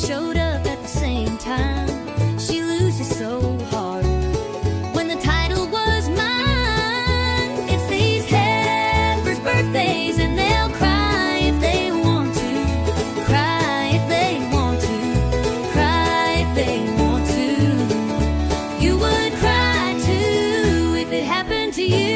showed up at the same time. She loses so hard when the title was mine. It's these heifers' birthdays, and they'll cry if they want to, cry if they want to, cry if they want to. You would cry too if it happened to you.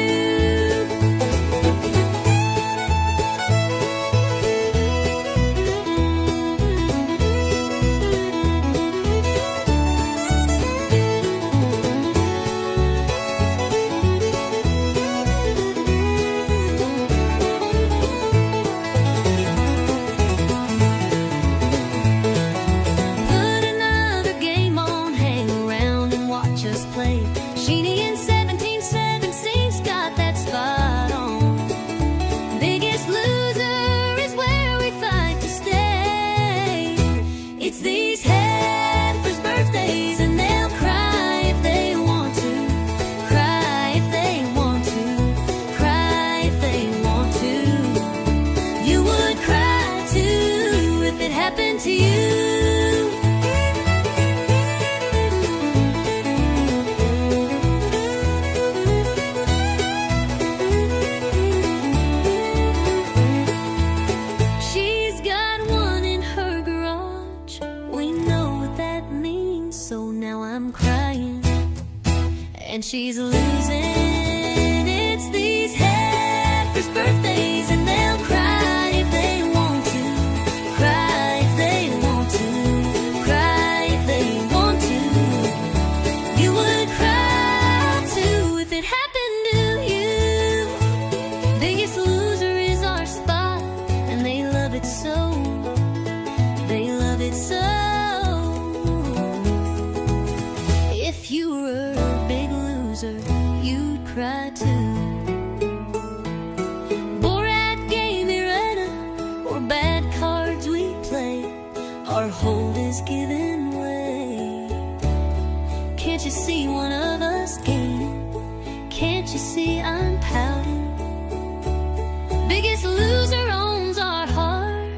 Put another game on, hang around and watch us play. Sheenie in 1717's got that spot on. Biggest Loser is where we fight to stay. It's these heifers' birthdays, and they'll cry if they want to, cry if they want to, cry if they want to. You would cry too if it happened to you. She's got one in her garage. We know what that means, so now I'm crying and she's losing. It's these heifers' birthdays, and they'll cry if they want to, cry if they want to, cry if they want to. You would cry too if it happened to you. Biggest Loser is our spot, and they love it so, they love it so. If you were a big loser, you'd cry too. Borat game Irena, or bad cards we play, our hold is giving way. Can't you see one of us gaining? Can't you see I'm pouting? Biggest Loser owns our heart.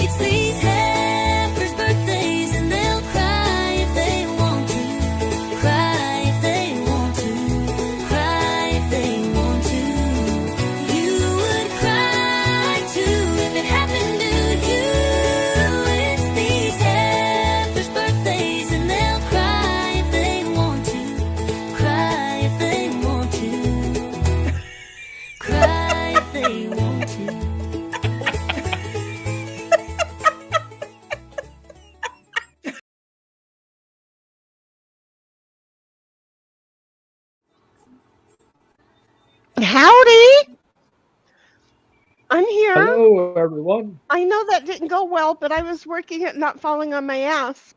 It's these heifers' birthdays, and they'll cry if they want to, cry if they want to, cry if they want to. You would cry too if it happened to you. It's these heifers' birthdays, and they'll cry if they want to, cry if they want to, cry if they want to. Howdy! I'm here. Hello, everyone. I know that didn't go well, but I was working at not falling on my ass.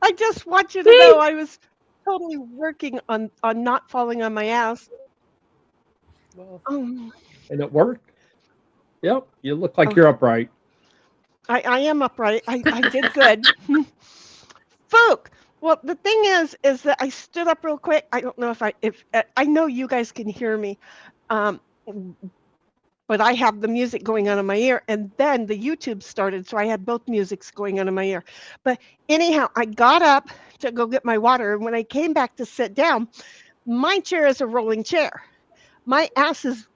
I just want you to know I was totally working on not falling on my ass. Well, Um, and it worked. Yep, you look like you're upright. I am upright. I did good. Folk. Well, the thing is that I stood up real quick. I don't know if I know you guys can hear me, but I have the music going on in my ear, and then the YouTube started, so I had both musics going on in my ear. But anyhow, I got up to go get my water, and when I came back to sit down, my chair is a rolling chair. My ass is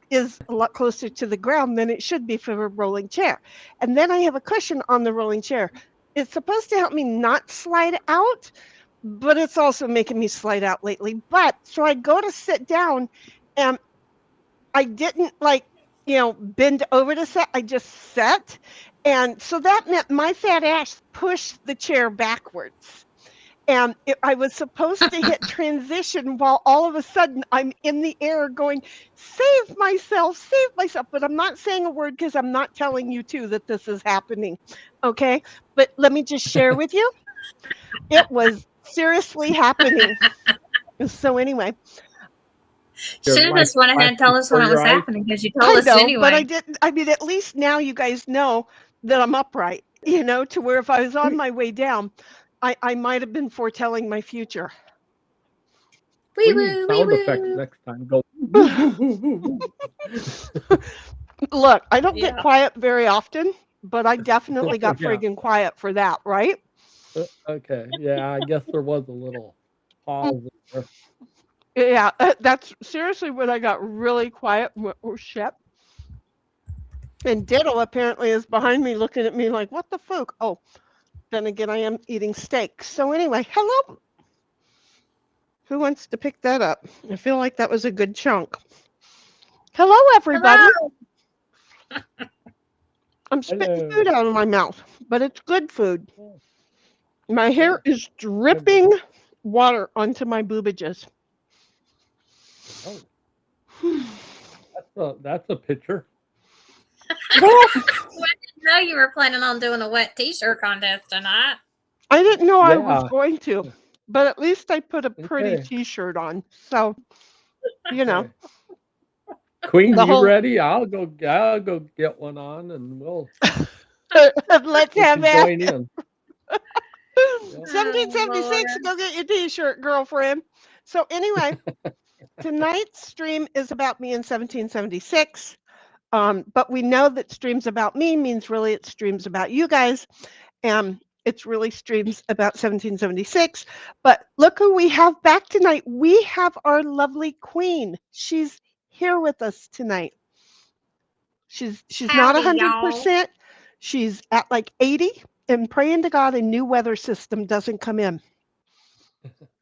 a lot closer to the ground than it should be for a rolling chair. And then I have a cushion on the rolling chair. It's supposed to help me not slide out, but it's also making me slide out lately. But so I go to sit down, and I didn't bend over to sit. I just sat. And so that meant my fat ass pushed the chair backwards. And I was supposed to hit transition while all of a sudden I'm in the air going, save myself. But I'm not saying a word because I'm not telling you too that this is happening. Okay. But let me just share with you. It was seriously happening. So anyway. Should have just went ahead and tell us when it was happening because you told us anyway. But I didn't. I mean, at least now you guys know that I'm upright, to where if I was on my way down, I might have been foretelling my future. We need sound effects next time. Go. Look, I don't get Yeah. quiet very often, but I definitely got Yeah. friggin' quiet for that, right? Okay. Yeah, I guess there was a little pause there. Yeah, that's seriously when I got really quiet. Oh shit! And Diddle apparently is behind me, looking at me like, "What the fuck?" Oh, then again, I am eating steak. So anyway, hello. Who wants to pick that up? I feel like that was a good chunk. Hello, everybody. Hello. I'm spitting Hello. food out of my mouth, but it's good food. My hair Yeah. is dripping water onto my boobages. Oh, that's a picture. Well, I didn't know you were planning on doing a wet T-shirt contest tonight. I didn't know I was Yeah. going to, but at least I put a pretty Okay. T-shirt on. So, you know, Okay. Queen, the you whole ready? I'll go get one on and let's we have can that. join in. Yep. 1776, Lord. go get your T-shirt, girlfriend. So anyway, tonight's stream is about me in 1776. But we know that streams about me means really it's streams about you guys. It's really streams about 1776. But look who we have back tonight. We have our lovely queen. She's here with us tonight. She's not Howdy, y'all. 100%. She's at like 80 and praying to God a new weather system doesn't come in.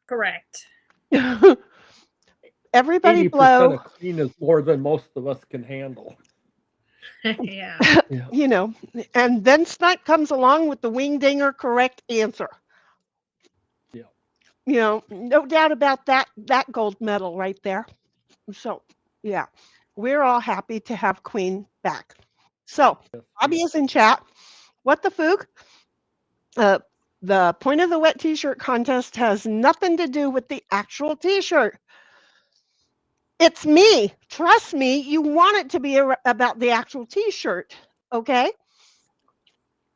Correct. Everybody 80% blow, of Queen is more than most of us can handle. Yeah. Yeah. you know, and then Snipe comes along with the wing dinger correct answer. Yeah. You know, no doubt about that gold medal right there. So, yeah, we're all happy to have Queen back. So, Yes. Bobby Yes. is in chat. What the fook? The point of the wet T-shirt contest has nothing to do with the actual T-shirt. It's me. Trust me, you want it to be about the actual T-shirt, okay?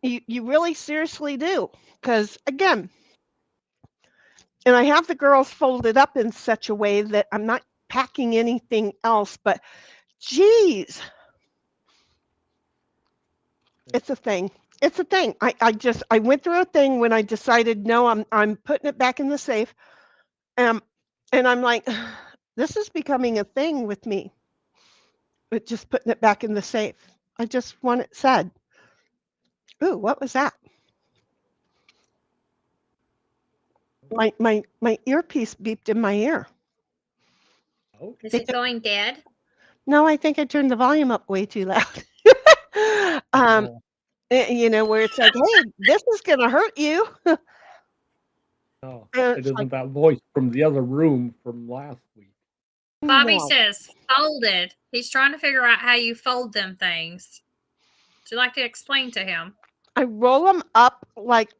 You really seriously do, because again, and I have the girls folded up in such a way that I'm not packing anything else, but geez, it's a thing. It's a thing. I went through a thing when I decided no, I'm putting it back in the safe. And I'm like, this is becoming a thing with me. With just putting it back in the safe. I just want it said. Ooh, what was that? My earpiece beeped in my ear. Oh. Is it going dead? No, I think I turned the volume up way too loud. um, Oh. you know, where it's like, hey, this is gonna hurt you. No, And it it's like, isn't that voice from the other room from last week. Bobby no. says folded. He's trying to figure out how you fold them things. Would you like to explain to him? I roll them up like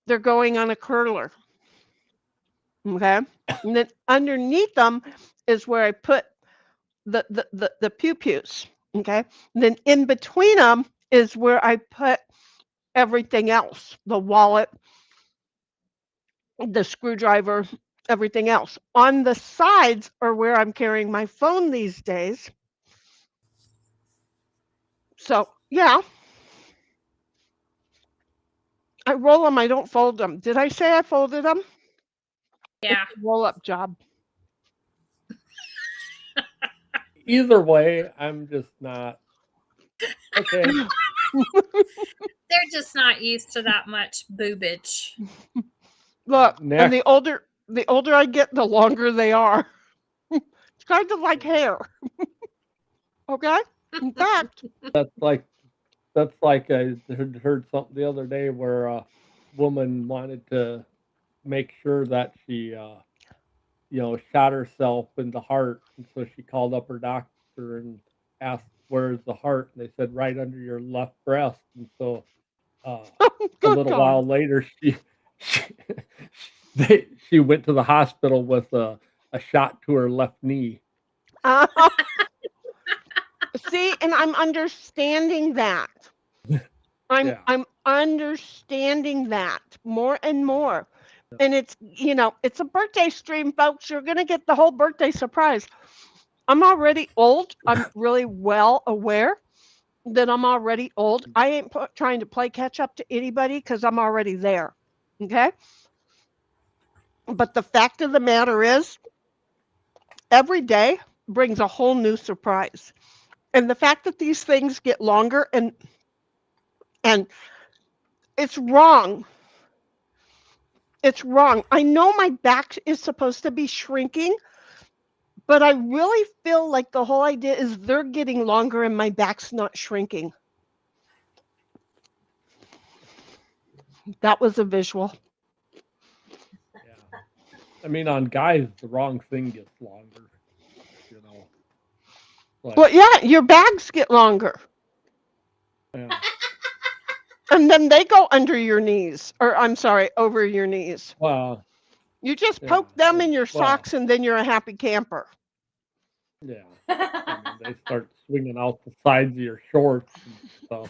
they're going on a curler. Okay. And then underneath them is where I put the pew-pews. Okay. And then in between them is where I put everything else, the wallet, the screwdriver, everything else. On the sides are where I'm carrying my phone these days. So, yeah. I roll them, I don't fold them. Did I say I folded them? Yeah. It's a roll-up job. Either way, I'm just not okay. They're just not used to that much boobage. Look, and Next. the older I get, the longer they are. It's kind of like hair. Okay? In fact, That's like I heard something the other day where a woman wanted to make sure that she shot herself in the heart, and so she called up her doctor and asked, "Where's the heart?" And they said, "Right under your left breast." And so a good little God. while later, she went to the hospital with a shot to her left knee. See, and I'm understanding that. Yeah. I'm understanding that more and more. And it's, it's a birthday stream, folks. You're going to get the whole birthday surprise. I'm already old. I'm really well aware that I'm already old. I ain't trying to play catch up to anybody because I'm already there. Okay. But the fact of the matter is, every day brings a whole new surprise. And the fact that these things get longer and it's wrong. It's wrong. I know my back is supposed to be shrinking, but I really feel like the whole idea is they're getting longer and my back's not shrinking. That was a visual. Yeah. I mean, on guys, the wrong thing gets longer. You know, Well, like yeah, your bags get longer. yeah. And then they go under your knees, or I'm sorry, over your knees. Well, You just yeah. poke them in your Well, socks and then you're a happy camper. yeah. I mean, they start swinging out the sides of your shorts and stuff.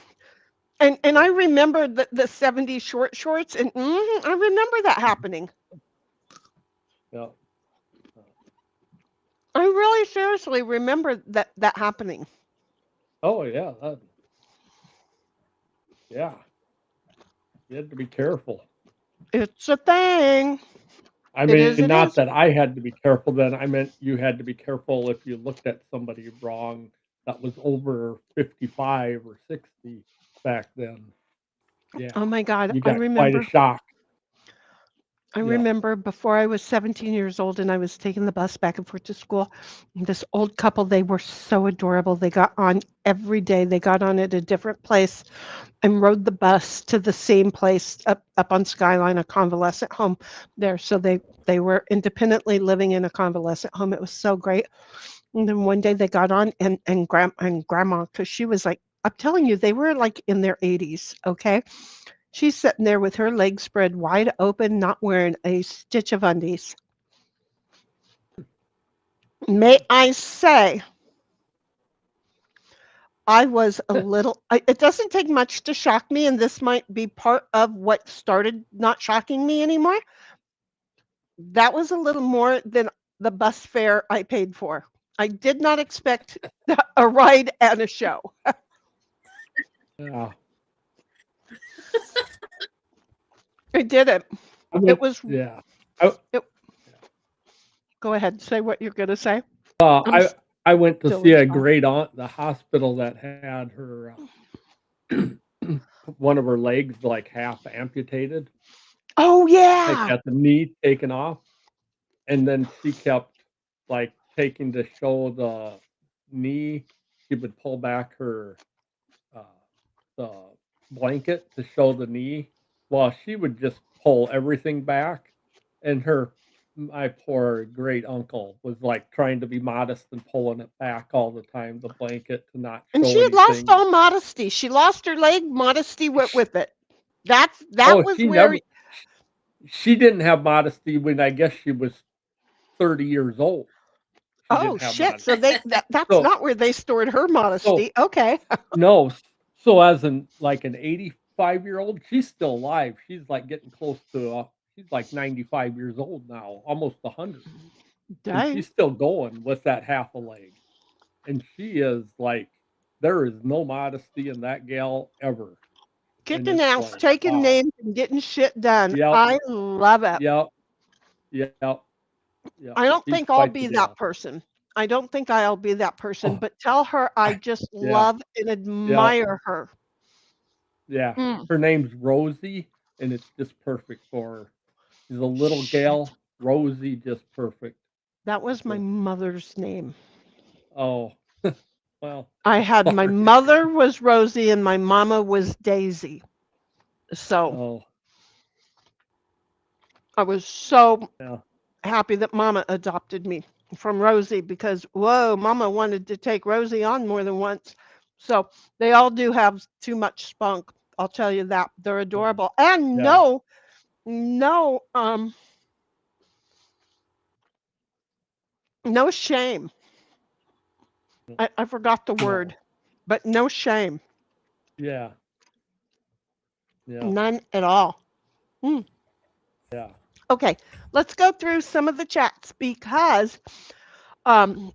And I remember the 70s short shorts, and I remember that happening. Yeah. I really seriously remember that happening. Oh yeah. Yeah. You had to be careful. It's a thing. I It is, mean, it not is. that I had to be careful then. I meant you had to be careful if you looked at somebody wrong that was over 55 or 60 back then. Yeah. Oh my God, You I got quite a remember. shock. I Yeah. remember before I was 17 years old and I was taking the bus back and forth to school. This old couple, they were so adorable. They got on every day. They got on at a different place and rode the bus to the same place up on Skyline, a convalescent home there. So they were independently living in a convalescent home. It was so great. And then one day they got on and grandma, because she was like, I'm telling you, they were like in their 80s. Okay. She's sitting there with her legs spread wide open, not wearing a stitch of undies. May I say, I was a little, it doesn't take much to shock me, and this might be part of what started not shocking me anymore. That was a little more than the bus fare I paid for. I did not expect a ride and a show. Yeah. I didn't. I It went, was, yeah. I, it, go ahead, say what you're going to say. uh, I'm I, I went to still see in a shock. great aunt, the hospital that had her, one of her legs like half amputated, Oh, like yeah. at the knee taken off. And then she kept like taking to show the knee. She would pull back her uh, the blanket to show the knee. Well, she would just pull everything back, and my poor great uncle was like trying to be modest and pulling it back all the time, the blanket to not And she show had lost anything. all modesty. She lost her leg, modesty went Sh- with it. That Oh, was where she didn't have modesty when I guess she was 30 years old. She oh didn't have shit. So modesty. that's So not where they stored her so modesty. Okay. No, so as an 85-year-old, she's still alive. She's like getting close to she's like 95 years old now, almost 100. And Dang. she's still going with that half a leg. And she is like there is no modesty in that gal ever. And Kicking it's ass, like, taking wow. names, and getting shit done. Yep, I love it. yep, yep, yep. I don't She's think I'll quite the be that gal. person. I don't think I'll be that person, Oh, but tell her I just yeah, love and yeah, admire her. yeah. Mm. Her name's Rosie, and it's just perfect for her. She's a little Shit. gal, Rosie, just perfect. That was my Just mother's name. oh, well, I I'm had my sorry. mother was Rosie and my mama was Daisy. So Oh, I was so yeah, happy that mama adopted me from Rosie because whoa, mama wanted to take Rosie on more than once. So they all do have too much spunk. I'll tell you that. They're yeah, adorable. And yeah, no no shame. I forgot the word, no, but no shame. yeah, yeah, None at all. Mm. yeah, Okay, let's go through some of the chats because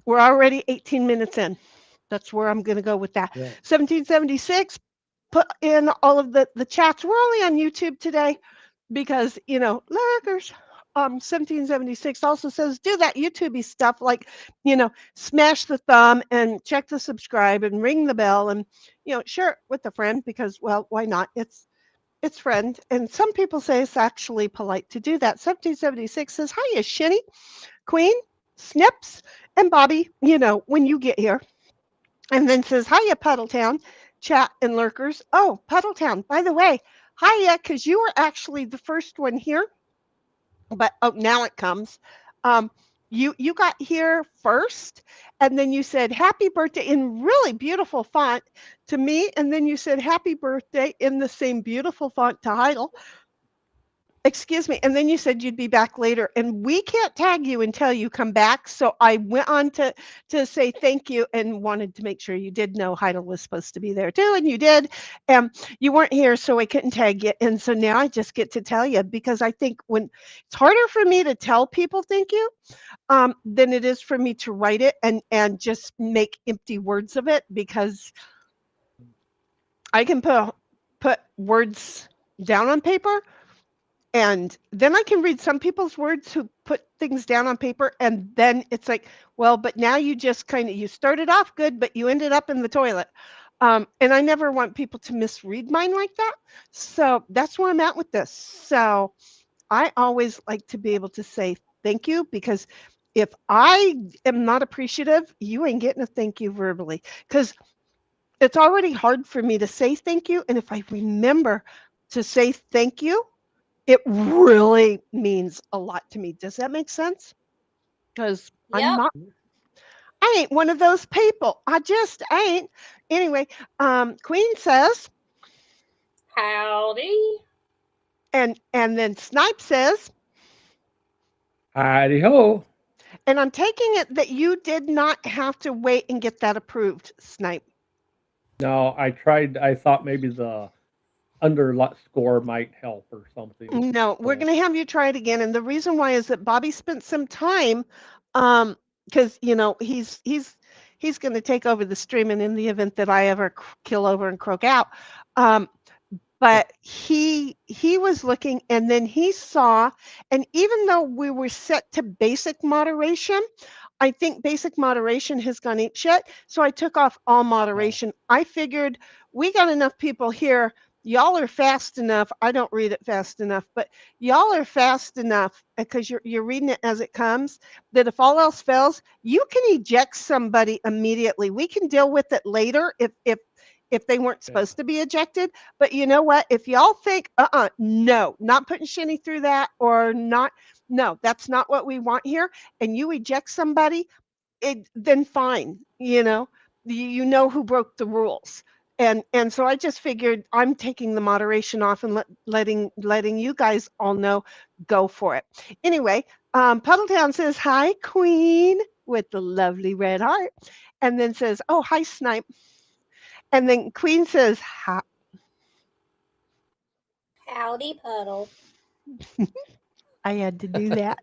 We're already 18 minutes in. That's where I'm going to go with that. Yeah. 1776, put in all of the chats. We're only on YouTube today because, lurkers. 1776 also says do that YouTubey stuff like, smash the thumb and check the subscribe and ring the bell and, share it with a friend because, well, why not? It's friend. And some people say it's actually polite to do that. 1776 says, hiya, Shinny, Queen, Snips, and Bobby, when you get here. And then says, hiya, Puddletown, chat and lurkers. Oh, Puddletown, by the way, hiya, because you were actually the first one here. But now it comes. You got here first, and then you said happy birthday in really beautiful font to me, and then you said happy birthday in the same beautiful font to Heidel. Excuse me. And then you said you'd be back later, and we can't tag you until you come back. So I went on to say thank you and wanted to make sure you did know Heidel was supposed to be there too, and you did. You weren't here, so I couldn't tag you. And so now I just get to tell you because I think when it's harder for me to tell people thank you than it is for me to write it and just make empty words of it because I can put words down on paper. And then I can read some people's words who put things down on paper, and then it's like, well, but now you just you started off good, but you ended up in the toilet. And I never want people to misread mine like that. So that's where I'm at with this. So I always like to be able to say thank you because if I am not appreciative, you ain't getting a thank you verbally because it's already hard for me to say thank you. And if I remember to say thank you, it really means a lot to me. Does that make sense? Because Yep. I ain't one of those people. I just ain't. Anyway, Queen says, Howdy. and then Snipe says, Howdy ho. and I'm taking it that you did not have to wait and get that approved, Snipe. No, I tried. I thought maybe the underscore might help or something. No, we're going to have you try it again. And the reason why is that Bobby spent some time, because he's going to take over the streaming in the event that I ever kill over and croak out. But he was looking, and then he saw, and even though we were set to basic moderation, I think basic moderation has gone ape shit. So I took off all moderation. I figured we got enough people here. Y'all are fast enough. I don't read it fast enough, but y'all are fast enough because you're reading it as it comes that if all else fails, you can eject somebody immediately. We can deal with it later if they weren't supposed to be ejected. But you know what? If y'all think, no, not putting Shinny through that or not, no, that's not what we want here. And you eject somebody, then fine. You know who broke the rules. And so I just figured I'm taking the moderation off and letting you guys all know, go for it. Anyway, Puddletown says, hi, Queen, with the lovely red heart. And then says, oh, hi, Snipe. And then Queen says, hi. Howdy, Puddle. I had to do that.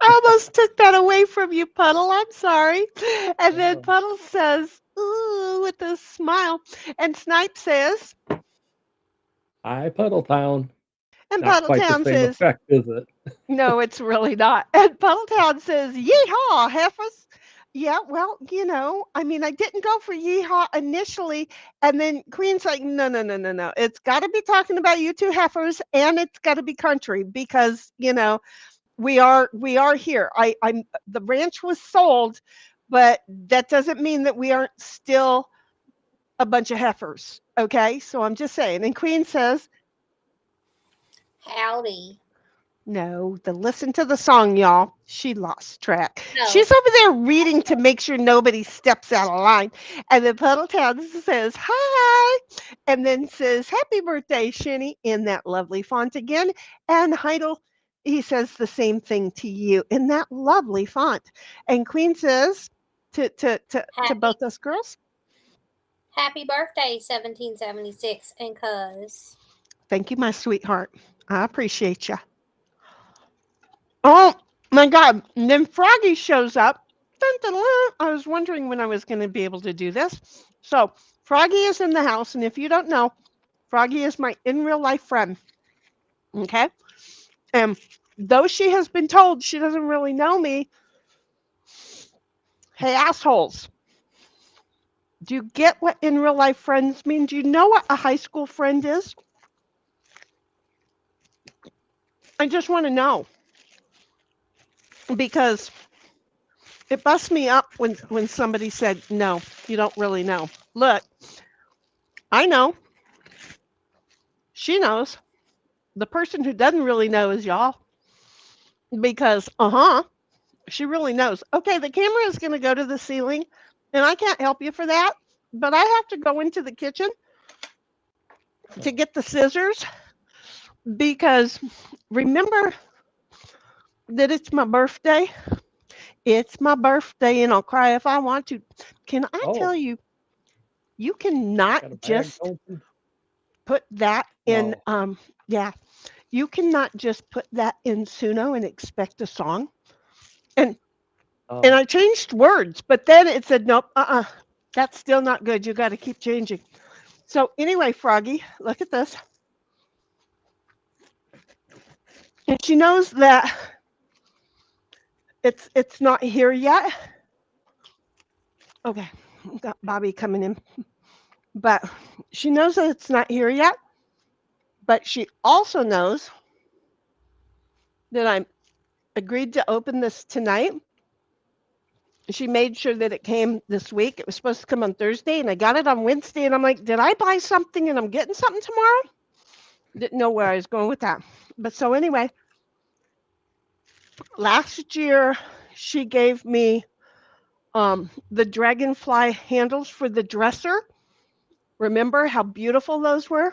I almost took that away from you, Puddle. I'm sorry. And then Puddle says, ooh, with a smile. And Snipe says, hi, Puddletown. And Not quite the Puddletown same says, effect, is it? no, it's really not. And Puddletown says, yeehaw, Heifers. Yeah, well, I didn't go for yeehaw initially. And then Queen's like, no. It's got to be talking about you two heifers, and it's got to be country because, we are here. The ranch was sold, but that doesn't mean that we aren't still a bunch of heifers. Okay, so I'm just saying. And Queen says, Howdy. no, listen to the song, y'all. She lost track. No. She's over there reading to make sure nobody steps out of line. And then Puddletown says, hi, and then says, happy birthday, Shinny, in that lovely font again. And Heidel, he says the same thing to you in that lovely font. And Queen says to both us girls, Happy birthday, 1776, and cuz. thank you, my sweetheart. I appreciate you. Oh my God. And then Froggy shows up Dun, dun, dun. I was wondering when I was going to be able to do this. So Froggy is in the house, and if you don't know, Froggy is my in real life friend. Okay, and though she has been told she doesn't really know me, hey assholes, do you get what in real life friends mean? Do you know what a high school friend is? I just want to know because it busts me up when somebody said, no, you don't really know. Look, I know. She knows. The person who doesn't really know is y'all because, she really knows. Okay, the camera is going to go to the ceiling and I can't help you for that, but I have to go into the kitchen to get the scissors because remember that it's my birthday. It's my birthday and I'll cry if I want to. Can I tell Oh, you, you got a cannot bag just open? put that in, No. yeah, you cannot just put that in Suno and expect a song. And Oh, I changed words, but then it said, nope, that's still not good. You got to keep changing. So anyway, Froggy, look at this. And she knows that it's not here yet. Okay, we've got Bobby coming in. But she knows that it's not here yet. But she also knows that I agreed to open this tonight. She made sure that it came this week. It was supposed to come on Thursday, and I got it on Wednesday. And I'm like, did I buy something and I'm getting something tomorrow? Didn't know where I was going with that. But so anyway, last year she gave me the dragonfly handles for the dresser. Remember how beautiful those were?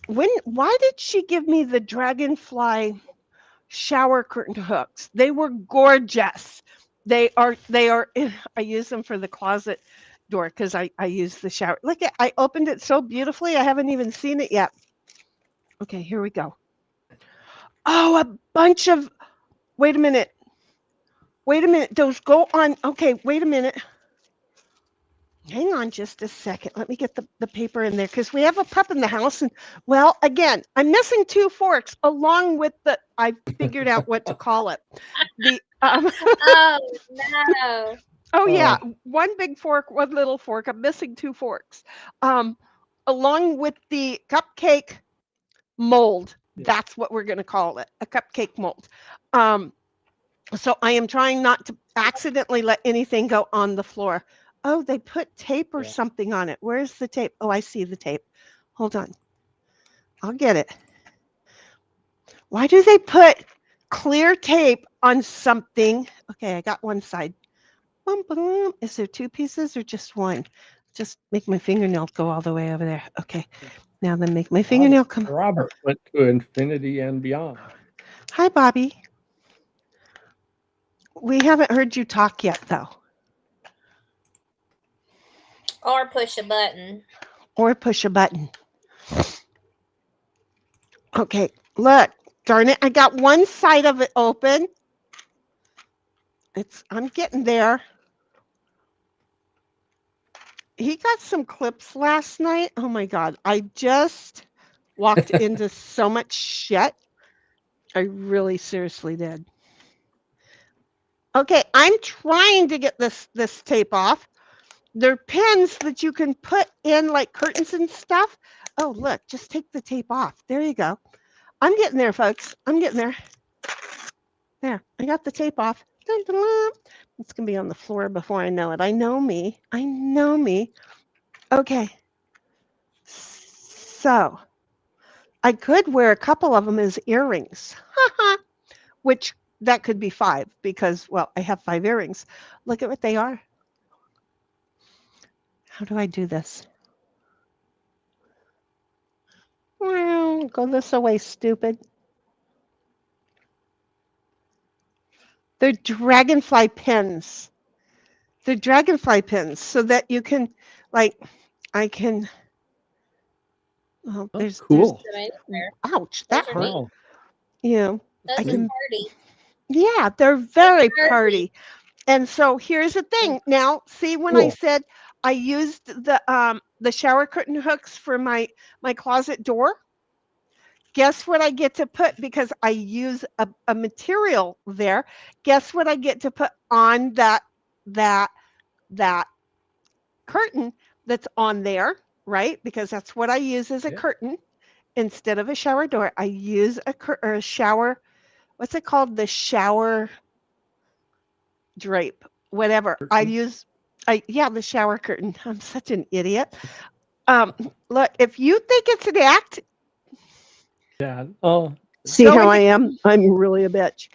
Why did she give me the dragonfly shower curtain hooks? They were gorgeous. They are I use them for the closet door because I use the shower. Look at I opened it so beautifully. I haven't even seen it yet. Okay, here we go. Oh, a bunch of wait a minute. Wait a minute. Those go on. Okay, wait a minute. Hang on just a second. Let me get the paper in there because we have a pup in the house. And well, again, I'm missing 2 forks along with I figured out what to call it. The Oh no. oh yeah, Oh. 1 big fork, 1 little fork. I'm missing 2 forks. Along with the cupcake mold. Yeah. That's what we're going to call it, a cupcake mold. So I am trying not to accidentally let anything go on the floor. Oh, they put tape or Yeah. something on it. Where's the tape? Oh, I see the tape. Hold on. I'll get it. Why do they put clear tape on something? Okay, I got one side. Is there 2 pieces or just 1? Just make my fingernail go all the way over there. Okay. Now then make my fingernail come. Robert went to infinity and beyond. Hi, Bobby. We haven't heard you talk yet, though. Or push a button. Or push a button. Okay, look. Darn it, I got one side of it open. I'm getting there. He got some clips last night. Oh my God, I just walked into so much shit. I really seriously did. Okay, I'm trying to get this tape off. There are pins that you can put in like curtains and stuff. Oh, look, just take the tape off. There you go. I'm getting there, folks. I'm getting there. There, I got the tape off. Dun, dun, dun. It's going to be on the floor before I know it. I know me. I know me. Okay. So, I could wear a couple of them as earrings, which that could be 5 because, well, I have 5 earrings. Look at what they are. How do I do this? Well, go this away, stupid. They're dragonfly pins. They're dragonfly pins so that you can, like, I can. Well, Oh, cool. Put 'em in there. Ouch, that Those are hurt. neat. Wow. Yeah, Those I are can. party. Yeah, they're very Party. party. And so here's the thing. Now, see when I Cool. said I used the shower curtain hooks for my closet door? Guess what I get to put because I use a material there. Guess what I get to put on that that curtain that's on there, right? Because that's what I use as a Yeah. curtain instead of a shower door. I use or a shower, what's it called? The shower drape, whatever. Curtain. Yeah, the shower curtain. I'm such an idiot. Um, Look, if you think it's an act, Yeah. Oh, see go how I ahead. am? I'm really a bitch.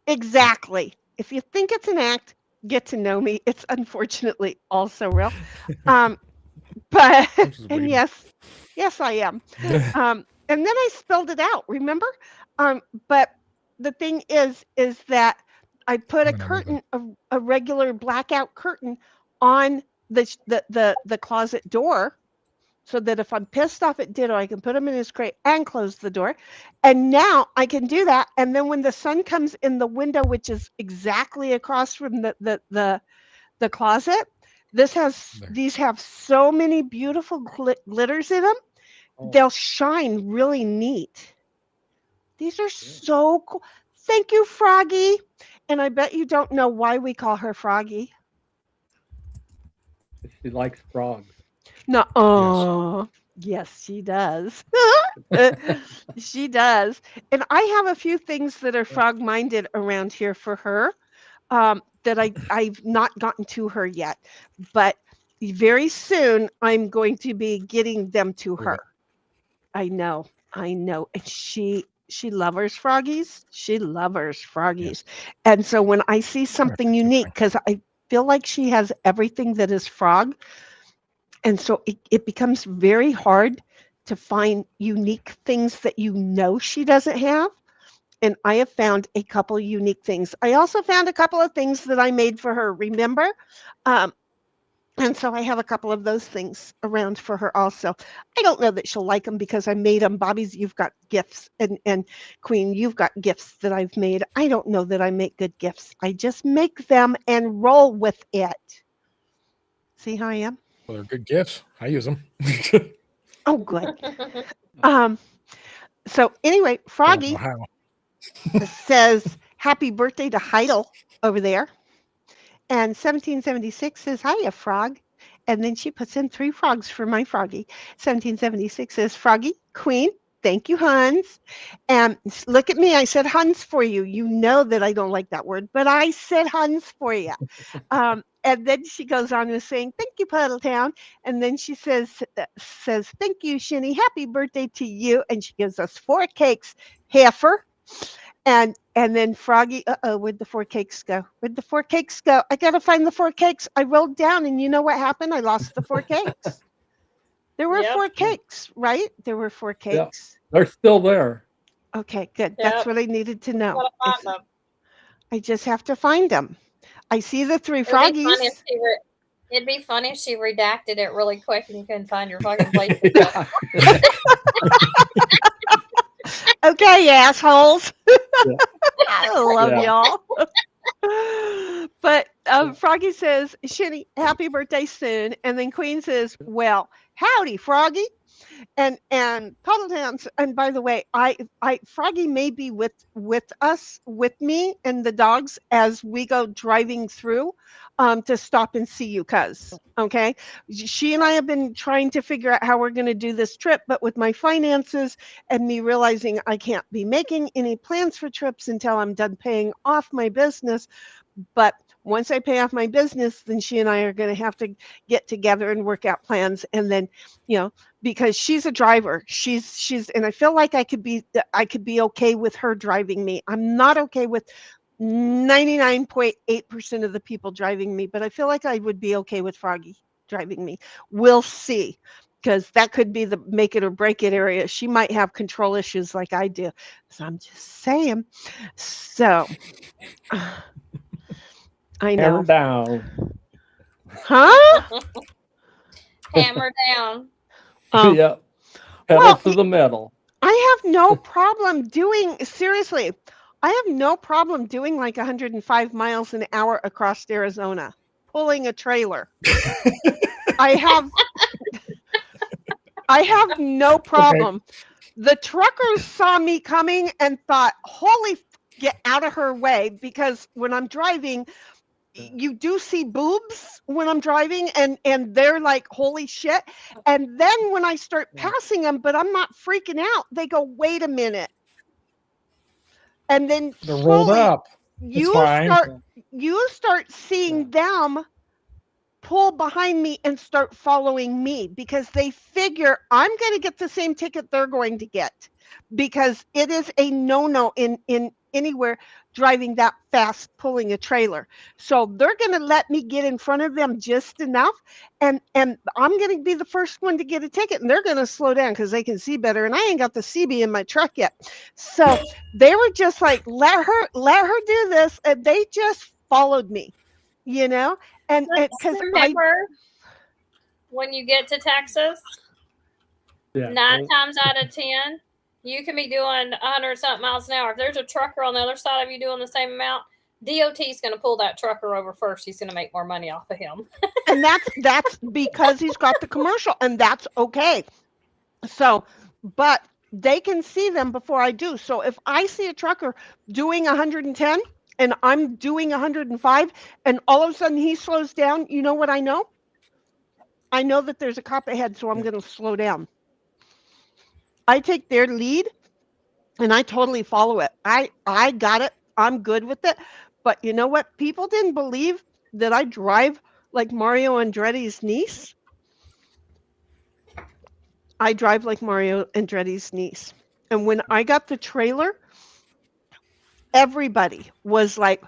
Exactly. If you think it's an act, get to know me. It's unfortunately also real. Um, but I'm just and waiting. yes, I am. And then I spelled it out. Remember? But the thing is that I put a I'm gonna move curtain, a regular blackout curtain, on the closet door, so that if I'm pissed off at Ditto, I can put him in his crate and close the door. And now I can do that. And then when the sun comes in the window, which is exactly across from the closet, there. these have so many beautiful glitters in them. Oh, They'll shine really neat. These are so cool. Thank you, Froggy. And I bet you don't know why we call her Froggy. she likes frogs. No, Yes. oh, yes, she does. She does. And I have a few things that are frog-minded around here for her, that I've not gotten to her yet. But very soon I'm going to be getting them to Cool. her. I know. And she loves froggies. She loves Yes. froggies. And so when I see All right. something That's unique, fine. because I feel like she has everything that is frog, and so it becomes very hard to find unique things that you know she doesn't have. And I have found a couple unique things. I also found a couple of things that I made for her, remember? Um, and so I have a couple of those things around for her also. I don't know that she'll like them because I made them. Bobby's, you've got gifts, and Queen, you've got gifts that I've made. I don't know that I make good gifts. I just make them and roll with it. See how I am? Well, they're good gifts. I use them. Oh, good. So anyway, I don't know Froggy how. says happy birthday to Heidel over there. And 1776 says, hiya, Frog. And then she puts in 3 frogs for my Froggy. 1776 says, Froggy, Queen, thank you, Hans. And look at me, I said Hans for you. You know that I don't like that word, but I said Hans for you. And then she goes on with saying, thank you, Puddletown. And then she says, thank you, Shinny. Happy birthday to you. And she gives us 4 cakes, Heifer. And then Froggy, where'd the 4 cakes go? Where'd the 4 cakes go? I got to find the 4 cakes. I rolled down, and you know what happened? I lost the 4 cakes. There were Yep. 4 cakes, right? There were 4 Yeah, cakes. they're still there. Okay, good. That's Yep. what I needed to know. Gotta find them. I just have to find them. I see the 3 It'd be funny froggies. if she it'd be funny if she redacted it really quick and you couldn't find your fucking place. Yeah. Okay, assholes. Yeah. I love Yeah. y'all. But Froggy says, Shinny, happy birthday soon. And then Queen says, well, howdy, Froggy. And Puddletown, and by the way, I Froggy may be with me and the dogs as we go driving through to stop and see you, cuz. Okay. She and I have been trying to figure out how we're going to do this trip, but with my finances and me realizing I can't be making any plans for trips until I'm done paying off my business. But once I pay off my business, then she and I are going to have to get together and work out plans. And then, because she's a driver, she's, and I feel like I could be okay with her driving me. I'm not okay with 99.8% of the people driving me, but I feel like I would be okay with Froggy driving me. We'll see, because that could be the make it or break it area. She might have control issues like I do. So I'm just saying. So I know. Hammer down. Huh? Hammer down. Oh, Yeah. Pedal well, to the metal. I have no problem seriously, I have no problem doing like 105 miles an hour across Arizona, pulling a trailer. I have no problem. The truckers saw me coming and thought, holy, get out of her way, because when I'm driving, you do see boobs when I'm driving, and they're like, holy shit. And then when I start passing them, but I'm not freaking out, they go, wait a minute. And then They're rolled slowly up. you fine. start seeing them pull behind me and start following me, because they figure I'm going to get the same ticket they're going to get, because it is a no-no in anywhere driving that fast pulling a trailer. So they're going to let me get in front of them just enough, and I'm going to be the first one to get a ticket, and they're going to slow down because they can see better, and I ain't got the CB in my truck yet. So they were just like, let her do this, and they just followed me, you know. And because remember, when you get to Texas, 9 times out of 10, you can be doing 100 something miles an hour. If there's a trucker on the other side of you doing the same amount, DOT is going to pull that trucker over first. He's going to make more money off of him. And that's because he's got the commercial, and that's okay. So, but they can see them before I do. So if I see a trucker doing 110 and I'm doing 105, and all of a sudden he slows down, you know what I know? I know that there's a cop ahead, so I'm going to slow down. I take their lead, and I totally follow it. I got it. I'm good with it. But you know what? People didn't believe that I drive like Mario Andretti's niece. I drive like Mario Andretti's niece. And when I got the trailer, everybody was like,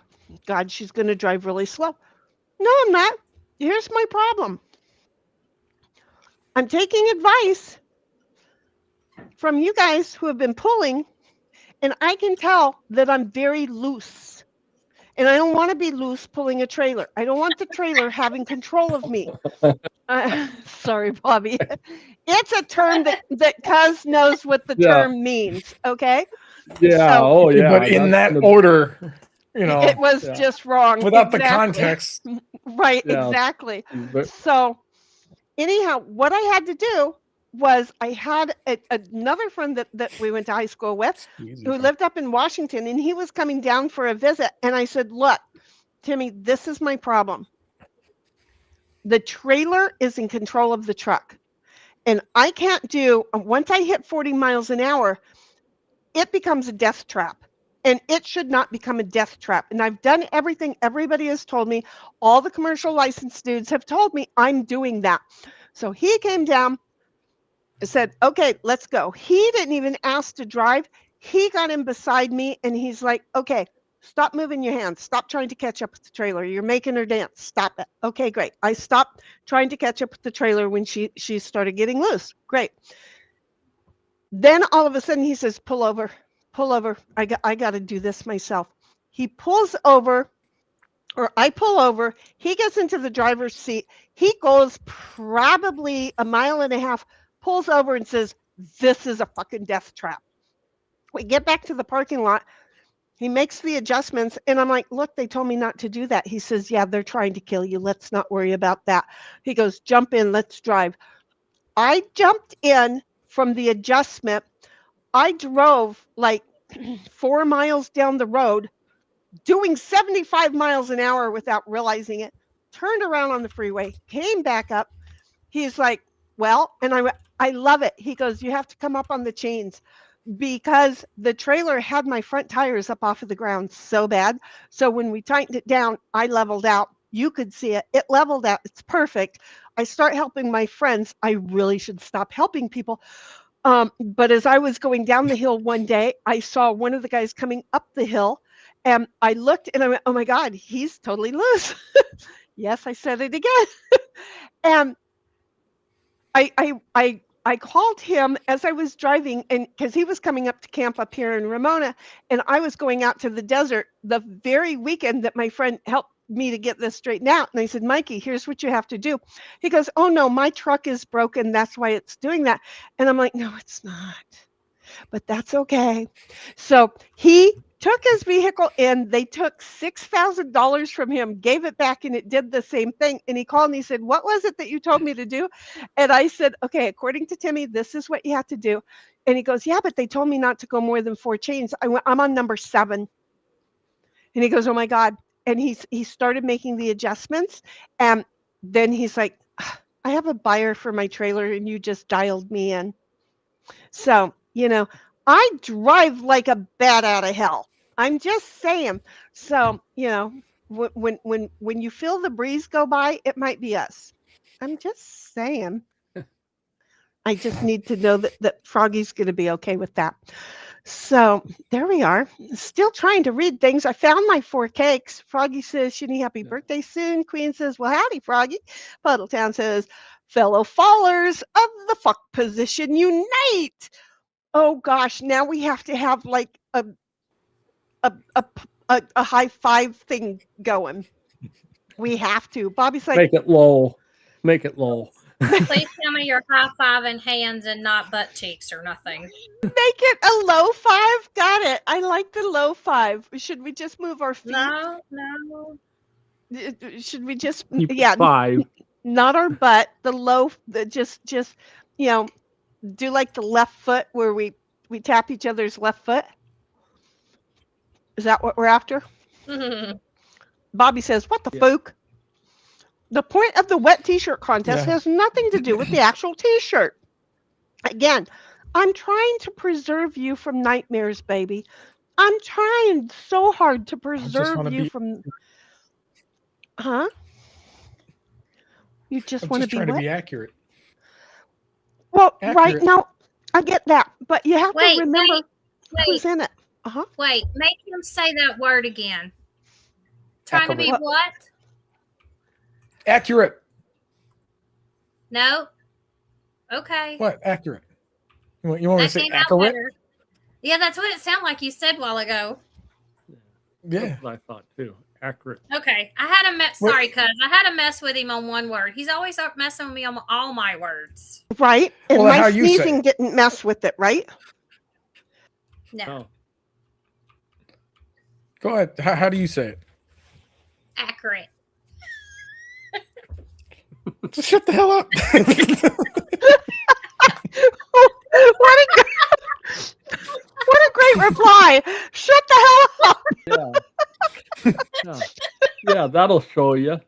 God, she's going to drive really slow. No, I'm not. Here's my problem. I'm taking advice from you guys who have been pulling, and I can tell that I'm very loose. And I don't want to be loose pulling a trailer. I don't want the trailer having control of me. Sorry, Bobby. It's a term that Cuz knows what the term means, okay? Yeah, So, But in that order, you know. It was just wrong. Without the context. Right, exactly. So anyhow, what I had to do was I had another friend that we went to high school with who lived up in Washington, and he was coming down for a visit. And I said, look, Timmy, this is my problem. The trailer is in control of the truck. And I can't do, once I hit 40 miles an hour, it becomes a death trap. And it should not become a death trap. And I've done everything everybody has told me. All the commercial license dudes have told me I'm doing that. So he came down and said, okay, let's go. He didn't even ask to drive. He got in beside me, and he's like, okay, stop moving your hands. Stop trying to catch up with the trailer. You're making her dance. Stop it. Okay, great. I stopped trying to catch up with the trailer when she started getting loose. Great. Then all of a sudden he says, pull over. Pull over. I got to do this myself. He pulls over, or I pull over. He gets into the driver's seat. He goes probably 1.5 miles, pulls over and says, this is a fucking death trap. We get back to the parking lot. He makes the adjustments, and I'm like, look, they told me not to do that. He says, yeah, they're trying to kill you. Let's not worry about that. He goes, jump in, let's drive. I jumped in from the adjustment. I drove like 4 miles down the road, doing 75 miles an hour without realizing it, turned around on the freeway, came back up. He's like, well, and I love it. He goes, you have to come up on the chains, because the trailer had my front tires up off of the ground so bad. So when we tightened it down, I leveled out. You could see it. It leveled out. It's perfect. I start helping my friends. I really should stop helping people. But as I was going down the hill one day, I saw one of the guys coming up the hill, and I looked and I went, oh my God, he's totally loose. Yes, I said it again. And I called him as I was driving, and because he was coming up to camp up here in Ramona, and I was going out to the desert the very weekend that my friend helped me to get this straightened out. And I said, Mikey, here's what you have to do. He goes, oh no, my truck is broken. That's why it's doing that. And I'm like, no, it's not. But that's okay. So he took his vehicle in. They took $6,000 from him, gave it back, and it did the same thing. And he called and he said, "What was it that you told me to do?" And I said, "Okay, according to Timmy, this is what you have to do." And he goes, "Yeah, but they told me not to go more than 4 chains." I went, "I'm on number 7." And he goes, "Oh my God." And he started making the adjustments. And then he's like, "I have a buyer for my trailer and you just dialed me in." So, I drive like a bat out of hell. I'm just saying. So, when you feel the breeze go by, it might be us. I'm just saying. I just need to know that Froggy's going to be okay with that. So there we are. Still trying to read things. I found my 4 cakes. Froggy says, "Shouldn't he happy birthday soon?" Queen says, "Well, howdy, Froggy." Puddletown says, "Fellow fallers of the fuck position unite." Oh gosh, now we have to have like a high five thing going. We have to. Bobby's like, make it low. Make it low. Please tell me you're high-fiving hands and not butt cheeks or nothing. Make it a low 5. Got it. I like the low 5. Should we just move our feet? No. Should we just Keep it 5. Not our butt, the low, just do like the left foot where we tap each other's left foot. Is that what we're after? Bobby says, "What the fook?" The point of the wet t-shirt contest has nothing to do with the actual t-shirt. Again, I'm trying to preserve you from nightmares, baby. I'm trying so hard to preserve you from... Huh? You just want to be trying what? to be accurate. Well, Accurate. right now, I get that. But you have to remember who's wait. in it. Wait, make him say that word again. Trying to be what? Accurate. No. Okay. What? Accurate. You want me to say accurate? Yeah, that's what it sounded like you said a while ago. Yeah. That's what I thought too. Accurate. Okay. I had a mess. Sorry, cuz I had a mess with him on one word. He's always messing with me on all my words. Right. And my sneezing didn't mess with it, right? No. Oh. Go ahead. How do you say it? Accurate. Just shut the hell up. What a great reply. Shut the hell up. Yeah, that'll show you.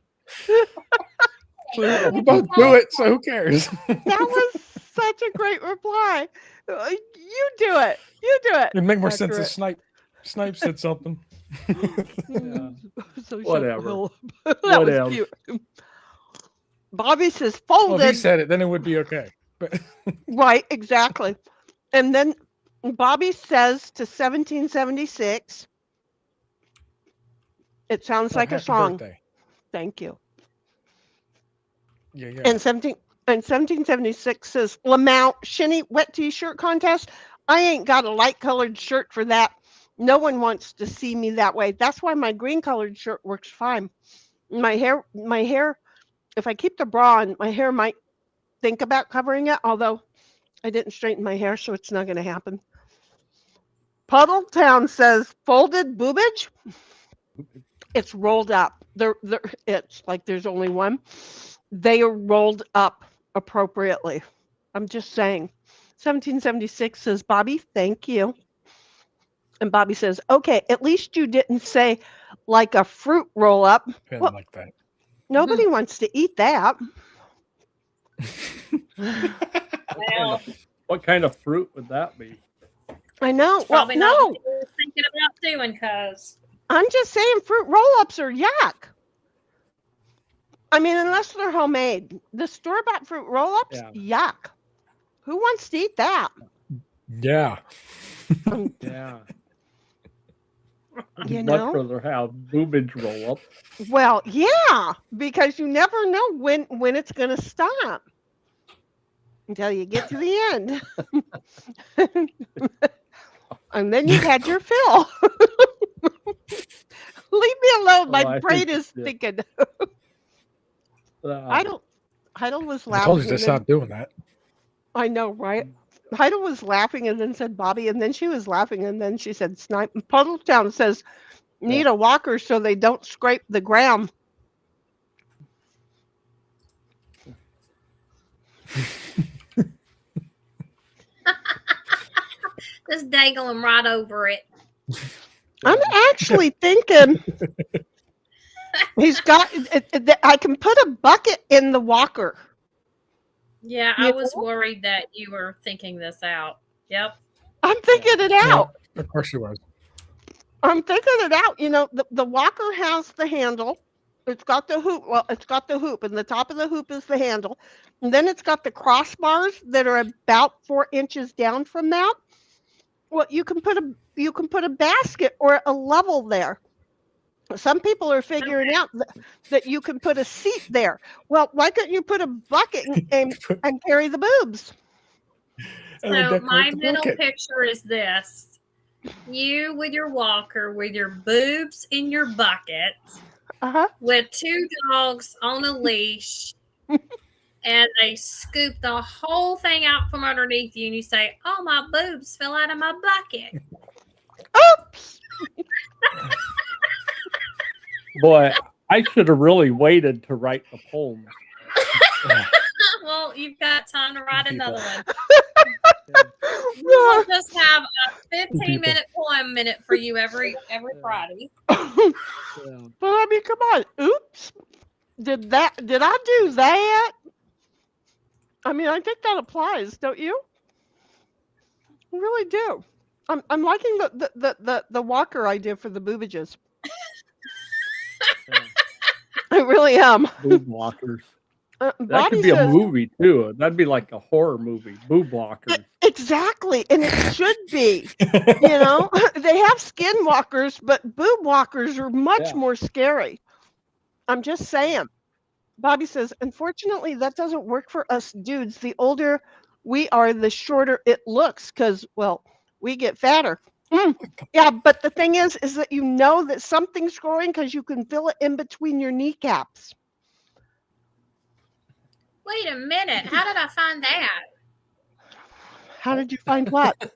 We both do it, so who cares? That was such a great reply. You do it. You do it. It'd make more sense if Snipe said something. So whatever. That was cute. Bobby says folded. Well, if he said it, then it would be okay. But right, exactly. And then Bobby says to 1776, it sounds like a song. Birthday. Thank you. Yeah. And 1776 says, "Lamount, Shinny, wet t-shirt contest. I ain't got a light colored shirt for that. No one wants to see me that way. That's why my green colored shirt works fine. My hair, if I keep the bra on, my hair might think about covering it, although I didn't straighten my hair, so it's not going to happen." Puddletown says, "Folded boobage." It's rolled up. It's like there's only one. They are rolled up appropriately. I'm just saying. 1776 says, "Bobby, thank you." And Bobby says, "Okay, at least you didn't say like a fruit roll up." Well, like that. Nobody wants to eat that. Well, What kind of fruit would that be? I know. Well, probably not no. what you were thinking about doing, cuz. I'm just saying fruit roll-ups are yuck. I mean, unless they're homemade. The store-bought fruit roll-ups, yuck. Who wants to eat that? Yeah. Yeah. You Much know? rather have boobage roll up. Well, yeah, because you never know when it's going to stop until you get to the end. And then you've had your fill. Leave me alone. My brain is thinking. Idle was loud. I told you to stop doing that. I know, right? Heidel was laughing and then said Bobby, and then she was laughing and then she said Snipe. Puddletown says need a walker so they don't scrape the ground. Just dangle him right over it. I'm actually thinking he's got. I can put a bucket in the walker. Yeah, I was worried that you were thinking this out. Yep. I'm thinking it out. Yeah, of course you was. I'm thinking it out. You know, the walker has the handle. It's got the hoop. Well, it's got the hoop, and the top of the hoop is the handle. And then it's got the crossbars that are about 4 inches down from that. Well, you can put a basket or a level there. Some people are figuring out that you can put a seat there. Well, why couldn't you put a bucket and carry the boobs? So my mental picture is this. You with your walker, with your boobs in your bucket, with 2 dogs on a leash, and they scoop the whole thing out from underneath you, and you say, "Oh, my boobs fell out of my bucket." Oops! Boy, I should have really waited to write the poem. Well, you've got time to write another one. Yeah. We'll just have a 15-minute poem minute for you every Friday. Yeah. But I mean, come on. Oops. Did I do that? I mean, I think that applies, don't you? I really do. I'm liking the walker idea for the boobages. I really am. Boob walkers. That Bobby could be a says- movie too. That'd be like a horror movie. Boob walkers. Exactly, and it should be. You know, they have skin walkers, but boob walkers are much more scary. I'm just saying. Bobby says, unfortunately, that doesn't work for us dudes. The older we are, the shorter it looks because, well, we get fatter. Yeah, but the thing is that you know that something's growing because you can feel it in between your kneecaps. Wait a minute. How did I find that? How did you find what?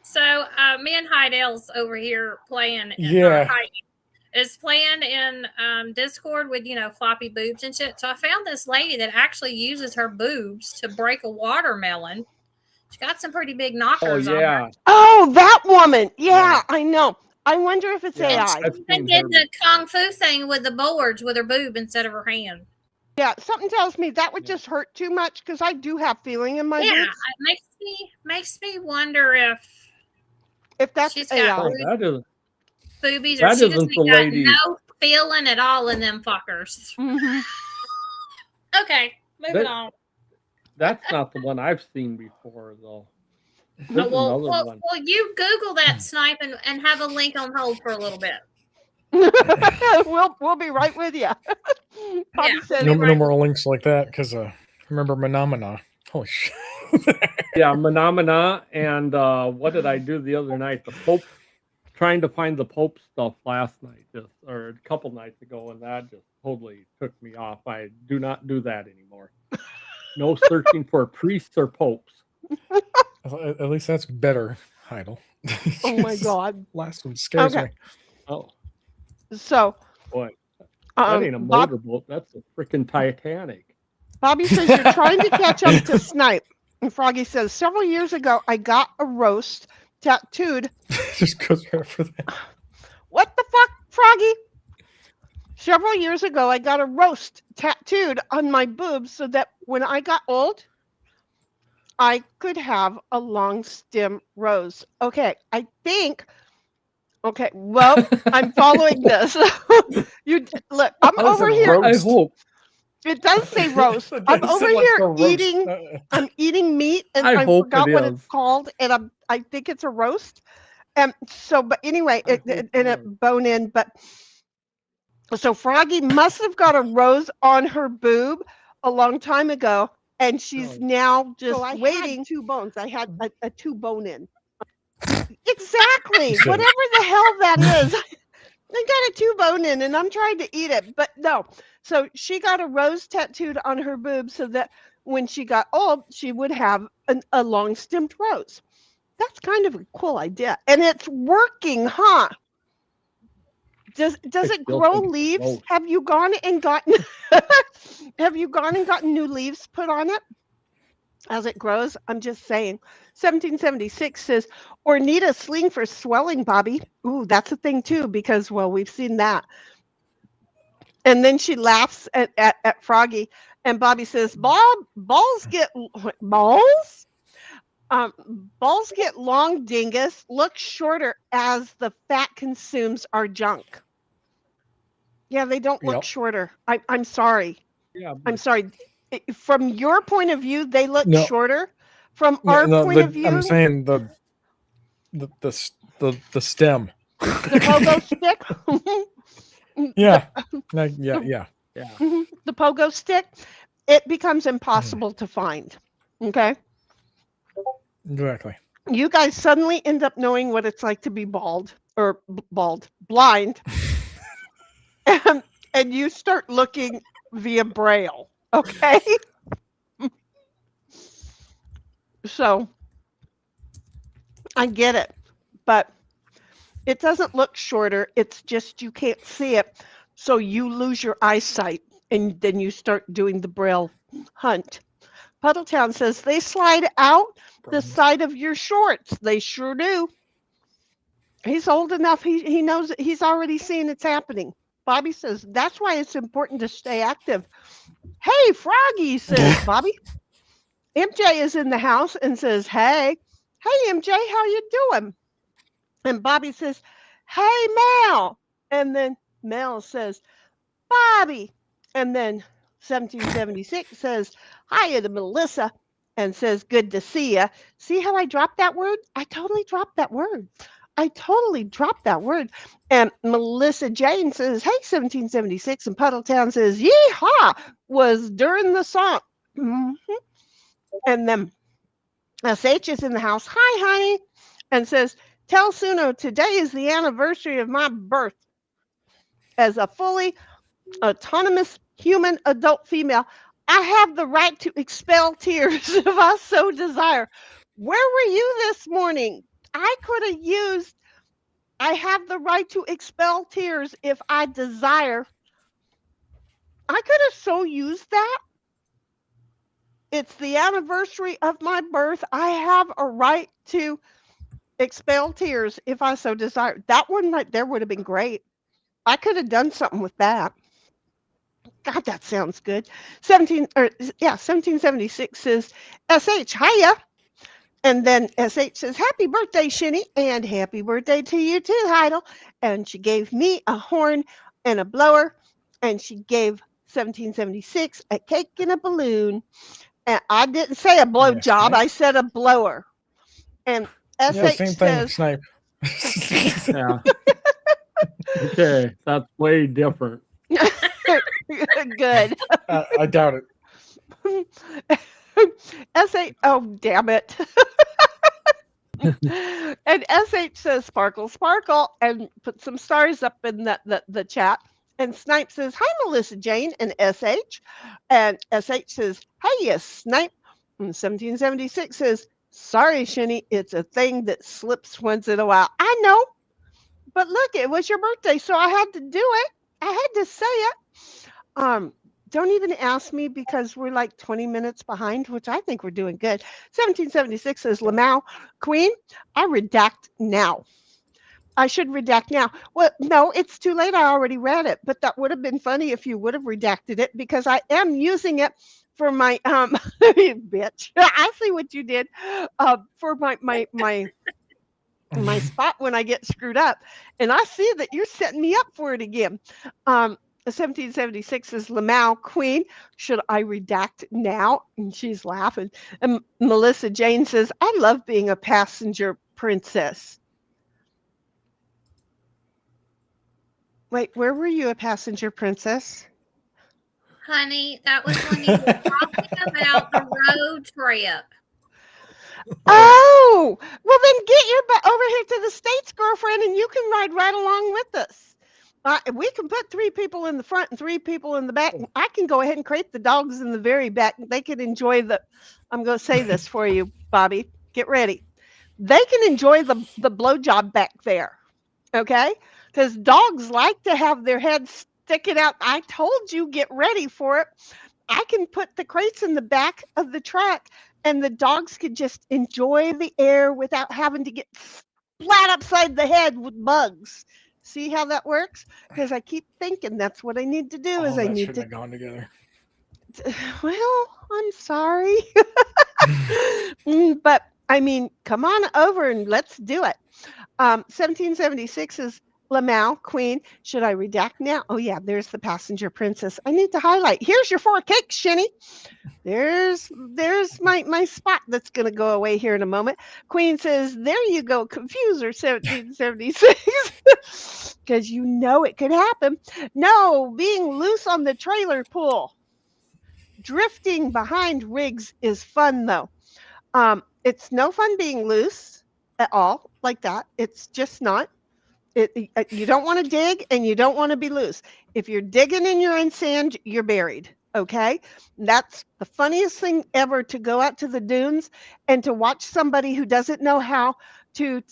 So, me and Heidel's over here playing. Is playing in Discord with, floppy boobs and shit. So I found this lady that actually uses her boobs to break a watermelon. She got some pretty big knockers on her. Oh, that woman. Yeah, I know. I wonder if it's AI. She even did the kung fu thing with the boards with her boob instead of her hand. Yeah, something tells me that would just hurt too much because I do have feeling in my boobs. It makes me wonder if that's she's AI. got boobies, or that she isn't just the got lady. no feeling at all in them fuckers. Mm-hmm. Okay, moving on. That's not the one I've seen before, though. Well, you Google that Snipe and have a link on hold for a little bit. We'll be right with you. No more links like that because remember Phenomena. Holy shit. Yeah, Phenomena. And what did I do the other night? The Pope, trying to find the Pope stuff last night, or a couple nights ago, and that just totally took me off. I do not do that anymore. No searching for priests or popes. At least that's better, Heidel. Oh my God. Last one scares me. Oh. So, boy, that ain't a motorboat. That's a freaking Titanic. Bobby says you're trying to catch up to Snipe. And Froggy says, several years ago, I got a roast tattooed. Just goes right for that. What the fuck, Froggy? Several years ago, I got a roast tattooed on my boobs so that when I got old, I could have a long stem rose. Okay, I think. Okay, well, I'm following this. You look. I'm over here. I hope it does say roast. I'm over here eating. I'm eating meat, and I forgot what it's called, and I think it's a roast. So, but anyway, it bone in. But so Froggy must have got a rose on her boob a long time ago. And she's now just waiting. Had 2 bones. I had a 2 bone in. Exactly. Whatever the hell that is. I got a 2 bone in and I'm trying to eat it. But no. So she got a rose tattooed on her boob so that when she got old, she would have a long-stemmed rose. That's kind of a cool idea. And it's working, huh? Does it grow leaves? Have you gone and gotten new leaves put on it as it grows? I'm just saying. 1776 says, or need a sling for swelling, Bobby. Ooh, that's a thing too, because well, we've seen that. And then she laughs at Froggy, and Bobby says, balls get balls? Balls get long, dingus, look shorter as the fat consumes our junk. Yeah, they don't look shorter. I'm sorry. Yeah, I'm sorry. From your point of view, they look shorter. From our point of view, I'm saying the stem. The pogo stick. Yeah. Yeah. The pogo stick, it becomes impossible to find. Okay. Exactly. You guys suddenly end up knowing what it's like to be blind, and you start looking via Braille. Okay. So I get it, but it doesn't look shorter. It's just you can't see it. So you lose your eyesight, and then you start doing the Braille hunt. Puddletown says they slide out the side of your shorts. They sure do. He's old enough. He knows it. He's already seen it's happening. Bobby says that's why it's important to stay active. Hey, Froggy, says Bobby. MJ is in the house and says, hey MJ, how you doing? And Bobby says, hey, Mel. And then Mel says, Bobby. And then 1776 says, hiya to Melissa, and says, good to see ya. See how I dropped that word? I totally dropped that word. And Melissa Jane says, hey, 1776. And Puddletown says, yeehaw, was during the song. Mm-hmm. And then SH is in the house. Hi, honey. And says, tell Suno, today is the anniversary of my birth as a fully autonomous human adult female. I have the right to expel tears if I so desire. Where were you this morning? I could have used, I have the right to expel tears if I desire. I could have so used that. It's the anniversary of my birth. I have a right to expel tears if I so desire. That one right there would have been great. I could have done something with that. God, that sounds good. 1776 says, SH, hiya. And then SH says, happy birthday, Shinny, and happy birthday to you too, Heidel. And she gave me a horn and a blower, and she gave 1776 a cake and a balloon. And I didn't say a blow job, I said a blower. And SH same says, thing, Snipe. Yeah. Okay, that's way different. good. I doubt it. SH, oh, damn it. And SH says, sparkle, sparkle, and put some stars up in the chat. And Snipe says, hi, Melissa Jane, and SH. And SH says, hey, yes, Snipe. And 1776 says, sorry, Shinny, it's a thing that slips once in a while. I know, but look, it was your birthday, so I had to do it. I had to say it. Don't even ask me because we're like 20 minutes behind, which I think we're doing good. 1776 says, Lamau, Queen, I redact now. I should redact now. Well, no, it's too late. I already read it, but that would have been funny if you would have redacted it because I am using it for my bitch. I see what you did for my spot when I get screwed up, and I see that you're setting me up for it again. 1776 is Lamau, Queen. Should I redact now? And she's laughing. And Melissa Jane says, I love being a passenger princess. Wait, where were you a passenger princess? Honey, that was when you were talking about the road trip. Oh, well then get your butt over here to the States, girlfriend, and you can ride right along with us. We can put 3 people in the front and 3 people in the back. I can go ahead and create the dogs in the very back. They can enjoy I'm going to say this for you, Bobby. Get ready. They can enjoy the blowjob back there. Okay? Because dogs like to have their heads sticking out. I told you, get ready for it. I can put the crates in the back of the truck, and the dogs could just enjoy the air without having to get splat upside the head with bugs. See how that works? Because I keep thinking that's what I need to do. Is I need shouldn't have gone together. Well, I'm sorry, but I mean, come on over and let's do it. 1776 is Lamau, Queen. Should I redact now? Oh yeah, there's the passenger princess. I need to highlight. Here's your 4 cakes, Shinny. There's my spot that's going to go away here in a moment. Queen says, there you go, confuser 1776. Because you know it could happen. No, being loose on the trailer pool. Drifting behind rigs is fun, though. It's no fun being loose at all like that. It's just not. You don't want to dig and you don't want to be loose. If you're digging and you're in sand, you're buried. Okay? That's the funniest thing ever, to go out to the dunes and to watch somebody who doesn't know how to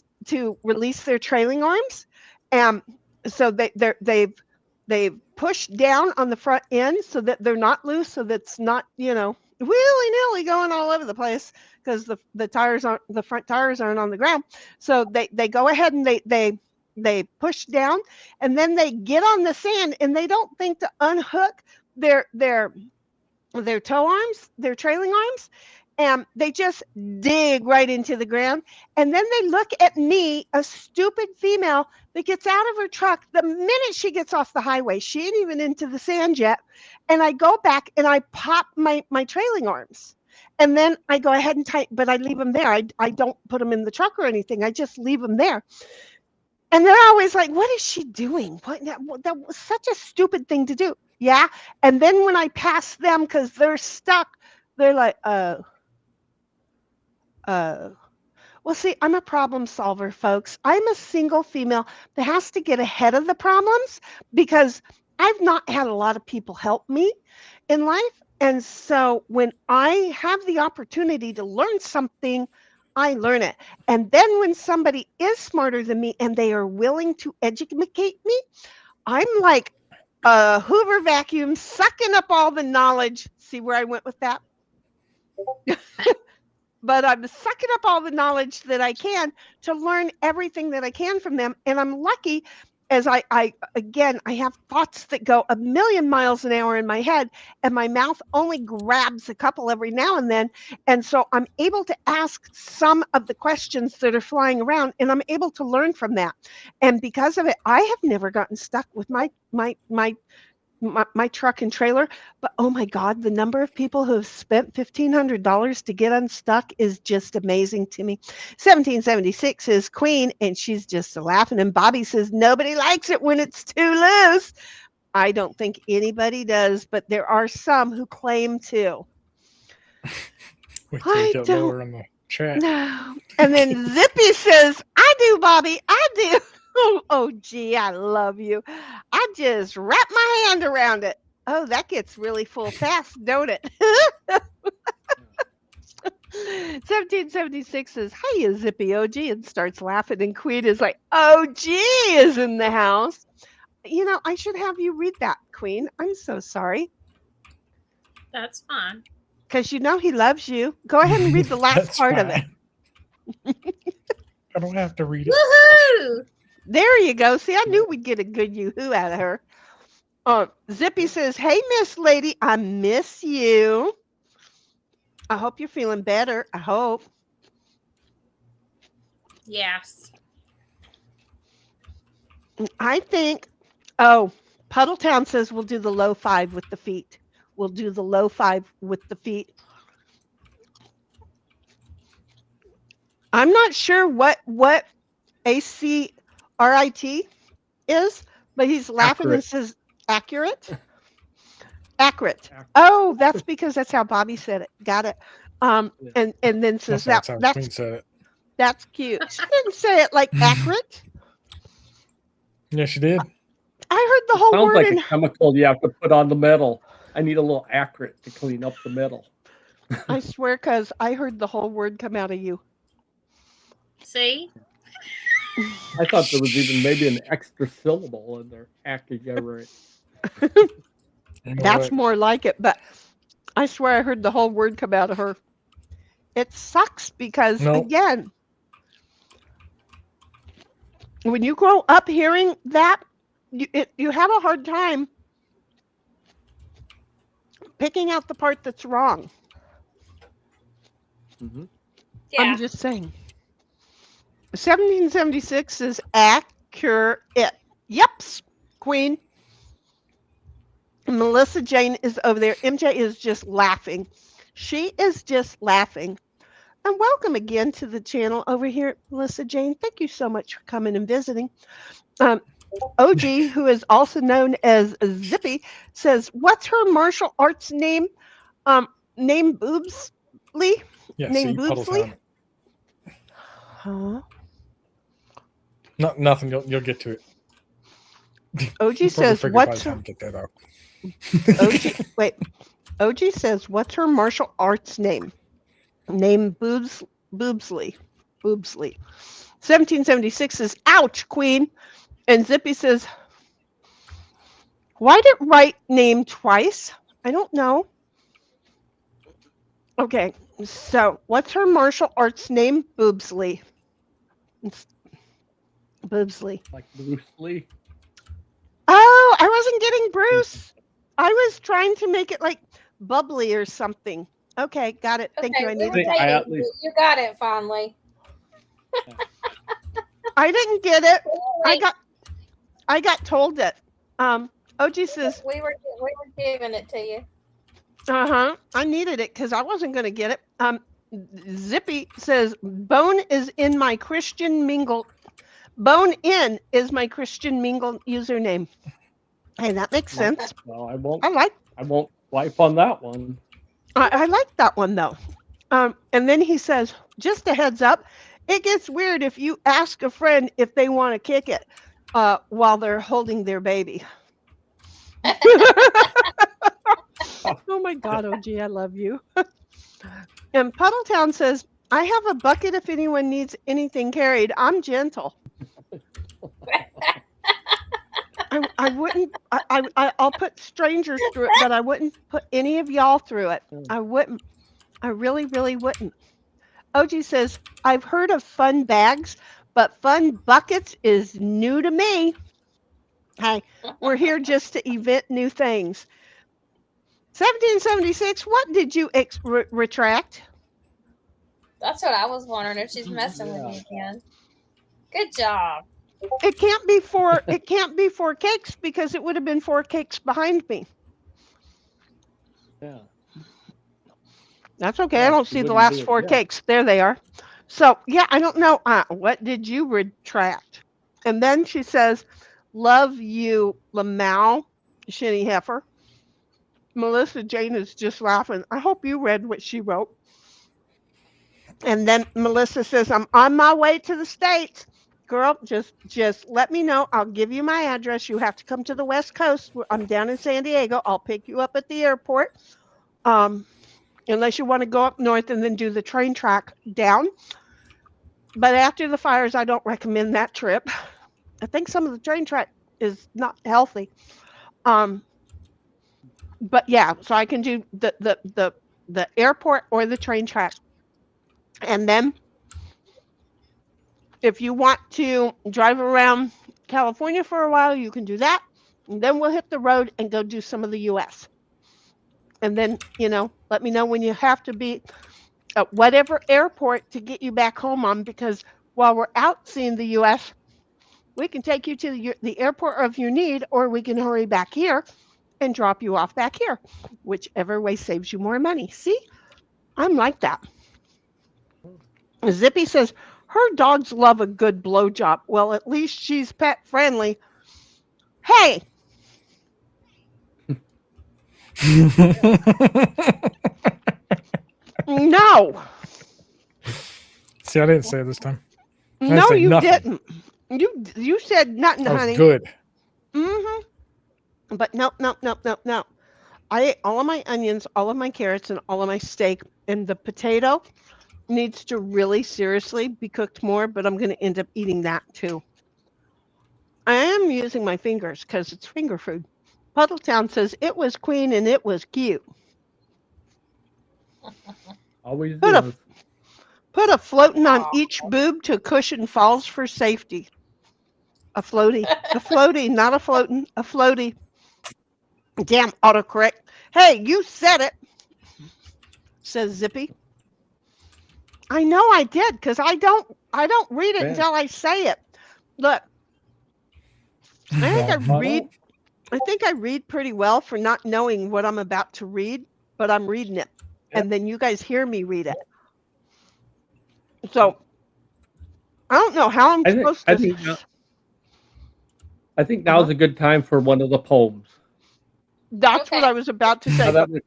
release their trailing arms. So they've pushed down on the front end so that they're not loose, so that's not, willy-nilly going all over the place, because the front tires aren't on the ground. So they go ahead and they push down, and then they get on the sand, and they don't think to unhook their toe arms, their trailing arms, and they just dig right into the ground. And then they look at me, a stupid female that gets out of her truck the minute she gets off the highway. She ain't even into the sand yet. And I go back and I pop my trailing arms. And then I go ahead and tighten, but I leave them there. I don't put them in the truck or anything. I just leave them there. And they're always like, what is she doing? That was such a stupid thing to do. Yeah. And then when I pass them, because they're stuck, they're like, well, see, I'm a problem solver, folks. I'm a single female that has to get ahead of the problems, because I've not had a lot of people help me in life. And so when I have the opportunity to learn something, I learn it. And then when somebody is smarter than me and they are willing to educate me, I'm like a Hoover vacuum sucking up all the knowledge. See where I went with that? But I'm sucking up all the knowledge that I can to learn everything that I can from them. And I'm lucky, as I have thoughts that go a million miles an hour in my head, and my mouth only grabs a couple every now and then. And so I'm able to ask some of the questions that are flying around, and I'm able to learn from that. And because of it, I have never gotten stuck with my truck and trailer. But oh my God, the number of people who have spent $1,500 to get unstuck is just amazing to me. 1776 is Queen, and she's just laughing. And Bobby says, nobody likes it when it's too loose. I don't think anybody does, but there are some who claim to. I don't lower in the chat. No. And then Zippy says, I do, Bobby, I do. Oh, gee, I love you. I just wrap my hand around it. Oh, that gets really full fast, don't it? 1776 says, hey, Zippy OG, and starts laughing. And Queen is like, OG is in the house. I should have you read that, Queen. I'm so sorry. That's fine. Because he loves you. Go ahead and read the last part of it. I don't have to read it. Woohoo! There you go. See, I knew we'd get a good yoo-hoo out of her. Zippy says, hey, Miss Lady, I miss you. I hope you're feeling better. I hope. Yes. I think, Puddletown says we'll do the low 5 with the feet. We'll do the low 5 with the feet. I'm not sure what ACRIT is, but he's laughing and says accurate. Accurate. Oh, that's because that's how Bobby said it. Got it. And then says that's Queen said it. That's cute. She didn't say it like accurate. Yeah, she did. heard the whole Sounds word. like a chemical you have to put on the metal. I need a little accurate to clean up the metal. I swear, because I heard the whole word come out of you. See? I thought there was even maybe an extra syllable in there. Accurate. That's more like it, but I swear I heard the whole word come out of her. It sucks because, again, when you grow up hearing that, you have a hard time picking out the part that's wrong. Mm-hmm. Yeah. I'm just saying. 1776 is accurate. Yeps, Queen. Melissa Jane is over there. MJ is just laughing. She is just laughing. And welcome again to the channel over here, Melissa Jane. Thank you so much for coming and visiting. OG, who is also known as Zippy, says, "What's her martial arts name? Name Boobsley? Yeah, Name see, Boobsley? Huh? No, nothing. You'll get to it. OG says, "What's her?" Get that out. OG says, "What's her martial arts name? Name Boobsley. 1776 is ouch, Queen." And Zippy says, "Why did write name twice? I don't know." Okay, so what's her martial arts name? Boobsley. Boobsley. Like Bruce Lee. Oh, I wasn't getting Bruce. I was trying to make it like bubbly or something. Okay, got it. Thank you. I needed that. You got it finally. I didn't get it. I got told it. OG says we were giving it to you. I needed it because I wasn't going to get it. Zippy says Bone is in my Christian Mingle. Bone in is my Christian Mingle username. Hey, that makes sense. Well, I won't swipe on that one. I like that one though. And then he says, just a heads up, it gets weird if you ask a friend if they want to kick it while they're holding their baby. Oh my God, OG, I love you. And Puddletown says, I have a bucket if anyone needs anything carried. I'm gentle. I wouldn't, I'll put strangers through it, but I wouldn't put any of y'all through it. I wouldn't. I really, really wouldn't. OG says, I've heard of fun bags, but fun buckets is new to me. Hey, we're here just to event new things. 1776, what did you retract? That's what I was wondering, if she's messing with me again. Good job. It can't be four cakes because it would have been four cakes behind me. Yeah. That's okay. I don't see the last four cakes. There they are. So, yeah, I don't know. What did you retract? And then she says, love you, Lamau, Shinny Heifer. Melissa Jane is just laughing. I hope you read what she wrote. And then Melissa says, I'm on my way to the States. Girl, just let me know. I'll give you my address. You have to come to the West Coast. I'm down in San Diego. I'll pick you up at the airport. Unless you want to go up north and then do the train track down. But after the fires, I don't recommend that trip. I think some of the train track is not healthy. But yeah, so I can do the airport or the train track. And then if you want to drive around California for a while, you can do that. And then we'll hit the road and go do some of the U.S. And then, let me know when you have to be at whatever airport to get you back home on, because while we're out seeing the U.S., we can take you to the airport of your need, or we can hurry back here and drop you off back here, whichever way saves you more money. See, I'm like that. Zippy says, her dogs love a good blowjob. Well, at least she's pet friendly. Hey. No. See, I didn't say it this time. No, you didn't. You said nothing, honey. Good. Mm-hmm. But no. I ate all of my onions, all of my carrots, and all of my steak. And the potato needs to really seriously be cooked more, but I'm going to end up eating that too. I am using my fingers because it's finger food. Puddletown says it was queen and it was cute. Always Put a is. put a floating on each boob to cushion falls for safety. A floaty, not a floating, a floaty. Damn autocorrect. Hey, you said it, says Zippy. I know I did because I don't read it Man. until I say it. Look, I think I read pretty well for not knowing what I'm about to read, but I'm reading it. Yep. And then you guys hear me read it. So I don't know how I'm supposed to. I think now's a good time for one of the poems. That's what I was about to say. Now But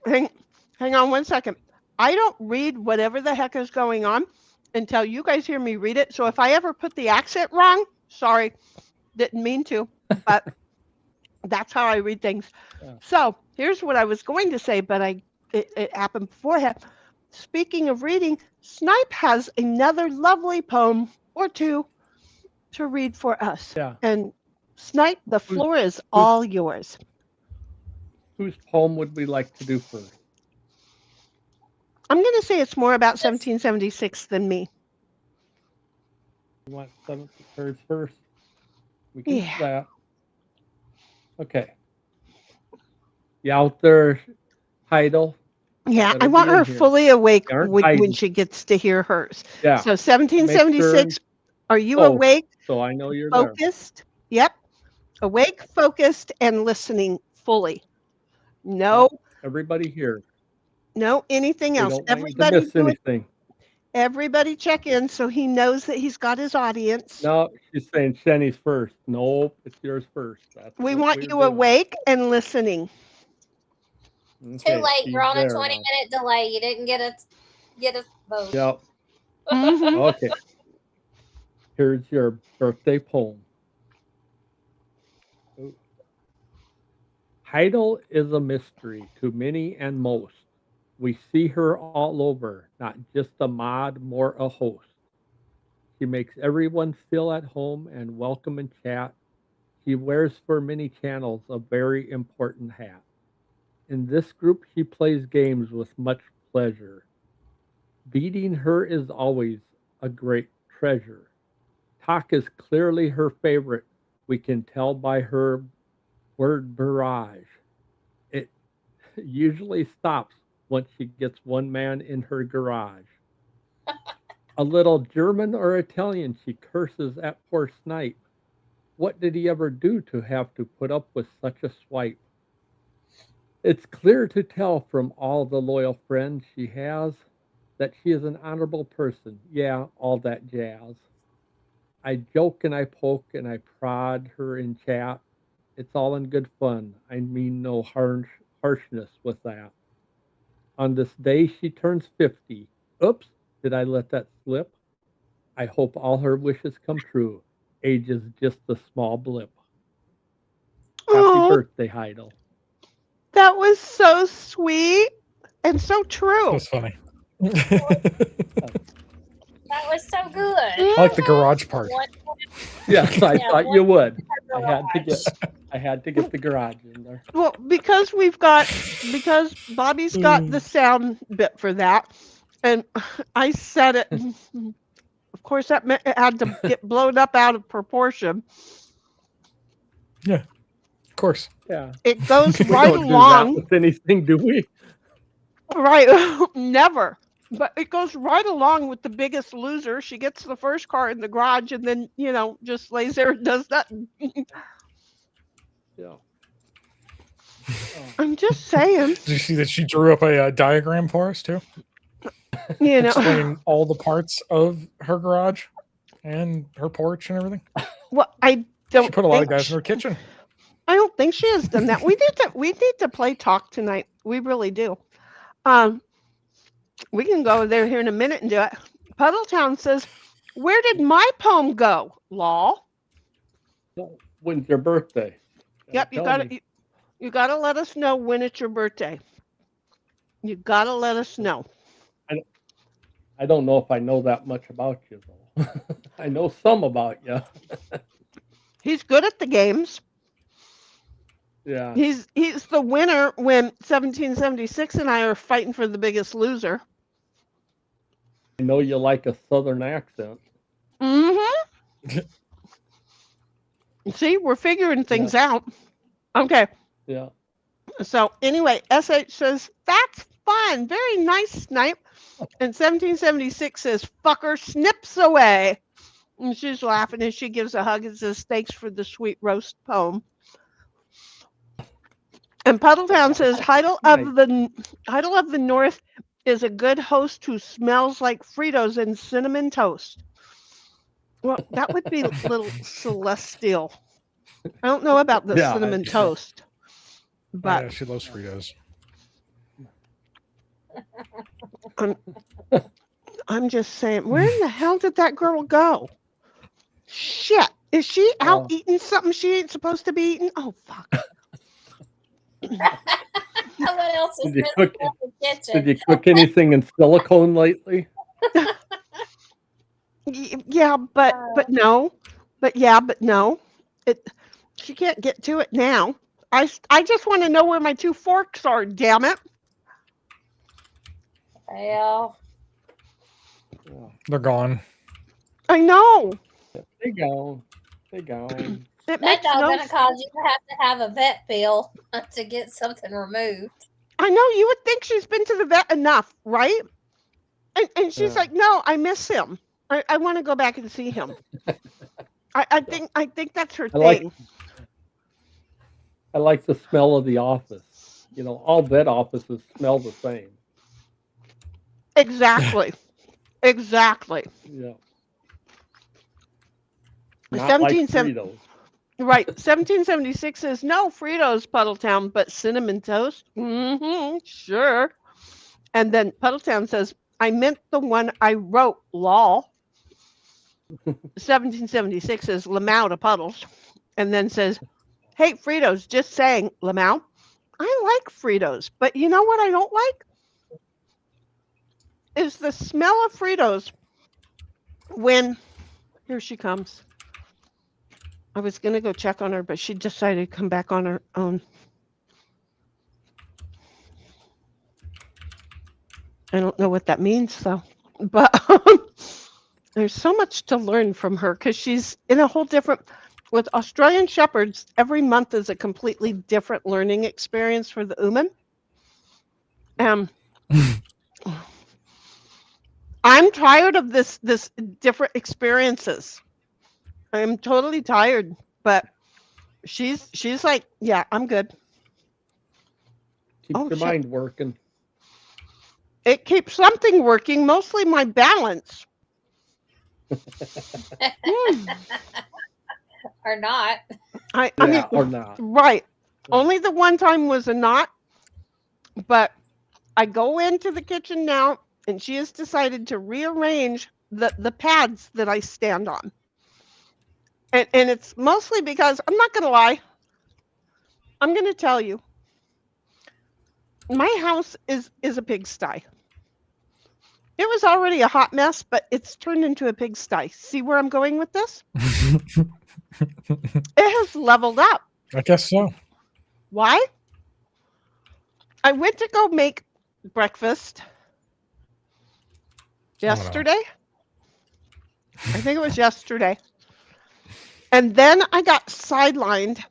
hang on one second. I don't read whatever the heck is going on until you guys hear me read it. So if I ever put the accent wrong, sorry, didn't mean to, but that's how I read things. Yeah. So here's what I was going to say, but it happened beforehand. Speaking of reading, Snipe has another lovely poem or two to read for us. Yeah. And Snipe, the floor is all yours. Whose poem would we like to do first? I'm going to say it's more about 1776 than me. You want hers first? We can do that. Okay. You out there, Heidel? Yeah, I want her fully awake when she gets to hear hers. Yeah. So 1776, are you awake? So I know you're focused? There. Yep. Awake, focused, and listening fully. No. Everybody here. No, anything else. Everybody miss anything. Everybody check in so he knows that he's got his audience. No, she's saying Shenny's first. Nope, it's yours first. We want you awake and listening. Okay, too late. You're on a 20-minute delay. You didn't get a vote. Yep. Okay. Here's your birthday poem. Heidel is a mystery to many and most. We see her all over, not just a mod, more a host. She makes everyone feel at home and welcome and chat. She wears for many channels a very important hat. In this group, she plays games with much pleasure. Beating her is always a great treasure. Talk is clearly her favorite. We can tell by her word barrage. It usually stops once she gets one man in her garage. A little German or Italian, she curses at poor Snipe. What did he ever do to have to put up with such a swipe? It's clear to tell from all the loyal friends she has that she is an honorable person. Yeah, all that jazz. I joke and I poke and I prod her in chat. It's all in good fun. I mean no harshness with that. On this day, she turns 50. Oops, did I let that slip? I hope all her wishes come true. Age is just a small blip. Happy birthday, Heidel. That was so sweet and so true. That's funny. That was so good. I like the garage part. Yes, I thought you would. I had to get the garage in there. Well, because Bobby's got the sound bit for that, and I said it. Of course, that meant it had to get blown up out of proportion. Yeah, of course. Yeah, it goes we right don't along. Do that with anything, do we? Right, never. But it goes right along with The Biggest Loser. She gets the first car in the garage and then, just lays there and does nothing. Yeah. I'm just saying. Did you see that she drew up a diagram for us, too? Explaining all the parts of her garage and her porch and everything. Well, I don't. She put a lot of guys in her kitchen. I don't think she has done that. We need to play talk tonight. We really do. We can go there here in a minute and do it. Puddletown says, "Where did my poem go, Law?" When's your birthday? Yep, you got it. You got to let us know when it's your birthday. You got to let us know. I don't know if I know that much about you, though. I know some about you. He's good at the games. Yeah. He's the winner when 1776 and I are fighting for the biggest loser. I know you like a Southern accent. Mm-hmm. See, we're figuring things out. Okay. Yeah. So anyway, SH says, that's fun. Very nice, Snipe. And 1776 says, fucker snips away. And she's laughing and she gives a hug and says, thanks for the sweet roast poem. And Puddletown says, Heidel of the North is a good host who smells like Fritos and cinnamon toast. Well, that would be a little celestial. I don't know about the cinnamon toast. But yeah, she loves Fritos. I'm just saying, where in the hell did that girl go? Shit. Is she out eating something she ain't supposed to be eating? Oh, fuck. What else is missing in the kitchen? Did you cook anything in silicone lately? Yeah, but no. But yeah, but no. She can't get to it now. I just want to know where my 2 forks are, damn it. Well, they're gone. I know. They gone. It that makes dog's no gonna cause you to have a vet bill to get something removed. I know, you would think she's been to the vet enough, right? And she's like, no, I miss him. I want to go back and see him. I think that's her thing. I like the smell of the office. You know, all vet offices smell the same. Exactly. Exactly. Yeah. Not like Fritos. Right. 1776 says, no Fritos, Puddletown, but cinnamon toast. Mm-hmm, sure. And then Puddletown says, I meant the one I wrote, lol. 1776 says, Lamau to Puddles. And then says, hey, Fritos, just saying, Lamau. I like Fritos, but you know what I don't like? Is the smell of Fritos when, here she comes. I was going to go check on her, but she decided to come back on her own. I don't know what that means, though. But there's so much to learn from her because she's in a whole different... With Australian Shepherds, every month is a completely different learning experience for the Uman. I'm tired of this different experiences. I'm totally tired, but she's like, yeah, I'm good. Keeps your mind working. It keeps something working, mostly my balance. Or not. I mean, or not. Right. Only the one time was a not, but I go into the kitchen now, and she has decided to rearrange the pads that I stand on. And it's mostly because, I'm not going to lie, I'm going to tell you, my house is a pigsty. It was already a hot mess, but it's turned into a pigsty. See where I'm going with this? It has leveled up. I guess so. Why? I went to go make breakfast yesterday. I think it was yesterday. And then I got sidelined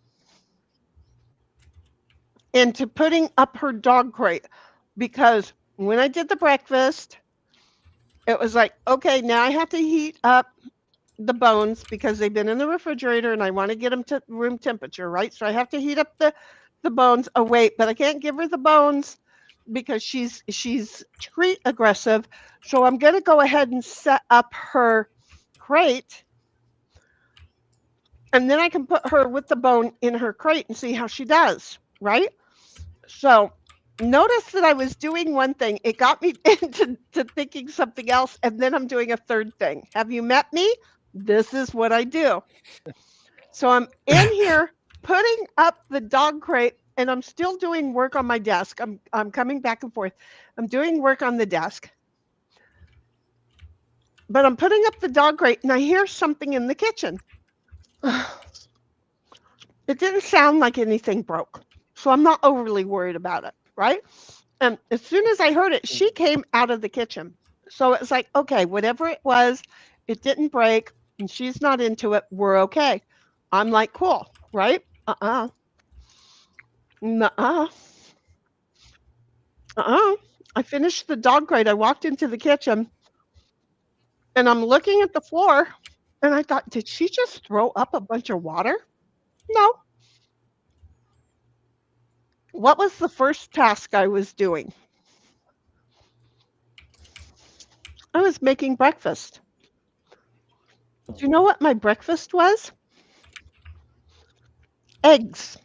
into putting up her dog crate because when I did the breakfast, it was like, okay, now I have to heat up the bones because they've been in the refrigerator and I want to get them to room temperature, right? So I have to heat up the bones. Oh, wait, but I can't give her the bones because she's treat aggressive. So I'm going to go ahead and set up her crate. And then I can put her with the bone in her crate and see how she does, right? So notice that I was doing one thing. It got me into thinking something else, and then I'm doing a third thing. Have you met me? This is what I do. So I'm in here putting up the dog crate, and I'm still doing work on my desk. I'm coming back and forth. I'm doing work on the desk. But I'm putting up the dog crate and I hear something in the kitchen. It didn't sound like anything broke. So I'm not overly worried about it, right? And as soon as I heard it, she came out of the kitchen. So it's like, okay, whatever it was, it didn't break and she's not into it. We're okay. I'm like, cool, right? Nuh-uh. I finished the dog crate. I walked into the kitchen and I'm looking at the floor and I thought, did she just throw up a bunch of water? No. What was the first task I was doing? I was making breakfast. Do you know what my breakfast was? Eggs.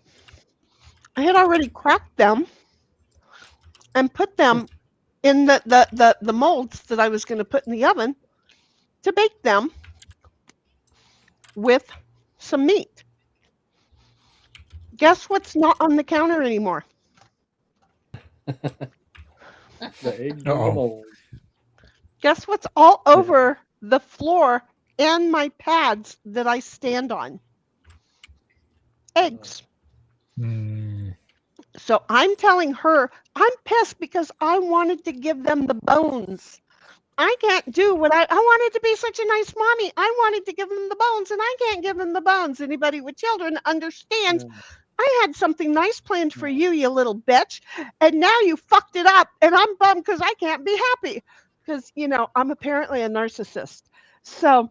I had already cracked them and put them in the molds that I was going to put in the oven to bake them with some meat. Guess what's not on the counter anymore? The eggs and the mold. Guess what's all over the floor and my pads that I stand on? Eggs. So I'm telling her, I'm pissed because I wanted to give them the bones. I can't do what I wanted to be such a nice mommy. I wanted to give them the bones and I can't give them the bones. Anybody with children understands. I had something nice planned for you, you little bitch. And now you fucked it up and I'm bummed because I can't be happy. Because, you know, I'm apparently a narcissist. So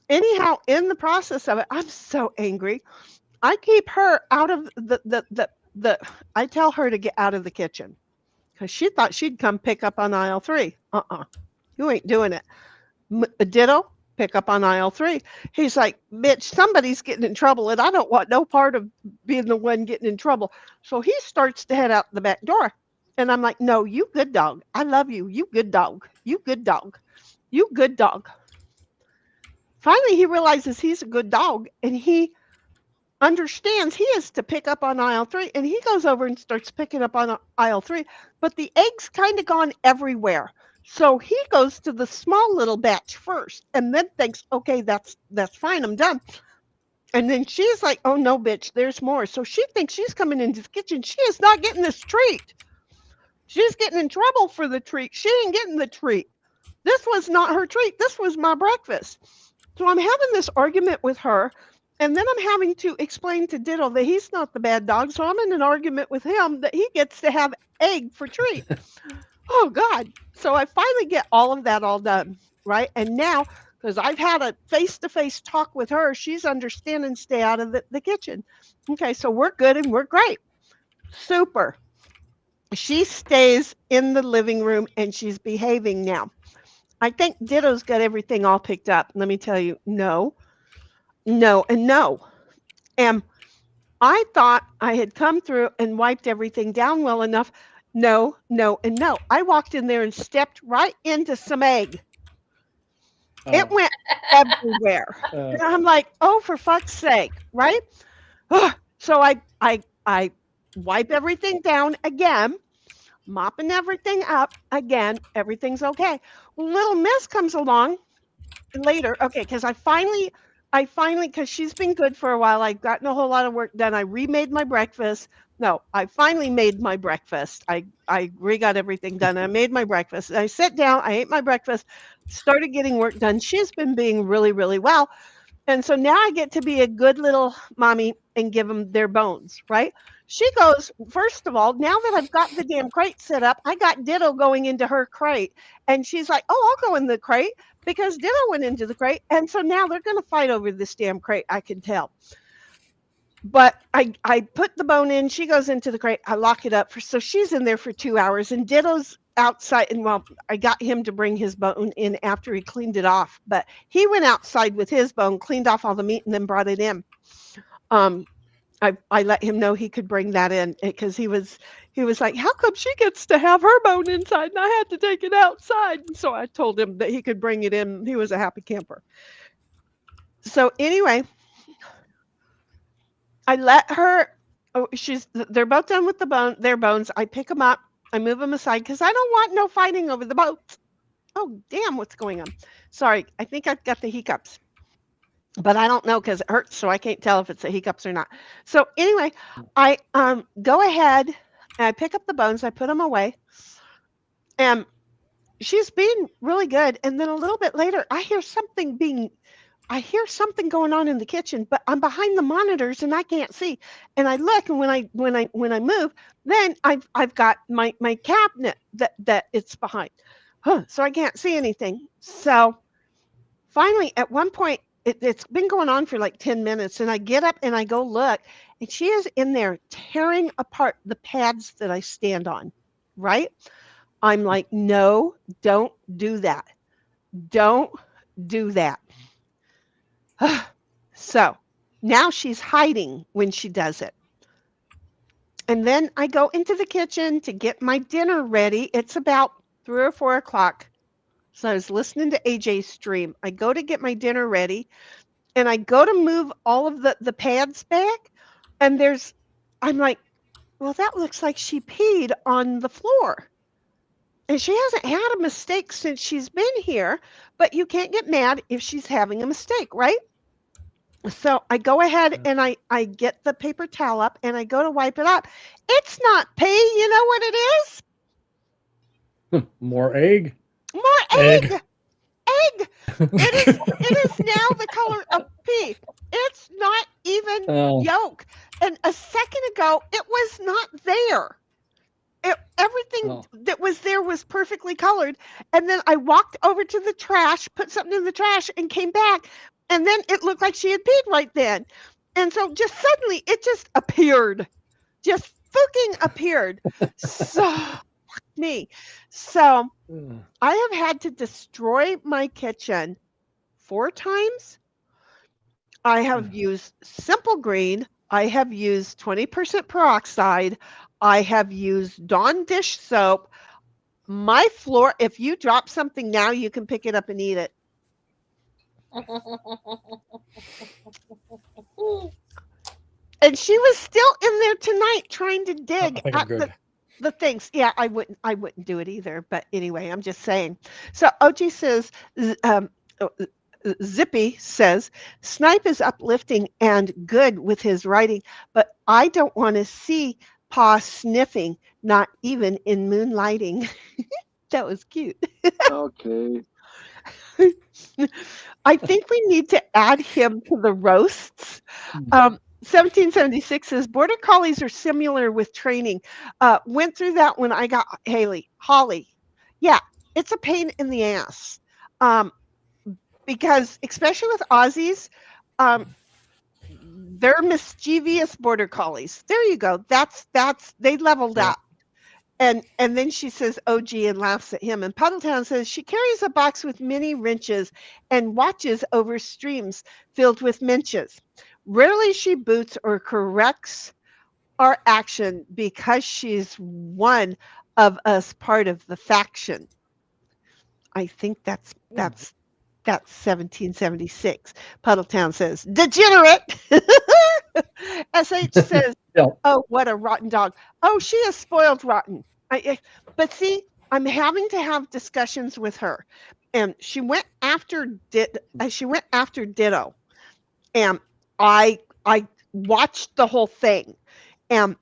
anyhow, in the process of it, I'm so angry. I keep her out of I tell her to get out of the kitchen because she thought she'd come pick up on aisle 3. You ain't doing it. Ditto, pick up on aisle 3. He's like, bitch, somebody's getting in trouble and I don't want no part of being the one getting in trouble. So he starts to head out the back door. And I'm like, no, you good dog. I love you. You good dog. You good dog. You good dog. Finally, he realizes he's a good dog and he understands he is to pick up on aisle 3 and he goes over and starts picking up on aisle 3, but the eggs kind of gone everywhere. So he goes to the small little batch first and then thinks, okay, that's fine. I'm done. And then she's like, oh no, bitch, there's more. So she thinks she's coming into the kitchen. She is not getting this treat. She's getting in trouble for the treat. She ain't getting the treat. This was not her treat. This was my breakfast. So I'm having this argument with her. And then I'm having to explain to Ditto that he's not the bad dog. So I'm in an argument with him that he gets to have egg for treat. Oh, God. So I finally get all of that all done, right? And now, because I've had a face-to-face talk with her, she's understanding stay out of the kitchen. Okay, so we're good and we're great. Super. She stays in the living room and she's behaving now. I think Ditto's got everything all picked up. Let me tell you, no, and no. And I thought I had come through and wiped everything down well enough. No, and no. I walked in there and stepped right into some egg. It went everywhere. And I'm like, oh, for fuck's sake, right? So I wipe everything down again, mopping everything up again. Everything's okay. Little Miss comes along later. Okay, because I finally, because she's been good for a while, I've gotten a whole lot of work done. I remade my breakfast. No, I finally made my breakfast. I re-got everything done. I made my breakfast. I sat down, I ate my breakfast, started getting work done. She's been being really, really well. And so now I get to be a good little mommy and give them their bones, right? She goes, first of all, now that I've got the damn crate set up, I got Ditto going into her crate. And she's like, oh, I'll go in the crate because Ditto went into the crate. And so now they're going to fight over this damn crate, I can tell. But I put the bone in. She goes into the crate. I lock it up. So she's in there for 2 hours. And Ditto's outside. And well, I got him to bring his bone in after he cleaned it off. But he went outside with his bone, cleaned off all the meat, and then brought it in. I let him know he could bring that in because he was like, how come she gets to have her bone inside and I had to take it outside? And so I told him that he could bring it in. He was a happy camper. So anyway, I let her Oh, they're both done with their bones. I pick them up. I move them aside because I don't want no fighting over the bones. Oh, damn, what's going on? Sorry, I think I've got the hiccups. But I don't know because it hurts, so I can't tell if it's the hiccups or not. So anyway, I go ahead and I pick up the bones. I put them away. And she's being really good. And then a little bit later, I hear something going on in the kitchen, but I'm behind the monitors and I can't see. And I look, and when I move, then I've got my cabinet that it's behind. So I can't see anything. So finally, at one point, it's been going on for like 10 minutes, and I get up and I go look, and she is in there tearing apart the pads that I stand on, right? I'm like, no, don't do that. Don't do that. So now she's hiding when she does it. And then I go into the kitchen to get my dinner ready. It's about 3 or 4 o'clock. So I was listening to AJ's stream. I go to get my dinner ready, and I go to move all of the pads back. And I'm like, well, that looks like she peed on the floor. And she hasn't had a mistake since she's been here, but you can't get mad if she's having a mistake, right? So I go ahead and I get the paper towel up and I go to wipe it up. It's not pee. You know what it is? More egg. More egg. Egg. It is now the color of pee. It's not even yolk. And a second ago, it was not there. Everything that was there was perfectly colored. And then I walked over to the trash, put something in the trash, and came back. And then it looked like she had peed right then. And so just suddenly it just appeared. Just fucking appeared. So me. So I have had to destroy my kitchen 4 times. I have used Simple Green. I have used 20% peroxide. I have used Dawn dish soap. My floor, if you drop something now, you can pick it up and eat it. And she was still in there tonight trying to dig at the things. Yeah, I wouldn't do it either. But anyway, I'm just saying. So OG says, Zippy says, Snipe is uplifting and good with his writing, but I don't want to see Pa sniffing, not even in moonlighting. That was cute. Okay. I think we need to add him to the roasts. 1776 says, Border Collies are similar with training. Went through that when I got Holly. Yeah, it's a pain in the ass. Because especially with Aussies, they're mischievous Border Collies. There you go. They leveled up. And then she says OG and laughs at him. And Puddletown says she carries a box with many wrenches and watches over streams filled with minches. Rarely she boots or corrects our action because she's one of us, part of the faction. I think that's 1776. Puddletown says, degenerate. SH says, oh, what a rotten dog. Oh, she is spoiled rotten. But see, I'm having to have discussions with her. And she went after Ditto. And I watched the whole thing. And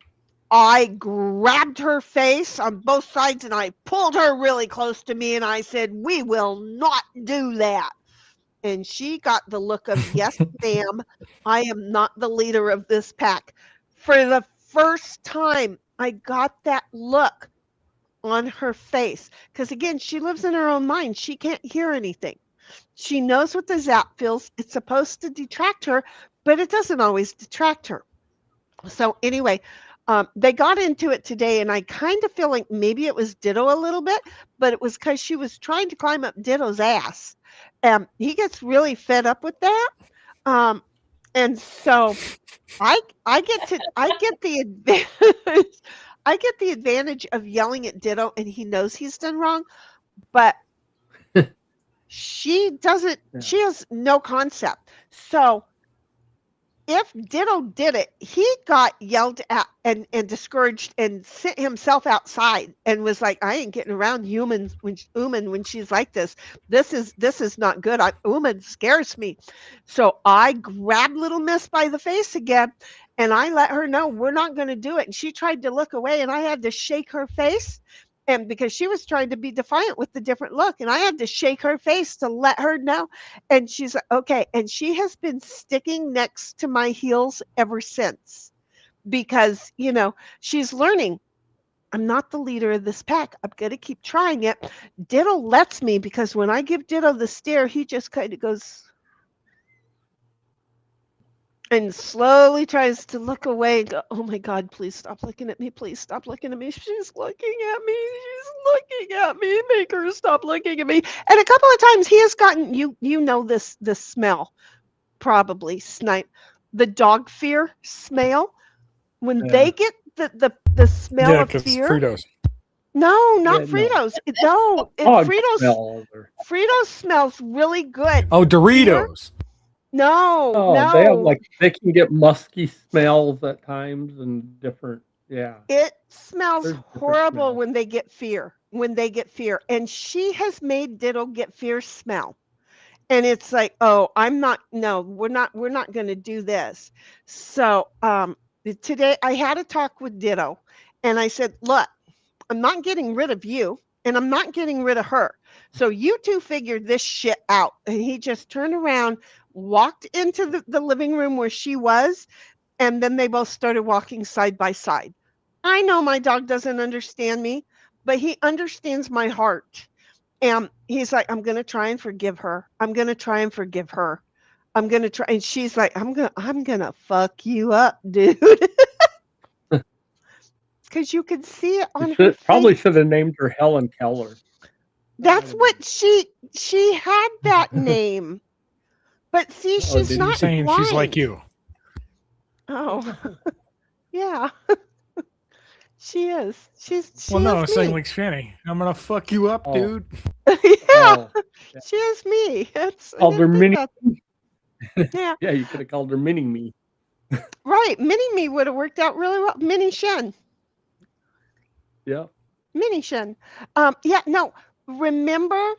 I grabbed her face on both sides and I pulled her really close to me and I said, we will not do that. And she got the look of, yes, ma'am, I am not the leader of this pack. For the first time, I got that look on her face. Because again, she lives in her own mind. She can't hear anything. She knows what the zap feels. It's supposed to detract her, but it doesn't always detract her. So anyway, they got into it today, and I kind of feel like maybe it was Ditto a little bit, but it was because she was trying to climb up Ditto's ass. He gets really fed up with that. And so I get the advantage. I get the advantage of yelling at Ditto, and he knows he's done wrong, but she doesn't. Yeah. She has no concept. So if Ditto did it, he got yelled at and discouraged and sent himself outside and was like, I ain't getting around humans when when she's like this. This is not good. Uman scares me. So I grabbed little Miss by the face again and I let her know we're not going to do it. And she tried to look away and I had to shake her face. And because she was trying to be defiant with the different look, and I had to shake her face to let her know. And she's like, okay. And she has been sticking next to my heels ever since because, she's learning. I'm not the leader of this pack. I'm going to keep trying it. Ditto lets me because when I give Ditto the stare, he just kind of goes and slowly tries to look away and go, oh my God, please stop looking at me. Please stop looking at me. She's looking at me. She's looking at me. Make her stop looking at me. And a couple of times he has gotten, you know this smell, probably, Snipe, the dog fear smell. When they get the smell of fear. Fritos. No, not Fritos. No, Fritos smells really good. Oh, Doritos. No. They have they can get musky smells at times and different. Yeah. It smells horrible when they get fear. And she has made Ditto get fear smell. And it's like, oh, we're not going to do this. So today I had a talk with Ditto and I said, look, I'm not getting rid of you and I'm not getting rid of her. So you two figured this shit out. And he just turned around, walked into the living room where she was, and then they both started walking side by side. I know my dog doesn't understand me, but he understands my heart. And he's like, I'm going to try and forgive her. I'm going to try and forgive her. I'm going to try. And she's like, I'm going to fuck you up, dude. Because you could see it on her face. Probably should have named her Helen Keller. That's what she had that name. But see, she's not saying blind. She's like you. Oh, yeah. She is. I'm saying like Shanny. I'm gonna fuck you up, dude. Yeah. She is me. Called her Mini. Yeah. Yeah, you could have called her Mini Me. Right, Mini Me would have worked out really well. Mini Shen. Yeah. Mini Shen. Remember,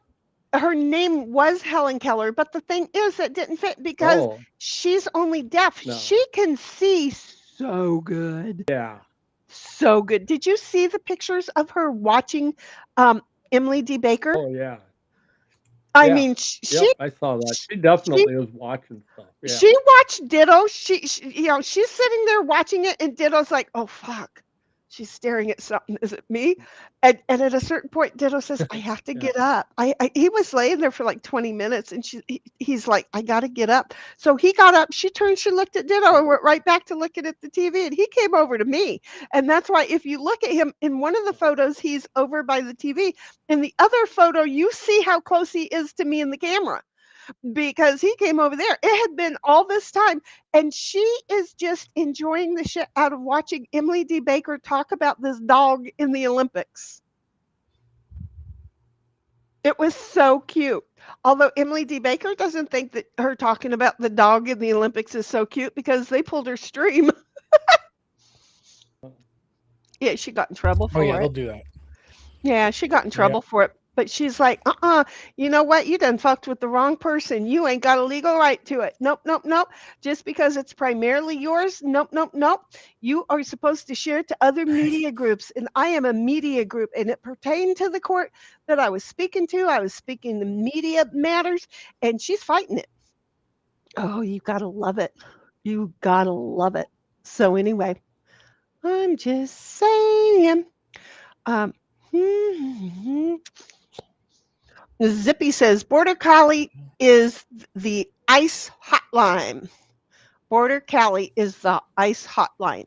her name was Helen Keller, but the thing is it didn't fit because she's only deaf. No. She can see so good. Yeah. So good. Did you see the pictures of her watching Emily D. Baker? Oh, yeah. I mean, I saw that. She definitely was watching stuff. Yeah. She watched Ditto. She's sitting there watching it, and Ditto's like, "Oh fuck." She's staring at something. Is it me? And at a certain point, Ditto says, I have to get up. He was laying there for like 20 minutes and he's like, I got to get up. So he got up, she looked at Ditto and went right back to looking at the TV. And he came over to me. And that's why if you look at him in one of the photos, he's over by the TV. In the other photo, you see how close he is to me in the camera. Because he came over there. It had been all this time. And she is just enjoying the shit out of watching Emily D. Baker talk about this dog in the Olympics. It was so cute. Although Emily D. Baker doesn't think that her talking about the dog in the Olympics is so cute because they pulled her stream. Yeah, she got in trouble for it. Oh, yeah, they'll do that. Yeah, she got in trouble for it. But she's like, you know what? You done fucked with the wrong person. You ain't got a legal right to it. Nope. Just because it's primarily yours. Nope. You are supposed to share it to other media groups. And I am a media group. And it pertained to the court that I was speaking to. I was speaking to media matters. And she's fighting it. Oh, you got to love it. You got to love it. So anyway, I'm just saying. Zippy says Border Collie is the ICE hotline. Border Collie is the ICE hotline.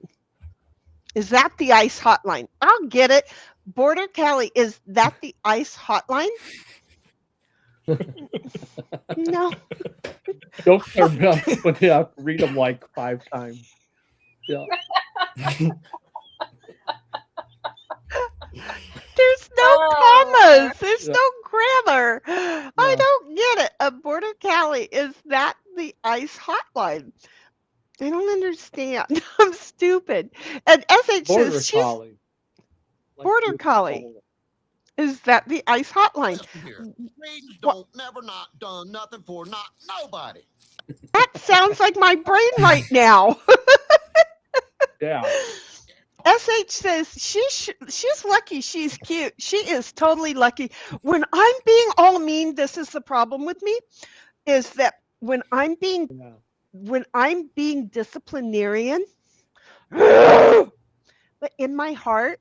Is that the ICE hotline? I'll get it. Border Collie, is that the ICE hotline? No. Don't start when you have to read them like 5 times. Yeah. There's no commas. There's no grammar. No. I don't get it. A Border Collie, is that the ICE hotline? I don't understand. I'm stupid. And SH Border says she's collie. Like border you collie. call it. Is that the ICE hotline? Listen here. We What? don't never not done nothing for not nobody. That sounds like my brain right now. Yeah. SH says she's lucky she's cute. She is totally lucky. When I'm being all mean, this is the problem with me, is that when I'm being disciplinarian, but in my heart,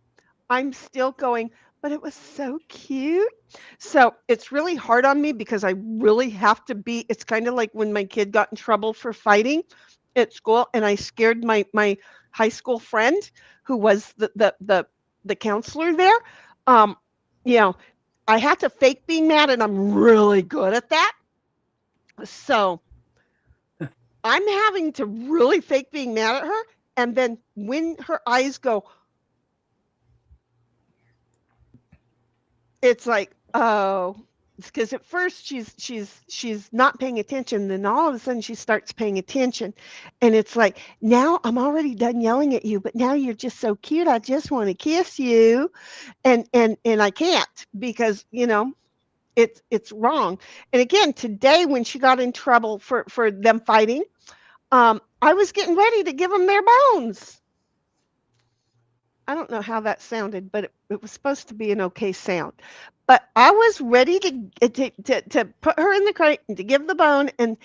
I'm still going, but it was so cute. So it's really hard on me because I really have to be. It's kind of like when my kid got in trouble for fighting at school and I scared my high school friend who was the counselor there. You know, I had to fake being mad and I'm really good at that. So I'm having to really fake being mad at her. And then when her eyes go, it's like, oh, it's because at first she's not paying attention. Then all of a sudden she starts paying attention. And it's like, now I'm already done yelling at you, but now you're just so cute. I just want to kiss you. And I can't because, you know, it's wrong. And again, today when she got in trouble for them fighting, I was getting ready to give them their bones. I don't know how that sounded, but it was supposed to be an okay sound. But I was ready to put her in the crate and to give the bone and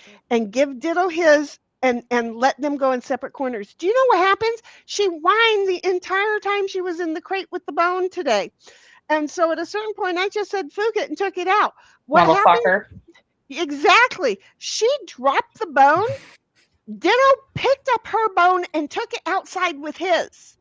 give Ditto his and let them go in separate corners. Do you know what happens? She whined the entire time she was in the crate with the bone today. And so at a certain point, I just said, "Fook it," and took it out. What happened? Exactly. She dropped the bone. Ditto picked up her bone and took it outside with his.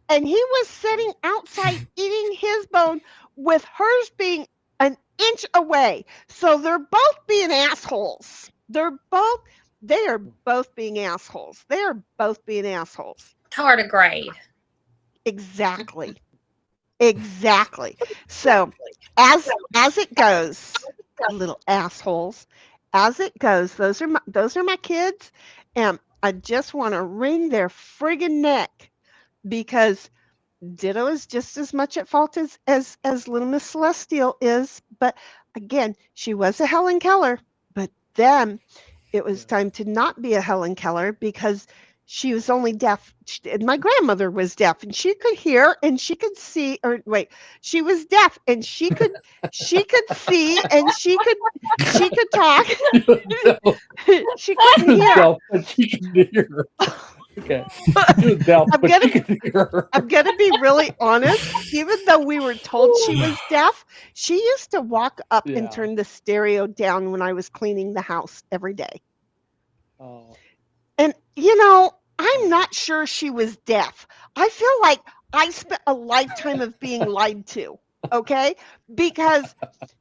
And he was sitting outside eating his bone with hers being an inch away. So they're both being assholes. They are both being assholes. They are both being assholes. Tardigrade. Exactly. So as it goes, little assholes, as it goes, those are my kids, and I just want to wring their friggin' neck because Ditto is just as much at fault as little Miss Celestial is. But again, she was a Helen Keller, but then it was time to not be a Helen Keller because she was only deaf. And my grandmother was deaf and she could hear and she could see, or wait, she was deaf and she could see and she could talk. She couldn't hear. But she could hear. Okay. I'm gonna be really honest. Even though we were told she was deaf, she used to walk up and turn the stereo down when I was cleaning the house every day. Oh. And you know, I'm not sure she was deaf. I feel like I spent a lifetime of being lied to. Okay, because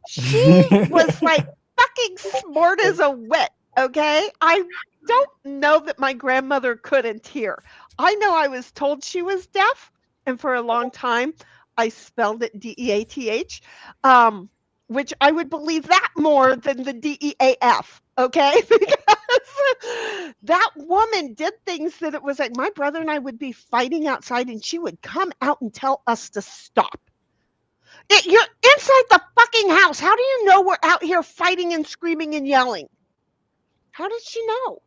she was like fucking smart as a whip. Okay, I don't know that my grandmother couldn't hear. I know I was told she was deaf, and for a long time I spelled it DEATH, which I would believe that more than the DEAF. Okay, because that woman did things that it was like my brother and I would be fighting outside, and she would come out and tell us to stop. You're inside the fucking house. How do you know we're out here fighting and screaming and yelling? How did she know?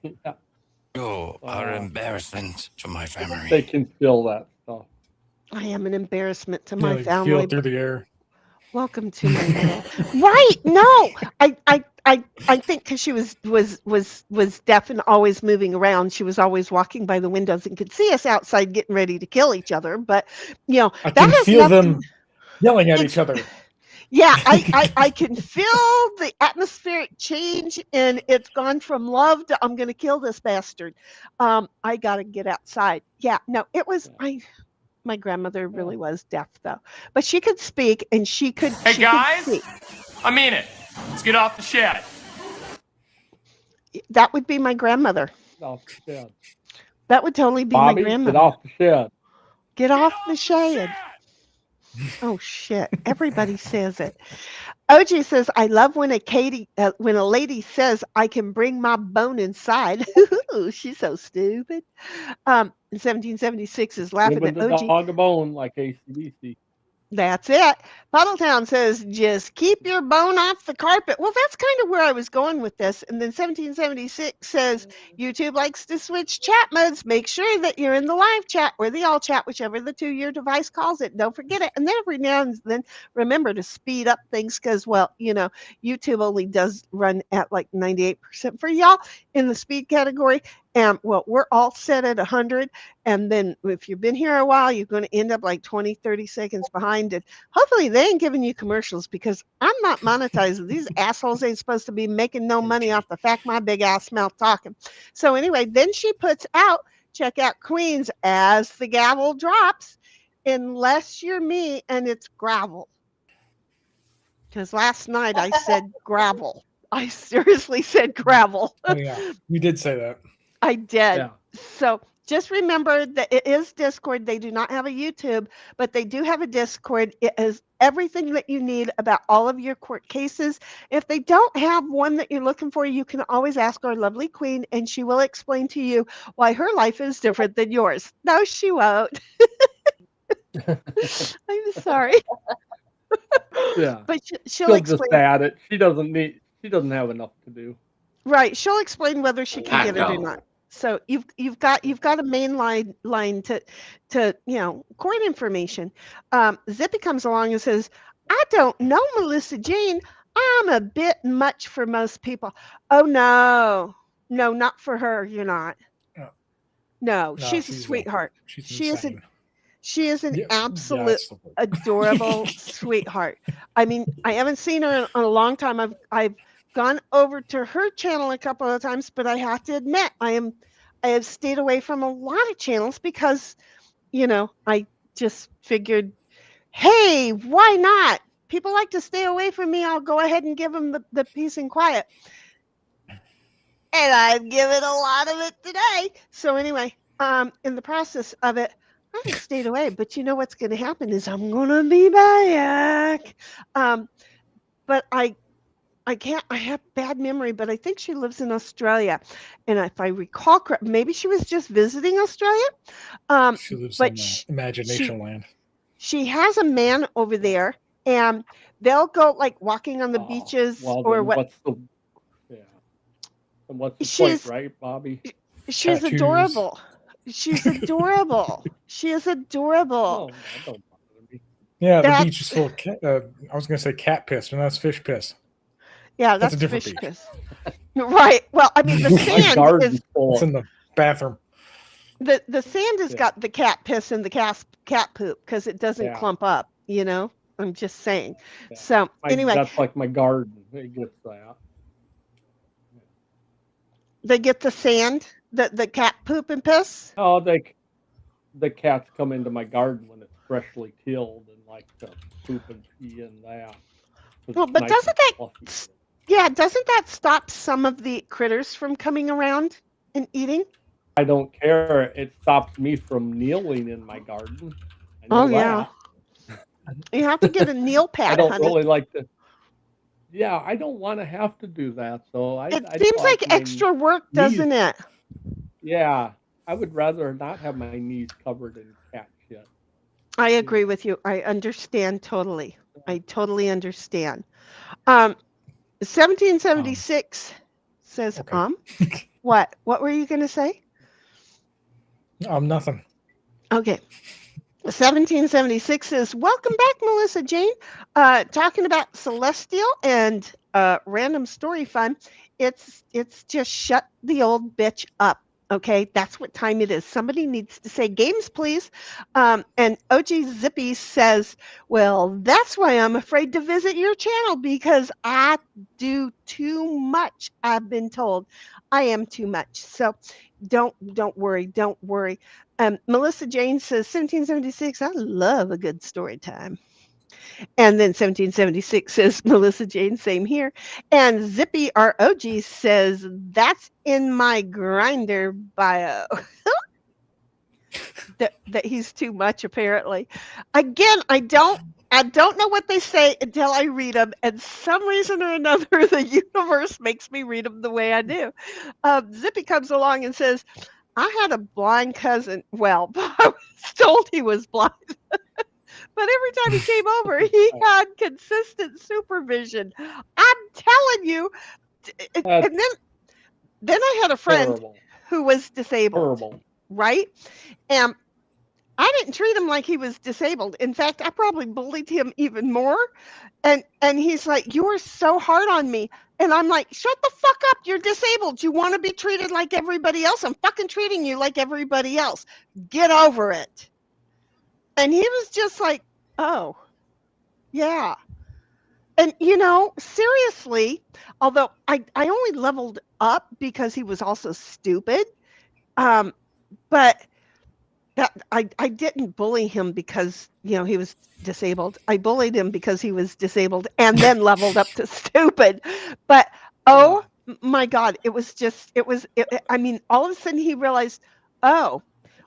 Yeah. You are an embarrassment to my family. They can feel that stuff. I am an embarrassment to Yeah, my they family. feel it through the air. Welcome to my world. Right? No, I think because she was deaf and always moving around, she was always walking by the windows and could see us outside getting ready to kill each other. But you know, I can feel them yelling at each other. Yeah, I can feel the atmospheric change, and it's gone from love to I'm going to kill this bastard. I got to get outside. Yeah, no, it was my grandmother really was deaf though, but she could speak and she could. Hey she guys, could I mean it. Let's get off the shed. That would be my grandmother. Off the shed. That would totally be Bobby, my grandmother. get off the shed. Get off the shed. Oh shit! Everybody says it. OG says, "I love when when a lady says I can bring my bone inside." Ooh, she's so stupid. In 1776 is laughing Giving at the OG. dog a bone like ACDC. That's it. Puddletown says, just keep your bone off the carpet. Well, that's kind of where I was going with this. And then 1776 says, YouTube likes to switch chat modes. Make sure that you're in the live chat or the all chat, whichever the two your device calls it. Don't forget it. And then every now and then remember to speed up things because, well, YouTube only does run at like 98% for y'all in the speed category. And well, we're all set at 100. And then if you've been here a while, you're going to end up like 20, 30 seconds behind it. Hopefully they ain't giving you commercials because I'm not monetizing. These assholes ain't supposed to be making no money off the fact my big ass mouth talking. So anyway, then she puts out, check out Queens as the gavel drops, unless you're me and it's gravel. Because last night I said gravel. I seriously said gravel. Oh, yeah. You did say that. I did. Yeah. So just remember that it is Discord. They do not have a YouTube, but they do have a Discord. It is everything that you need about all of your court cases. If they don't have one that you're looking for, you can always ask our lovely queen, and she will explain to you why her life is different than yours. No, she won't. I'm sorry. Yeah. But she'll explain. Just add it. She doesn't have enough to do. Right. She'll explain whether she can get it or not. So you've got a main line to court information. Zippy comes along and says, "I don't know, Melissa Jane. I'm a bit much for most people." Oh no, not for her. You're not. No, she's a sweetheart. She is an absolute adorable sweetheart. I mean, I haven't seen her in a long time. I've gone over to her channel a couple of times, but I have to admit I have stayed away from a lot of channels because, I just figured, hey, why not? People like to stay away from me. I'll go ahead and give them the peace and quiet. And I've given a lot of it today. So anyway, in the process of it, I stayed away. But you know what's going to happen is I'm going to be back. But I can't, I have bad memory, but I think she lives in Australia. And if I recall correct, maybe she was just visiting Australia. She lives in Imagination Land. She has a man over there, and they'll go like walking on the beaches or what. What's the point, right, Bobby? She's Tattoos. Adorable. She's adorable. She is adorable. Oh, that don't bother me. Yeah, the beach is full of cat, I was going to say cat piss, but that's fish piss. Yeah, that's a different fish beach. Piss. Right. Well, I mean, the sand is it's in the bathroom. The sand has got the cat piss and the cat poop because it doesn't clump up. I'm just saying. Yeah. So anyway, that's like my garden. It gets that. They get the sand, the cat poop and piss. Oh, the cats come into my garden when it's freshly tilled and like to poop and pee and that. Well, but doesn't that stop some of the critters from coming around and eating? I don't care. It stops me from kneeling in my garden. Oh yeah. You have to get a kneel pad. I don't honey. really like to. Yeah, I don't want to have to do that. So it seems like extra work, doesn't it? Yeah, I would rather not have my knees covered in cat shit. I agree with you. I understand totally. I totally understand. 1776 says, okay. What were you going to say? Nothing. Okay. 1776 says, welcome back, Melissa Jane. Talking about Celestial and random story fun. It's just shut the old bitch up. Okay, that's what time it is. Somebody needs to say games, please. And OG Zippy says, well, that's why I'm afraid to visit your channel because I do too much. I've been told I am too much. So don't worry. Don't worry. Melissa Jane says 1776. I love a good story time. And then 1776 says, Melissa Jane, same here. And Zippy, our OG, says, that's in my grinder bio. that he's too much, apparently. Again, I don't know what they say until I read them, and some reason or another, the universe makes me read them the way I do. Zippy comes along and says, I had a blind cousin. Well, I was told he was blind. But every time he came over, he had consistent supervision. I'm telling you. And then I had a friend who was disabled, right? And I didn't treat him like he was disabled. In fact, I probably bullied him even more. And he's like, you are so hard on me. And I'm like, shut the fuck up. You're disabled. You want to be treated like everybody else. I'm fucking treating you like everybody else. Get over it. And he was just like, oh, yeah. And, seriously, although I only leveled up because he was also stupid, but that I didn't bully him because, he was disabled. I bullied him because he was disabled and then leveled up to stupid. But, oh, my God, all of a sudden he realized, oh,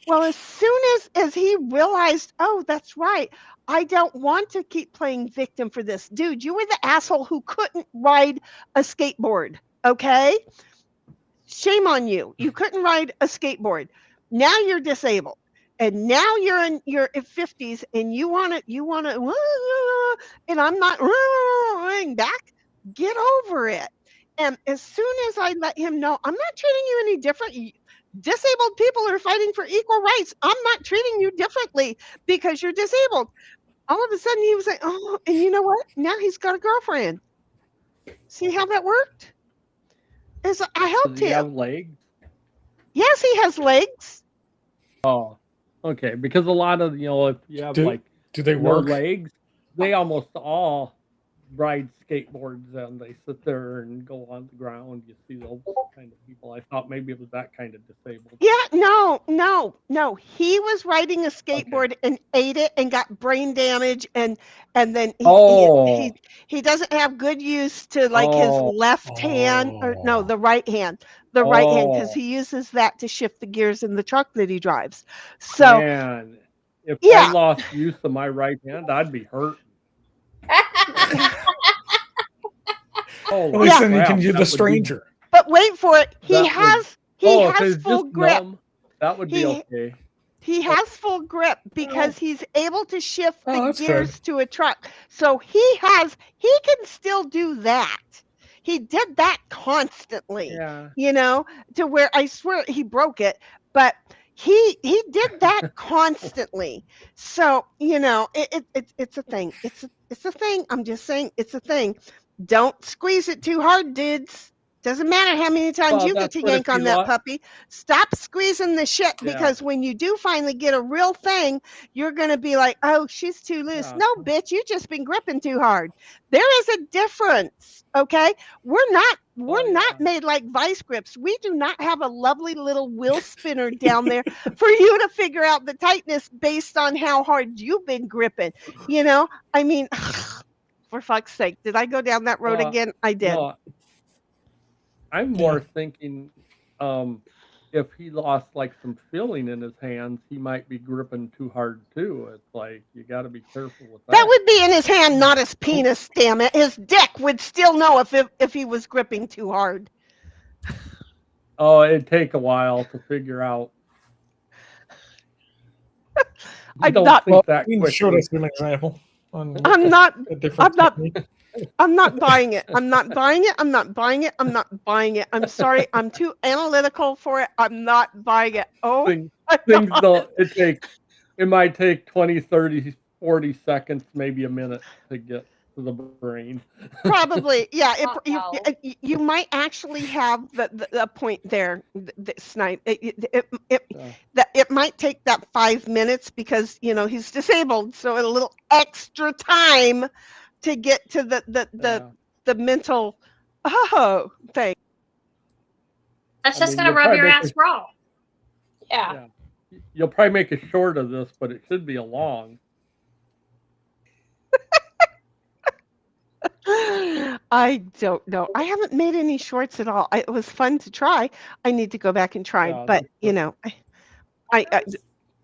well, as soon as he realized, oh, that's right, I don't want to keep playing victim for this. Dude, you were the asshole who couldn't ride a skateboard, okay? Shame on you. You couldn't ride a skateboard. Now you're disabled. And now you're in your 50s and you want to, and I'm not running back. Get over it. And as soon as I let him know, I'm not treating you any different. Disabled people are fighting for equal rights. I'm not treating you differently because you're disabled. All of a sudden he was like, oh, and you know what? Now he's got a girlfriend. See how that worked? I helped him. Does he have legs? Yes, he has legs. Oh, okay. Because a lot of, if you have do they no work? legs, they almost all ride skateboards and they sit there and go on the ground. You see those kind of people. I thought maybe it was that kind of disabled. Yeah, no. He was riding a skateboard and ate it and got brain damage and then he doesn't have good use to his left hand or no, the right hand. The right hand, because he uses that to shift the gears in the truck that he drives. So man, if I lost use of my right hand, I'd be hurt. At least then you can do the stranger. But wait for it. He has full grip. That would be okay. He has full grip because he's able to shift the gears to a truck. So he can still do that. He did that constantly, to where I swear he broke it, but he did that constantly. So, it's a thing. It's a thing. I'm just saying it's a thing. Don't squeeze it too hard, dudes. Doesn't matter how many times you get to yank on that puppy. Stop squeezing the shit because when you do finally get a real thing, you're going to be like, oh, she's too loose. No, bitch, you just been gripping too hard. There is a difference, okay? We're not made like vice grips. We do not have a lovely little wheel spinner down there for you to figure out the tightness based on how hard you've been gripping. I mean, for fuck's sake, did I go down that road again? I did. No. I'm more thinking if he lost some feeling in his hands, he might be gripping too hard too. It's like you got to be careful with that. That would be in his hand, not his penis, damn it. His dick would still know if he was gripping too hard. Oh, it'd take a while to figure out. I'm not showed us an example. I'm not buying it. I'm not buying it. I'm sorry. I'm too analytical for it. I'm not buying it. Things don't, it might take 20, 30, 40 seconds, maybe a minute to get to the brain. Probably. Yeah. You might actually have the point there, Snipe. It might take that 5 minutes because, he's disabled. So a little extra time to get to the mental thing. That's just gonna rub your ass raw. Yeah. You'll probably make a short of this, but it should be a long. I don't know. I haven't made any shorts at all. It was fun to try. I need to go back and try, but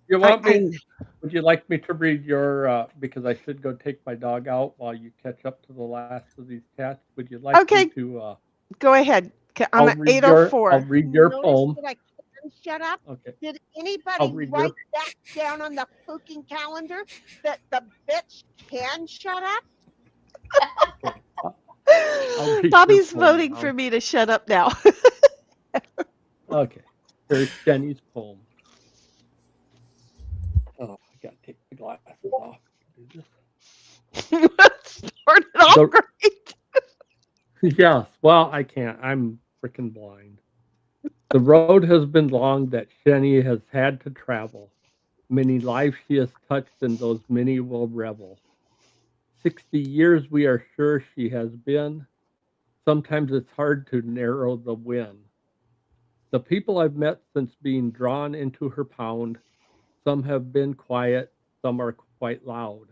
You want me? Would you like me to read your? Because I should go take my dog out while you catch up to the last of these cats. Would you like me to? Go ahead. I'm at 8:04. I'll read your poem. That I can shut up. Okay. Did anybody write that down on the fucking calendar that the bitch can shut up? Bobby's voting for me to shut up now. Okay. Here's Jenny's poem. Oh, I gotta take my glasses off. Started off great. Yes. Well, I can't. I'm freaking blind. The road has been long that Jenny has had to travel. Many lives she has touched, and those many will revel. 60 years we are sure she has been. Sometimes it's hard to narrow the win. The people I've met since being drawn into her pound, some have been quiet, some are quite loud.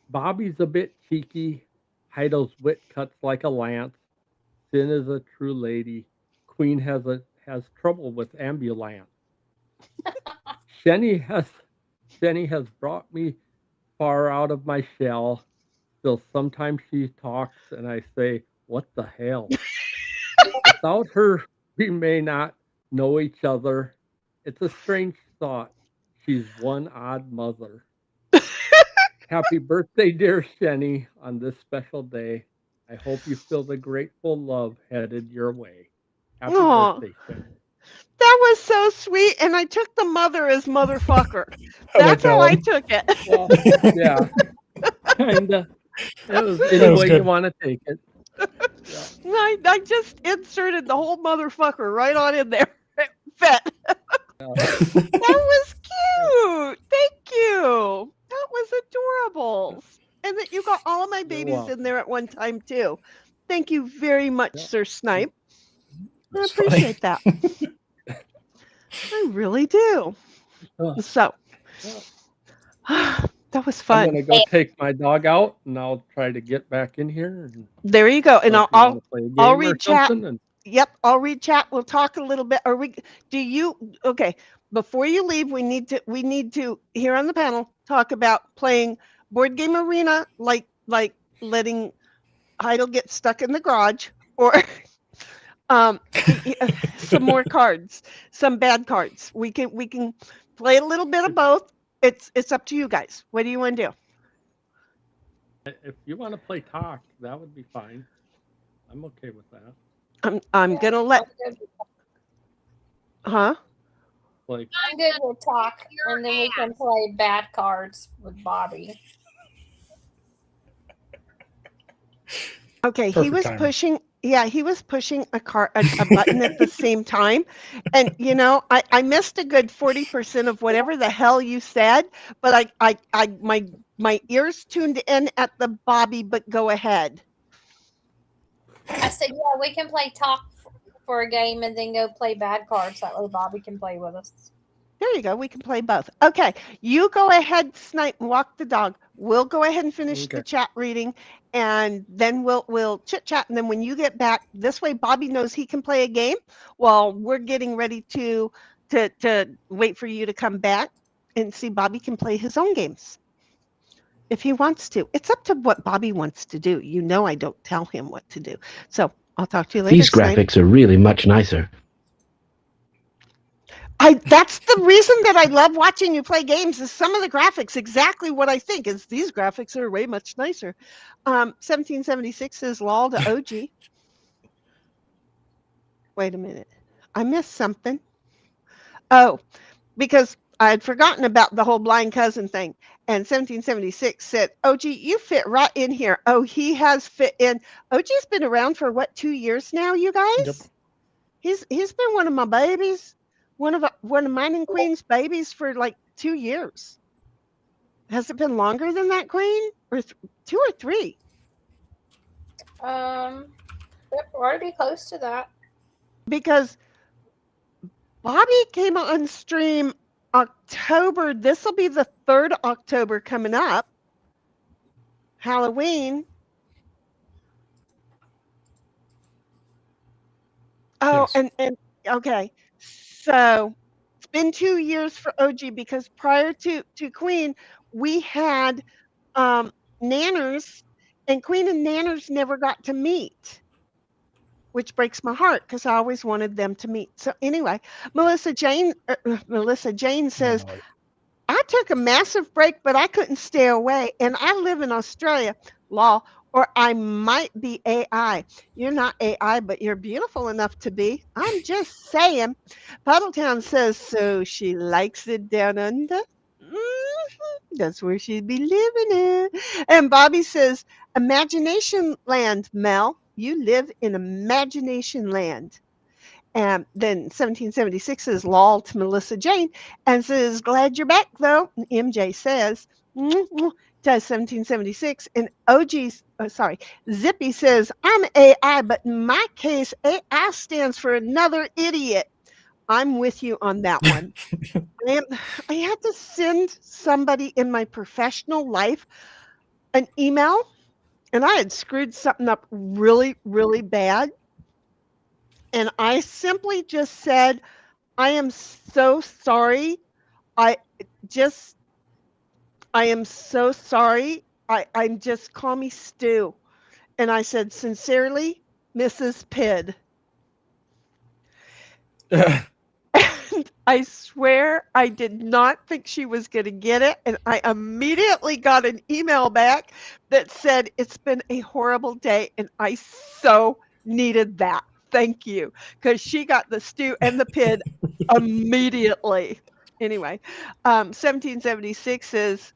Bobby's a bit cheeky, Heidel's wit cuts like a lance. Sin is a true lady. Queen has trouble with ambulance. Jenny has brought me far out of my shell. Still sometimes she talks and I say, what the hell? Without her, we may not know each other. It's a strange thought. She's one odd mother. Happy birthday, dear Jenny, on this special day. I hope you feel the grateful love headed your way. Happy birthday, Jenny. That was so sweet, and I took the mother as motherfucker. That's how I took it. Well, yeah, kinda. It was any way you want to take it. Yeah. I just inserted the whole motherfucker right on in there. Fit. That was cute. Thank you. That was adorable. And that you got all of my babies in there at one time too. Thank you very much, Sir Snipe. I appreciate that. I really do. So that was fun. I'm gonna go take my dog out, and I'll try to get back in here. There you go. And I'll read chat. And... Yep, I'll read chat. We'll talk a little bit. Okay? Before you leave, we need to here on the panel talk about playing board game arena, like letting Heidel get stuck in the garage, or some more cards, some bad cards. We can play a little bit of both. It's up to you guys. What do you want to do? If you want to play talk, that would be fine. I'm okay with that. I'm gonna let. Huh? Like, I'm good with talk, and then we can play bad cards with Bobby. Okay, he was pushing. Yeah, he was pushing a button at the same time, and I missed a good 40% of whatever the hell you said, but my ears tuned in at the Bobby. But go ahead. I said, yeah, we can play talk for a game and then go play bad cards. That way Bobby can play with us. There you go. We can play both. Okay, you go ahead, Snipe, and walk the dog. We'll go ahead and finish the chat reading, and then we'll chit chat. And then when you get back, this way Bobby knows he can play a game while we're getting ready to wait for you to come back and see Bobby can play his own games if he wants to. It's up to what Bobby wants to do. I don't tell him what to do. So I'll talk to you later. These graphics are really much nicer. That's the reason that I love watching you play games, is some of the graphics, exactly what I think is these graphics are way much nicer. 1776 is LOL to OG. Wait a minute. I missed something. Oh, because I had forgotten about the whole blind cousin thing. And 1776 said, OG, you fit right in here. Oh, he has fit in. OG's been around for 2 years now, you guys? Yep. He's been one of my babies. One of mine and Queen's babies for 2 years. Has it been longer than that, Queen? Or 2 or 3? We're already close to that. Because Bobby came on stream October. This will be the 3rd October coming up. Halloween. Oh, yes. and okay. So been 2 years for OG because prior to Queen, we had Nanners, and Queen and Nanners never got to meet, which breaks my heart because I always wanted them to meet. So anyway, Melissa Jane says, No, I took a massive break, but I couldn't stay away, and I live in Australia, law, or I might be AI. You're not AI, but you're beautiful enough to be. I'm just saying. Puddletown says, so she likes it down under? That's where she'd be living in. And Bobby says, Imagination Land, Mel. You live in Imagination Land. And then 1776 says, lol to Melissa Jane and says, glad you're back, though. And MJ says, does 1776. And Zippy says, I'm AI, but in my case, AI stands for another idiot. I'm with you on that one. I had to send somebody in my professional life an email, and I had screwed something up really, really bad. And I simply just said, I am so sorry. I am so sorry. I'm just, call me Stu. And I said, sincerely, Mrs. Pidd. And I swear I did not think she was going to get it. And I immediately got an email back that said, it's been a horrible day. And I so needed that. Thank you. Because she got the Stu and the Pidd immediately. Anyway, 1776 is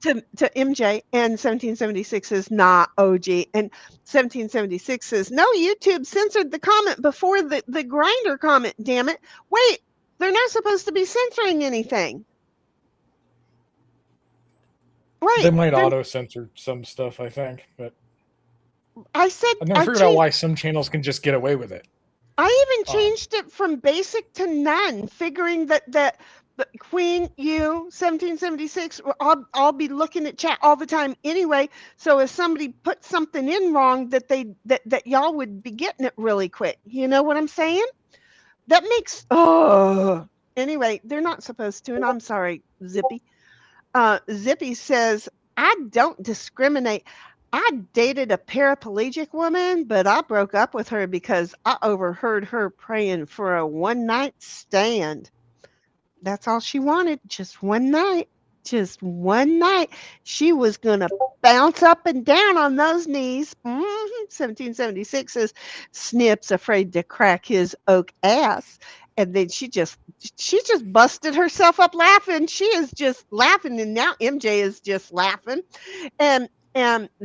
to MJ, and 1776 is not OG, and 1776 says no, YouTube censored the comment before the grinder comment. Damn it! Wait, they're not supposed to be censoring anything. Right? They might auto censor some stuff, I think, but I said I've never figured out why some channels can just get away with it. I even changed it from basic to none, figuring that Queen, you, 1776, I'll be looking at chat all the time anyway. So if somebody put something in wrong, that y'all would be getting it really quick. You know what I'm saying? That makes anyway, they're not supposed to, and I'm sorry, Zippy. Zippy says, I don't discriminate. I dated a paraplegic woman, but I broke up with her because I overheard her praying for a one-night stand. That's all she wanted, just one night. Just one night. She was going to bounce up and down on those knees. 1776 says, Snip's afraid to crack his oak ass. And then she just busted herself up laughing. She is just laughing, and now MJ is just laughing. And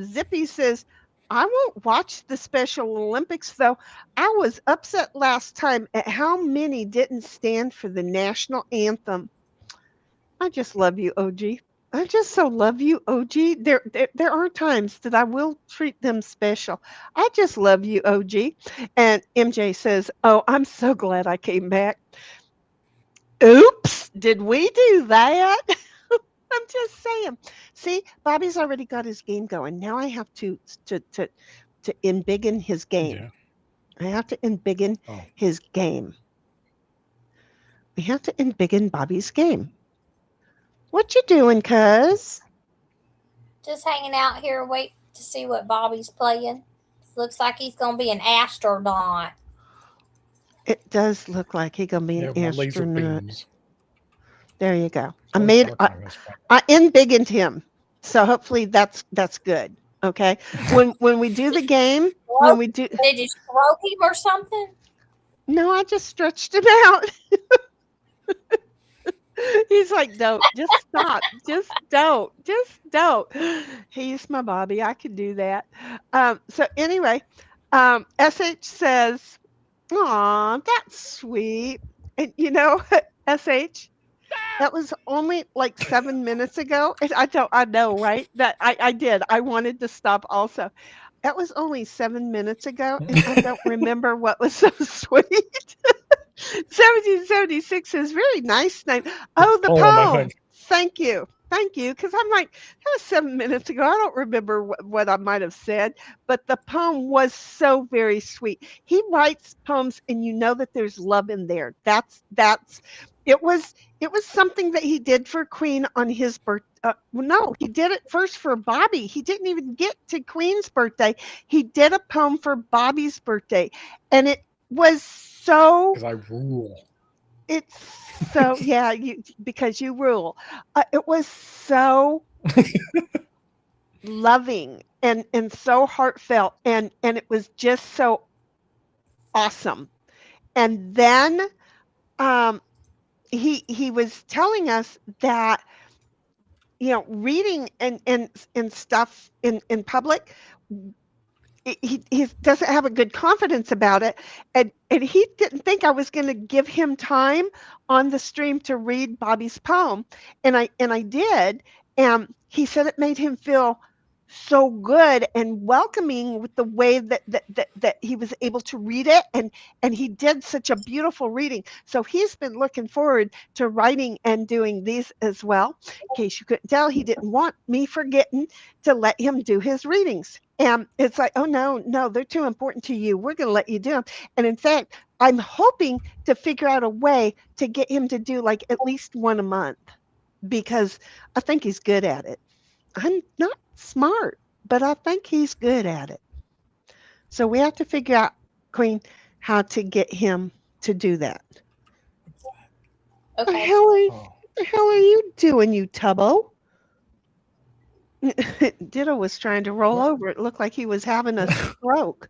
Zippy says, I won't watch the Special Olympics, though. I was upset last time at how many didn't stand for the national anthem. I just love you, OG. I just so love you, OG. There are times that I will treat them special. I just love you, OG. And MJ says, oh, I'm so glad I came back. Oops, did we do that? I'm just saying. See, Bobby's already got his game going. Now I have to embiggen his game. Yeah. I have to embiggen his game. We have to embiggen Bobby's game. What you doing, cuz? Just hanging out here, wait to see what Bobby's playing. Looks like he's gonna be an astronaut. It does look like he's gonna be an astronaut. There you go. I embiggened him, so hopefully that's good. Okay. When we do the game, did you stroke him or something? No, I just stretched him out. He's like, don't, just stop, just don't. He's my Bobby. I can do that. So anyway, SH says, "Aw, that's sweet." And you know, SH. That was only like 7 minutes ago. I know, right? That I did. I wanted to stop also. That was only 7 minutes ago, and I don't remember what was so sweet. 1776 is very nice name. Oh, the poem. Thank you. thank you. Because I'm like, that was 7 minutes ago. I don't remember what I might have said, but the poem was so very sweet. He writes poems, and you know that there's love in there. It was something that he did for Queen on his birthday. No, he did it first for Bobby. He didn't even get to Queen's birthday. He did a poem for Bobby's birthday, and it was so. Because I rule. It's so yeah, because you rule. It was so loving and so heartfelt, and it was just so awesome. And then he was telling us that, you know, reading and stuff in public, he doesn't have a good confidence about it, and he didn't think I was going to give him time on the stream to read Bobby's poem, and I did, and he said it made him feel so good and welcoming with the way that he was able to read it, and he did such a beautiful reading. So he's been looking forward to writing and doing these as well. In case you couldn't tell, he didn't want me forgetting to let him do his readings. And it's like, oh no, they're too important to you. We're going to let you do them. And in fact, I'm hoping to figure out a way to get him to do like at least one a month, because I think he's good at it. I'm not smart, but I think he's good at it. So we have to figure out, Queen, how to get him to do that. Okay. The hell are you doing, you tubbo? Ditto was trying to roll over. It looked like he was having a stroke.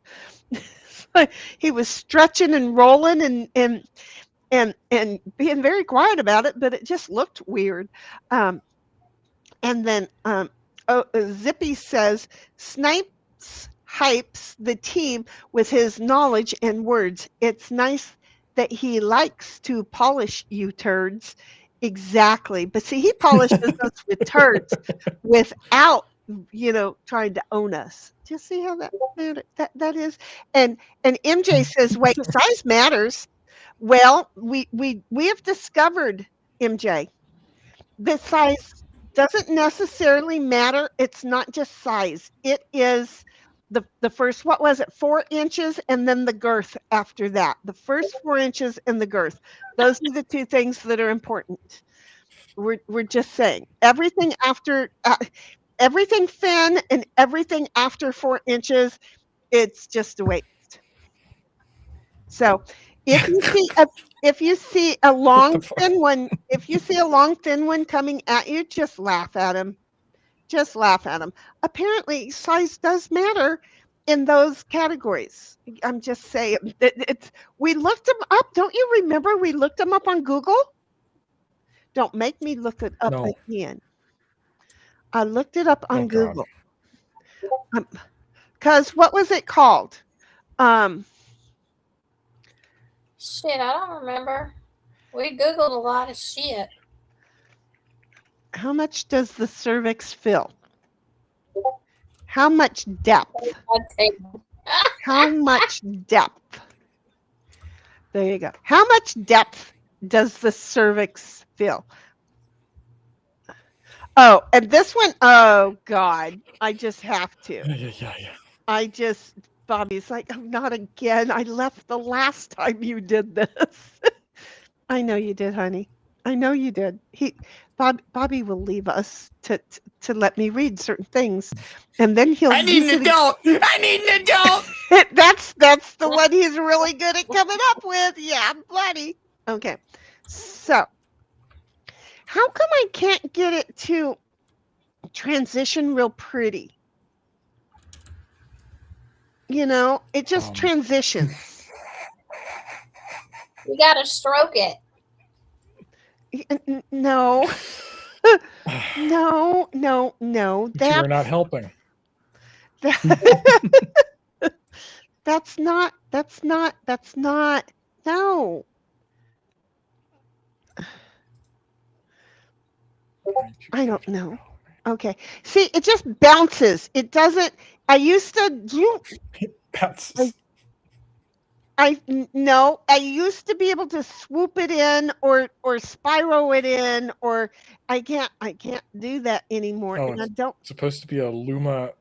He was stretching and rolling and being very quiet about it, but it just looked weird. And then Zippy says, Snipes hypes the team with his knowledge and words. It's nice that he likes to polish you turds. Exactly. But see, he polishes us with turds without, you know, trying to own us. Do you see how that is? And MJ says, wait, size matters. Well, we have discovered, MJ, that size doesn't necessarily matter. It's not just size. It is the first, what was it, 4 inches, and then the girth after that. The first 4 inches and the girth. Those are the two things that are important. We're just saying everything after everything thin and everything after 4 inches, it's just a waste. So if you see a long thin one, coming at you, just laugh at him. Just laugh at him. Apparently, size does matter in those categories. I'm just saying. We looked them up. Don't you remember? We looked them up on Google. Don't make me look it up again. I looked it up on Google. Because what was it called? Shit, I don't remember. We Googled a lot of shit. How much does the cervix fill? How much depth? How much depth? There you go. How much depth does the cervix fill? Oh, and this one, oh God, I just have to. Yeah. Bobby's like, oh, not again. I left the last time you did this. I know you did, honey. I know you did. Bobby will leave us to let me read certain things, and then he'll. I need an adult. I need an adult. That's the one he's really good at coming up with. Yeah, bloody. Okay, so how come I can't get it to transition real pretty? You know, it just transitions. You gotta stroke it. No. No. You're not helping. That's not. No. I don't know. Okay. See, it just bounces. It doesn't. I used to. It bounces. No, I used to be able to swoop it in or spiral it in, or I can't do that anymore. Oh, and I it's don't. supposed to be a Luma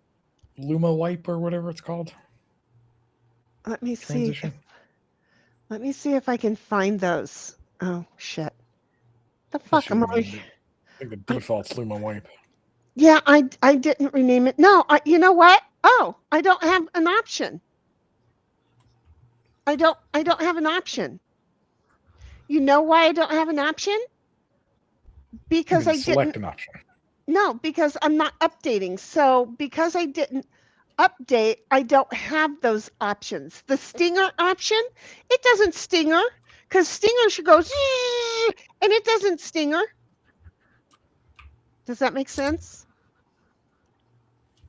wipe or whatever it's called. Let me see. Transition. Let me see if I can find those. Oh shit! The I fuck thought you am I? renamed it. I think the default's Luma wipe. Yeah, I didn't rename it. No, you know what? Oh, I don't have an option. I don't have an option. You know why I don't have an option? Because I select didn't. an option. No, because I'm not updating. So because I didn't update, I don't have those options. The stinger option, it doesn't stinger, because stinger should go "Zzz," and it doesn't stinger. Does that make sense?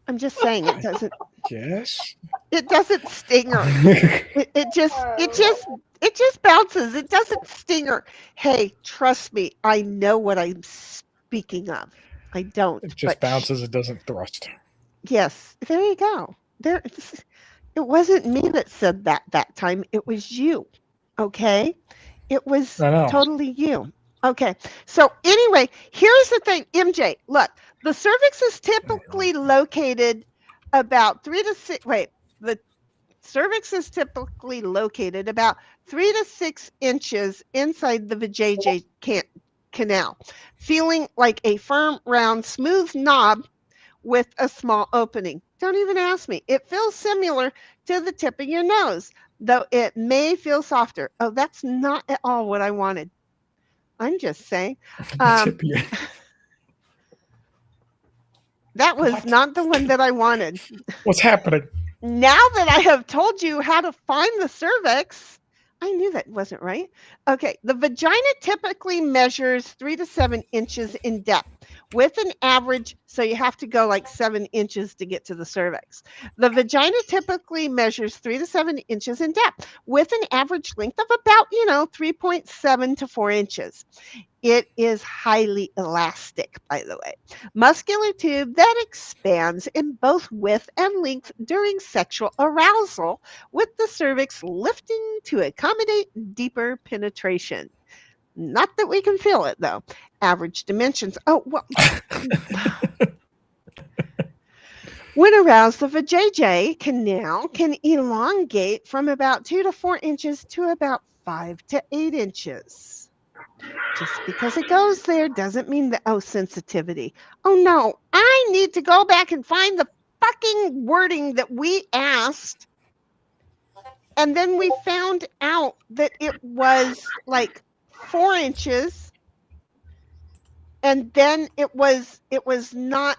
I'm just saying it doesn't. Yes. It doesn't stinger. it just bounces. It doesn't stinger. Hey, trust me, I know what I'm speaking of. I don't. It just bounces. It doesn't thrust. Yes, there you go. It wasn't me that said that time. It was you. Okay, it was totally you. Okay, so anyway, here's the thing, MJ. Look, the cervix is typically located about 3 to 6. Wait, the cervix is typically located about 3 to 6 inches inside the vajayjay canal, feeling like a firm, round, smooth knob with a small opening. Don't even ask me. It feels similar to the tip of your nose, though it may feel softer. Oh, that's not at all what I wanted. I'm just saying. That was not the one that I wanted. What's happening? Now that I have told you how to find the cervix, I knew that wasn't right. Okay, the vagina typically measures 3 to 7 inches in depth with an average, so you have to go like 7 inches to get to the cervix. The vagina typically measures 3 to 7 inches in depth with an average length of about, 3.7 to 4 inches. It is highly elastic, by the way. Muscular tube that expands in both width and length during sexual arousal, with the cervix lifting to accommodate deeper penetration. Not that we can feel it, though. Average dimensions. Oh, well. When aroused, the vajayjay canal can elongate from about 2 to 4 inches to about 5 to 8 inches. Just because it goes there doesn't mean that, sensitivity. Oh, no, I need to go back and find the fucking wording that we asked. And then we found out that it was like 4 inches. And then it was not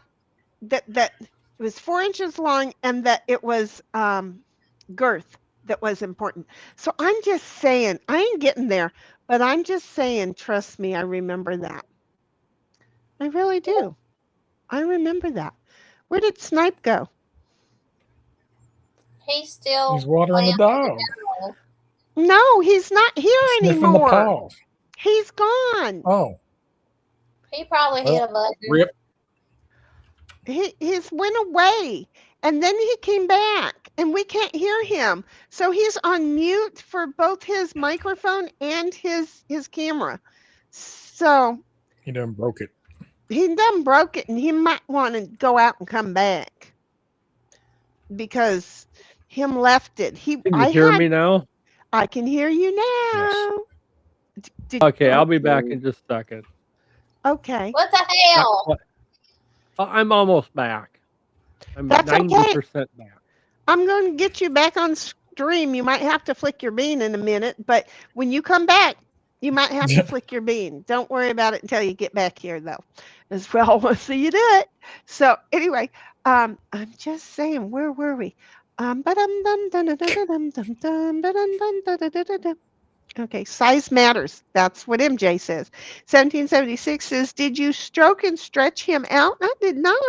that it was 4 inches long, and that it was girth that was important. So I'm just saying, I ain't getting there, but I'm just saying, trust me, I remember that. I really do. I remember that. Where did Snipe go? He's watering the dog. No, he's not here Sniffing anymore. The paws. He's gone. Oh. He probably hit a button. Rip. He's went away, and then he came back, and we can't hear him. So he's on mute for both his microphone and his camera. So he done broke it. He done broke it, and he might want to go out and come back because him left it. Can you hear me now? I can hear you now. Yes. Okay, I'll be back in just a second. Okay. What the hell? I'm almost back. I'm That's 90% okay. back. I'm going to get you back on stream. You might have to flick your bean in a minute, but when you come back, you might have to flick your bean. Don't worry about it until you get back here, though, as well. We'll see you do it. So anyway, I'm just saying, where were we? Okay, size matters. That's what MJ says. 1776 says, did you stroke and stretch him out? I did not.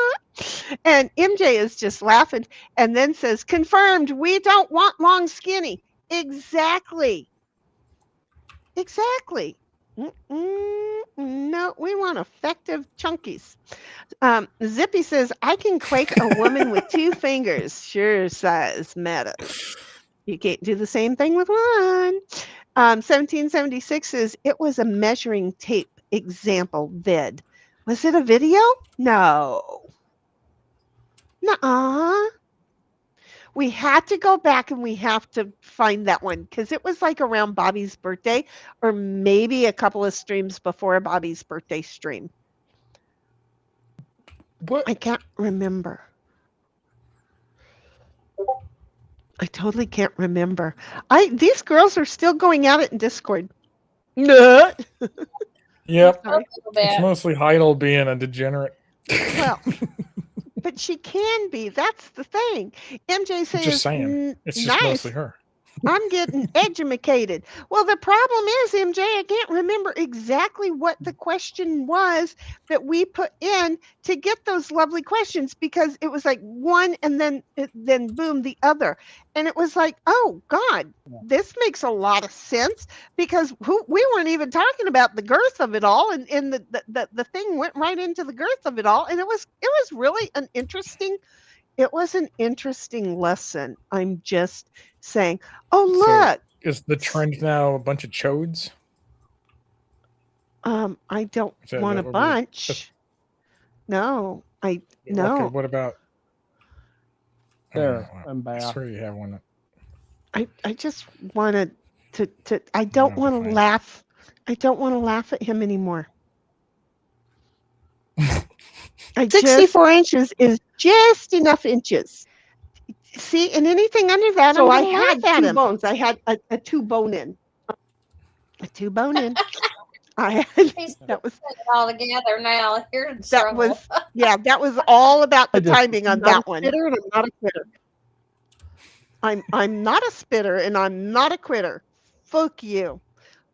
And MJ is just laughing and then says, confirmed, we don't want long skinny. Exactly. Exactly. No, we want effective chunkies. Zippy says, I can quake a woman with 2 fingers. Sure, size matters. You can't do the same thing with one. 1776 is it was a measuring tape example vid. Was it a video? No. Nuh-uh. We had to go back and we have to find that one because it was like around Bobby's birthday or maybe a couple of streams before Bobby's birthday stream. What? I can't remember. I totally can't remember. These girls are still going at it in Discord. No. Yep. Sorry. It's mostly Heidel being a degenerate. Well, but she can be. That's the thing. MJ says, Just saying. It's just nice. mostly her. I'm getting educated. Well, the problem is, MJ, I can't remember exactly what the question was that we put in to get those lovely questions because it was like one and then boom, the other. And it was like, oh, God, this makes a lot of sense because we weren't even talking about the girth of it all. And the thing went right into the girth of it all. And it was really an interesting lesson. I'm just saying, oh, look. So is the trend now a bunch of chodes? I don't want a bunch. No, no. Okay, what about? There, I'm back. I swear you have one. I just wanted to. I don't want to laugh. I don't want to laugh at him anymore. 64 inches is just enough inches. See, and anything under that, so I had 2 bones. I had a 2 bone in. A 2 bone in. I had that was all together now. You're in that trouble. was that was all about the timing on that one. And I'm not a quitter. I'm not a spitter and I'm not a quitter. Fuck you.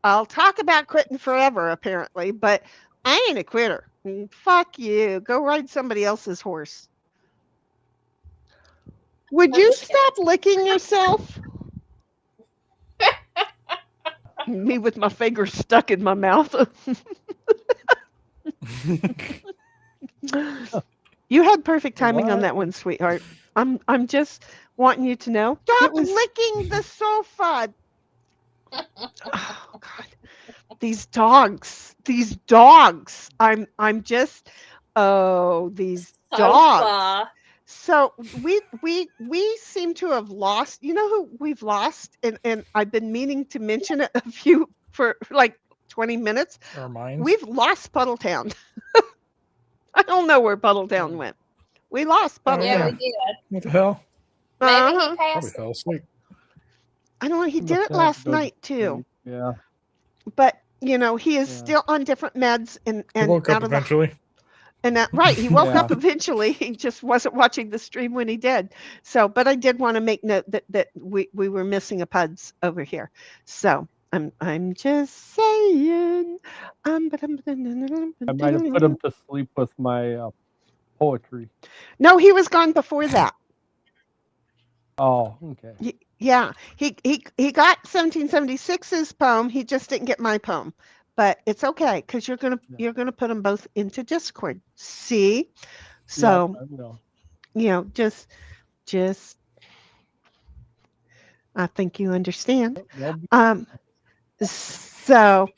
I'll talk about quitting forever, apparently, but I ain't a quitter. Fuck you. Go ride somebody else's horse. Would you stop licking yourself? Me with my fingers stuck in my mouth. You had perfect timing on that one, sweetheart. I'm just wanting you to know. Stop licking the sofa. Oh God. These dogs. I'm just these dogs. So we seem to have lost. You know who we've lost, and I've been meaning to mention it a few for like 20 minutes. Our minds. We've lost Puddletown. I don't know where Puddletown went. We lost Puddletown. Yeah, we did. What the hell? Maybe he Probably passed. fell asleep. I don't know. He did it last night too. Yeah. But he is still on different meds and He woke up eventually. And right, he woke up eventually. He just wasn't watching the stream when he did. So, but I did want to make note that we were missing a Puds over here. So I'm just saying. I might have put him to sleep with my poetry. No, he was gone before that. Oh, okay. Yeah, he got 1776's poem. He just didn't get my poem. But it's okay because you're gonna put them both into Discord. See, so just I think you understand. So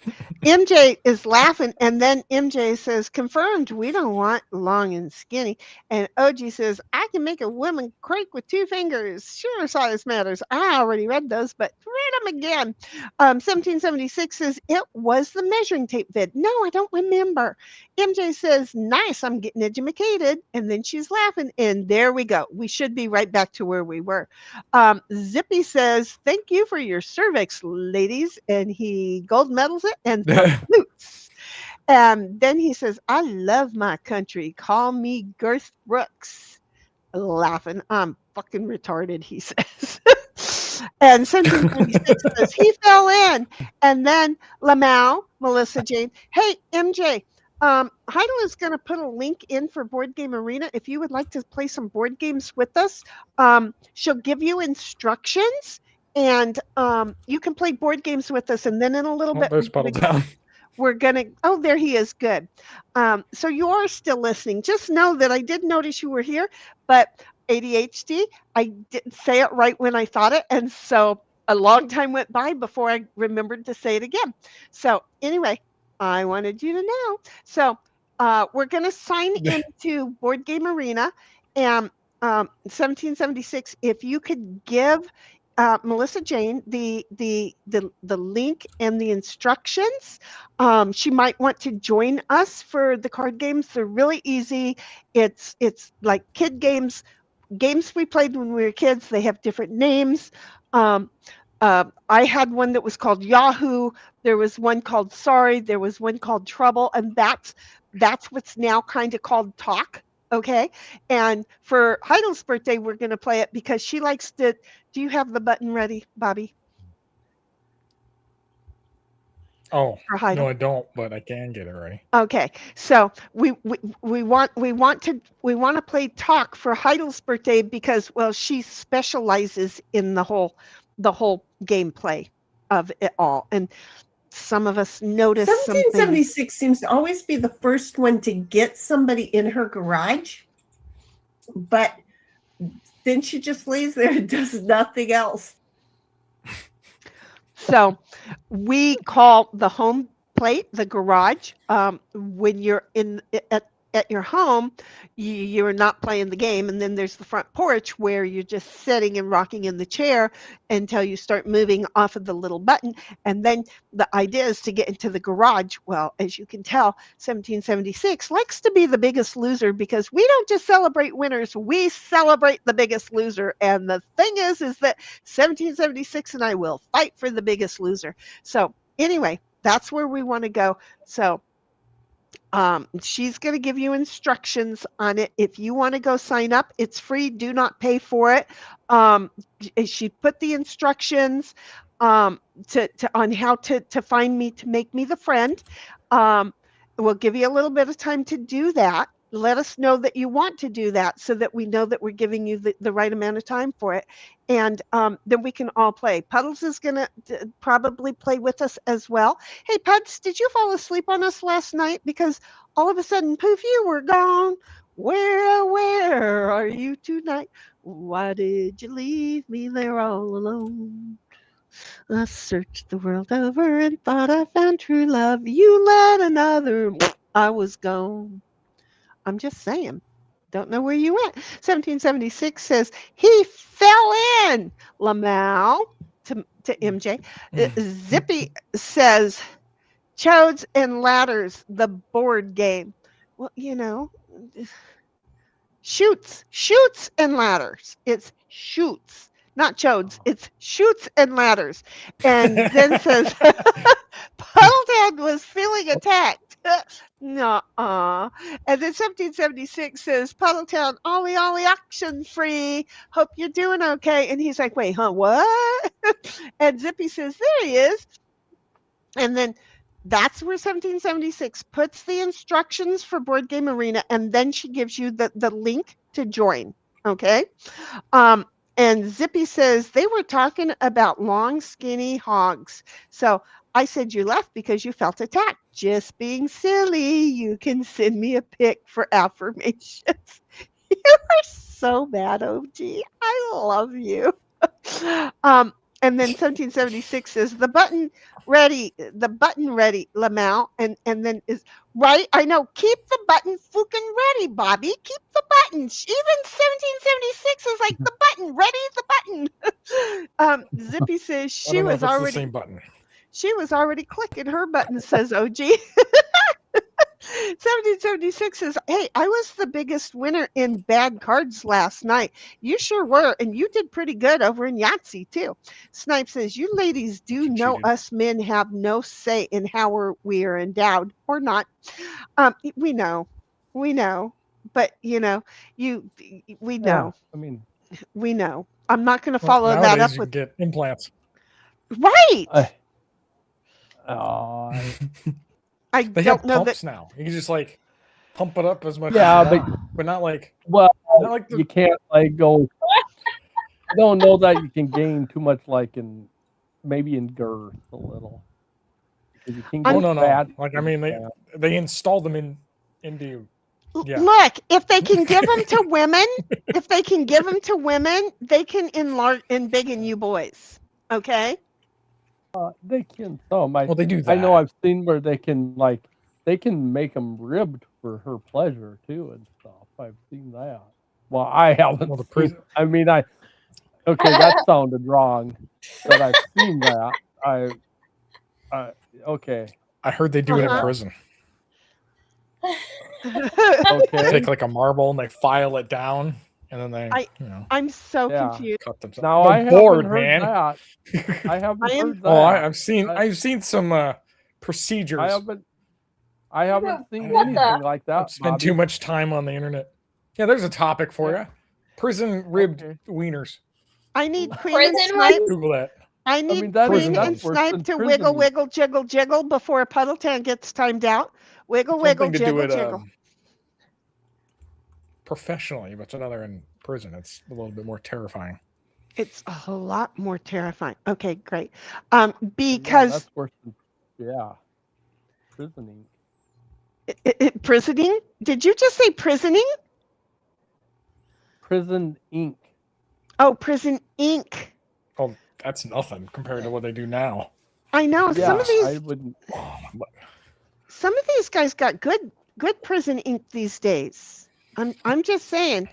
MJ is laughing, and then MJ says, "Confirmed. We don't want long and skinny." And OG says, "I can make a woman quake with 2 fingers. Sure, size matters." I already read those, but read them again. 1776 says it was the measuring tape vid. No, I don't remember. MJ says, "Nice. I'm getting educated," and then she's laughing, and there we go. We should be right back to where we were. Zippy says, "Thank you for your cervix, ladies," and he gold medals it and salutes. Then he says, "I love my country. Call me Girth Brooks." Laughing. "I'm fucking retarded," he says. And 1726 says he fell in. And then Lamau, Melissa Jane, "Hey, MJ, Heidel is going to put a link in for Board Game Arena. If you would like to play some board games with us, she'll give you instructions. And you can play board games with us, and then in a little bit, There's Puddletown. we're gonna. Oh, there he is. Good. So you are still listening. Just know that I did notice you were here, but ADHD, I didn't say it right when I thought it, and so a long time went by before I remembered to say it again. So anyway, I wanted you to know. So we're gonna sign into Board Game Arena, and 1776. If you could give Melissa Jane the link and the instructions. She might want to join us for the card games. They're really easy. It's like kid games we played when we were kids. They have different names. I had one that was called Yahoo. There was one called Sorry. There was one called Trouble, and that's what's now kind of called Talk. Okay, and for Heidel's birthday, we're going to play it because she likes to. Do you have the button ready, Bobby? Oh, no, I don't, but I can get it ready. Okay, so we want to play Talk for Heidel's birthday because, well, she specializes in the whole gameplay of it all, and some of us notice 1776 seems to always be the first one to get somebody in her garage, but then she just lays there and does nothing else. So we call the home plate the garage. When you're at your home, you're not playing the game, and then there's the front porch where you're just sitting and rocking in the chair until you start moving off of the little button. And then the idea is to get into the garage. Well, as you can tell, 1776 likes to be the biggest loser because we don't just celebrate winners, we celebrate the biggest loser. And the thing is that 1776 and I will fight for the biggest loser. So anyway, that's where we want to go. So she's going to give you instructions on it. If you want to go sign up, it's free. Do not pay for it. She put the instructions on how to find me, to make me the friend. We'll give you a little bit of time to do that. Let us know that you want to do that so that we know that we're giving you the right amount of time for it. And then we can all play. Puddles is going to probably play with us as well. Hey, Puds, did you fall asleep on us last night? Because all of a sudden, poof, you were gone. Where are you tonight? Why did you leave me there all alone? I searched the world over and thought I found true love. You let another, I was gone. I'm just saying. Don't know where you went. 1776 says he fell in. Lamau to MJ. Zippy says Chodes and Ladders, the board game. Well, you know, shoots and ladders. It's shoots, not chodes. It's shoots and ladders. And then says Puddleton was feeling attacked. Nuh-uh. And then 1776 says Puddletown, ollie auction free. Hope you're doing okay. And he's like, wait, huh? What? And Zippy says, there he is. And then that's where 1776 puts the instructions for Board Game Arena, and then she gives you the link to join. Okay. And Zippy says they were talking about long, skinny hogs. So I said you left because you felt attacked. Just being silly. You can send me a pic for affirmations. You are so bad, OG. I love you. And then 1776 says the button ready, Lamau, and then is right. I know. Keep the button fucking ready, Bobby. Keep the button. Even 1776 is like the button ready. The button. Zippy says she was already the same button. She was already clicking her button. Says OG. 1776 says, hey, I was the biggest winner in bad cards last night. You sure were, and you did pretty good over in Yahtzee, too. Snipe says, you ladies do know us men have no say in how we are endowed or not. We know. But, you know, we know. I mean, we know. I'm not going to follow that nowadays up you with can get implants. Right. I they don't have know pumps that now. You can just like pump it up as much. Yeah, as you want, but not like. Well, not like you can't like go. I don't know that you can gain too much, like in maybe in girth a little. You can Oh get no. fat. Like I mean, they install them into. Yeah. Look, if they can give them to women, they can enlarge and biggen you boys. Okay. They can some. Well, they do I know that. I've seen where they can make them ribbed for her pleasure too and stuff. I've seen that. Well, I haven't. Well, the seen, I mean, okay, that sounded wrong, but I've seen that. Okay. I heard they do it in prison. Okay. They take like a marble and they file it down, and then they. I'm so confused. Cut themselves. Now I'm I bored, haven't heard man. that. I haven't heard that. Oh, I've seen some procedures. I haven't seen anything like that. I've spent too much time on the internet. Yeah, there's a topic for you. Prison ribbed wieners. I need Queen and Snipe. Google that. I need that's Queen worse and than Snipe to prison. wiggle, wiggle, jiggle, jiggle before Puddle Town gets timed out. Wiggle, wiggle, Something to jiggle, do it jiggle. Professionally, but it's another in prison. It's a little bit more terrifying. It's a lot more terrifying. Okay, great. Yeah, Because that's worse than prisoning. Prisoning? Did you just say prisoning? Prison Inc. Oh, Prison Inc. Oh, that's nothing compared to what they do now. I know Yeah, some of these. I wouldn't. Some of these guys got good Prison Inc. these days. I'm just saying.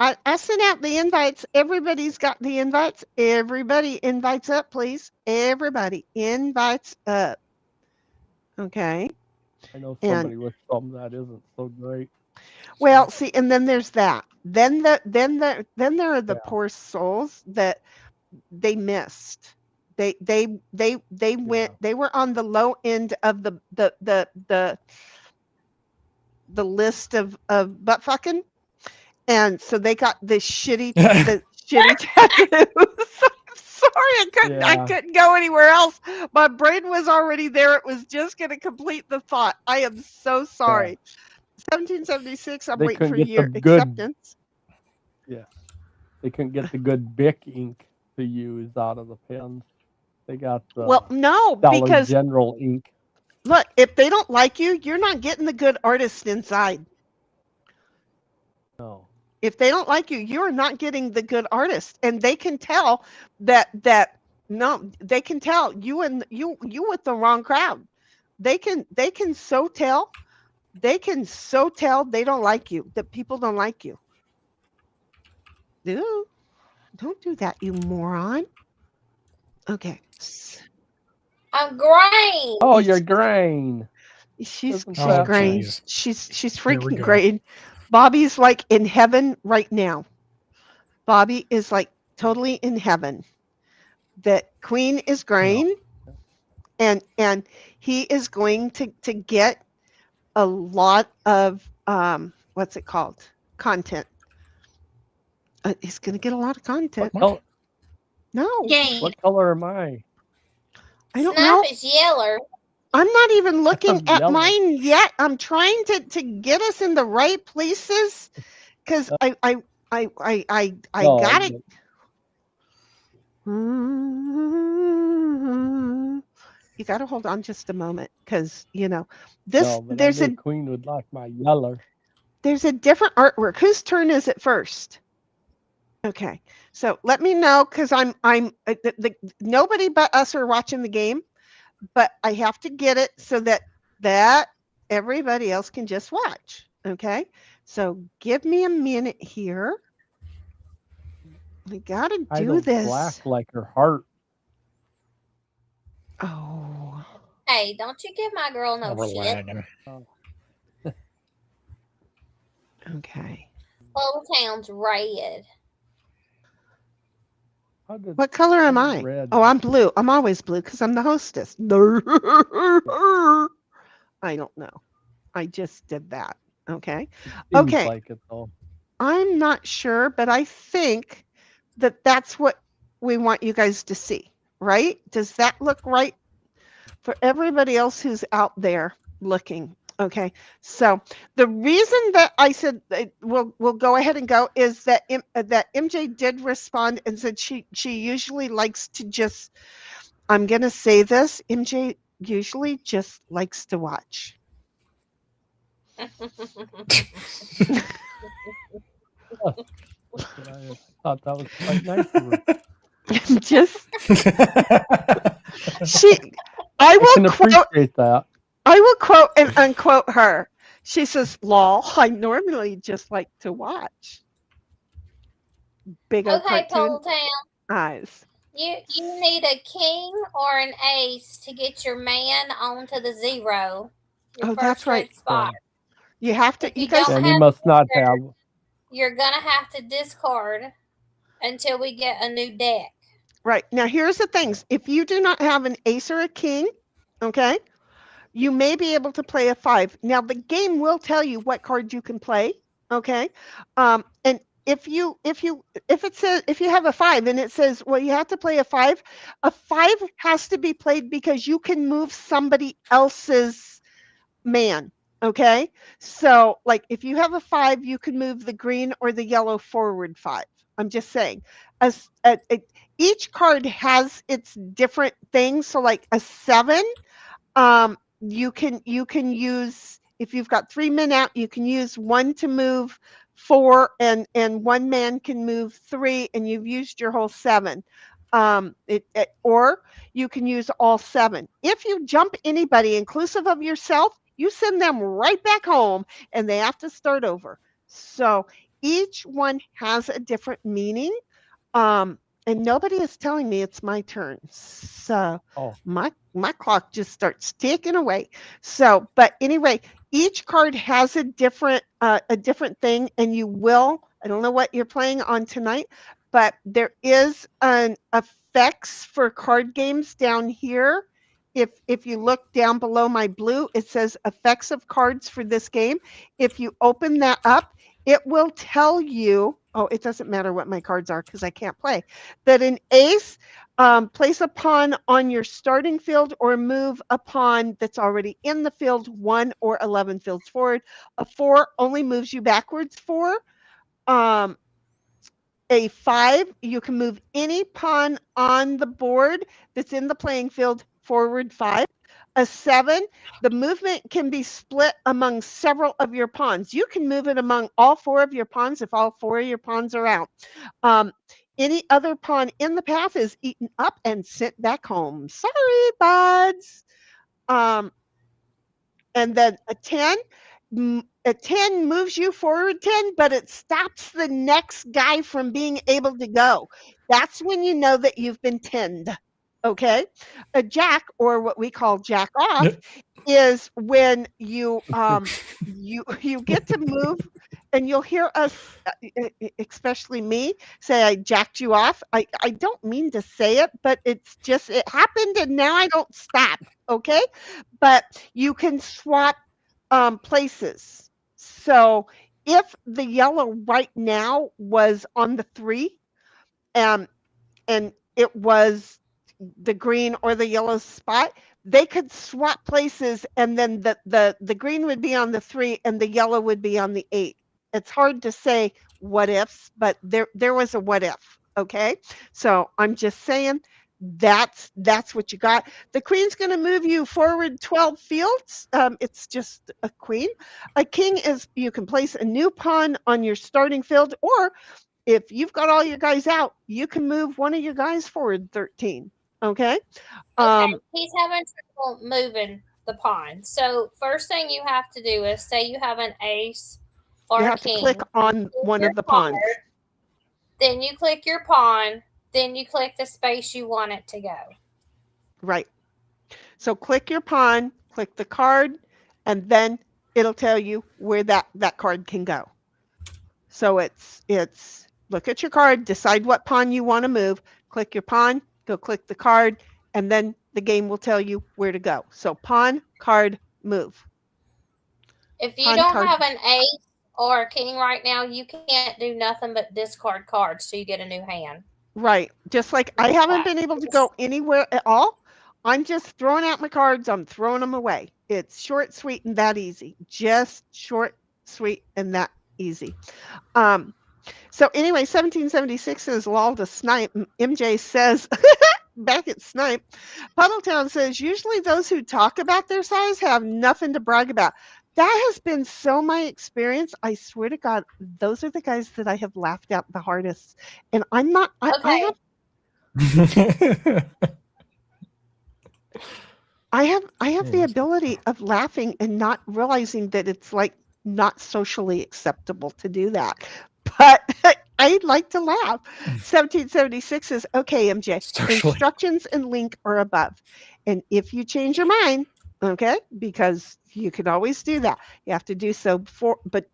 I sent out the invites. Everybody's got the invites. Everybody invites up, please. Everybody invites up. Okay. I know somebody with something that isn't so great. Well, see, and then there's that. Then there are the poor souls that they missed. They went. They were on the low end of the list of butt fucking, and so they got the shitty tattoos. Sorry, I couldn't go anywhere else. My brain was already there. It was just going to complete the thought. I am so sorry. 1776. I'm waiting for your acceptance. Yeah, they couldn't get the good Bic ink to use out of the pens. They got the because General ink. Look, if they don't like you, you're not getting the good artist inside. No. If they don't like you, you're not getting the good artist, and they can tell that they can tell you with the wrong crowd. They can so tell. They can so tell they don't like you. That people don't like you. Don't do that, you moron. Okay. I'm green. Oh, you're green. She's green. Geez. She's freaking green. Bobby's like in heaven right now. Bobby is like totally in heaven. That Queen is green, and he is going to get a lot of what's it called? Content. He's going to get a lot of content. No. What color am I? I don't know. Snap is yellow. I'm not even looking at yellow. mine yet. I'm trying to get us in the right places because I got it. You got to hold on just a moment because there's a Queen would like my yellow. There's a different artwork. Whose turn is it first? Okay, so let me know because nobody but us are watching the game, but I have to get it so that everybody else can just watch. Okay, so give me a minute here. We gotta do this. Black like her heart. Oh. Hey, don't you give my girl no shit. Okay. Little Town's red. What color am I? Red. Oh, I'm blue. I'm always blue because I'm the hostess. I don't know. I just did that. Okay. Okay. Like it, though. I'm not sure, but I think that's what we want you guys to see, right? Does that look right for everybody else who's out there looking? Okay, so the reason that I said we'll go ahead and go is that that MJ did respond and said she usually likes to just, I'm gonna say this, MJ usually just likes to watch. I thought that was quite nice of her. Just I will can appreciate that. I will quote and unquote her. She says, "Lol, I normally just like to watch." Big old Okay, cartoon Poletown. eyes. You need a king or an ace to get your man onto the 0. Your Oh, first that's right. red spot. You have to. If you guys. don't And have you must not either, have. You're gonna have to discard until we get a new deck. Right. Now, here's the things. If you do not have an ace or a king, okay, you may be able to play a 5. Now, the game will tell you what card you can play, okay? And if you have a 5 and it says, well, you have to play a 5 has to be played because you can move somebody else's man, okay? So, like, if you have a 5, you can move the green or the yellow forward 5. I'm just saying. Each card has its different things. So, like a 7, you can use, if you've got 3 men out, you can use 1 to move 4, and 1 man can move 3, and you've used your whole 7. Or you can use all 7. If you jump anybody, inclusive of yourself, you send them right back home, and they have to start over. So each one has a different meaning. And nobody is telling me it's my turn. So my clock just starts ticking away. So, but anyway, each card has a different thing, and you will. I don't know what you're playing on tonight, but there is an effects for card games down here. If you look down below my blue, it says effects of cards for this game. If you open that up, it will tell you, oh, it doesn't matter what my cards are because I can't play, that an ace, place a pawn on your starting field or move a pawn that's already in the field 1 or 11 fields forward. A 4 only moves you backwards 4. A 5, you can move any pawn on the board that's in the playing field forward 5. A 7, the movement can be split among several of your pawns. You can move it among all 4 of your pawns if all 4 of your pawns are out. Any other pawn in the path is eaten up and sent back home. Sorry, buds. And then a 10 moves you forward 10, but it stops the next guy from being able to go. That's when you know that you've been 10'd. Okay. A jack, or what we call jack off, is when you you get to move, and you'll hear us, especially me, say I jacked you off. I don't mean to say it, but it's just, it happened, and now I don't stop. Okay. But you can swap places. So if the yellow right now was on the 3, and it was the green or the yellow spot, they could swap places, and then the green would be on the 3 and the yellow would be on the 8. It's hard to say what ifs, but there was a what if. Okay, so I'm just saying that's what you got. The queen's going to move you forward 12 fields. It's just a queen. A king is, you can place a new pawn on your starting field, or if you've got all your guys out, you can move one of your guys forward 13. Okay. He's having trouble moving the pawn. So first thing you have to do is, say you have an ace or you a have king. to click on one of the pawns. Then you click your pawn. Then you click the space you want it to go. Right. So click your pawn, click the card, and then it'll tell you where that card can go. So it's look at your card, decide what pawn you want to move, click your pawn, go click the card, and then the game will tell you where to go. So pawn, card, move. If you don't have an ace or a king right now, you can't do nothing but discard cards till you get a new hand. Right. Just like I haven't been able to go anywhere at all. I'm just throwing out my cards. I'm throwing them away. It's short, sweet, and that easy. Just short, sweet, and that easy. So anyway, 1776 is lol to snipe. MJ says, back at Snipe. Puddletown says, usually those who talk about their size have nothing to brag about. That has been so my experience. I swear to God, those are the guys that I have laughed at the hardest. And I'm not, I have the ability of laughing and not realizing that it's like not socially acceptable to do that. But I'd like to laugh. 1776 is okay, MJ. Instructions and link are above. And if you change your mind, okay, because you can always do that. You have to do so before, but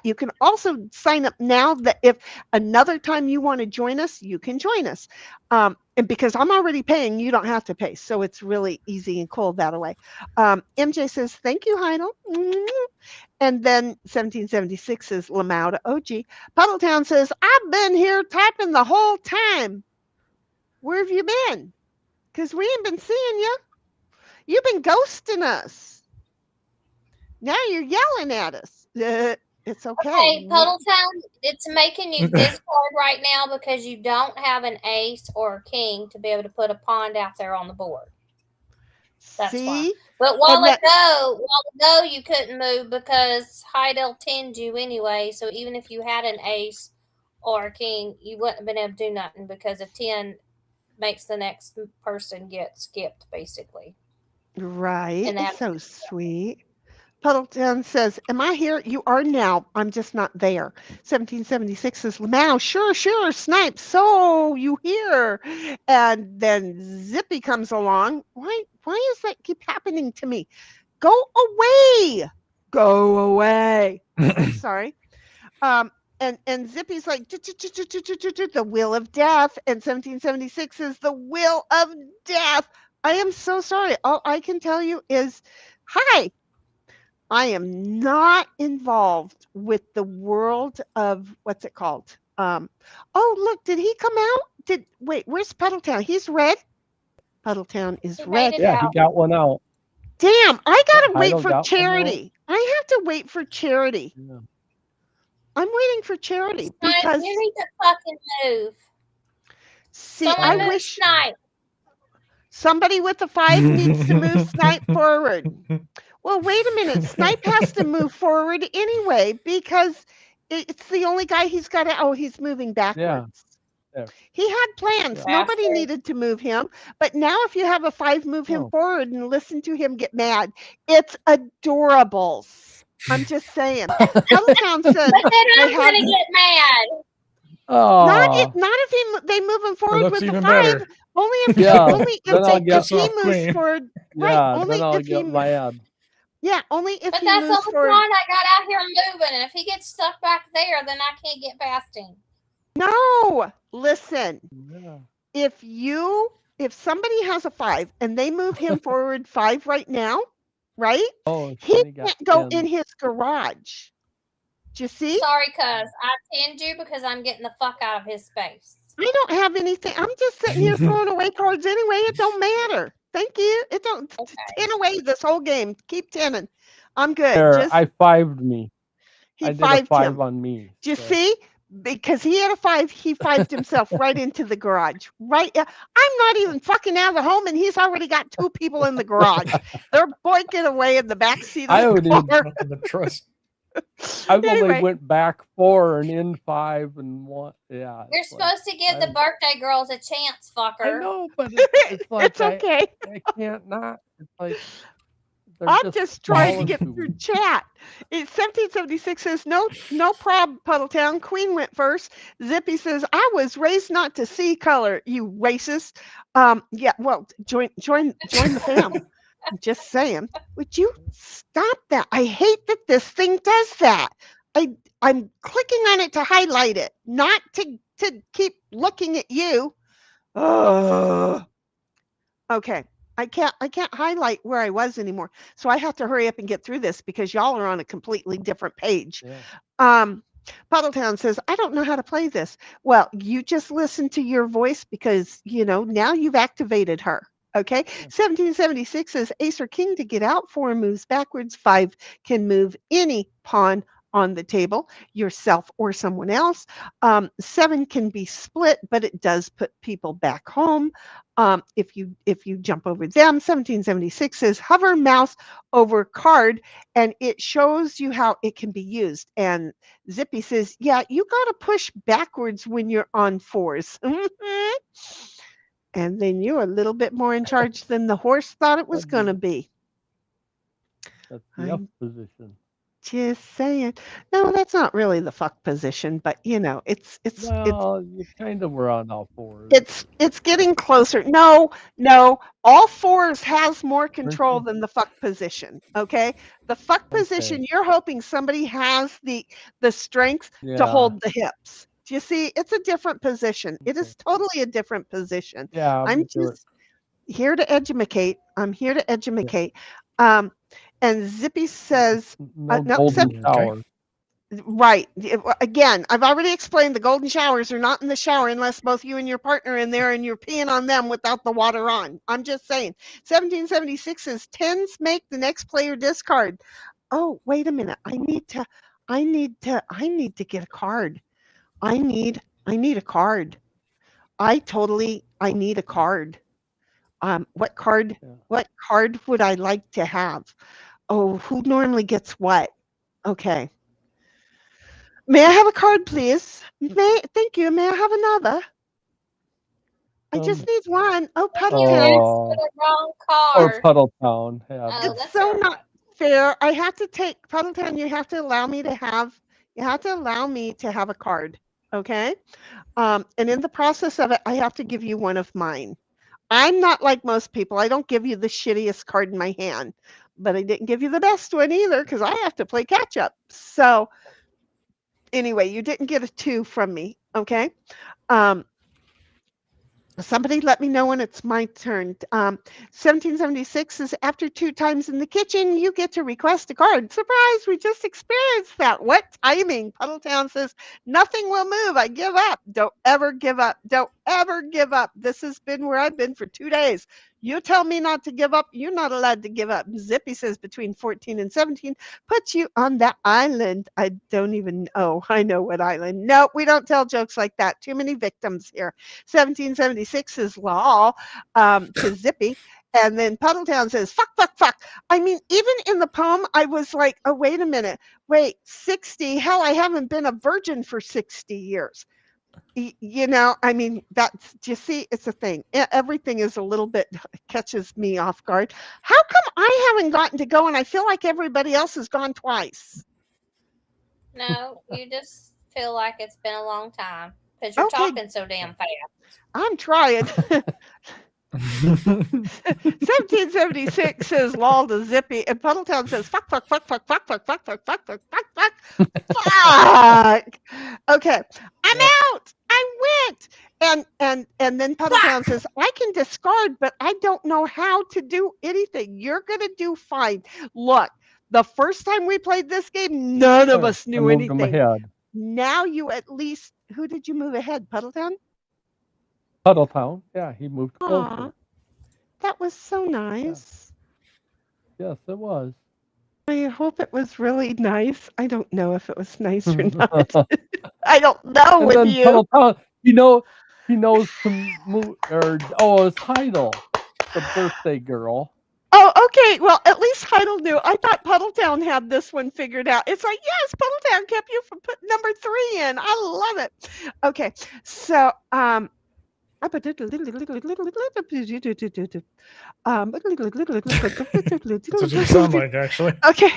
you can also sign up now that if another time you want to join us, you can join us. And because I'm already paying, you don't have to pay. So it's really easy and cool that way. MJ says, thank you, Heidel. And then 1776 is Lamau to OG. Puddletown says, I've been here typing the whole time. Where have you been? Because we ain't been seeing you. You've been ghosting us. Now you're yelling at us. It's okay. Okay, Puddletown, it's making you discard right now because you don't have an ace or a king to be able to put a pond out there on the board. That's why. But while ago, you couldn't move because Heidel tinned you anyway. So even if you had an ace or a king, you wouldn't have been able to do nothing because a 10 makes the next person get skipped, basically. Right. It's so sweet. Puddletown says, am I here? You are now. I'm just not there. 1776 says, Lamau, sure, Snipe. So you here. And then Zippy comes along. Why does that keep happening to me? Go away. I'm sorry. And Zippy's like, the will of death. And 1776 is the will of death. I am so sorry. All I can tell you is, hi. I am not involved with the world of, what's it called? Oh, look, did he come out? Wait, where's Puddletown? He's red. Puddletown is red. Yeah, he got one out. Damn, I gotta wait for Charity. I have to wait for Charity. Yeah. I'm waiting for Charity because you need to fucking move. See, I wish Snipe. Somebody with a 5 needs to move Snipe forward. Well, wait a minute. Snipe has to move forward anyway because it's the only guy he's got to. Oh, he's moving backwards. Yeah. He had plans. Yeah. Nobody needed to move him. But now if you have a 5, move him forward and listen to him get mad. It's adorable. I'm just saying. Puddletown said, but then I'm going to get mad. Oh. Not if they move him forward with the 5. Better. Only if he moves forward. Right. Yeah, only if he mad. Yeah, only if but he that's moves the forward. point I got out here moving, and if he gets stuck back there, then I can't get past him. No, listen. Yeah. If somebody has a 5 and they move him forward 5 right now, right? Oh, he can't go in his garage. Do you see? Sorry, cuz I pinned you because I'm getting the fuck out of his space. I don't have anything. I'm just sitting here throwing away cards anyway. It don't matter. Thank you. It don't 10 away this whole game. Keep 10ing. I'm good. There, I 5'd me. I did a 5 on me. Do you see? Because he had a 5, he 5'd himself right into the garage. Right. I'm not even fucking out of the home, and he's already got 2 people in the garage. They're boinking away in the back seat of the car. The trust. I've only went back 4 and in 5 and 1. Yeah. You're supposed to give the birthday girls a chance, fucker. I know, but it's like it's okay. I can't not. It's like I'm just trying to get through chat. 1776 says no problem, Puddletown. Queen went first. Zippy says I was raised not to see color. You racist. Yeah. Well, join the fam. I'm just saying. Would you stop that? I hate that this thing does that. I'm clicking on it to highlight it, not to keep looking at you. Okay. I can't highlight where I was anymore. So I have to hurry up and get through this because y'all are on a completely different page. Yeah. Puddletown says, I don't know how to play this. Well, you just listen to your voice because, now you've activated her. Okay. 1776 says ace or king to get out. 4 moves backwards. 5 can move any pawn on the table, yourself or someone else. 7 can be split, but it does put people back home. If you jump over them. 1776 says hover mouse over card and it shows you how it can be used. And Zippy says, yeah, you got to push backwards when you're on 4s. And then you're a little bit more in charge than the horse thought it was going to be. That's the F position. Just saying. No, that's not really the fuck position, but Well, you kind of were on all 4s. It's getting closer. No, all 4s has more control than the fuck position. Okay, the fuck position. You're hoping somebody has the strength to hold the hips. Do you see? It's a different position. It is totally a different position. Yeah, I'm just here to educate. I'm here to educate. And Zippy says, golden shower. Right. Again, I've already explained the golden showers are not in the shower unless both you and your partner are in there and you're peeing on them without the water on. I'm just saying. 1776 says 10s make the next player discard. Oh, wait a minute. I need to get a card. I need a card. I need a card. What card would I like to have? Oh, who normally gets what? Okay. May I have a card, please? Thank you. May I have another? I just need one. Oh, Puddletown. The wrong card. Or Puddletown. Yeah. Oh, It's so not fair. I have to take Puddletown. You have to allow me to have a card. Okay. And in the process of it, I have to give you one of mine. I'm not like most people. I don't give you the shittiest card in my hand, but I didn't give you the best one either because I have to play catch up. So anyway, you didn't get a 2 from me. Okay. Somebody let me know when it's my turn. 1776 is after 2 times in the kitchen, you get to request a card. Surprise, we just experienced that. What timing? Puddletown says, nothing will move. I give up. Don't ever give up. Don't ever give up. This has been where I've been for 2 days. You tell me not to give up. You're not allowed to give up. Zippy says between 14 and 17 puts you on that island. I don't even know. I know what island. No, we don't tell jokes like that. Too many victims here. 1776 is law to Zippy. And then Puddletown says, fuck, fuck, fuck. I mean, even in the poem, I was like, oh, wait a minute. Wait, 60. Hell, I haven't been a virgin for 60 years. I mean, that's, do you see, it's a thing. Everything is a little bit, catches me off guard. How come I haven't gotten to go and I feel like everybody else has gone twice? No, you just feel like it's been a long time because you're talking so damn fast. I'm trying. 1776 says lol to Zippy, and Puddletown says fuck, fuck, fuck, fuck, fuck, fuck, fuck, fuck, fuck, fuck, fuck, fuck, fuck. Okay, I'm out. I went. And then Puddletown says, I can discard, but I don't know how to do anything. You're gonna do fine. Look, the first time we played this game, none of us knew anything. Now you at least, who did you move ahead? Puddletown? Puddletown. Yeah, he moved closer. Aww, that was so nice. Yeah. Yes, it was. I hope it was really nice. I don't know if it was nice or not. I don't know and with then you. Puddletown, he knows to move, it's Heidel, the birthday girl. Oh, okay. Well, at least Heidel knew. I thought Puddletown had this one figured out. It's like, yes, Puddletown kept you from putting number 3 in. I love it. Okay, so That's what you sound like, actually. Okay.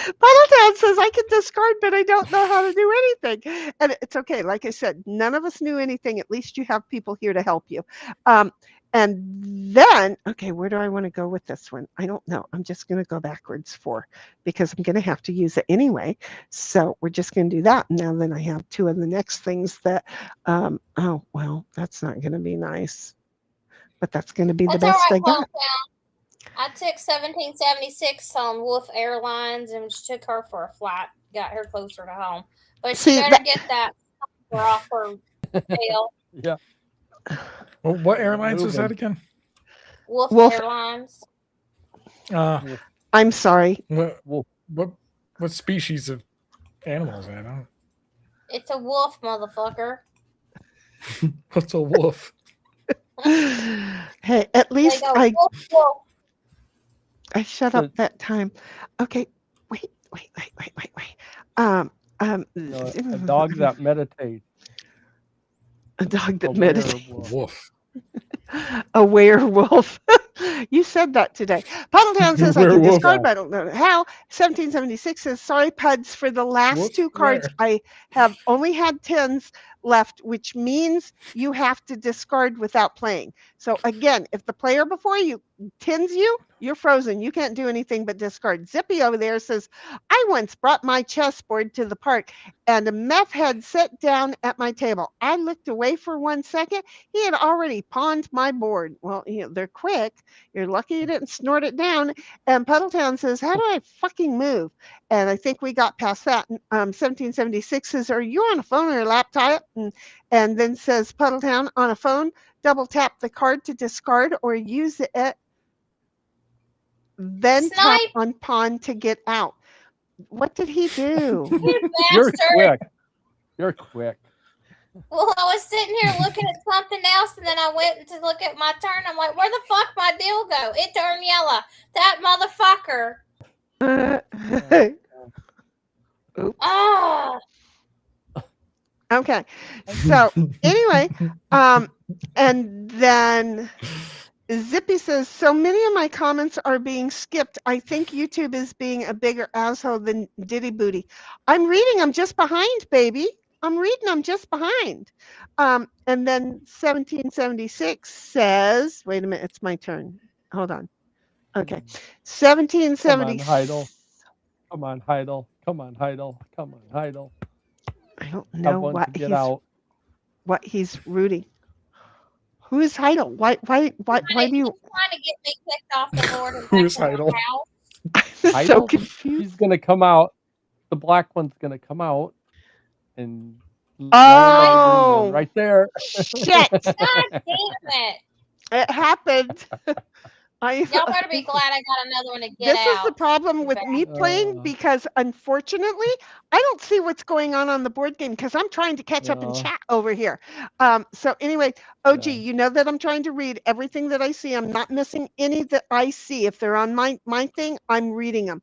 Puddletown says, I can discard, but I don't know how to do anything. And it's okay. Like I said, none of us knew anything. At least you have people here to help you. And then, okay, where do I want to go with this one? I don't know. I'm just going to go backwards because I'm going to have to use it anyway. So we're just going to do that. Now then I have 2 of the next things that, oh, well, that's not going to be nice. But that's going to be the best I got. I took 1776 on Wolf Airlines and took her for a flight, got her closer to home. But she better get that off her tail. Yeah. Well, what airlines was that again? Wolf Airlines. I'm sorry. What What species of animal is that? I don't... It's a wolf, motherfucker. What's a wolf? Hey, at least Wolf, wolf. I shut up that time. Okay, wait. A dog that meditates. A dog that A meditates. Wolf. A werewolf. You said that today. Puddletown says I can discard, but I don't know how. 1776 says, sorry, Puds, for the last two cards, I have only had 10s left, which means you have to discard without playing. So again, if the player before you tins you, you're frozen. You can't do anything but discard. Zippy over there says, I once brought my chessboard to the park and a meth head sat down at my table. I looked away for 1 second. He had already pawned my board. Well, they're quick. You're lucky you didn't snort it down. And Puddletown says, how do I fucking move? And I think we got past that. 1776 says, are you on a phone or a laptop? And then says Puddletown, on a phone, double tap the card to discard or use it. Then tap on pawn to get out. What did he do? You're quick. You're quick. Well, I was sitting here looking at something else, and then I went to look at my turn. I'm like, where the fuck my deal go? It turned yellow. That motherfucker. Oops. Oh. Okay. So anyway, and then Zippy says, so many of my comments are being skipped. I think YouTube is being a bigger asshole than Diddy Booty. I'm reading. I'm just behind, baby. I'm reading. I'm just behind. And then 1776 says, wait a minute. It's my turn. Hold on. Okay. 1776. Come on, Heidel. Come on, Heidel. Come on, Heidel. I don't know what he's rooting. Who is Heidel? Why do you trying to get me kicked off the board? Who is Heidel? I'm so confused. He's gonna come out. The black one's gonna come out and right there. Shit. God damn it. It happened. Y'all better be glad I got another one to get This is the problem with me playing because unfortunately I don't see what's going on the board game because I'm trying to catch up in chat over here. So anyway, OG, you know that I'm trying to read everything that I see. I'm not missing any that I see. If they're on my thing, I'm reading them.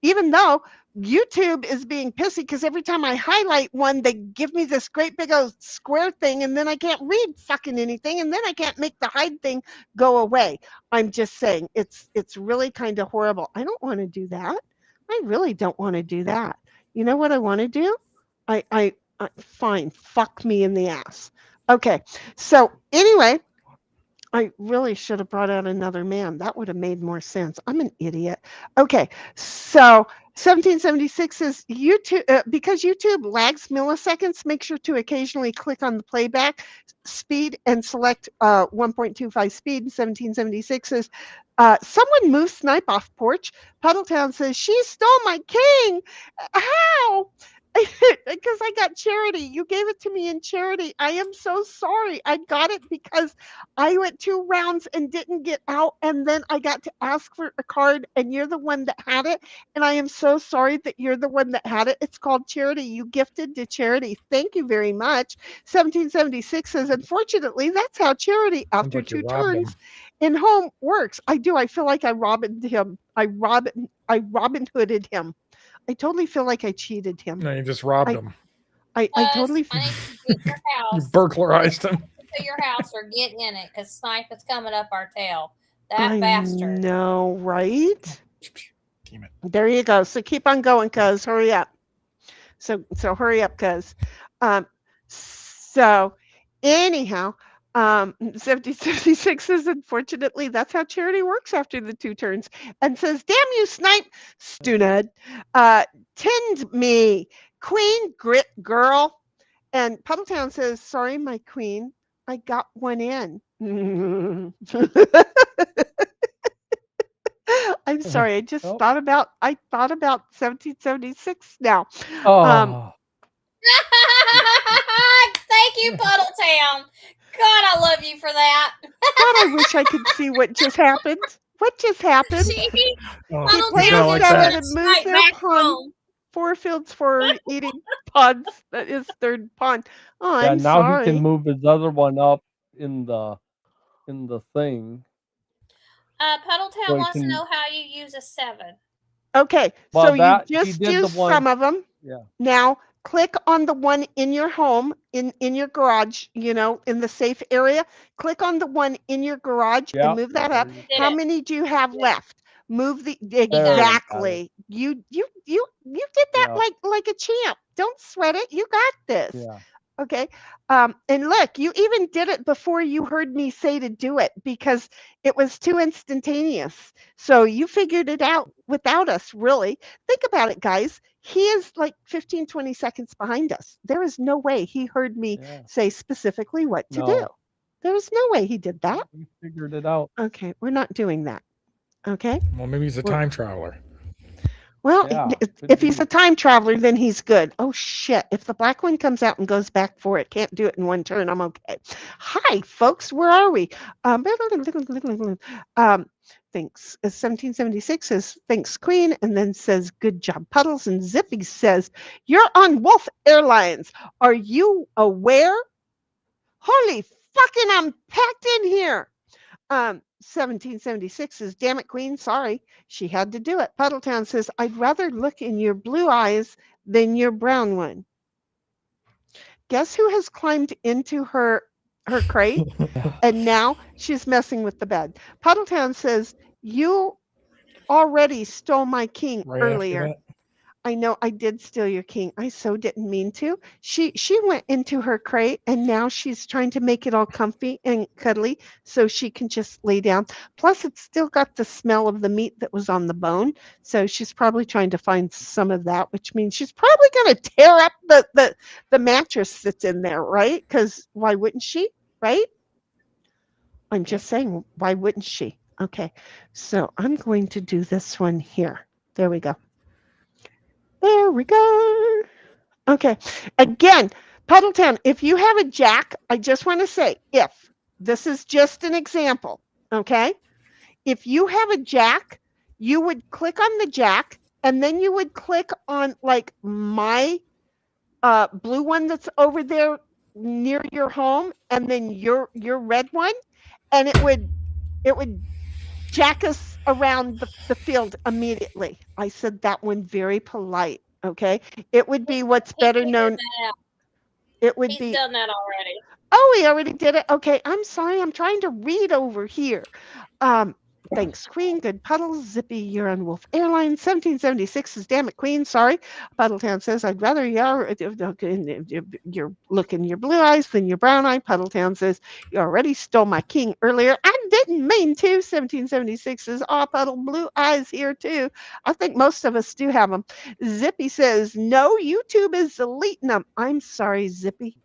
Even though YouTube is being pissy because every time I highlight one, they give me this great big old square thing and then I can't read fucking anything and then I can't make the hide thing go away. I'm just saying it's really kind of horrible. I don't want to do that. I really don't want to do that. You know what I want to do? I fine, fuck me in the ass. Okay, so anyway, I really should have brought out another man. That would have made more sense. I'm an idiot. Okay, so 1776 says YouTube, because YouTube lags milliseconds, make sure to occasionally click on the playback speed and select 1.25 speed. 1776 says, someone moved Snipe off porch. Puddletown says, she stole my king. How? Because I got charity. You gave it to me in charity. I am so sorry. I got it because I went 2 rounds and didn't get out. And then I got to ask for a card and you're the one that had it. And I am so sorry that you're the one that had it. It's called charity. You gifted to charity. Thank you very much. 1776 says, unfortunately, that's how charity after 2 turns in home works. I do. I feel like I Robin him. I Robin Hooded him. I totally feel like I cheated him. No, you just robbed him. I totally I need to get your house. You burglarized him. To your house or get in it because Snipe is coming up our tail. That bastard. No, right? Damn it. There you go. So keep on going, cuz. Hurry up. So hurry up, cuz. So anyhow, 1776 says, unfortunately, that's how charity works after the 2 turns. And says, damn you, Snipe, Stunad. Tend me, queen, grit girl. And Puddletown says, sorry, my queen, I got one in. I'm sorry, I just thought about 1776 now. Thank you, Puddletown. God, I love you for that. God, I wish I could see what just happened. What just happened? See? Oh, He Funnel played not a like seven that. and moved Right their back pawn home. 4 fields for eating pods. That is third pawn. Oh, Yeah, I'm now he sorry. can move his other one up in the thing. Puddletown So he wants to can. know how you use a 7. Okay, Well, so you that he just did the used one. some of them. Yeah. Now click on the one in your home, in your garage, in the safe area. Click on the one in your garage Yeah. and move that up. Did How it. many do you have left? Move the There, got it. exactly. You did that Yeah. like a champ. Don't sweat it. You got this. Yeah. Okay. And look, you even did it before you heard me say to do it because it was too instantaneous. So you figured it out without us, really. Think about it, guys. He is like 15, 20 seconds behind us. There is no way he heard me Yeah. say specifically what to do. No. There is no way he did that. He figured it out. Okay, we're not doing that. Okay. Well, maybe he's a time traveler. Well, Yeah, if he's a time traveler, then he's good. Oh shit! If the black one comes out and goes back for it, can't do it in one turn. I'm okay. Hi, folks. Where are we? Thanks. 1776 says thanks, Queen, and then says good job, Puddles. And Zippy says you're on Wolf Airlines. Are you aware? Holy fucking! I'm packed in here. 1776 says, damn it, Queen, sorry. She had to do it. Puddletown says, I'd rather look in your blue eyes than your brown one. Guess who has climbed into her crate? And now she's messing with the bed. Puddletown says, you already stole my king Right earlier. after that. I know I did steal your king. I so didn't mean to. She went into her crate and now she's trying to make it all comfy and cuddly so she can just lay down. Plus it's still got the smell of the meat that was on the bone. So she's probably trying to find some of that, which means she's probably going to tear up the mattress that's in there, right? Because why wouldn't she, right? I'm just saying, why wouldn't she? Okay, so I'm going to do this one here. There we go. There we go. Okay. Again, Puddletown, if you have a jack, I just want to say, if this is just an example, okay? If you have a jack, you would click on the jack and then you would click on like my blue one that's over there near your home and then your red one, and it would jack us around the field immediately. I said that one very polite. Okay. It would be what's better known. It would He's be. done that already. Oh, he already did it. Okay. I'm sorry. I'm trying to read over here. Thanks, Queen. Good Puddles. Zippy, you're on Wolf Airlines. 1776 is damn it, Queen. Sorry. Puddletown says, I'd rather you're looking your blue eyes than your brown eye. Puddletown says, you already stole my king earlier. I didn't mean to. 1776 says, oh, Puddle, blue eyes here too. I think most of us do have them. Zippy says, no, YouTube is deleting them. I'm sorry, Zippy.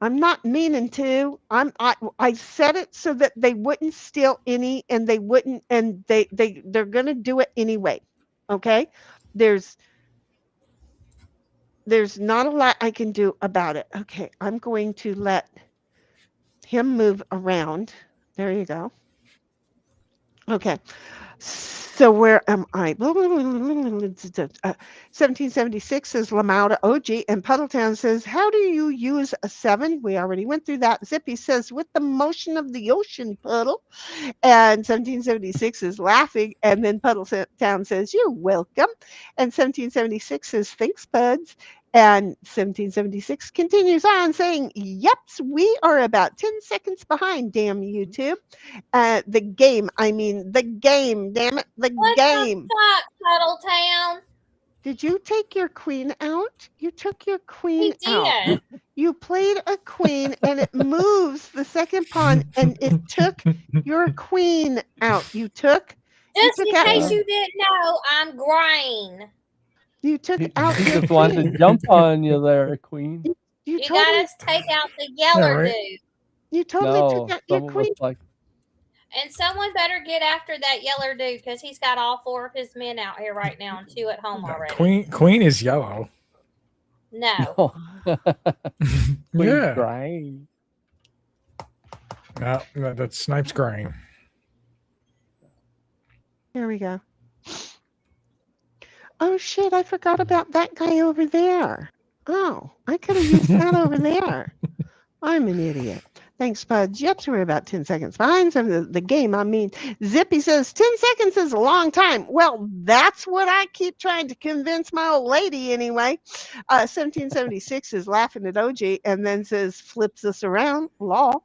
I'm not meaning to. I said it so that they wouldn't steal any, and they wouldn't, and they're gonna do it anyway. Okay, there's not a lot I can do about it. Okay, I'm going to let him move around. There you go. Okay. So where am I? 1776 says Lamauda OG, and Puddletown says, how do you use a 7? We already went through that. Zippy says, with the motion of the ocean, Puddle. And 1776 is laughing, and then Puddletown says, you're welcome. And 1776 says, thanks, Puds. And 1776 continues on saying, yeps, we are about 10 seconds behind, damn YouTube. The game, damn it, the game. What the fuck, Puddletown? Did you take your queen out? You took your queen He out. did. You played a queen and it moves the second pawn and it took your queen out. Just in case you didn't know, I'm green. You took out He your just wanted to jump on you there, Queen. You gotta take out the yeller dude. You totally took out your queen. And someone better get after that yeller dude because he's got all 4 of his men out here right now and 2 at home already. Queen is yellow. No. Yeah. Green. No, that's Snipe's green. Here we go. Oh shit, I forgot about that guy over there. Oh, I could have used that over there. I'm an idiot. Thanks, Pudge. You have to worry about 10 seconds behind some of the game. I mean, Zippy says 10 seconds is a long time. Well, that's what I keep trying to convince my old lady anyway. 1776 is laughing at OG and then says, flips us around, lol.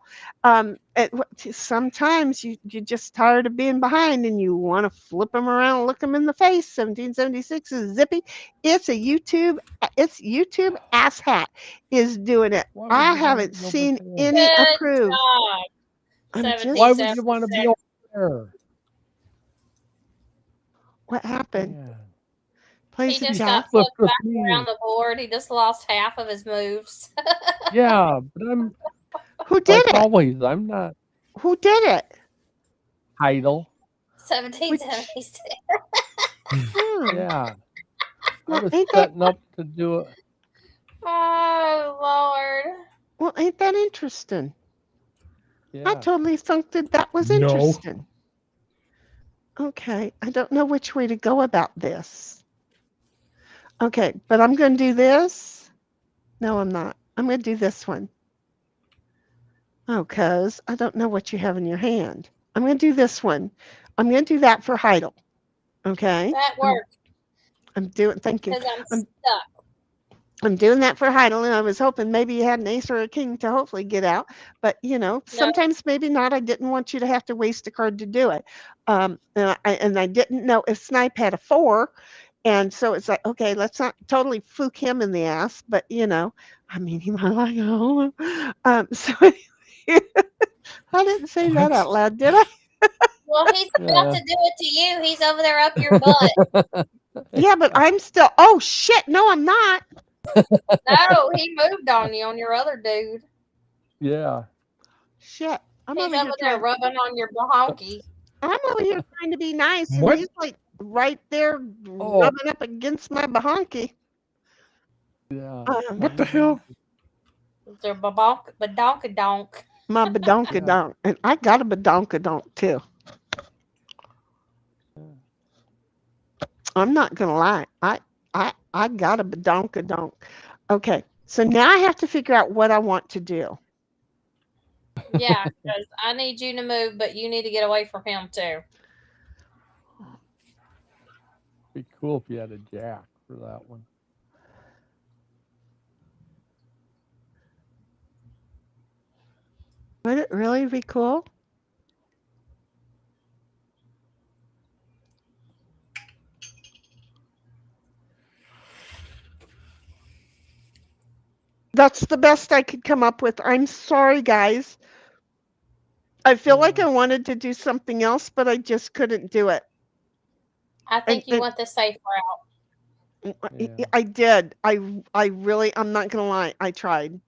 Sometimes you're just tired of being behind and you want to flip them around and look them in the face. 1776 is Zippy. It's YouTube ass hat is doing it. I haven't seen any Good approve. job. Why would you want to be over there? What happened? Yeah. Plays He a just chat. got flipped back around the board. He just lost half of his moves. Yeah, but I'm Who did like it? always. I'm not Who did it? idle. 1776. Yeah, I Well, was ain't that setting up to do it. Oh, Lord. well? Ain't that interesting? I Yeah. totally thought that was No. interesting. Okay, I don't know which way to go about this. Okay, but I'm going to do this. No, I'm not. I'm going to do this one. Oh, cuz I don't know what you have in your hand. I'm going to do this one. I'm going to do that for Heidel. Okay. That worked I'm doing. Thank you. because I'm stuck. I'm doing that for Heidel, and I was hoping maybe you had an ace or a king to hopefully get out. But sometimes maybe not. I didn't want you to have to waste a card to do it. And I didn't know if Snipe had a 4, and so it's like, okay, let's not totally fluke him in the ass. But I mean, he might like, so I didn't say that out loud, did I? Well, he's about to do it to you. He's over there up your butt. Yeah, but I'm still. Oh shit! No, I'm not. No, he moved on you, on your other dude. Yeah. Shit. I'm He's over there rubbing on your bahonky. I'm over here trying to be nice, and What? he's like right there rubbing up against my bahonky. Yeah. What the hell? Their badonkadonk. My badonkadonk. And I got a badonkadonk too. I'm not gonna lie. I got a badonkadonk. Okay, so now I have to figure out what I want to do. Yeah, because I need you to move, but you need to get away from him too. Be cool if you had a jack for that one. Would it really be cool? That's the best I could come up with. I'm sorry, guys. I feel like I wanted to do something else, but I just couldn't do it. I think you want the safe route. Yeah. I did. I really, I'm not gonna lie. I tried.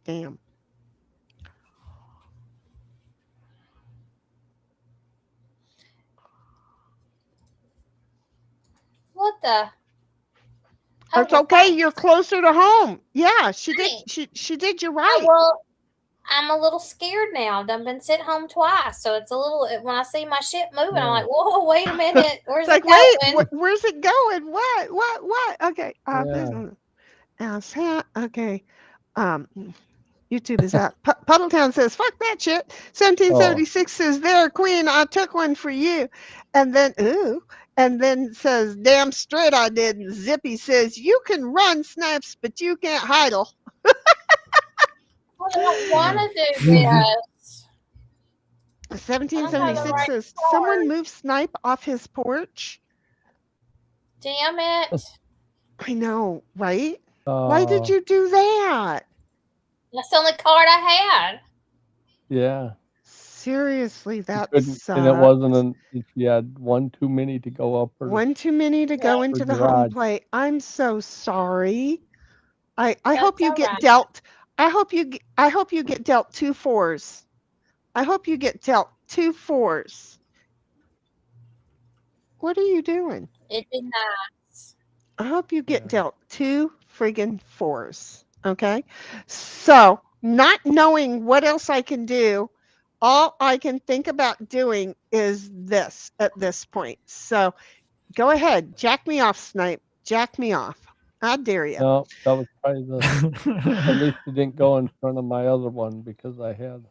Damn. What the? It's okay. You're closer to home. Yeah, she did. She did you right. Well, I'm a little scared now. I've been sent home twice, so it's a little. When I see my ship moving, I'm like, "Whoa, wait a minute, where's it going? Wait, where's it going? What? Okay. Okay. YouTube is out. Puddletown says, "Fuck that shit." 1776 says, "There, Queen, I took one for you," and then says, "Damn straight I did." And Zippy says, "You can run, Snaps, but you can't Heidel." I don't want to do this. 1776 says, "Someone move Snipe off his porch." Damn it. I know, right? Why did you do that? That's the only card I had. Yeah. Seriously, that sucks. And it wasn't you had one too many to go up. One too many to go into the home plate. I'm so sorry. I hope you get dealt. I hope you get dealt 2 4s. I hope you get dealt 2 4s. What are you doing? It'd be nice. I hope you get dealt 2 friggin' 4s. Okay. So, not knowing what else I can do, all I can think about doing is this at this point. So go ahead, jack me off, Snipe. Jack me off. I dare you. No, that was probably at least you didn't go in front of my other one because I had.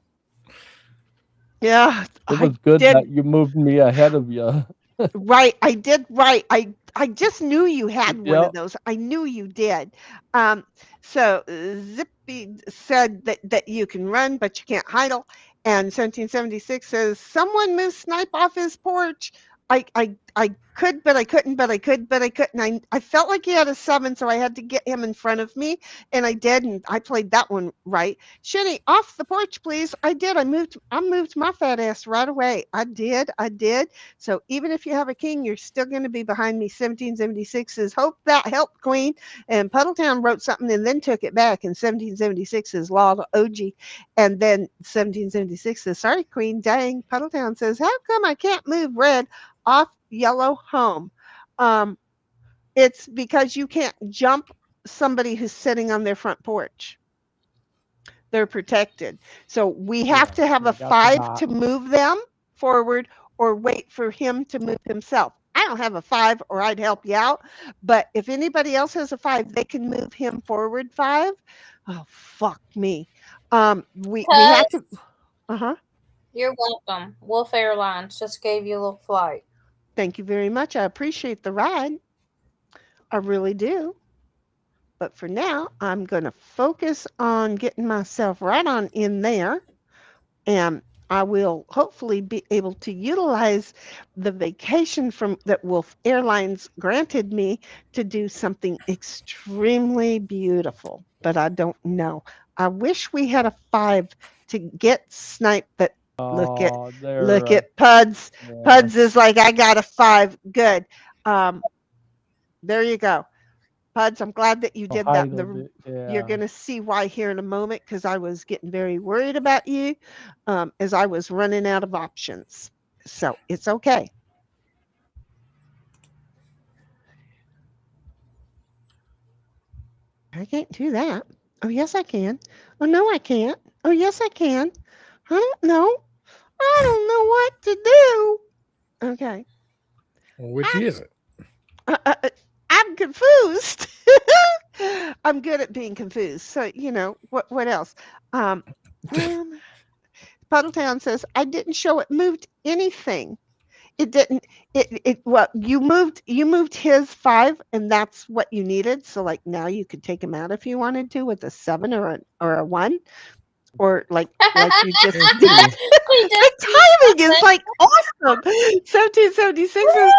Yeah, it was good that you moved me ahead of you. Right, I did right. I just knew you had one of those. I knew you did. So Zippy said that you can run, but you can't idle. And 1776 says someone moved Snipe off his porch. I could, but I couldn't, but I could, but I couldn't. I felt like he had a 7, so I had to get him in front of me, and I did, and I played that one right. Shinny, off the porch, please. I did. I moved my fat ass right away. I did. So even if you have a king, you're still going to be behind me. 1776 says, hope that helped, Queen. And Puddletown wrote something and then took it back. And 1776 says, law to OG. And then 1776 says, sorry, Queen. Dang. Puddletown says, how come I can't move red off yellow home? It's because you can't jump somebody who's sitting on their front porch. They're protected. So we have to have a 5 to move them forward or wait for him to move himself. I don't have a 5 or I'd help you out. But if anybody else has a 5, they can move him forward 5. Oh, fuck me. We have to. You're welcome. Wolf Airlines just gave you a little flight. Thank you very much. I appreciate the ride. I really do. But for now, I'm going to focus on getting myself right on in there. And I will hopefully be able to utilize the vacation that Wolf Airlines granted me to do something extremely beautiful. But I don't know. I wish we had a 5 to get Snipe, but look at Puds. Yeah. Puds is like, I got a 5. Good. There you go. Puds, I'm glad that you did that. You're going to see why here in a moment, because I was getting very worried about you as I was running out of options. So it's okay. I can't do that. Oh, yes, I can. Oh, no, I can't. Oh, yes, I can. I don't know. I don't know what to do. Okay. Well, which is it? I'm confused. I'm good at being confused. So, what else? Puddletown says, I didn't show it moved anything. It didn't. Well, you moved his 5, and that's what you needed. So, like, now you could take him out if you wanted to with a 7 or a 1. Or like you just did. The timing is like awesome. 1776 says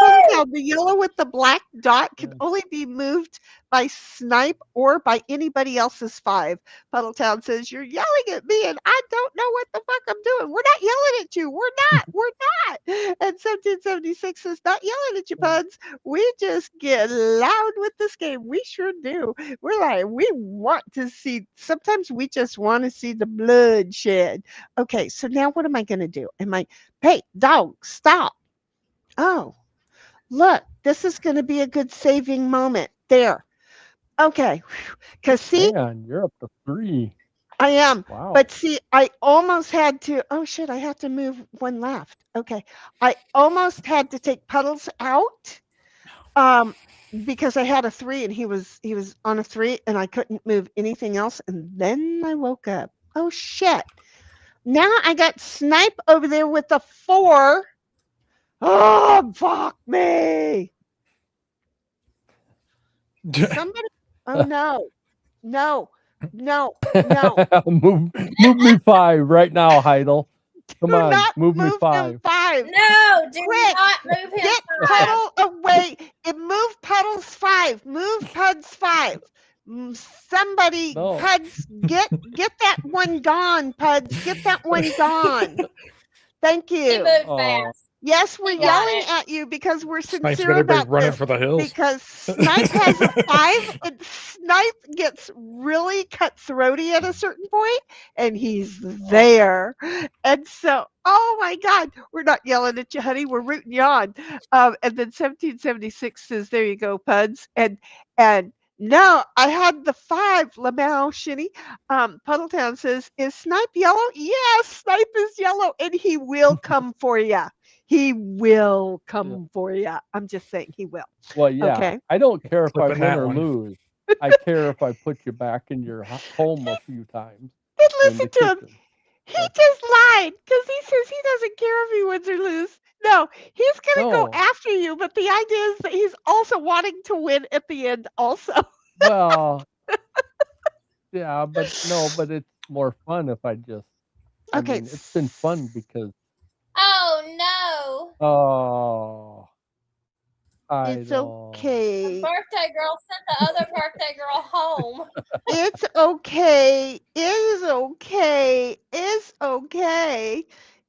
the yellow with the black dot can only be moved by Snipe or by anybody else's 5. Puddletown says, you're yelling at me and I don't know what the fuck I'm doing. We're not yelling at you. We're not. And 1776 says, not yelling at you, Puds. We just get loud with this game. We sure do. We're like, we want to see, sometimes we just want to see the bloodshed. Okay, so now what am I going to do? Hey, dog, stop. Oh, look, this is going to be a good saving moment. There. Okay, because see, you're up to 3. I am. Wow. But see, I almost had to. Oh shit! I have to move 1 left. Okay, I almost had to take Puddles out, because I had a 3 and he was on a 3 and I couldn't move anything else. And then I woke up. Oh shit! Now I got Snipe over there with a 4. Oh fuck me! Somebody. Oh no. move me 5 right now, Heidel. Come on, move me 5. No, do not move him. Get Puddle away. Move Puddle's 5. Move Pud's 5. Somebody, Puds, get that one gone, Puds. Get that one gone. Thank you. He moved fast. Yes, we're yelling at you because we're sincere about running this. For the hills. Because Snipe has a 5, and Snipe gets really cutthroaty at a certain point, and he's there. And so, oh my God, we're not yelling at you, honey. We're rooting you on. And then 1776 says, "There you go, Puds." And No, I had the 5, Lamau Shinny. Puddletown says, "Is Snipe yellow?" Yes, Snipe is yellow, and he will come for ya. He will Yeah. come for ya. I'm just saying he will. Well, yeah. Okay. I don't care if I Clipping win that or one. lose. I care if I put you back in your home a few times And in listen the to him. kitchen. He That's just lied because he says he doesn't care if he wins or lose. No, he's gonna go no. after you, but the idea is that he's also wanting to win at the end also. Well, yeah, but it's more fun if I just. I Okay. mean, it's been fun because Oh oh, I It's know. no! The okay. birthday girl sent the other birthday girl home. It's okay. It is okay. It's okay.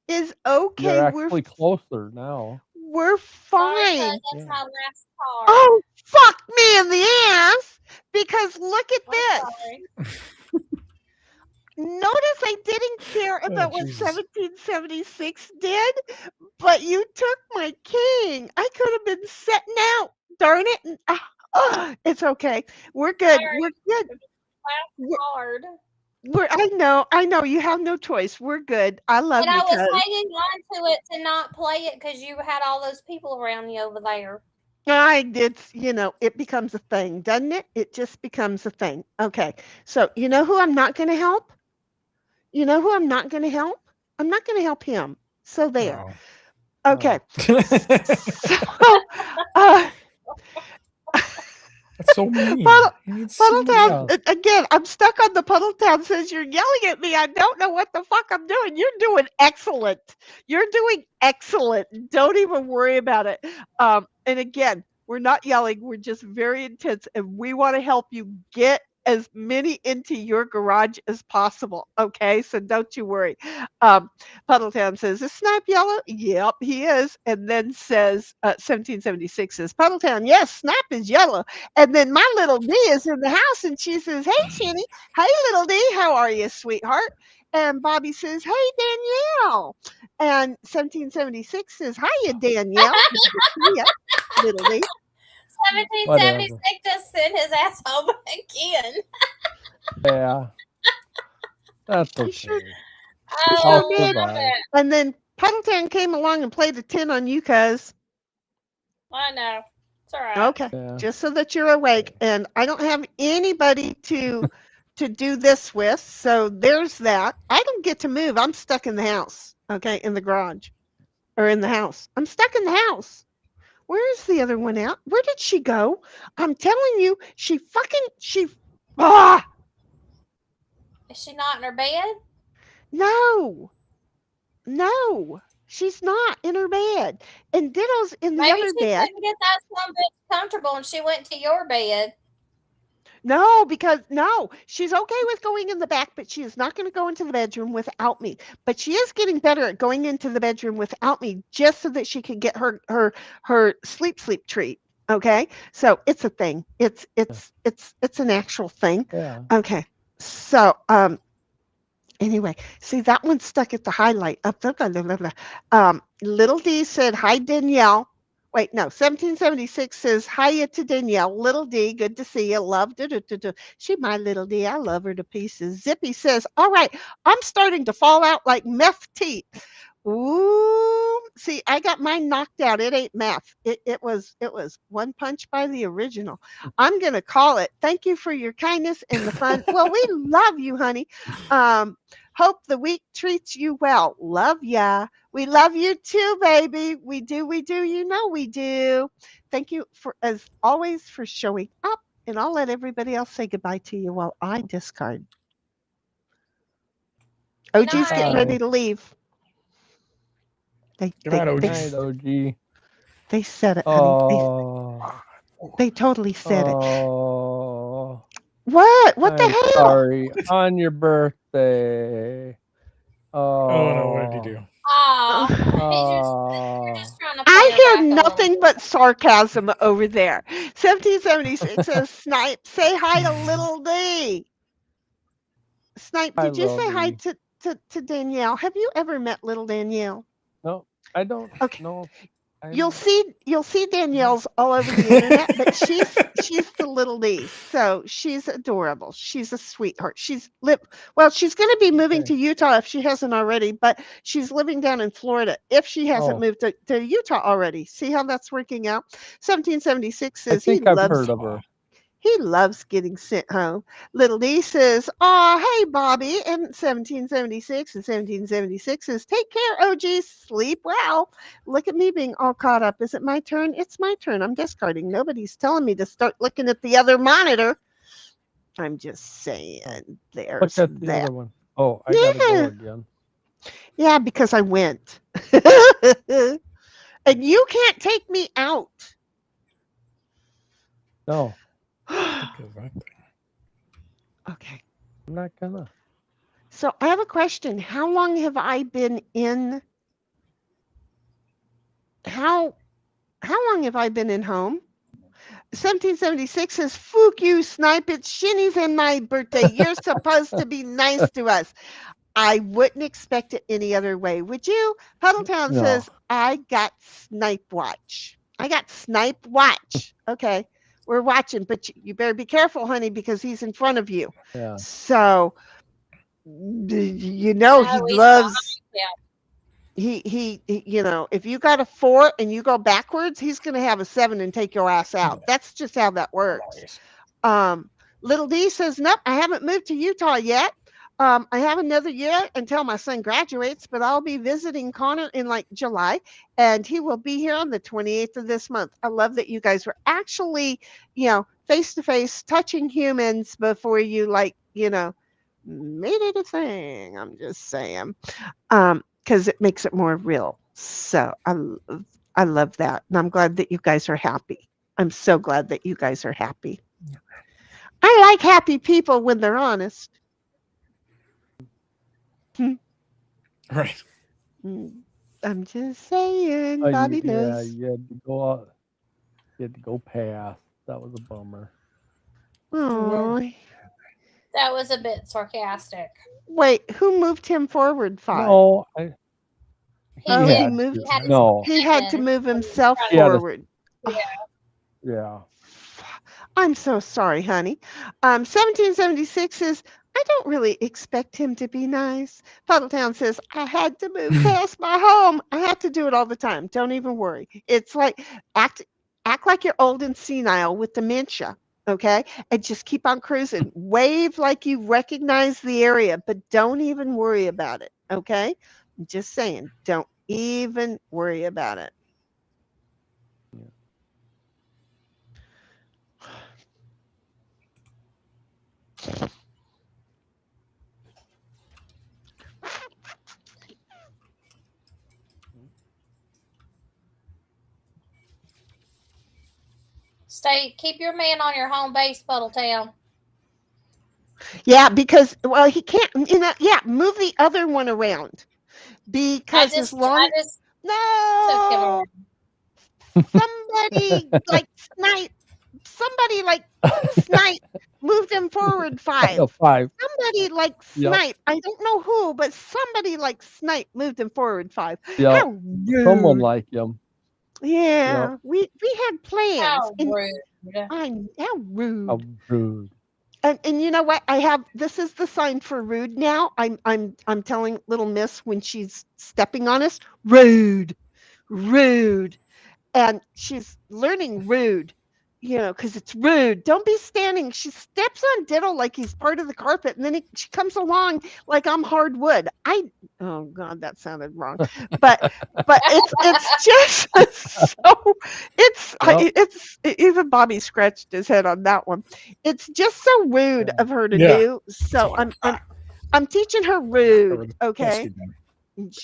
It's okay. You're actually closer now. We're Sorry, cuz fine. that's Yeah. my last card. Oh, fuck me in the ass. Because look at I'm this. sorry. Notice I didn't care Oh, about what Jesus. 1776 did, but you took my king. I could have been setting out. Darn it. It's okay. We're good. Sorry. We're good. Last We're, card. I know. You have no choice. We're good. I love And I you, was cuz. hanging on to it to not play it because you had all those people around you over there. It's, it becomes a thing, doesn't it? It just becomes a thing. Okay. So, you know who I'm not going to help? You know who I'm not going to help? I'm not going to help him. So there. Oh. Okay. Oh. So, uh, That's so mean. Puddletown, again, I'm stuck on the Puddletown says you're yelling at me. I don't know what the fuck I'm doing. You're doing excellent. You're doing excellent. Don't even worry about it. And again, we're not yelling. We're just very intense, and we want to help you get as many into your garage as possible. Okay, so don't you worry. Puddletown says, "Is Snipe yellow?" Yep, he is. And then says, 1776 says, "Puddletown, yes, Snipe is yellow." And then my little D is in the house, and she says, "Hey, Shinny. Hey, little D, how are you, sweetheart?" And Bobby says, "Hey, Danielle." And 1776 says, "Hiya, Danielle. Good to see ya, little D." 1776 just sent his ass home again. Yeah. That's He okay. sure Oh, did. love it. And then Puddletown came along and played a 10 on you, cuz. I know. It's all right. Okay. Just so that you're awake. And I don't have anybody to do this with. So there's that. I don't get to move. I'm stuck in the house. Okay, in the garage. Or in the house. I'm stuck in the house. Where is the other one out? Where did she go? I'm telling you, she Is she not in her bed? No. No. She's not in her bed. And Ditto's in the Maybe other she bed. couldn't get that some bitch comfortable and she went to your bed. No, because she's okay with going in the back, but she is not going to go into the bedroom without me. But she is getting better at going into the bedroom without me, just so that she can get her sleep treat. Okay, so it's a thing. It's an actual thing. Yeah. Okay, so anyway, see that one's stuck at the highlight. Little D said, "Hi, Danielle." Wait, no, 1776 says, "Hiya to Danielle. Little D, good to see you. Love. She my little D. I love her to pieces." Zippy says, "All right, I'm starting to fall out like meth teeth." Ooh, see, I got mine knocked out. It ain't meth. It was one punch by the original. I'm gonna call it. Thank you for your kindness and the fun. Well, we love you, honey. Hope the week treats you well. Love ya. We love you too, baby. We do. You know we do. Thank you for, as always, for showing up. And I'll let everybody else say goodbye to you while I discard. OG's getting ready to leave. They said it, honey. They totally said it. What? What the hell? Sorry, on your birthday. Oh no, what did you do? You're just trying to play I her hear back a nothing but sarcasm over there. 1776 says, "Snipe, say hi to little D." Snipe, did you say hi to Danielle? Have you ever met little Danielle? No, I don't. Okay. No. You'll see Danielle's all over the internet, but she's the little niece, so she's adorable. She's a sweetheart. She's going to be moving to Utah if she hasn't already, but she's living down in Florida if she hasn't moved to Utah already. See how that's working out? 1776 says I think I've heard of her. He loves getting sent home. Little D says, "Oh, hey, Bobby." And 1776 and 1776 says, "Take care, OG. Sleep well." Look at me being all caught up. Is it my turn? It's my turn. I'm discarding. Nobody's telling me to start looking at the other monitor. I'm just saying. There's Look at the other one. Oh, I gotta go again. Yeah, because I went. And you can't take me out. No. Okay. I'm not gonna. So I have a question. How long have I been in? How long have I been in home? 1776 says, "Fook you, Snipe. It's Shinny's and my birthday. You're supposed to be nice to us." I wouldn't expect it any other way. Would you? Puddletown says, "I got Snipe Watch. I got Snipe Watch." Okay. We're watching, but you better be careful, honey, because he's in front of you. Yeah. So, he loves. He if you got a 4 and you go backwards, he's going to have a 7 and take your ass out. That's just how that works. Little D says, "Nope, I haven't moved to Utah yet. I have another year until my son graduates, but I'll be visiting Connor in like July, and he will be here on the 28th of this month." I love that you guys were actually, face to face touching humans before you made it a thing. I'm just saying, because it makes it more real. So I love that, and I'm glad that you guys are happy. I'm so glad that you guys are happy. I like happy people when they're honest. Right. I'm just saying, Bobby knows. Yeah, you had to go out. You had to go past. That was a bummer. Oh. That was a bit sarcastic. Wait, who moved him forward 5? No, he had to move himself forward. Yeah. I'm so sorry, honey. 1776 says, "I don't really expect him to be nice." Puddletown says, "I had to move past my home. I have to do it all the time. Don't even worry. It's like act like you're old and senile with dementia, okay? And just keep on cruising. Wave like you recognize the area, but don't even worry about it, okay? I'm just saying, don't even worry about it." Keep your man on your home base, Puddletown. Yeah, because he can't. Move the other one around because somebody like Snipe moved him forward 5. 5. Somebody like Snipe. I don't know who, but somebody like Snipe moved him forward 5. Yeah, How rude. someone like him. Yeah, we had plans. How rude. How rude. How rude. And you know what? This is the sign for rude now. I'm telling little miss when she's stepping on us, rude. And she's learning rude, because it's rude. Don't be standing. She steps on Diddle like he's part of the carpet, and then she comes along like I'm hardwood. Oh God, that sounded wrong. But it's just so it's even Bobby scratched his head on that one. It's just so rude of her to do. So I'm teaching her rude. Okay.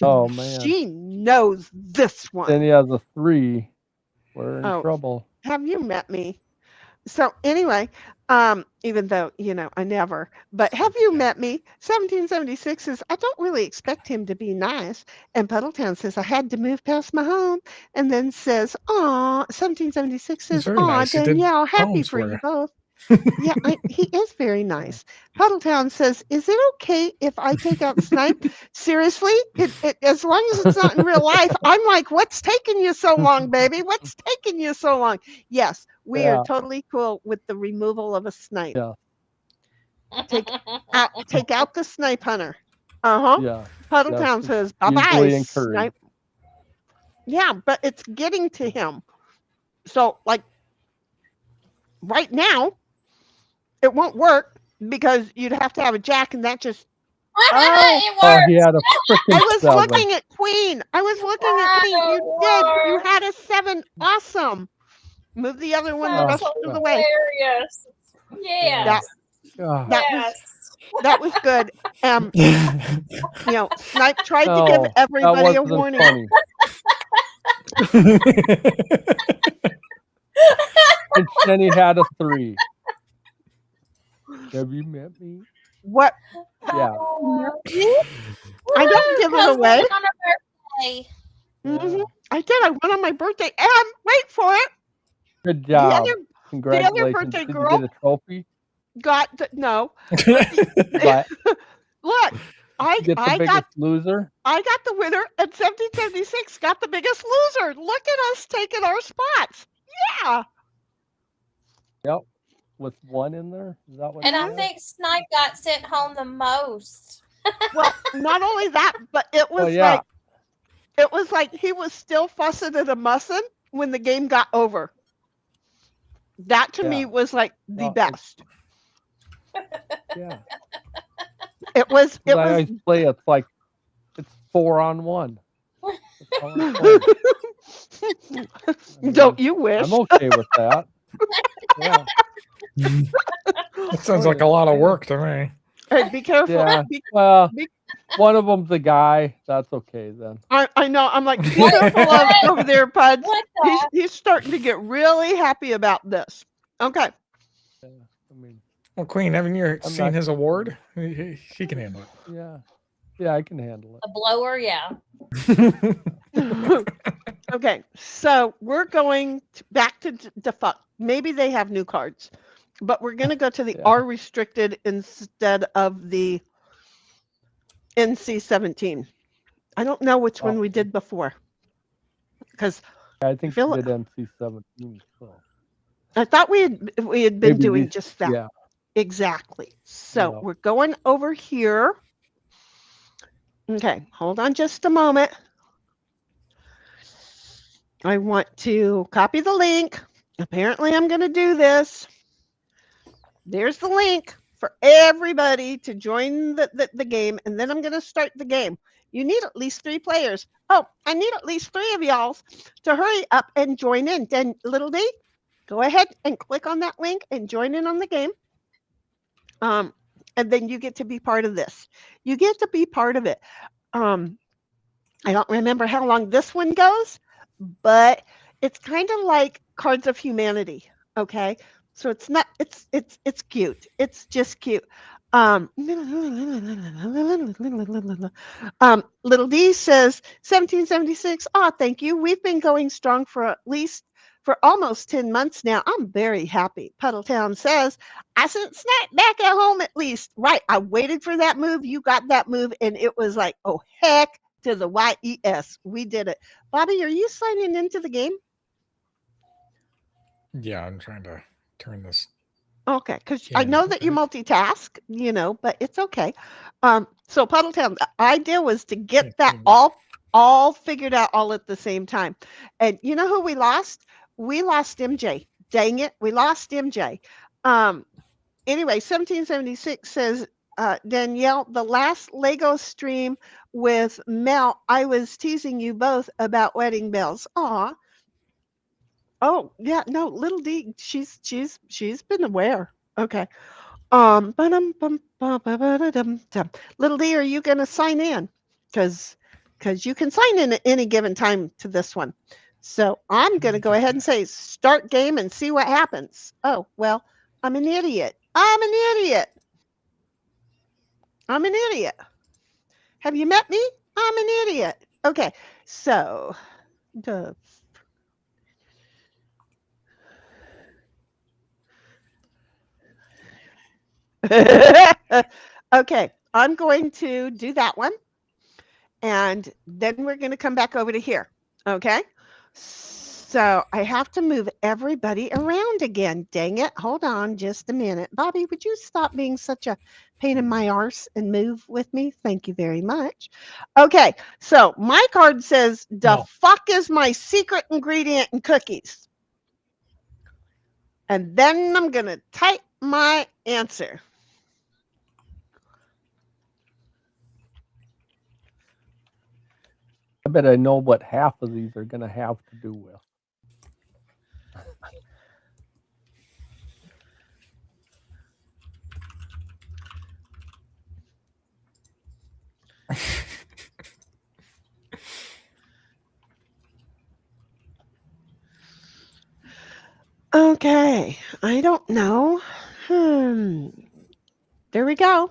Oh man. She knows this one. Then he has a 3. We're in trouble. Have you met me? So anyway, even though, I never, but have you met me? 1776 says, "I don't really expect him to be nice." And Puddletown says, "I had to move past my home." And then says, "Aw," 1776 says, "Aw, nice. Danielle, happy for you both." Yeah, he is very nice. Puddletown says, "Is it okay if I take out Snipe? Seriously? As long as it's not in real life." I'm like, "What's taking you so long, baby? What's taking you so long?" Yes, we are totally cool with the removal of a Snipe. Yeah. Take out the Snipe hunter. Uh-huh. Yeah. Puddletown says, "Bye-bye, Usually encouraged. Snipe." Yeah, but it's getting to him. So, like, right now, it won't work because you'd have to have a jack, and that just It works. He had a freaking I was 7. looking at Queen. I was looking at Queen. You did. You had a 7. Awesome. Move the other one the rest of the way. Hilarious. Yes. That was good. Snipe tried to give everybody a warning. Funny. And then he had a 3. Have you met me? What? Yeah. I don't give it away. On her birthday. Mm-hmm. I did. I went on my birthday, and wait for it. Good job. The Congratulations. other birthday Did girl you get a trophy? no. But Look, I get the biggest loser. I got the winner, and 1776 got the biggest loser. Look at us taking our spots. Yeah. Yep. With 1 in there. Is that what? And I think Snipe got sent home the most. Well, not only that, but it was like he was still fussing and a mussing when the game got over. That to me was like the best. Yeah. It was. I always play. It's like it's 4 on 1. Don't you wish? I'm okay with that. Yeah. That sounds like a lot of work to me. Hey, be careful. Yeah. Well, one of them's a guy. That's okay then. I know. I'm like, be careful over there, Puds. He's starting to get really happy about this. Okay. Yeah, I mean. Well, Queen, haven't you seen his award? He can handle it. Yeah. Yeah, I can handle it. A blower, yeah. Okay, so we're going back to defunct. Maybe they have new cards, but we're going to go to the R restricted instead of the NC-17. I don't know which one we did before, because I think we did NC-17. So. I thought we had been doing just that. Yeah. Exactly. So we're going over here. Okay, hold on just a moment. I want to copy the link. Apparently, I'm going to do this. There's the link for everybody to join the game, and then I'm going to start the game. You need at least 3 players. Oh, I need at least 3 of y'all to hurry up and join in. Then, Little D, go ahead and click on that link and join in on the game. And then you get to be part of this. You get to be part of it. I don't remember how long this one goes, but it's kind of like Cards of Humanity. Okay, so it's not. It's cute. It's just cute. Little D says 1776. Oh, thank you. We've been going strong for almost 10 months now. I'm very happy. Puddletown says, I sent Snack back at home at least. Right. I waited for that move. You got that move. And it was like, oh, heck to the YES. We did it. Bobby, are you signing into the game? Yeah, I'm trying to turn this. Okay. Because I know that you multitask, but it's okay. So Puddletown, the idea was to get that all figured out all at the same time. And you know who we lost? We lost MJ. Dang it. We lost MJ. Anyway, 1776 says, Danielle, the last Lego stream with Mel, I was teasing you both about wedding bells. Aw. Oh, yeah, no, Little D, she's been aware. Okay. Little D, are you going to sign in? Because you can sign in at any given time to this one. So I'm going to go ahead and say start game and see what happens. Oh, well, I'm an idiot. I'm an idiot. Have you met me? I'm an idiot. Okay, so Okay, I'm going to do that one. And then we're going to come back over to here. Okay. So I have to move everybody around again. Dang it. Hold on just a minute. Bobby, would you stop being such a pain in my arse and move with me? Thank you very much. Okay. So my card says, the fuck is my secret ingredient in cookies? And then I'm going to type my answer. I bet I know what half of these are going to have to do with. Okay, I don't know. There we go.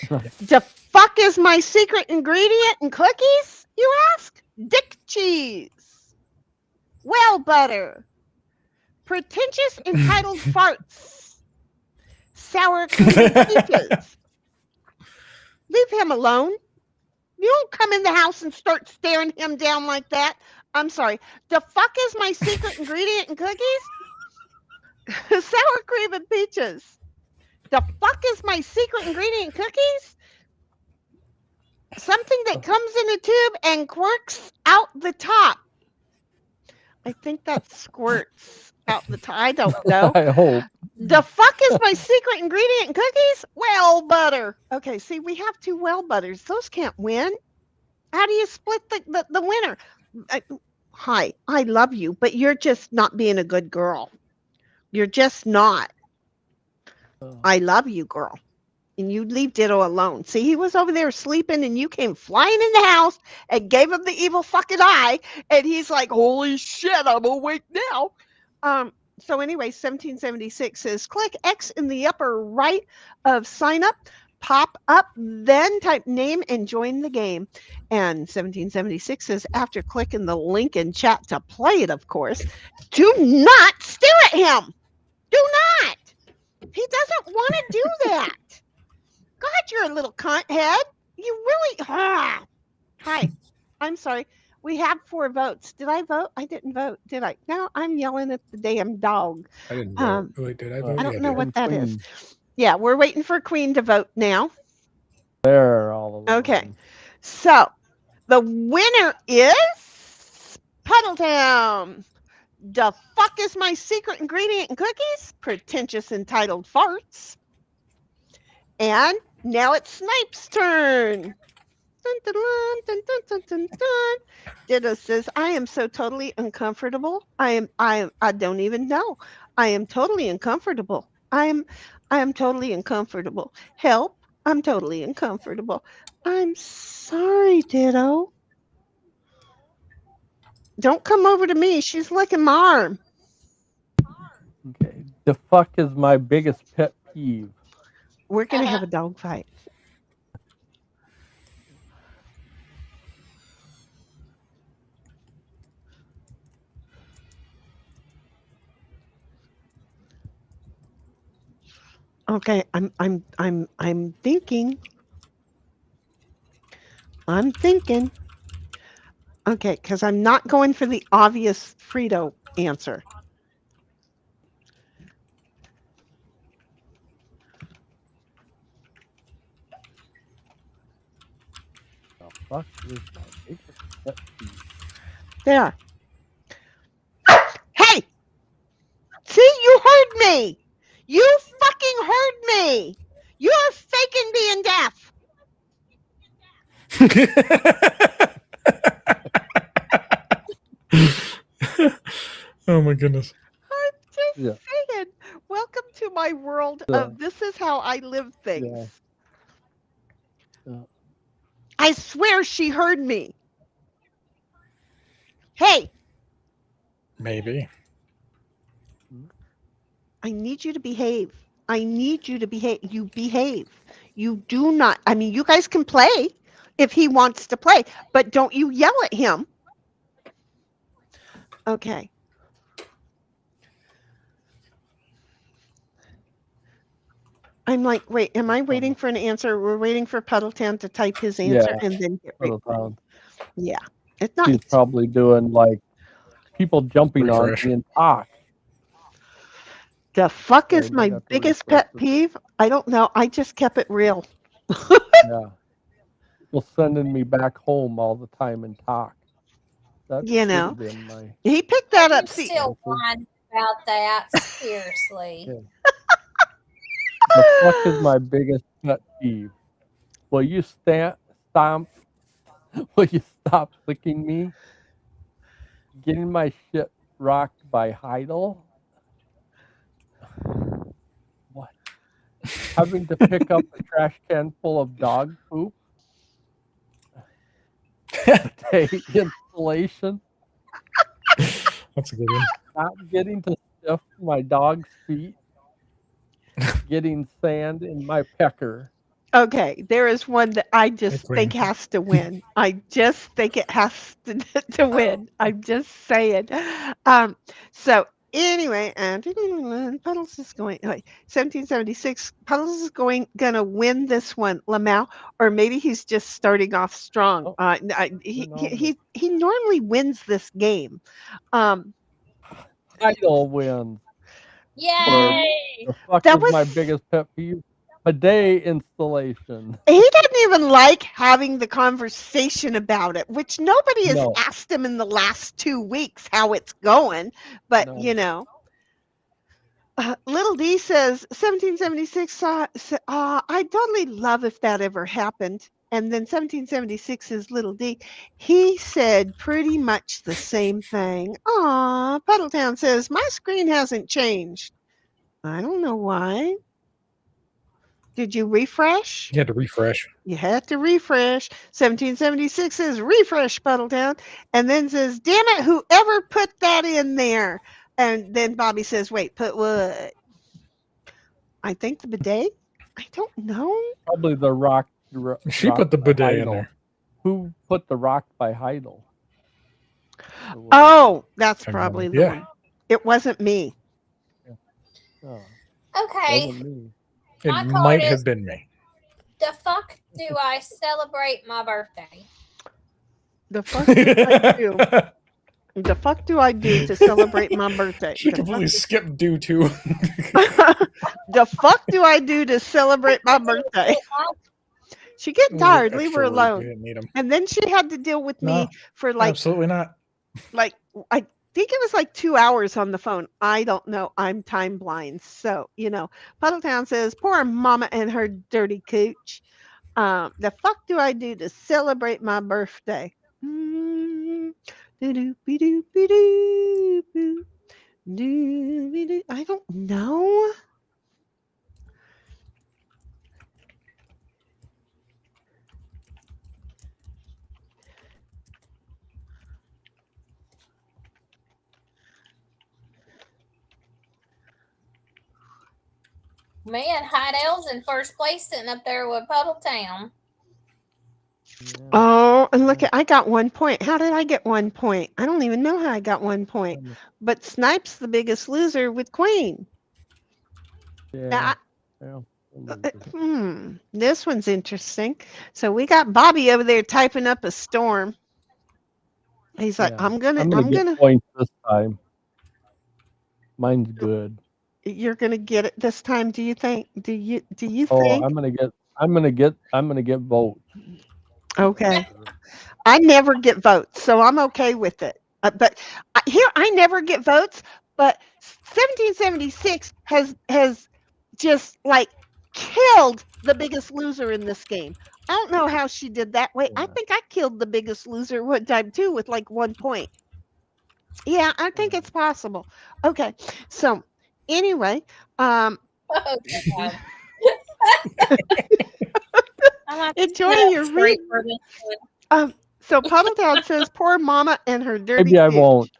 The fuck is my secret ingredient in cookies, you ask? Dick cheese. Well butter. Pretentious entitled farts. Sour cream peaches. Leave him alone. You don't come in the house and start staring him down like that. I'm sorry. The fuck is my secret ingredient in cookies? Sour cream and peaches. The fuck is my secret ingredient in cookies? Something that comes in a tube and quirks out the top. I think that squirts out the top. I don't know. I hope. The fuck is my secret ingredient in cookies? Well butter. Okay, see, we have 2 well butters. Those can't win. How do you split the winner? Hi, I love you, but you're just not being a good girl. You're just not. I love you, girl. And you leave Ditto alone. See, he was over there sleeping and you came flying in the house and gave him the evil fucking eye. And he's like, holy shit, I'm awake now. So anyway, 1776 says, click X in the upper right of sign up, pop up, then type name and join the game. And 1776 says, after clicking the link in chat to play it, of course, do not stare at him. Do not. He doesn't want to do that. God, you're a little cunt head. You really. Hi. I'm sorry. We have 4 votes. Did I vote? I didn't vote. Did I? No, I'm yelling at the damn dog. I didn't vote. Wait, did I vote? I don't Yeah, know did. what that is. Yeah, we're waiting for Queen to vote now. There, all of them. Okay. So the winner is Puddletown. The fuck is my secret ingredient in cookies? Pretentious entitled farts. And now it's Snipe's turn. Dun, dun, dun, dun, dun, dun, dun. Ditto says, I am so totally uncomfortable. I don't even know. I am totally uncomfortable. I am totally uncomfortable. Help. I'm totally uncomfortable. I'm sorry, Ditto. Don't come over to me. She's licking my arm. Okay. The fuck is my biggest pet peeve? We're going to have a dog fight. Okay, I'm thinking. Okay, because I'm not going for the obvious Frito answer. The fuck is my biggest pet peeve? There. Hey! See, you heard me! You fucking heard me! You're faking being deaf! Oh my goodness. I'm just saying. Welcome to my world of this is how I live things. Yeah. I swear she heard me. Hey! Maybe. I need you to behave. I need you to behave. You behave. You do not. I mean, you guys can play if he wants to play, but don't you yell at him. Okay. I'm like, wait, am I waiting for an answer? We're waiting for Puddletown to type his answer and then get Puddletown. Yeah. It's not. She's probably doing like people jumping on Refresh. me and talk. The fuck Sorry, is I my got to biggest refresh pet it. peeve? I don't know. I just kept it real. Yeah. People sending me back home all the time and talk. That You should know. have been my. He picked that You up. See, still whine about that? Seriously. Okay. The fuck is my biggest pet peeve? Will you stomp? Will you stop licking me? Getting my shit rocked by Heidel? What? Having to pick up a trash can full of dog poop? Day installation? That's a good one. Not getting to sniff my dog's feet? Getting sand in my pecker? Okay, there is one that I just Queen. think has to win. I just think it has to win. I'm just saying. So anyway, and Puddles is going. Wait, 1776. Puddles is gonna win this one, Lamau, or maybe he's just starting off strong. Oh, He normally wins this game. Heidel wins. Yay! The fuck That is was my biggest pet peeve? Bidet installation. He doesn't even like having the conversation about it, which nobody has No. asked him in the last 2 weeks how it's going. But, No. you know, Little D says 1776 I totally love if that ever happened. And then 1776 is Little D. He said pretty much the same thing. Aw, Puddletown says, my screen hasn't changed. I don't know why. Did you refresh? You had to refresh. You had to refresh. 1776 says refresh Puddletown, and then says, damn it, whoever put that in there. And then Bobby says, wait, put what? I think the bidet? I don't know. Probably the rock. She rock put the by bidet in Heidel. there. Who put the rock by Heidel? Oh, that's I have no probably the idea. one. It wasn't me. Oh, Okay. wasn't me. It My card might is- have been me. The fuck do I celebrate my birthday? The fuck do I do? The fuck do I do to celebrate my birthday? She The completely fuck- skipped due to. The fuck do I do to celebrate my birthday? She getting tired. Leave her Extra words, we alone. didn't need 'em. And then she had to deal with me No, for like Absolutely not. I think it was like 2 hours on the phone. I don't know. I'm time blind. So, you know, Puddletown says, poor mama and her dirty cooch. The fuck do I do to celebrate my birthday? I don't know. Man, Heidel's in first place sitting up there with Puddletown. Oh, and look, I got 1 point. How did I get 1 point? I don't even know how I got 1 point. But Snipe's the biggest loser with Queen. Yeah. This one's interesting. So we got Bobby over there typing up a storm. He's like, Yeah. I'm gonna get points this time. Mine's good. You're gonna get it this time. Do you think? Do you Oh, think? I'm gonna get votes. Okay. I never get votes, so I'm okay with it. But here, I never get votes. But 1776 has just like killed the biggest loser in this game. I don't know how she did that. Wait, I think I killed the biggest loser one time too with like 1 point. Yeah, I think it's possible. Okay, so anyway, Oh, God. enjoy your read. So Puddletown says, "Poor mama and her dirty." Maybe I cooch." won't.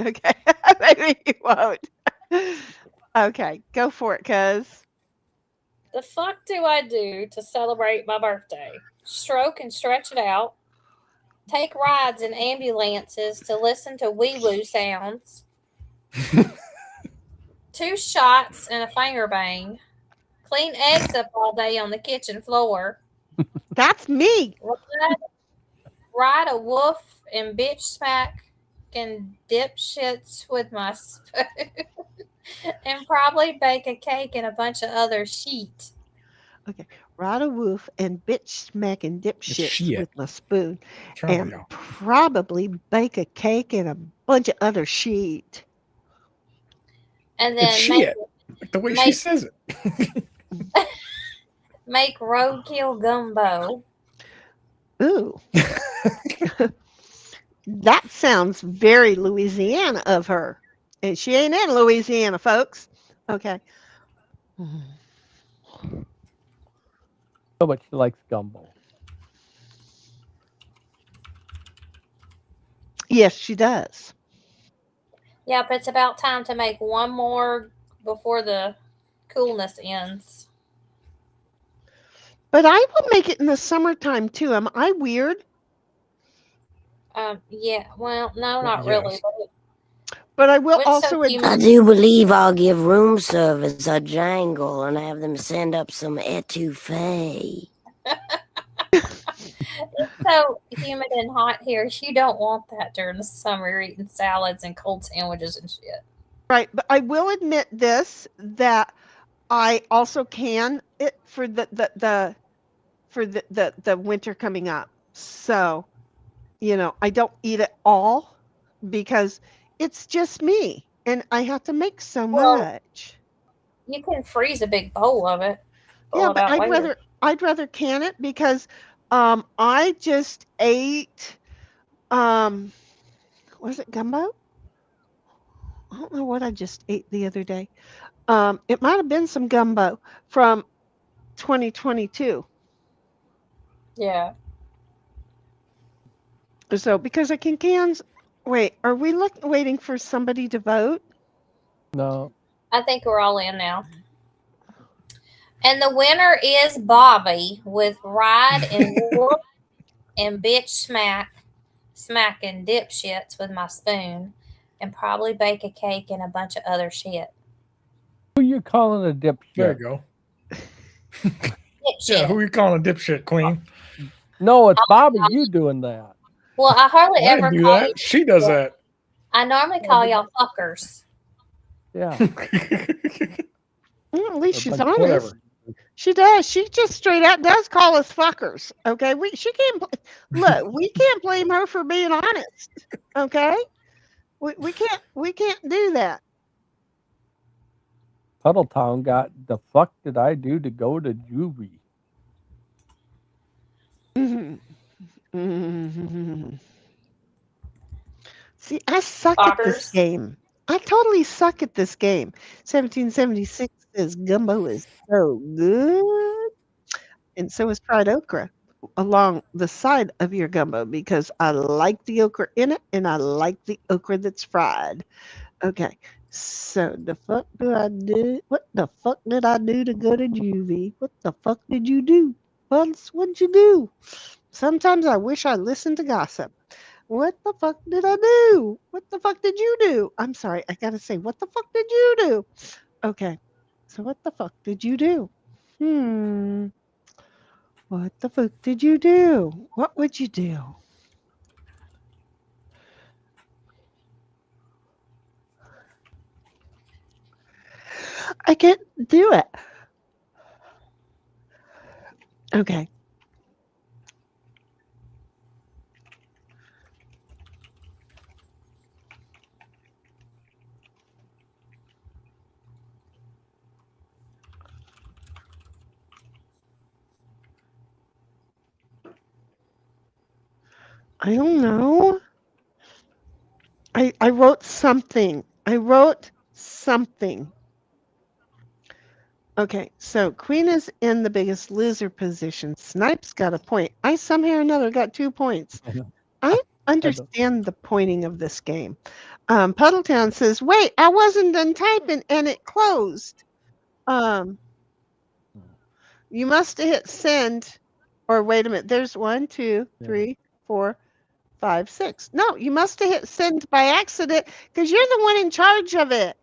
Okay, maybe you won't. Okay, go for it, cuz. The fuck do I do to celebrate my birthday? Stroke and stretch it out. Take rides in ambulances to listen to wee-woo sounds. 2 shots and a finger bang. clean eggs up all day on the kitchen floor. That's me. Ride a wolf and bitch smack and dipshits with my spoon. And probably bake a cake and a bunch of other shit. Okay. Ride a wolf and bitch smacking dipshits with my spoon. And probably bake a cake and a bunch of other shit. And then shit. The way she says it. Make roadkill gumbo. Ooh. That sounds very Louisiana of her. And she ain't in Louisiana, folks. Okay. So much she likes gumbo. Yes, she does. Yep, it's about time to make one more before the coolness ends. But I will make it in the summertime too. Am I weird? Yeah. Well, no, not really. But I will What's also. so I do believe I'll give room service a jangle and have them send up some etouffee. It's so humid and hot here. You don't want that during the summer. You're eating salads and cold sandwiches and shit. Right, but I will admit this, that I also can it for the winter coming up. So, I don't eat it all because it's just me and I have to make so much. You can freeze a big bowl of it. Yeah, but I'd rather can it because I just ate was it gumbo? I don't know what I just ate the other day. It might have been some gumbo from 2022. Yeah. So because I can cans. Wait, are we waiting for somebody to vote? No. I think we're all in now. And the winner is Bobby with Ride and Wolf and Bitch smacking dipshits with my spoon, and probably bake a cake and a bunch of other shit. Who you calling a dipshit? There you go. Yeah, who you calling a dipshit, Queen? No, it's Bobby. You doing that? Well, I hardly ever do call that. you. She does that. I normally call y'all fuckers. Yeah. At least she's honest. Whatever. She does. She just straight out does call us fuckers. Okay, she can't look. We can't blame her for being honest. Okay, we can't do that. Puddletown got the fuck did I do to go to juvie? See, I suck at this game. I totally suck at this game. 1776 says gumbo is so good. And so is fried okra along the side of your gumbo because I like the okra in it and I like the okra that's fried. Okay. So the fuck do I do? What the fuck did I do to go to juvie? What the fuck did you do? What'd you do? Sometimes I wish I listened to gossip. What the fuck did I do? What the fuck did you do? I'm sorry, I gotta say, what the fuck did you do? Okay, so what the fuck did you do? What the fuck did you do? What would you do? I can't do it. Okay. I don't know. I wrote something. Okay, so Queen is in the Biggest Loser position. Snipe's got a point. I somehow or another got 2 points. I understand the pointing of this game. Puddletown says, wait, I wasn't done typing and it closed. You must have hit send, or wait a minute, there's 1, 2, 3, 4, 5, 6. No, you must have hit send by accident because you're the one in charge of it.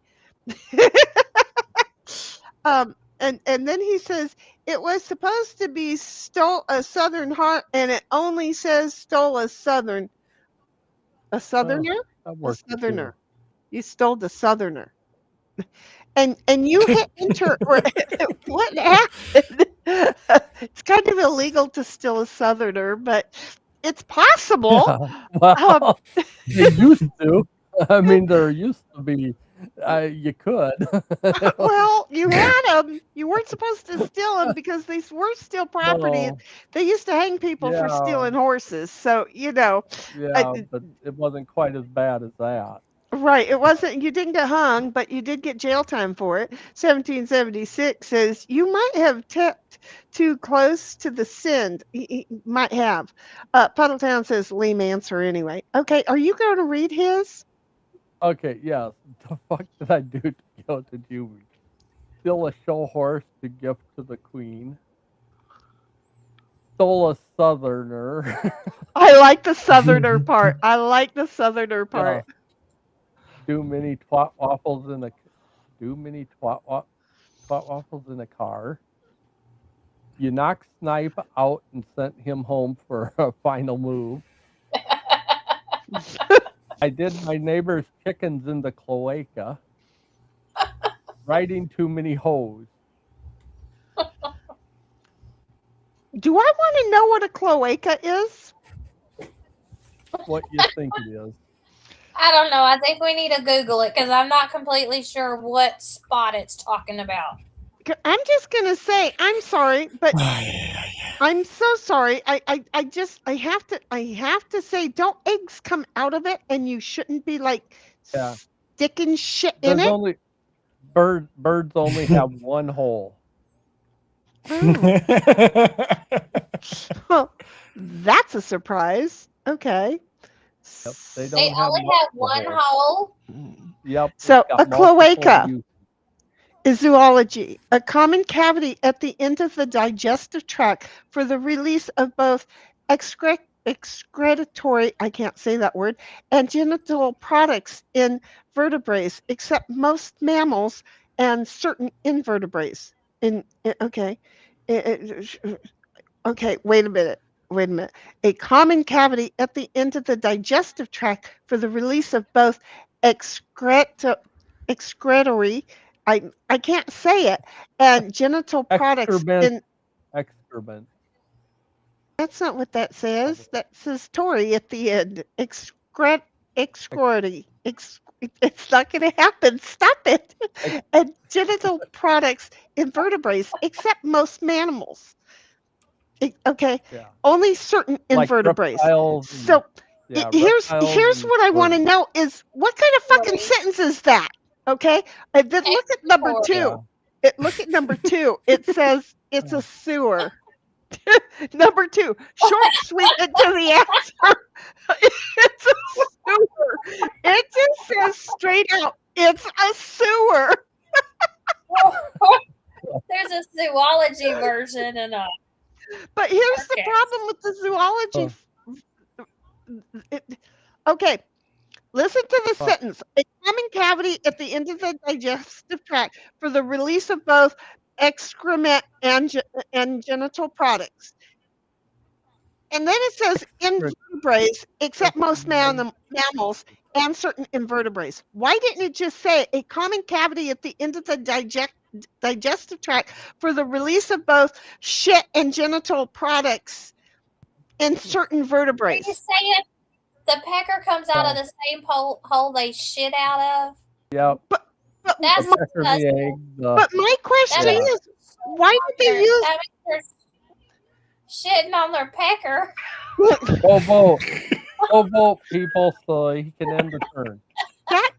and then he says it was supposed to be stole a Southern heart, and it only says stole a Southerner. A Southerner? That A works too. Southerner. You stole the Southerner. And you hit enter. What happened? It's kind of illegal to steal a Southerner, but it's possible. Well, they used to. I mean, there used to be. You could. Well, you had them. You weren't supposed to steal them because they were still property. No. They used to hang people for Yeah. stealing horses. So, Yeah, but it wasn't quite as bad as that. right. It wasn't, you didn't get hung, but you did get jail time for it. 1776 says you might have tipped too close to the sin. You might have. Puddletown says lame answer anyway. Okay. Are you going to read his? Okay, yes. The fuck did I do to go to Juvie? Steal a show horse to gift to the queen. Stole a Southerner. I like the Southerner part. I like the Southerner part. Yeah. Do many twat waffles in a car. You knocked Snipe out and sent him home for a final move. I did my neighbor's chickens in the cloaca. Riding too many hoes. Do I want to know what a cloaca is? What you think it is? I don't know. I think we need to Google it because I'm not completely sure what spot it's talking about. I'm just gonna say I'm sorry, but I'm so sorry. I have to say, don't eggs come out of it, and you shouldn't be like sticking shit in There's it. only birds only have one hole. Well, that's a surprise. Okay. Yep, they only have one hole. Yep. So it's got a multiple cloaca uses. is zoology, a common cavity at the end of the digestive tract for the release of both excretory, I can't say that word, and genital products in vertebrates, except most mammals and certain invertebrates. Okay, wait a minute. A common cavity at the end of the digestive tract for the release of both excretory, I can't say it, and genital products in Excrement. That's not what that says. That says Tory at the end. Excretory. It's not going to happen. Stop it. And genital products in vertebrates, except most mammals. Okay. Yeah. Only certain invertebrates. So here's what I want to know is what kind of fucking sentence is that? Okay. And then look at number 2. Look at number 2. It says it's a sewer. Number 2, short, sweet, and to the answer. It's a sewer. It just says straight out, it's a sewer. There's a zoology version and a. But here's the problem with the zoology. Okay, listen to the sentence. A common cavity at the end of the digestive tract for the release of both excrement and genital products. And then it says invertebrates, except most mammals and certain invertebrates. Why didn't it just say a common cavity at the end of the digestive tract for the release of both shit and genital products in certain vertebrates? Did you say it? The pecker comes out of the same hole they shit out of? Yep. But that's but my question is, why did they use shitting on their pecker? Go vote, people, so he can end the turn. That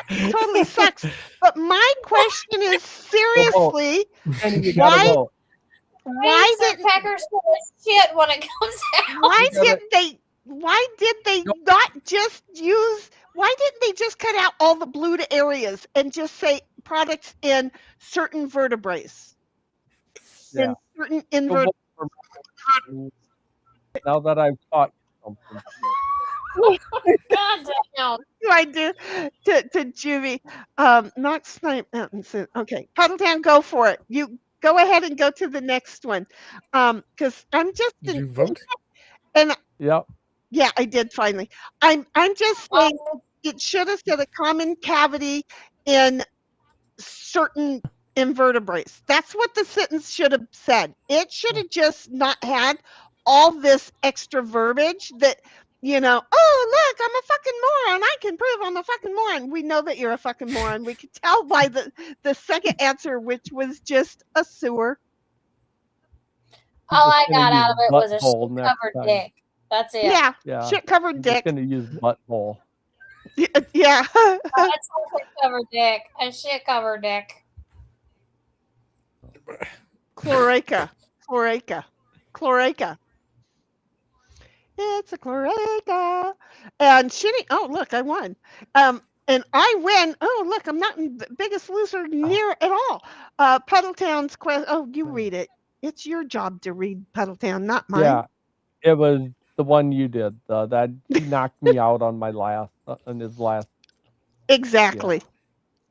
totally sucks. But my question is seriously, why did peckers shit when it comes out? Why did they not just use? Why didn't they just cut out all the blued areas and just say products in certain vertebrates? Yeah. In certain invertebrates. Now that I've taught you something. God damn. I do to Juvie. Not Snipe Mountain. Okay. Puddletown, go for it. You go ahead and go to the next one. Because I'm just Did you vote? And Yep. yeah, I did finally. I'm just saying it should have said a common cavity in certain invertebrates. That's what the sentence should have said. It should have just not had all this extra verbiage that, oh, look, I'm a fucking moron. I can prove I'm a fucking moron. We know that you're a fucking moron. We could tell by the second answer, which was just a sewer. All I got out of it was a shit-covered dick. That's it. Yeah. Shit-covered dick. I'm going to use butthole. Yeah. That's a shit-covered dick. A shit-covered dick. Cloaca. It's a cloaca. And shitty. Oh, look, I won. And I win. Oh, look, I'm not the biggest loser near at all. Puddletown's quest. Oh, you read it. It's your job to read Puddletown, not mine. Yeah, it was the one you did. That he knocked me out on my his last. Exactly. Yeah.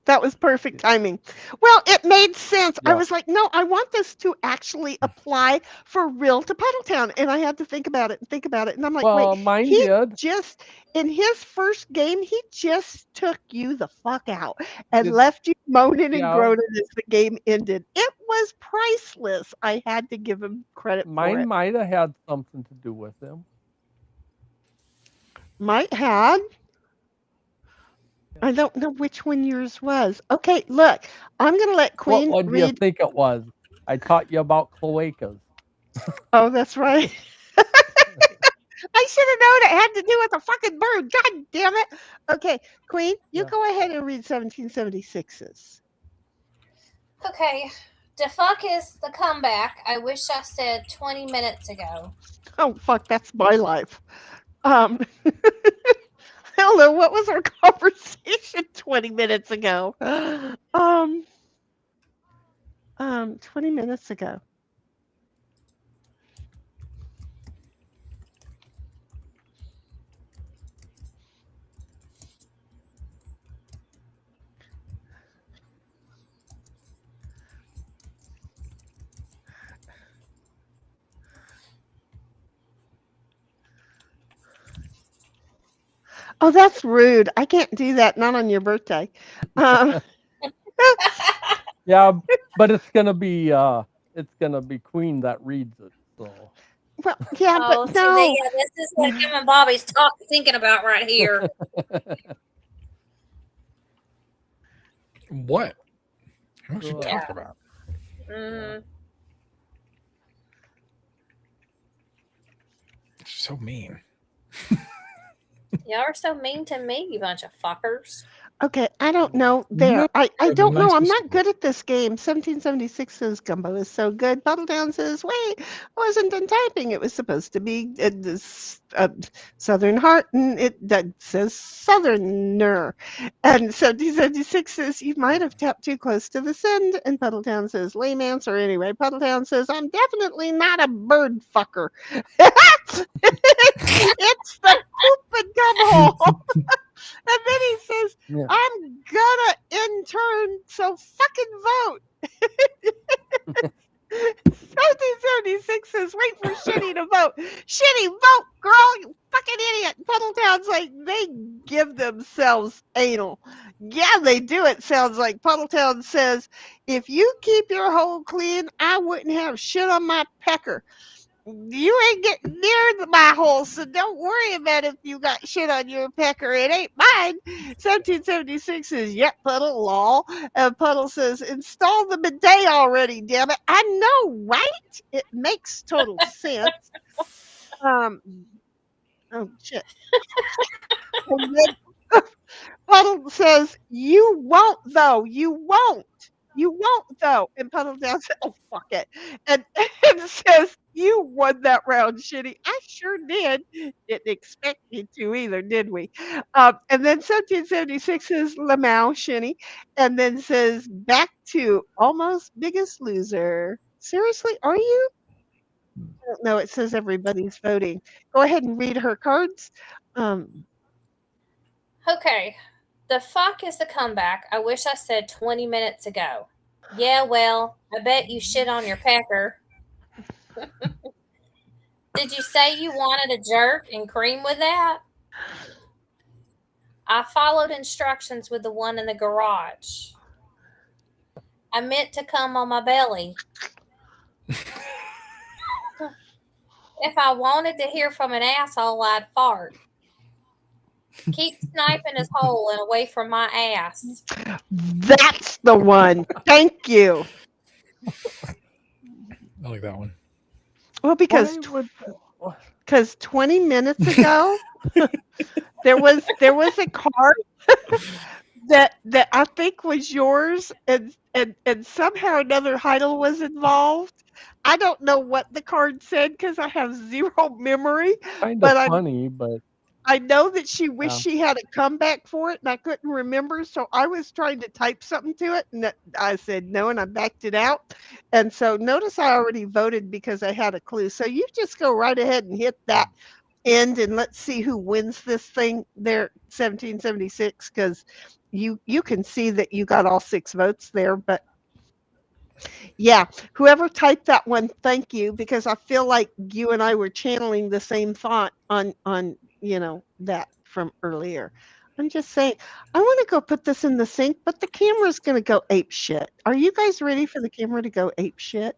That was perfect timing. Well, it made sense. Yeah. I was like, no, I want this to actually apply for real to Puddletown. And I had to think about it. And I'm like, wait, mine did. Just, in his first game, he just took you the fuck out and left you moaning and groaning as the game ended. It was priceless. I had to give him credit for it. Mine might have had something to do with him. Might have. I don't know which one yours was. Okay, look, I'm going to let Queen What do you think it was? I taught you about cloacas. Oh, that's right. I should have known it had to do with a fucking bird. God damn it. Okay, Queen, you go ahead and read 1776's. Okay. The fuck is the comeback? I wish I said 20 minutes ago. Oh, fuck, that's my life. Hello, what was our conversation 20 minutes ago? 20 minutes ago. Oh, that's rude. I can't do that. Not on your birthday. Yeah, but it's gonna be Queen that reads it. So. Well, yeah, but no. This is what him and Bobby's thinking about right here. What? What are you talking about? Mm-hmm. So mean. Y'all are so mean to me, you bunch of fuckers. Okay, I don't know. I don't know. I'm not good at this game. 1776 says Gumbo is so good. Puddletown says, wait, I wasn't done typing. It was supposed to be Southern Heart, and that says Southerner. And 1776 says, you might have tapped too close to the send. And Puddletown says, lame answer anyway. Puddletown says, I'm definitely not a bird fucker. It's the poop and gum hole. And then he says, I'm gonna intern, so fucking vote. 1776 says, wait for Shitty to vote. Shitty, vote, girl, you fucking idiot. Puddletown's like, they give themselves anal. Yeah, they do, it sounds like. Puddletown says, if you keep your hole clean, I wouldn't have shit on my pecker. You ain't getting near my hole, so don't worry about if you got shit on your pecker. It ain't mine. 1776 says, yep, Puddle, lol. And Puddle says, install the bidet already, damn it. I know, right? It makes total sense. Oh, shit. And then Puddle says, you won't, though. You won't. You won't, though. And Puddletown says, oh, fuck it. And says, you won that round, Shitty. I sure did. Didn't expect you to either, did we? And then 1776 says, Lamau, Shitty. And then says, back to almost biggest loser. Seriously, are you? I don't know. It says everybody's voting. Go ahead and read her cards. Okay. The fuck is the comeback? I wish I said 20 minutes ago. Yeah, well, I bet you shit on your pecker. Did you say you wanted a jerk and cream with that? I followed instructions with the one in the garage. I meant to come on my belly. If I wanted to hear from an asshole, I'd fart. Keep sniping his hole and away from my ass. That's the one. Thank you. I like that one. Well, because 20 minutes ago there was a card that I think was yours, and somehow or another Heidel was involved. I don't know what the card said because I have zero memory. Kind but of funny, but I know that she wished she had a comeback for it, and I couldn't remember, so I was trying to type something to it, and I said no, and I backed it out. And so notice I already voted because I had a clue. So you just go right ahead and hit that end, and let's see who wins this thing there, 1776, because you can see that you got all 6 votes there. But yeah, whoever typed that one, thank you, because I feel like you and I were channeling the same thought on that from earlier. I'm just saying, I want to go put this in the sink, but the camera's going to go ape shit. Are you guys ready for the camera to go ape shit?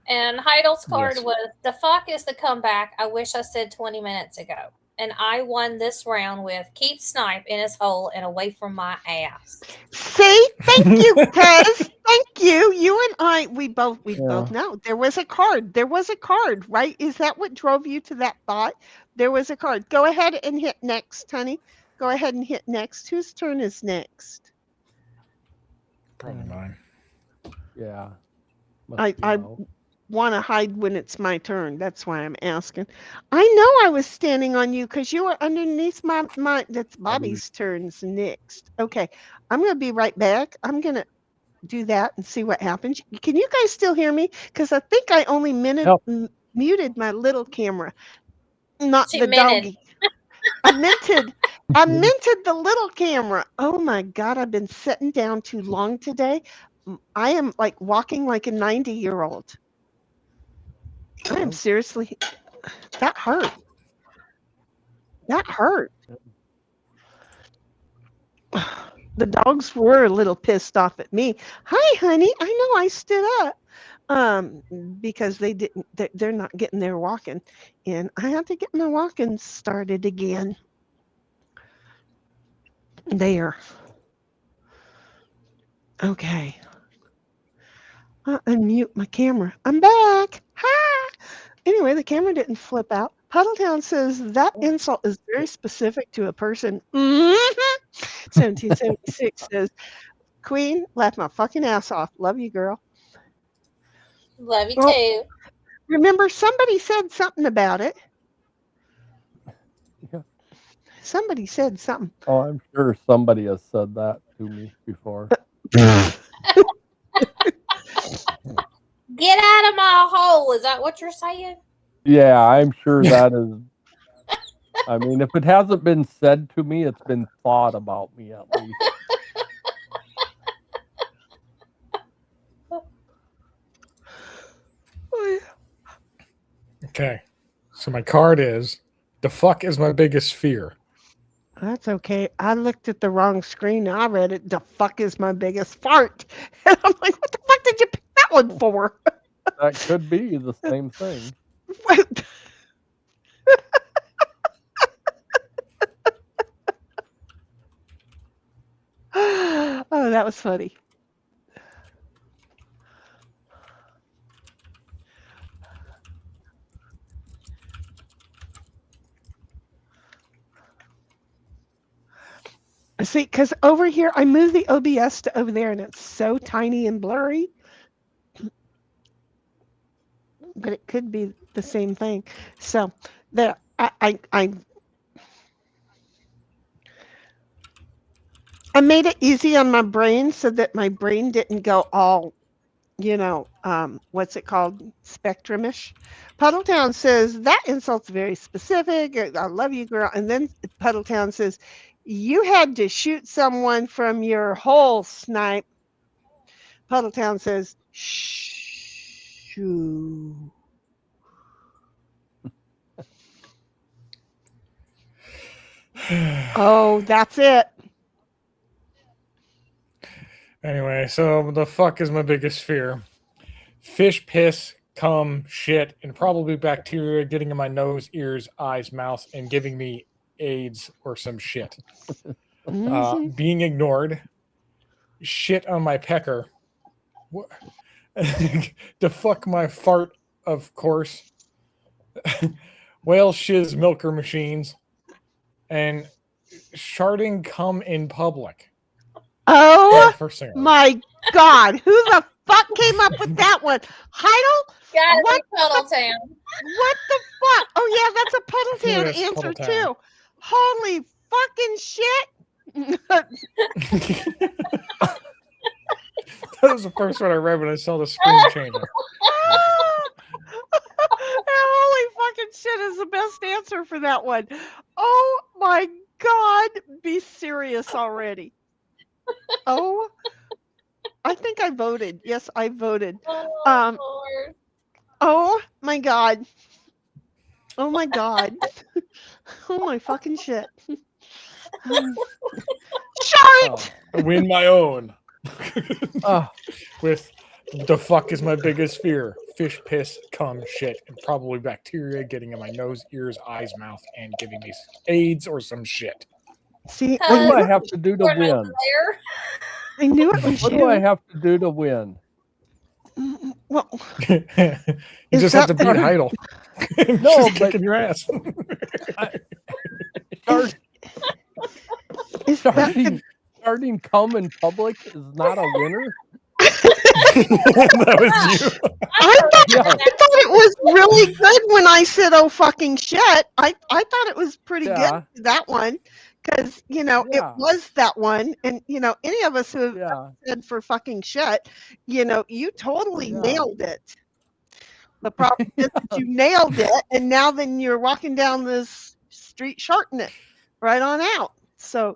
And Heidel's card was, the fuck is the comeback I wish I said 20 minutes ago. And I won this round with keep snipe in his hole and away from my ass. See? Thank you, Cuz. Thank you. You and I, we both know. There was a card. There was a card, right? Is that what drove you to that thought? There was a card. Go ahead and hit next, honey. Go ahead and hit next. Whose turn is next? Probably mine. Yeah. I want to hide when it's my turn. That's why I'm asking. I know I was standing on you because you were underneath my. That's Bobby's turns next. Okay, I'm going to be right back. I'm going to do that and see what happens. Can you guys still hear me? Because I think I only muted my little camera, not the doggy. I minted the little camera. Oh my God, I've been sitting down too long today. I am like walking like a 90-year-old. I am seriously, that hurt. That hurt. The dogs were a little pissed off at me. Hi, honey. I know I stood up because they're not getting their walking, and I had to get my walking started again. There. Okay. I'll unmute my camera. I'm back. Hi. Anyway, the camera didn't flip out. Puddletown says that insult is very specific to a person. 1776 says, Queen, laugh my fucking ass off. Love you, girl. Love you too. Remember, somebody said something about it. Yeah. Somebody said something. Oh, I'm sure somebody has said that to me before. Get out of my hole. Is that what you're saying? Yeah, I'm sure that is. I mean, if it hasn't been said to me, it's been thought about me at least. Okay. So my card is, the fuck is my biggest fear? That's okay. I looked at the wrong screen. I read it. The fuck is my biggest fart. And I'm like, what the fuck did you pick that one for? That could be the same thing. Oh, that was funny. See, because over here, I moved the OBS to over there, and it's so tiny and blurry. But it could be the same thing. So there, I made it easy on my brain so that my brain didn't go all, what's it called, spectrumish. Puddletown says that insult's very specific. I love you, girl. And then Puddletown says, you had to shoot someone from your hole, Snipe. Puddletown says, shoo. Oh, that's it. Anyway, so the fuck is my biggest fear? Fish piss, cum, shit, and probably bacteria getting in my nose, ears, eyes, mouth, and giving me AIDS or some shit. Being ignored, shit on my pecker, the fuck my fart, of course, whale shiz milker machines, and sharding cum in public. Oh my God! Who the fuck came up with that one? Heidel? Gotta be Puddletown. What the fuck? Oh yeah, that's a Puddletown Yes, answer Puddletown. too. Holy fucking shit! That was the first one I read when I saw the screen changer. Holy fucking shit is the best answer for that one. Oh my God! Be serious already. Oh, I think I voted. Yes, I voted. Lord. Oh my God. Oh my God. Oh my fucking shit. Shart! I win my own. With the fuck is my biggest fear? Fish piss, cum, shit, and probably bacteria getting in my nose, ears, eyes, mouth, and giving me AIDS or some shit. See, what do I have to do to win? I knew it was What you. do I have to do to win? Well, you just have to beat Heidel. No, She's kicking your ass. Starting cum in public is not a winner. That was you. I thought it was really good when I said, "Oh fucking shit." I thought it was pretty good, that one, because it was that one, and any of us who have said for fucking shit, you totally nailed it. The problem is that you nailed it, and now then you're walking down this street sharting it right on out. So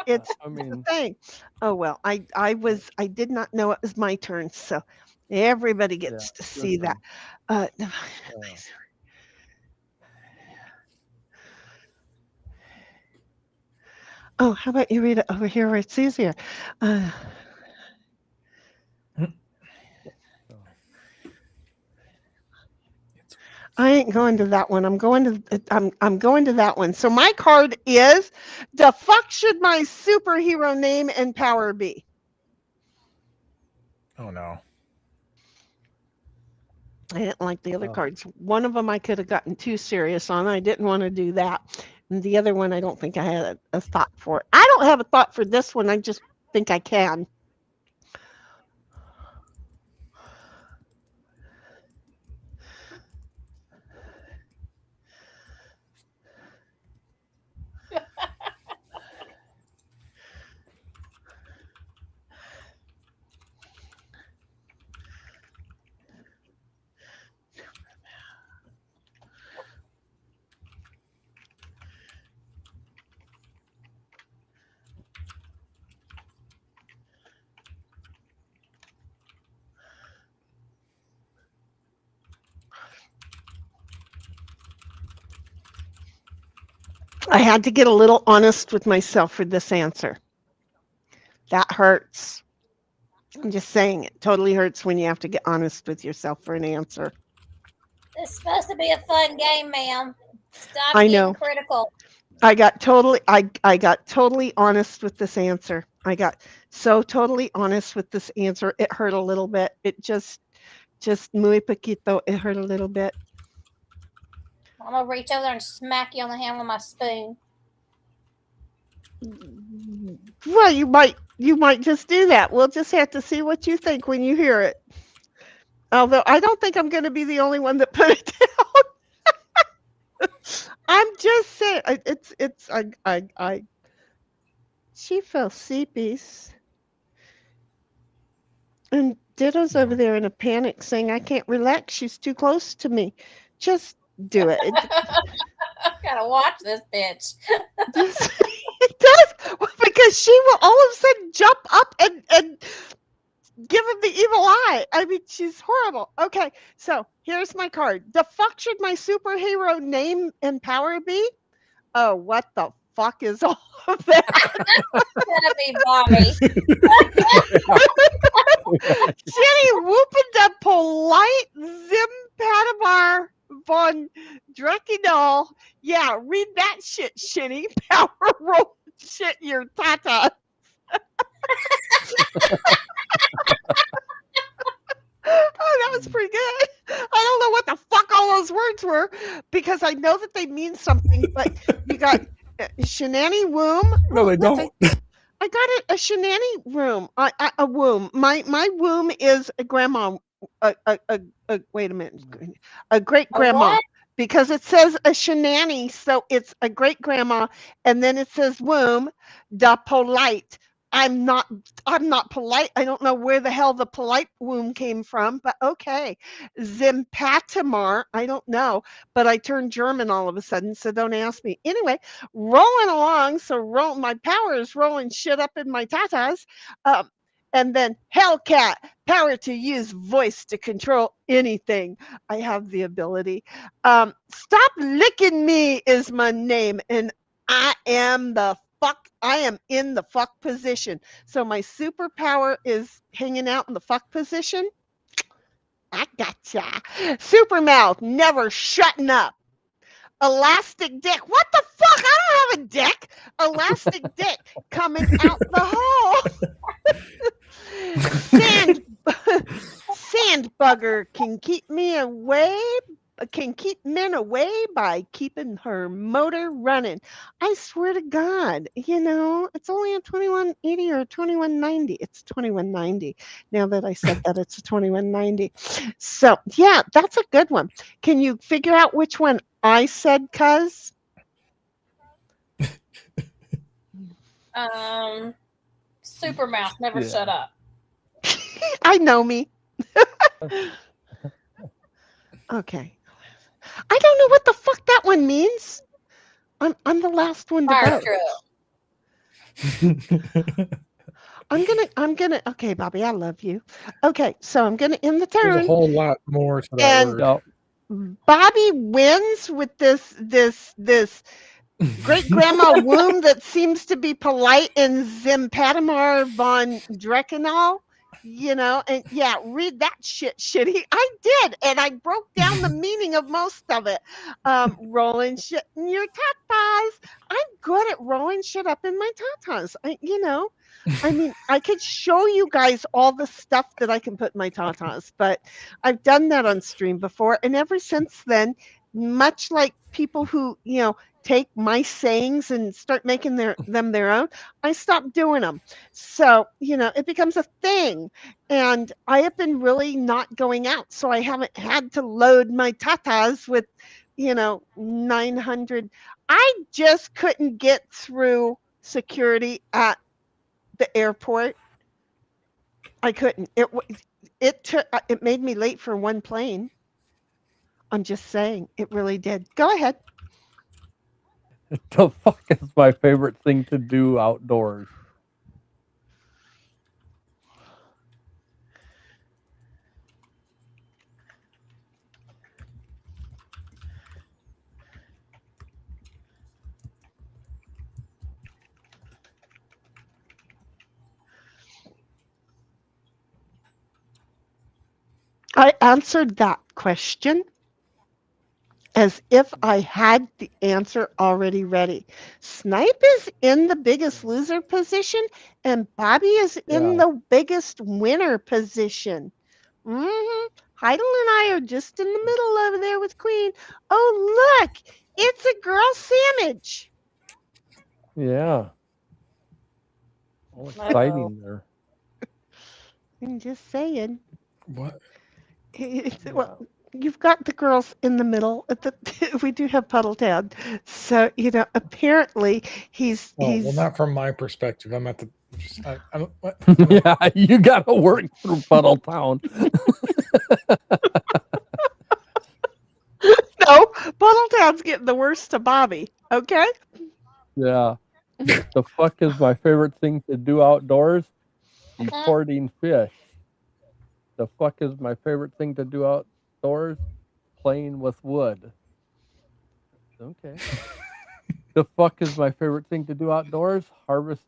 it's the thing. Oh well, I did not know it was my turn, so everybody gets to see that. Oh, how about you read it over here where it's easier? I ain't going to that one. I'm going to that one. So my card is, the fuck should my superhero name and power be? Oh no. I didn't like the other cards. One of them I could have gotten too serious on. I didn't want to do that. And the other one I don't think I had a thought for. I don't have a thought for this one. I just think I can. I had to get a little honest with myself for this answer. That hurts. I'm just saying, it totally hurts when you have to get honest with yourself for an answer. It's supposed to be a fun game, ma'am. Stop I being know. critical. I got totally honest with this answer. I got so totally honest with this answer. It hurt a little bit. It just muy poquito. It hurt a little bit. I'm gonna reach over there and smack you on the hand with my spoon. Well, you might just do that. We'll just have to see what you think when you hear it. Although I don't think I'm going to be the only one that put it down. I'm just saying, she fell sleepies. And Ditto's over there in a panic saying, I can't relax. She's too close to me. Just do it. I gotta watch this bitch. It does, because she will all of a sudden jump up and give him the evil eye. I mean, she's horrible. Okay, so here's my card. The fuck should my superhero name and power be? Oh, what the fuck is all of that? It's gonna be Bobby. Jenny whooping the polite Zimpatamar von Dreckendahl. Yeah, read that shit, Shinny. Power roll shit your tata. Oh, that was pretty good. I don't know what the fuck all those words were because I know that they mean something, but you got Shenani Womb. No, they don't. I got it, a Shenani room, a womb. My womb is a grandma. Wait a minute, a great grandma, because it says a Shenani, so it's a great grandma, and then it says womb, the polite. I'm not polite. I don't know where the hell the polite womb came from, but okay. Zimpatamar, I don't know, but I turned German all of a sudden, so don't ask me. Anyway, rolling along, so my power is rolling shit up in my tatas. And then Hellcat, power to use voice to control anything. I have the ability. Stop licking me is my name, and I am in the fuck position. So my superpower is hanging out in the fuck position. I gotcha. Super mouth, never shutting up. Elastic dick. What the fuck? I don't have a dick. Elastic dick coming out the hole. Sand bugger can keep men away by keeping her motor running. I swear to God, it's only a 2180 or a 2190. It's 2190. Now that I said that, it's a 2190. So yeah, that's a good one. Can you figure out which one I said, cuz? Super mouth, never shut up. I know me. Okay. I don't know what the fuck that one means. I'm the last one to vote. I'm gonna. Okay, Bobby, I love you. Okay, so I'm gonna end the turn. There's a whole lot more to that word. Bobby wins with this great grandma womb that seems to be polite in Zimpatamar von Dreckendahl. And yeah, read that shit, shitty. I did, and I broke down the meaning of most of it. Rolling shit in your tatas. I'm good at rolling shit up in my tatas. I mean, I could show you guys all the stuff that I can put in my tatas, but I've done that on stream before, and ever since then, much like people who take my sayings and start making them their own, I stopped doing them. So, it becomes a thing. And I have been really not going out. So I haven't had to load my tatas with, 900. I just couldn't get through security at the airport. I couldn't. It made me late for one plane. I'm just saying, it really did. Go ahead. The fuck is my favorite thing to do outdoors? I answered that question as if I had the answer already ready. Snipe is in the biggest loser position, and Bobby is in the biggest winner position. Mm-hmm. Heidel and I are just in the middle over there with Queen. Oh, look, it's a girl sandwich. Yeah. All exciting there. I'm just saying. What? Well, you've got the girls in the middle. We do have Puddletown, so apparently he's. Well, not from my perspective. I'm at the. I don't, what? Yeah, you gotta work through Puddletown. No, Puddletown's getting the worst to Bobby. Okay. Yeah. The fuck is my favorite thing to do outdoors? Reporting fish. The fuck is my favorite thing to do outdoors? Playing with wood. Okay. The fuck is my favorite thing to do outdoors? Harvest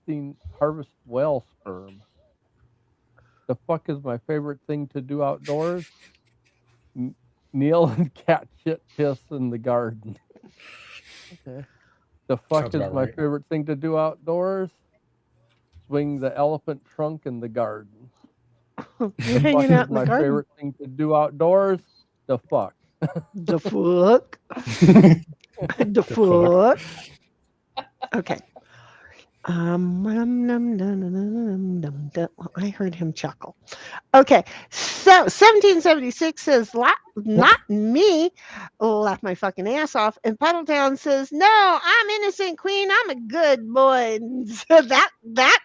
whale sperm. The fuck is my favorite thing to do outdoors? Kneel and cat shit piss in the garden. Okay. The fuck Sounds is about my right. favorite thing to do outdoors? Swing the elephant trunk in the garden. You're The fuck hanging out is in the my garden. favorite thing to do outdoors? The fuck. The fuck? The fuck? Okay. Well, I heard him chuckle. Okay, so 1776 says, not me, laugh my fucking ass off. And Puddletown says, no, I'm innocent, queen. I'm a good boy. And so that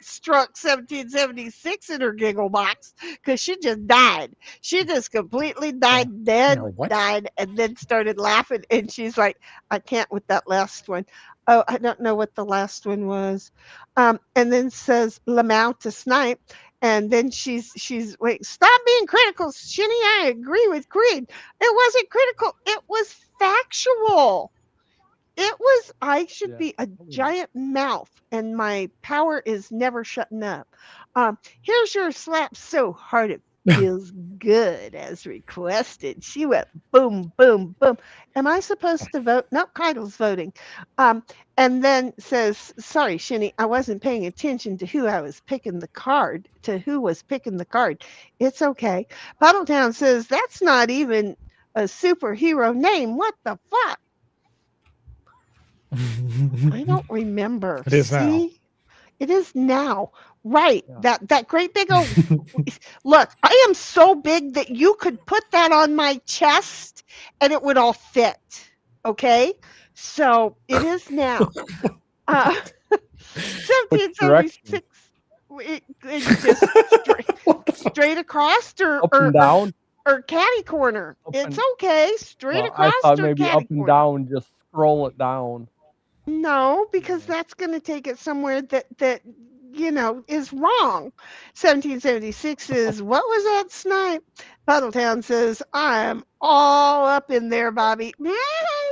struck 1776 in her giggle box because she just died. She just completely died, dead, died, and then started laughing. And she's like, I can't with that last one. Oh, I don't know what the last one was. And then says Lamau to Snipe. And then she's wait, stop being critical, Shinny. I agree with Creed. It wasn't critical. It was factual. It was, I should be a giant mouth and my power is never shutting up. Here's your slap so hard it feels good as requested. She went boom, boom, boom. Am I supposed to vote? No, Keidel's voting. And then says, sorry, Shinny, I wasn't paying attention to who I was picking the card, to who was picking the card. It's okay. Puddletown says, that's not even a superhero name. What the fuck? I don't remember. It is now. It is now. Right. Yeah. That great big old look, I am so big that you could put that on my chest and it would all fit. Okay? So it is now. 1776. Just straight across or up and down or catty corner. It's okay. Straight across. I thought or maybe catty up and corner. down. Just scroll it down. No, because that's going to take it somewhere that is wrong. 1776 is, what was that, Snipe? Puddletown says, I'm all up in there, Bobby.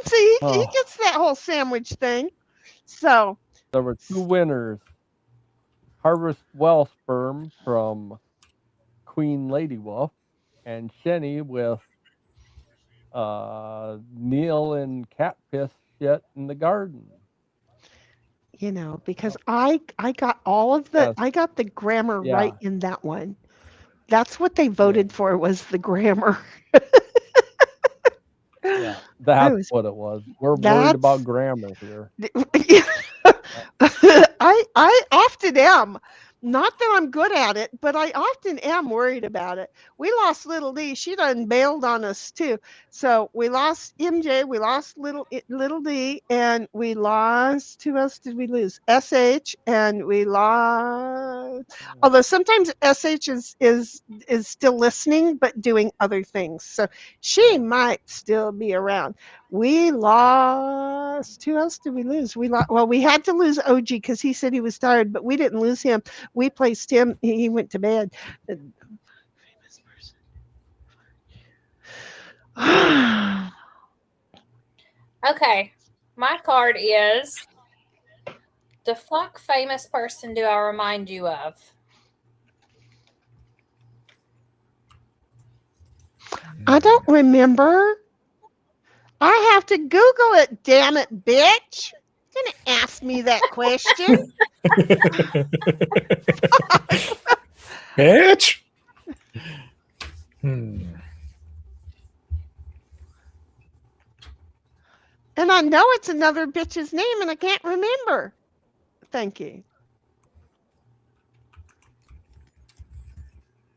See, he gets that whole sandwich thing. So there were two winners. Harvest Well Sperm from Queen Lady Wolf and Shenny with Neil and cat piss shit in the garden. Because I got all of the, I got the grammar right in that one. That's what they voted for, was the grammar. Yeah, that's what it was. We're worried about grammar here. I often am. Not that I'm good at it, but I often am worried about it. We lost Little D. She done bailed on us too. So we lost MJ, we lost Little D, and we lost, who else did we lose? SH, and we lost, although sometimes SH is still listening, but doing other things. So she might still be around. We lost, who else did we lose? We had to lose OG because he said he was tired, but we didn't lose him. We placed him, he went to bed. Okay, my card is, the fuck famous person do I remind you of? I don't remember. I have to Google it, damn it, bitch. You're gonna ask me that question. Bitch. And I know it's another bitch's name and I can't remember. Thank you.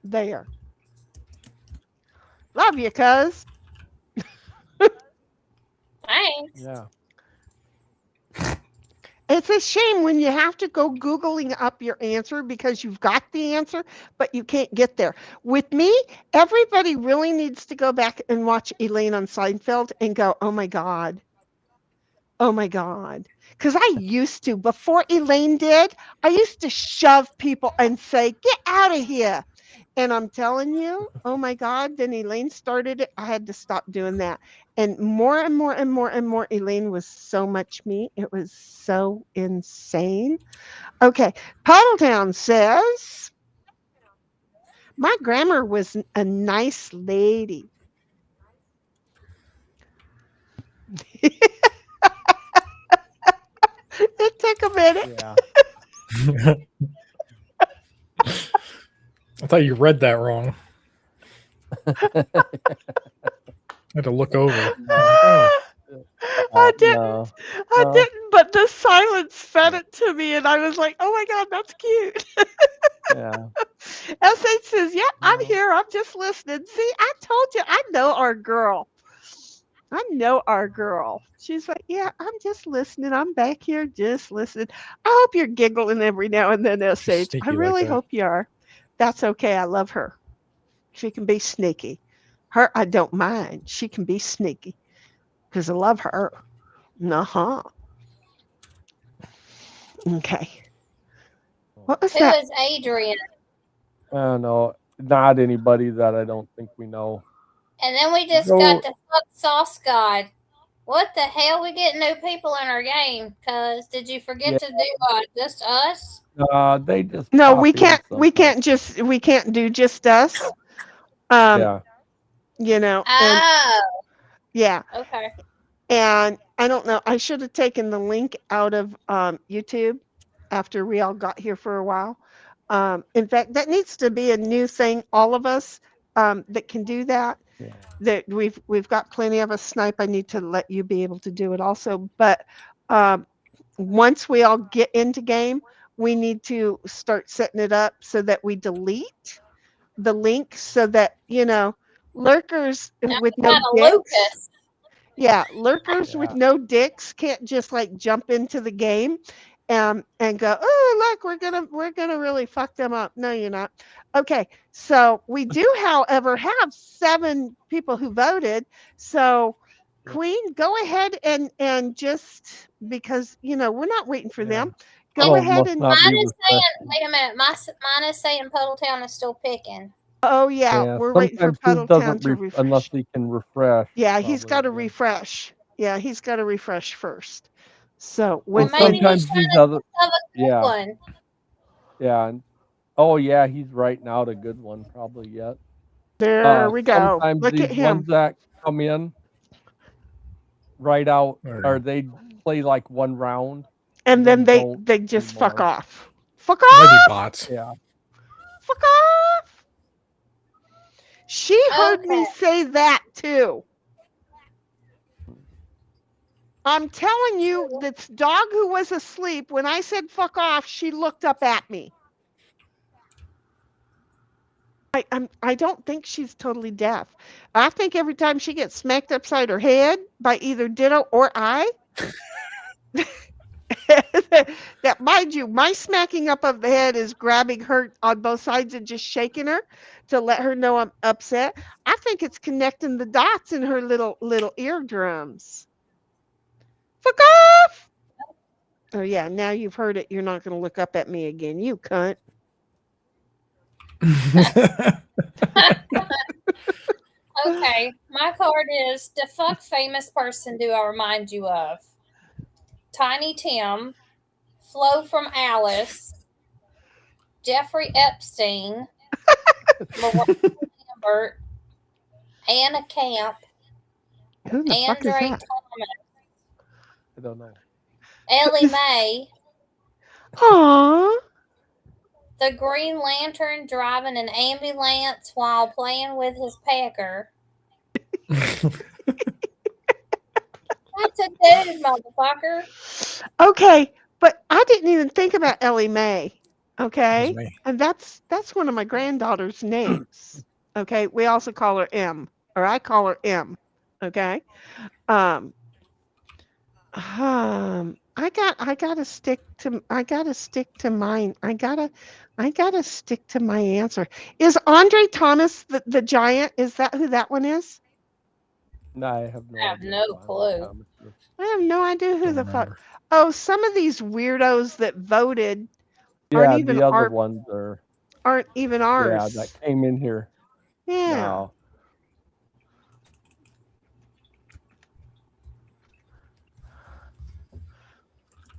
There. Love you, cuz. Thanks. Yeah. It's a shame when you have to go Googling up your answer because you've got the answer, but you can't get there. With me, everybody really needs to go back and watch Elaine on Seinfeld and go, oh my God. Oh my God. Because I used to, before Elaine did, I used to shove people and say, get out of here. And I'm telling you, oh my God, then Elaine started it. I had to stop doing that. And more and more and more and more, Elaine was so much me. It was so insane. Okay. Puddletown says, my grandma was a nice lady. It took a minute. Yeah. I thought you read that wrong. I had to look over. I didn't. I didn't, but the silence fed it to me, and I was like, "Oh my God, that's cute." Yeah. SH says, "Yeah, I'm here. I'm just listening." See, I told you, I know our girl. I know our girl. She's like, "Yeah, I'm just listening. I'm back here just listening." I hope you're giggling every now and then, SH. Sneaky I like really that. hope you are. That's okay. I love her. She can be sneaky. Her, I don't mind. She can be sneaky because I love her. Uh-huh. Okay. What was Who that? is Adrian? No, not anybody that I don't think we know. And then we just got the fuck sauce god. What the hell? We get new people in our game. Cause did you forget to do just us? They just No, pop we in can't. We sometimes. can't do just us. Yeah. You know. And Oh. yeah. Okay. And I don't know. I should have taken the link out of YouTube after we all got here for a while. In fact, that needs to be a new thing. All of us that can do that. Yeah. That we've got plenty of us. Snipe. I need to let you be able to do it also. But once we all get into game, we need to start setting it up so that we delete the link so that lurkers with no dicks. Lucas. Yeah, lurkers with no dicks can't just like jump into the game and go, oh look, we're gonna really fuck them up. No, you're not. Okay, so we do, however, have 7 people who voted. So Queen, go ahead and just because we're not waiting for them. Go ahead and mine is saying, wait a minute, mine is saying Puddletown is still picking. Oh yeah, we're waiting for Puddletown to refresh. Unless he can refresh. Yeah, he's got to refresh. Yeah, he's got to refresh first. So when sometimes these other one. Yeah. Oh yeah, he's writing out a good one probably yet. There we go. Sometimes Look these at him. ones that come in write out or they play like one round. And then they just fuck off. Fuck off. Maybe bots. Yeah. Fuck off. She heard me say that too. I'm telling you, this dog who was asleep, when I said fuck off, she looked up at me. I don't think she's totally deaf. I think every time she gets smacked upside her head by either Ditto or I, that mind you, my smacking up of the head is grabbing her on both sides and just shaking her to let her know I'm upset. I think it's connecting the dots in her little eardrums. Fuck off! Oh yeah, now you've heard it. You're not going to look up at me again, you cunt. Okay, my card is the fuck famous person do I remind you of? Tiny Tim, Flo from Alice, Jeffrey Epstein, Lorraine Lambert, Anna Camp, Andre Thomas. I don't know. Ellie Mae. Aww. The Green Lantern driving an ambulance while playing with his pecker. That's a dude, motherfucker. Okay, but I didn't even think about Ellie Mae. Okay, and that's one of my granddaughter's names. Okay, we also call her M, or I call her M. Okay, I gotta stick to mine. I gotta stick to my answer. Is Andre Thomas the giant? Is that who that one is? No, I have no. I have no clue. I have no idea who the fuck. Oh, some of these weirdos that voted aren't even the other ones are. aren't even Yeah, ours. that came in here. Yeah. No.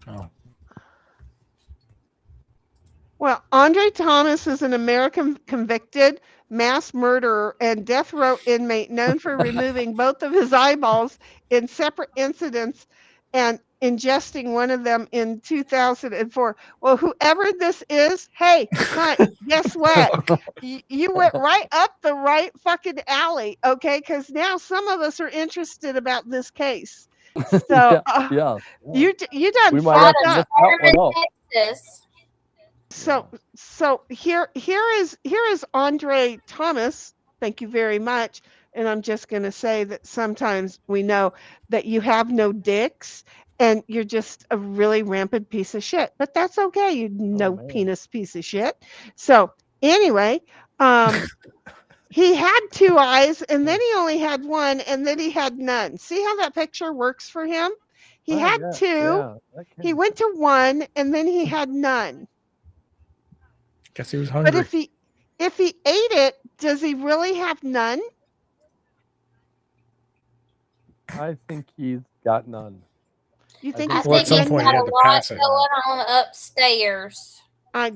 Oh. Well, Andre Thomas is an American convicted mass murderer and death row inmate known for removing both of his eyeballs in separate incidents and ingesting one of them in 2004. Well, whoever this is, hey, hunt, guess what? You went right up the right fucking alley, okay? Because now some of us are interested about this case. So yeah. you done We might have fucked to up. look that one up. Texas. So here is Andre Thomas. Thank you very much. And I'm just going to say that sometimes we know that you have no dicks and you're just a really rampant piece of shit. But that's okay. You no penis piece of shit. So anyway, he had 2 eyes and then he only had 1 and then he had none. See how that picture works for him? He had 2. He went to 1 and then he had none. Guess he was hungry. But if he ate it, does he really have none? I think he's got none. You think I he's think at some he's point got he a had to lot pass it. going on upstairs. I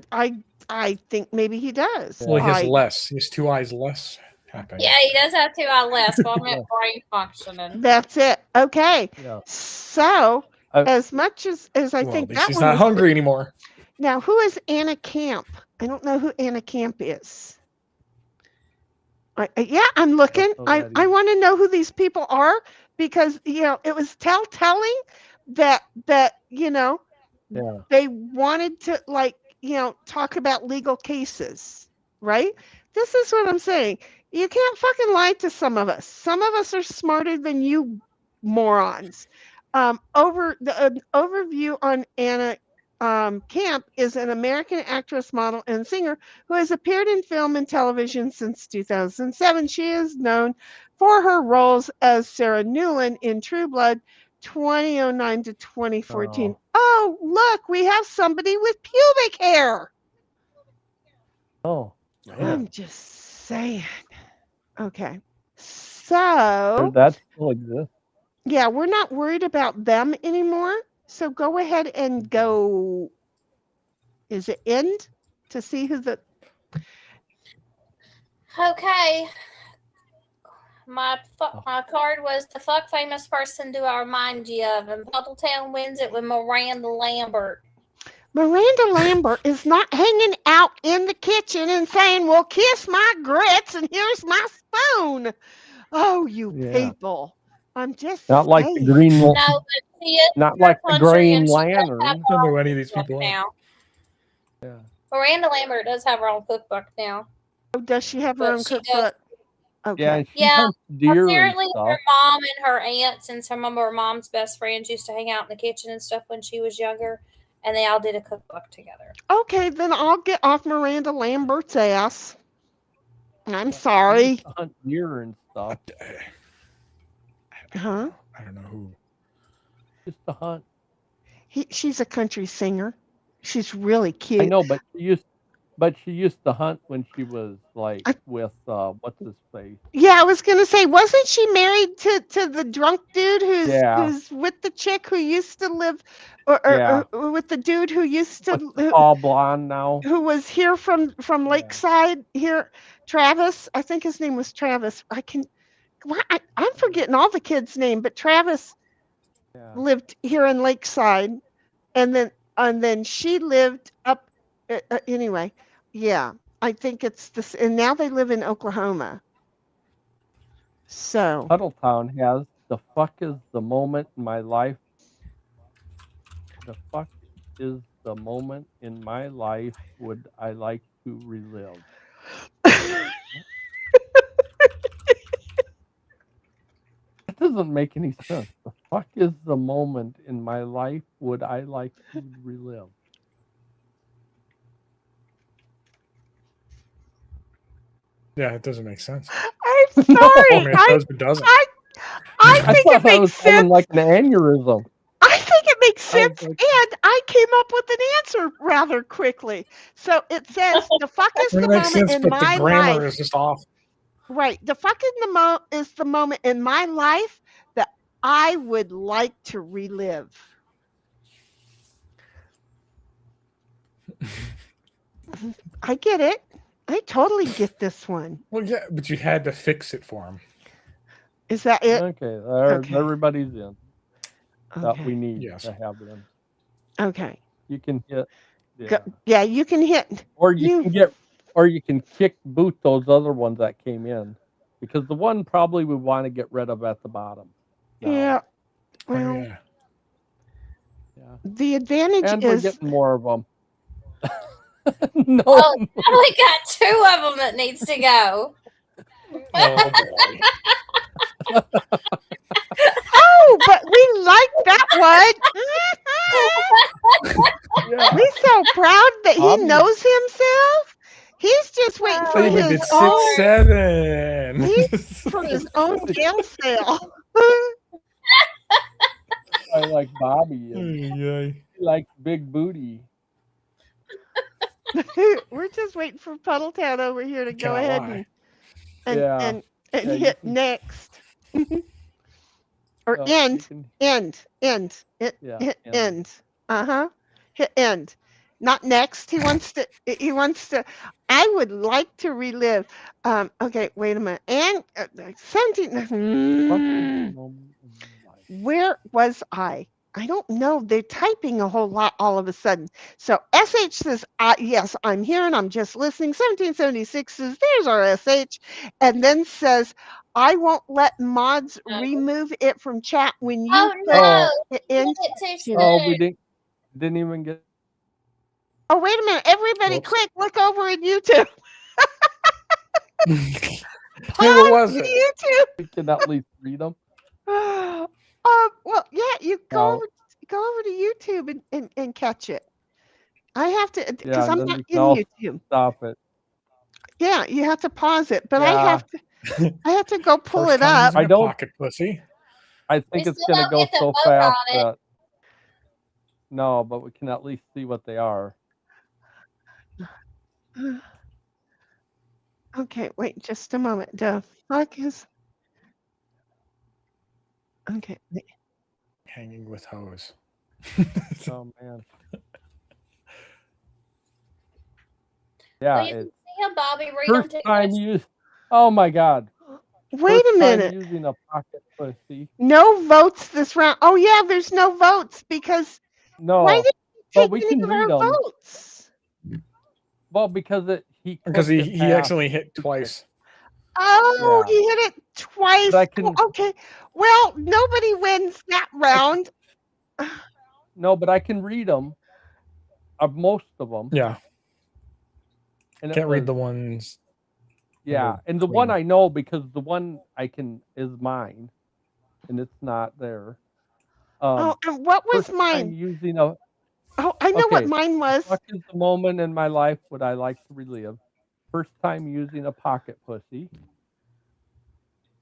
think maybe he does. Well, he has less. He has 2 eyes less. Happening. Yeah, he does have 2 eyes less, but I meant brain functioning. That's it. Okay. Yeah. So as much as I think that he's one not was hungry anymore. Now, who is Anna Camp? I don't know who Anna Camp is. I'm looking. I want to know who these people are because it was telling that they wanted to talk about legal cases, right? This is what I'm saying. You can't fucking lie to some of us. Some of us are smarter than you morons. Overview on Anna Camp is an American actress, model, and singer who has appeared in film and television since 2007. She is known for her roles as Sarah Newland in True Blood 2009 to 2014. Oh, look, we have somebody with pubic hair. Oh, I'm just saying. Okay. So that still exists. Yeah, we're not worried about them anymore. So go ahead and go. Is it end to see who the? Okay. My card was the fuck famous person do I remind you of? And Bottletown wins it with Miranda Lambert. Miranda Lambert is not hanging out in the kitchen and saying, well, kiss my grits and here's my spoon. Oh, you people. I'm just not like the Green No, but she is not like the Green Lantern. I don't know who any of these people now. Yeah. Miranda Lambert does have her own cookbook now. Oh, does she have her own cookbook? Okay. Yeah, apparently her mom and her aunts and some of her mom's best friends used to hang out in the kitchen and stuff when she was younger, and they all did a cookbook together. Okay, then I'll get off Miranda Lambert's ass. I'm sorry. Hunt deer and stuff. Huh? I don't know who. Just to hunt. She's a country singer. She's really cute. I know, but she used to hunt when she was like with what's his face? Yeah, I was gonna say, wasn't she married to the drunk dude who's with the chick who used to live, or with the dude who used to all blonde now, who was here from Lakeside here, Travis. I think his name was Travis. I'm forgetting all the kids' name, but Travis lived here in Lakeside, and then she lived up. Anyway, yeah, I think it's this, and now they live in Oklahoma. So Tuttletown has the fuck is the moment in my life. The fuck is the moment in my life would I like to relive? That doesn't make any sense. The fuck is the moment in my life would I like to relive? Yeah, it doesn't make sense. I'm sorry. I mean, it does, but doesn't. I think thought it I was makes having sense. like an aneurysm. I think think it makes sense, like- and I came up with an answer rather quickly. So it says the fuck is It the makes moment sense, in but the my grammar life. is just off. Right. The fuck is the moment in my life that I would like to relive. I get it. I totally get this one. Well, yeah, but you had to fix it for him. Is that it? Okay, Okay. everybody's in that Okay. we need Yes. to have in. Okay. You can hit, Yeah, you can hit. or you can kick boot those other ones that came in, because the one probably we want to get rid of at the bottom. now. Yeah. Oh, Well, yeah. the advantage And we're is getting more of them. No, Oh, I only got 2 of them that needs to go. Oh boy. oh, but we like that one. yeah. We're so proud that he Bobby. knows himself. He's just waiting for David his did own 6-7. for his own jail cell. I like Bobby. And Yeah. he likes big booty. We're just waiting for Puddletown over here to go Cannot ahead lie. and Yeah. and Yeah, you hit can- next. Or you end. can- End. Yeah, Hit end. end. Hit end. Not next. He wants to. I would like to relive. Okay, wait a minute. And 17. Where was I? I don't know. They're typing a whole lot all of a sudden. So SH says, yes, I'm here and I'm just listening. 1776 says, there's our SH. And then says, I won't let mods remove it from chat when you Oh, put no. it in. Did it too soon. Oh, we didn't even get. Oh, wait a minute. Everybody, Whoops. quick, look over at YouTube. Hey, what was it? YouTube. We can at least read them. Well, yeah, you go over to YouTube and catch it. I have to, because Yeah, I'm and then not we in can all YouTube. stop it. Yeah, you have to pause it, but Yeah. I have to go pull First it time up. using I a don't- pocket pussy. I think We it's still gonna don't go get to so vote fast on it. that. No, but we can at least see what they are. Okay, wait just a moment. The fuck is. Okay. wait. Hanging with hose. Oh man. Well, Yeah, you can it's see how Bobby read them first too. time use. Oh my God. Wait First a time minute. using a pocket pussy. No votes this round. Oh yeah, there's no votes because No, why did you but take we any can of read our 'em. votes? Well, because he Because clicked he it past. accidentally hit twice. Oh, Yeah. he hit it twice. But I can- Oh, okay. Well, nobody wins that round. No, but I can read them. Of most of them. Yeah. And it Can't read was- the ones. Yeah, in and the one between. I know because the one I can is mine, and it's not there. Oh, and what was First time mine? using a. Oh, I know what Okay, mine was. What is the moment in my life would I like to relive? First time using a pocket pussy.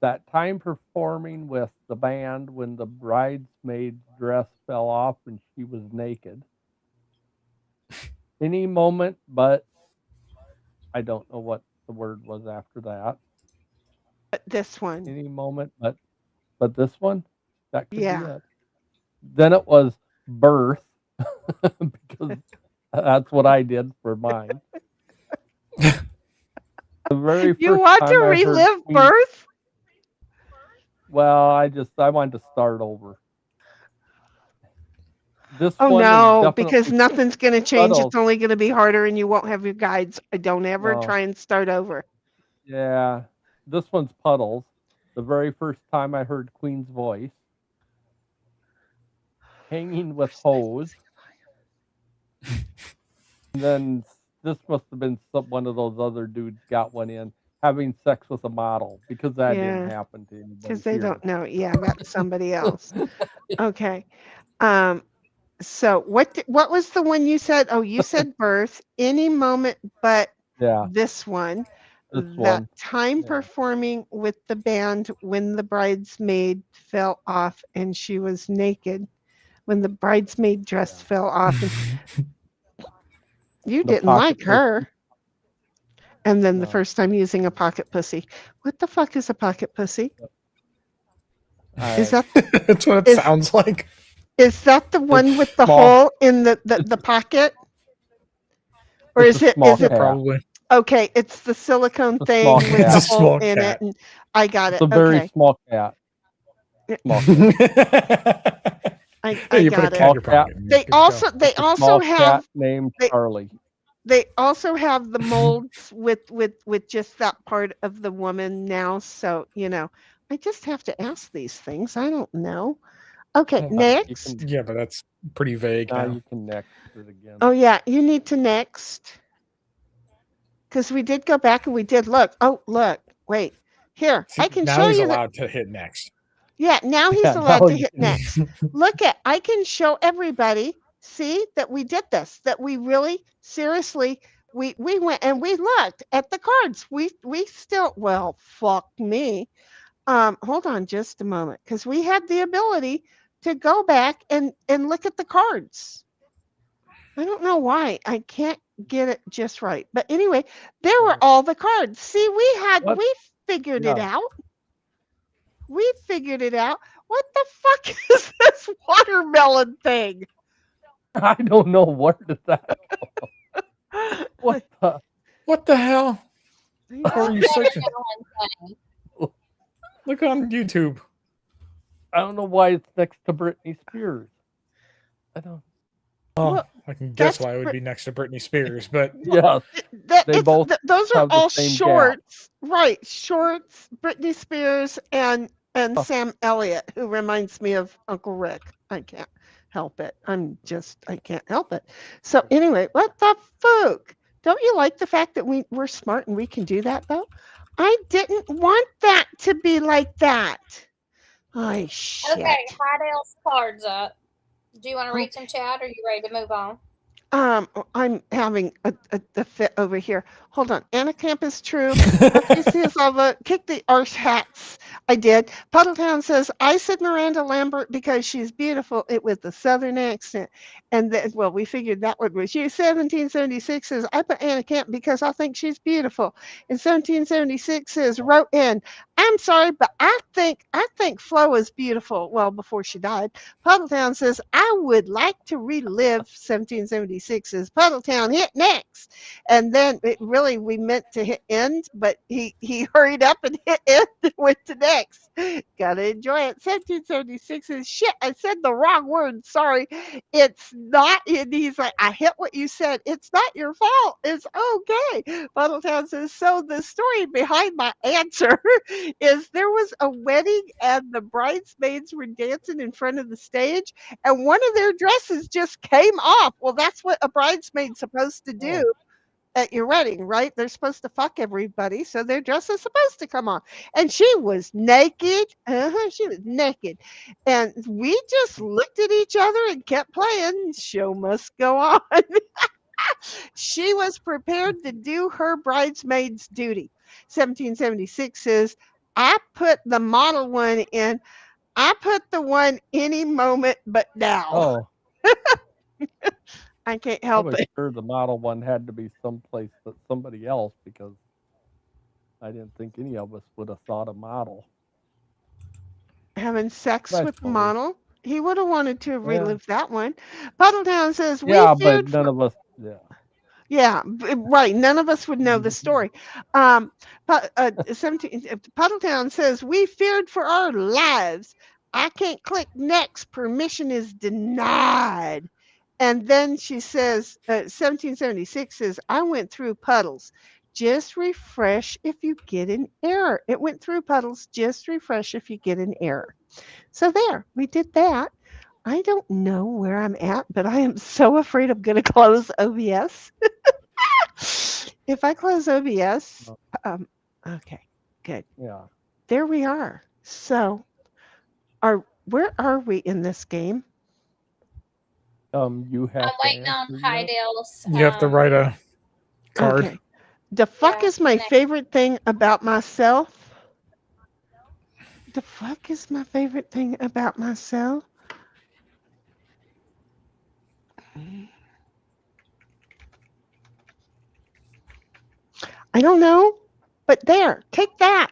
That time performing with the band when the bridesmaid's dress fell off and she was naked. Any moment, but I don't know what the word was after that. This one. Any moment, but this one, that could Yeah. be it. Then it was birth, because that's what I did for mine. The very first You want time to I heard relive Queen- birth? Well, I wanted to start over. This Oh one is no, because definitely nothing's going to change. subtle. It's only going to be harder and you won't have your guides. Don't ever No. try and start over. Yeah, this one's Puddles. The very first time I heard Queen's voice. Hanging with hose. And then this must have been one of those other dudes got one in. Having sex with a model, because that didn't Yeah. happen to anybody. Because they here. don't know. Yeah, that's somebody else. Okay. So what was the one you said? Oh, you said birth. Any moment but Yeah, this one. this That one. time Yeah. performing with the band when the bridesmaid fell off and she was naked. when the bridesmaid dress fell off. And you The didn't pocket like pussy. her. And then the No. first time using a pocket pussy. What the fuck is a pocket pussy? Is that That's what it sounds like. Is that the one with the small. hole in the pocket? Or It's is a it small is it cat. Probably. okay, it's the silicone It's a thing small with cat. the It's a hole small in it, cat. and I got it. It's a very Okay. small cat. Small I You put a got cat in it. your pocket. They Good to also go. they It's a also small have cat named they- Charlie. they also have the molds with just that part of the woman now. So, I just have to ask these things. I don't know. Okay, Oh, next. Yeah, but that's pretty vague Now now. you can next it again. Oh yeah, you need to next. Because we did go back and we did look. Oh, look. Wait. Here, See, I can now show he's you allowed to hit next. Yeah, now he's Yeah, allowed now to he hit can- next. Look at, I can show everybody, see, that we did this, that we really, seriously, we went and we looked at the cards. We still, well, fuck me. Hold on just a moment, because we had the ability to go back and look at the cards. I don't know why. I can't get it just right. But anyway, there were all the cards. See, What? we figured it Yeah. out. We figured it out. What the fuck is this watermelon thing? I don't know where did that go. What the? What the hell? How are you searching? Watermelon Look on YouTube. I don't know why it's next to Britney Spears. I don't. Oh, Well, I can guess that's why it would be next to Britney Spears, but Yeah. They both those are have the all same gap. shorts, right? Shorts, Britney Spears and Sam Elliott, who reminds me of Uncle Rick. I can't help it. I can't help it. So anyway, what the fuck? Don't you like the fact that we're smart and we can do that though? I didn't want that to be like that. Oh shit. Okay, Heidale's cards up. Do you want to read some chat or are you ready to move on? I'm having a fit over here. Hold on. Anna Camp is true. Kick the arse hats. I did. Puddletown says, I said Miranda Lambert because she's beautiful. It with the southern accent. And then, well, we figured that one was you. 1776 says, I put Anna Camp because I think she's beautiful. And 1776 says, wrote in, I'm sorry, but I think Flo is beautiful. Well, before she died. Puddletown says, I would like to relive 1776's Puddletown hit next. And then we meant to hit end, but he hurried up and hit end and went to next. Gotta enjoy it. 1776 is shit. I said the wrong word. Sorry. It's not. And he's like, I hit what you said. It's not your fault. It's okay. Puddletown says, so the story behind my answer is there was a wedding and the bridesmaids were dancing in front of the stage and one of their dresses just came off. Well, that's what a bridesmaid's supposed to do at your wedding, right? They're supposed to fuck everybody, so their dress is supposed to come off. And she was naked. She was naked. And we just looked at each other and kept playing. Show must go on. She was prepared to do her bridesmaid's duty. 1776 says, I put the model one in. I put the one any moment but now. Oh, I can't I help was it. sure the model one had to be someplace that somebody else because I didn't think any of us would have thought a model. Having sex That's with the funny. model. He would have wanted to have Yeah. relived that one. Puddletown says, we Yeah, feared but none of us. Yeah. Yeah, right. None of us would know the story. Puddletown says, we feared for our lives. I can't click next. Permission is denied. And then she says, 1776 says, I went through puddles. Just refresh if you get an error. It went through puddles. Just refresh if you get an error. So there, we did that. I don't know where I'm at, but I am so afraid I'm going to close OBS. If I close OBS, okay, good. Yeah. There we are. So, where are we in this game? You have. I'm to waiting on answer that. Heidale's. You have to write a card. Okay. The fuck is my favorite thing about myself? The fuck is my favorite thing about myself? I don't know, but there, take that.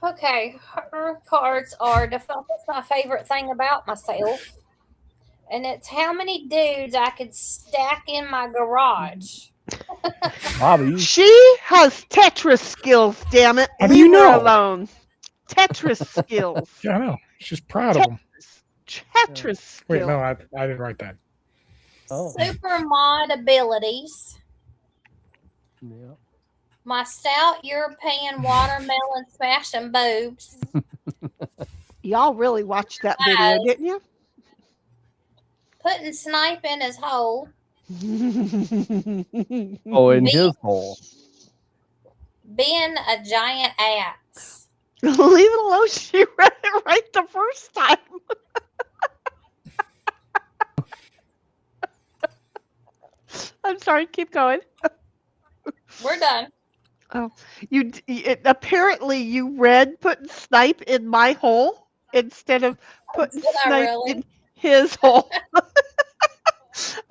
Okay, her cards are the fuck is my favorite thing about myself. And it's how many dudes I could stack in my garage. Bobby, She has Tetris skills, damn it. How do Leave you her know? alone. Tetris skills. Yeah, I know. She's proud of them. Tetris skills. Wait, no, I didn't write that. oh, Super mod abilities. yeah. My stout European watermelon smashing boobs. Y'all really watched that video, didn't you? Putting Snipe in his hole. Oh, in his hole. Being a giant ass. Leave it alone. She read it right the first time. I'm sorry. Keep going. We're done. Oh, apparently you read putting Snipe in my hole instead of putting Did I Snipe really? in his hole.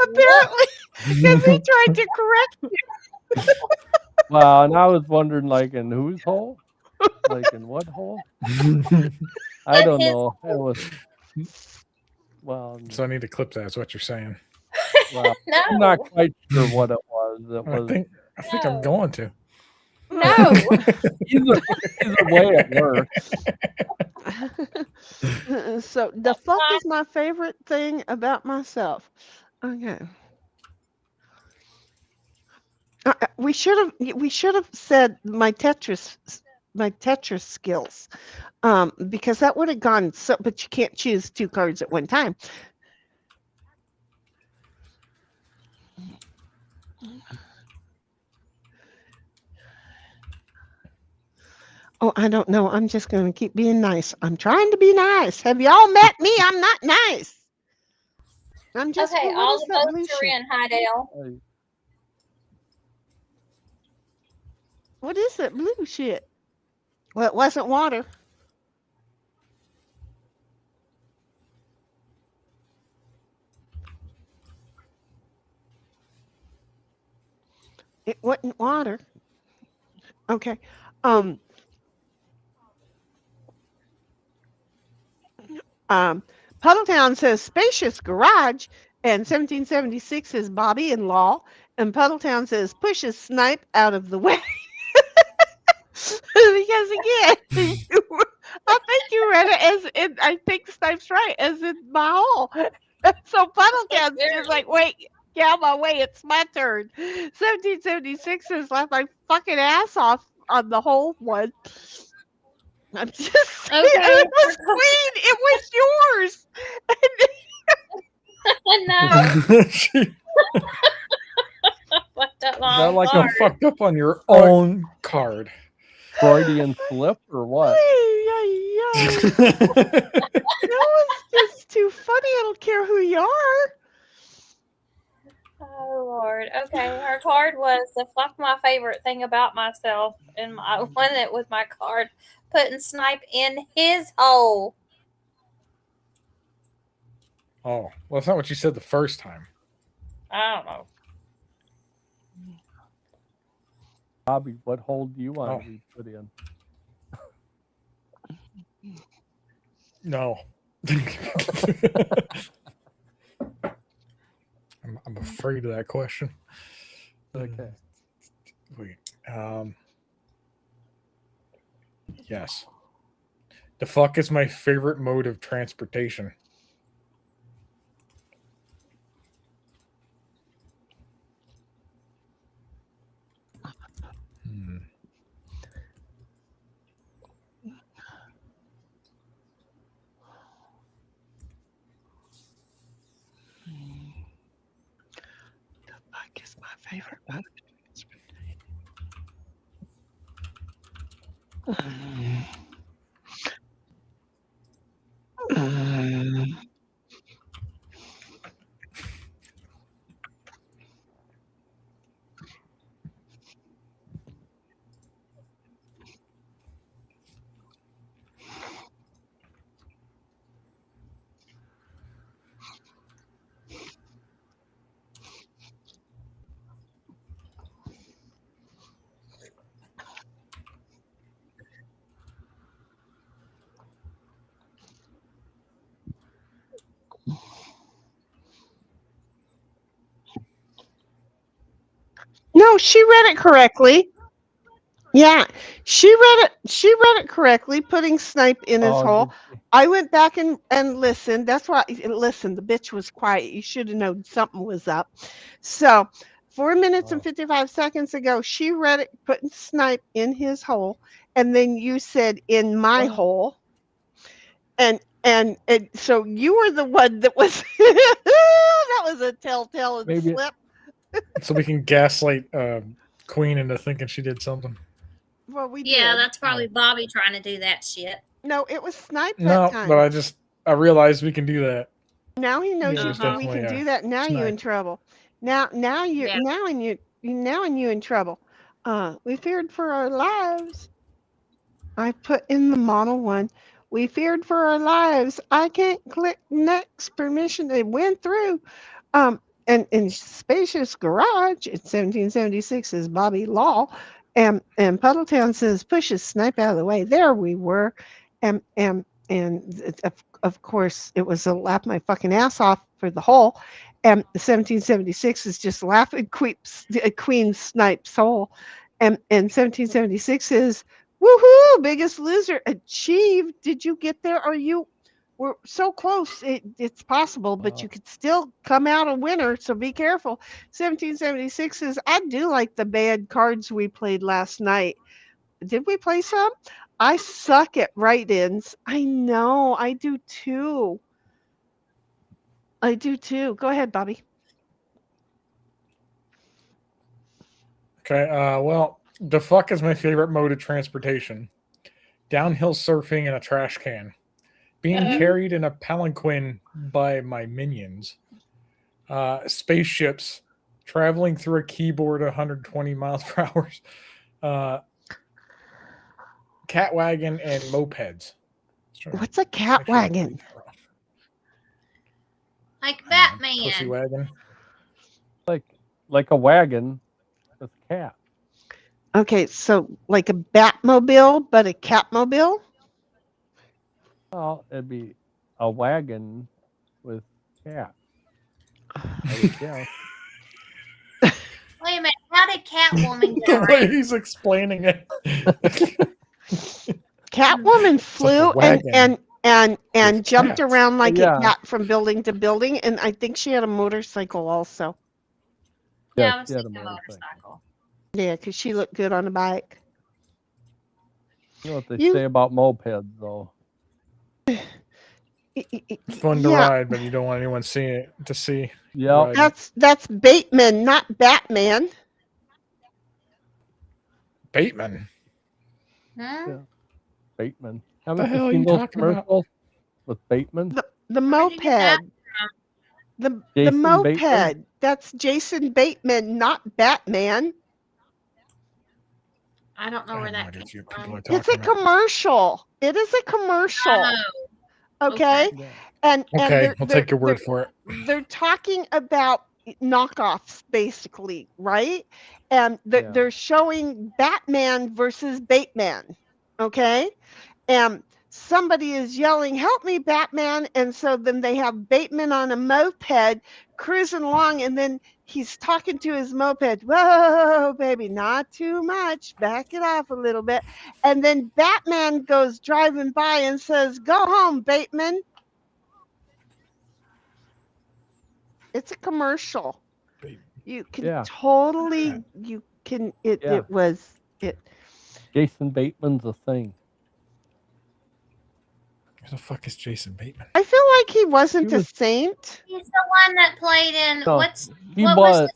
Apparently, because he tried to correct you. Wow, and I was wondering, like, in whose hole? Like, in what hole? I don't know. It was, well, So I need to clip that. Is what you're saying? well, No. I'm not quite sure what it was. It I was think I'm going to. No. either way it works. So the fuck is my favorite thing about myself. Okay. We should have said my Tetris skills, because that would have gone. So, but you can't choose 2 cards at one time. Oh, I don't know. I'm just going to keep being nice. I'm trying to be nice. Have y'all met me? I'm not nice. I'm just. Okay, what all is the that votes blue are shit? in, Heidel. What is that blue shit? Well, it wasn't water. It wasn't water. Okay. Puddletown says spacious garage, and 1776 says Bobby in law, and Puddletown says pushes Snipe out of the way. Because again, I think you read it as in, I think Snipe's right, as in my hole. So Puddletown's just like, wait, get out of my way, it's my turn. 1776 says laugh my fucking ass off on the whole one. I'm just saying, Okay. it was Queen, it was yours. No. Fucked up Is that my like You card. fucked up on your own card. Freudian slip or what? That was just too funny. I don't care who you are. Oh Lord. Okay, her card was the fuck my favorite thing about myself, and I won it with my card putting Snipe in his hole. Oh, well, that's not what you said the first time. I don't know. Bobby, what hole do you want to be put in? No. I'm afraid of that question. Okay. Wait. Yes. The fuck is my favorite mode of transportation? The fuck is my favorite mode of transportation? No, she read it correctly. Yeah, she read it correctly, putting Snipe in his hole. I went back and listened. That's why listen, the bitch was quiet. You should have known something was up. So 4 minutes and 55 seconds ago, she read it, putting Snipe in his hole, and then you said in my hole. And so you were the one that was that was a telltale slip. So we can gaslight Queen into thinking she did something. Well, we Yeah, did. that's probably Bobby trying to do that shit. No, it was Snipe that No, time. but I realized we can do that. Now he knows Yeah, we can do that. Now Snipe. you in trouble. Now you in trouble. We feared for our lives. I put in the model one. We feared for our lives. I can't click next permission. It went through. And in Spacious Garage in 1776 is Bobby Law. And Puddletown says, push his Snipe out of the way. There we were. And of course, it was a laugh my fucking ass off for the hole. And 1776 is just laughing Queen Snipe's hole. And 1776 is, woohoo, Biggest Loser achieved. Did you get there? We're so close. It's possible, but you could still come out a winner, so be careful. 1776 is, I do like the bad cards we played last night. Did we play some? I suck at write-ins. I know, I do too. Go ahead, Bobby. Okay, well, the fuck is my favorite mode of transportation. Downhill surfing in a trash can. Being carried in a palanquin by my minions. Spaceships. Traveling through a keyboard 120 miles per hour. Cat wagon and mopeds. What's a cat wagon? Like Batman. Pussy wagon. Like a wagon with a cat. Okay, so like a Batmobile, but a Catmobile? Well, it'd be a wagon with cat. I would guess. Wait a minute. How did Catwoman get The way around? he's explaining it. Catwoman flew and jumped around like Yeah. a cat from building to building, and I think she had a motorcycle also. Yeah, I was she had a thinking motorcycle. motorcycle. Yeah, because she looked good on a bike. You know what they say about mopeds, though. It's fun to ride, but you don't want anyone to see. Yeah, That's Bateman, not Batman. Bateman. Huh? Bateman. The Haven't hell you are seen you those talking about? commercials with Bateman? The moped. The Jason moped. Bateman? That's Jason Bateman, not Batman. I don't know where that idea came what people from. are talking It's a about. commercial. It is a commercial. Oh, Okay. And Okay, we'll take your word for it. They're talking about knockoffs, basically, right? And they're showing Batman versus Bateman. Okay. And somebody is yelling, "Help me, Batman!" And so then they have Bateman on a moped cruising along, and then he's talking to his moped. "Whoa, baby, not too much. Back it off a little bit." And then Batman goes driving by and says, "Go home, Bateman." It's a commercial. You can totally, you can, it was. Jason Bateman's a thing. Who the fuck is Jason Bateman? I feel like he wasn't a saint. He's the one that played in No, he what was. was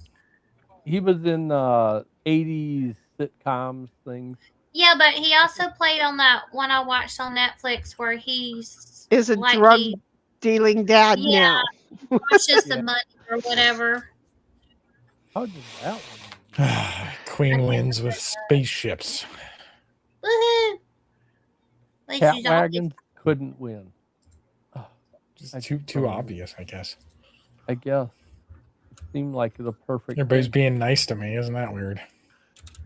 He was in 80s sitcoms things. Yeah, but he also played on that one I watched on Netflix where he's Is a like drug he dealing dad Yeah. now. washes the money or whatever. How did that one? Queen wins with spaceships. Woohoo! At least Cat he's always- wagons couldn't win. Just too obvious, I guess. I guess. It seemed like the perfect. Everybody's thing. being nice to me. Isn't that weird?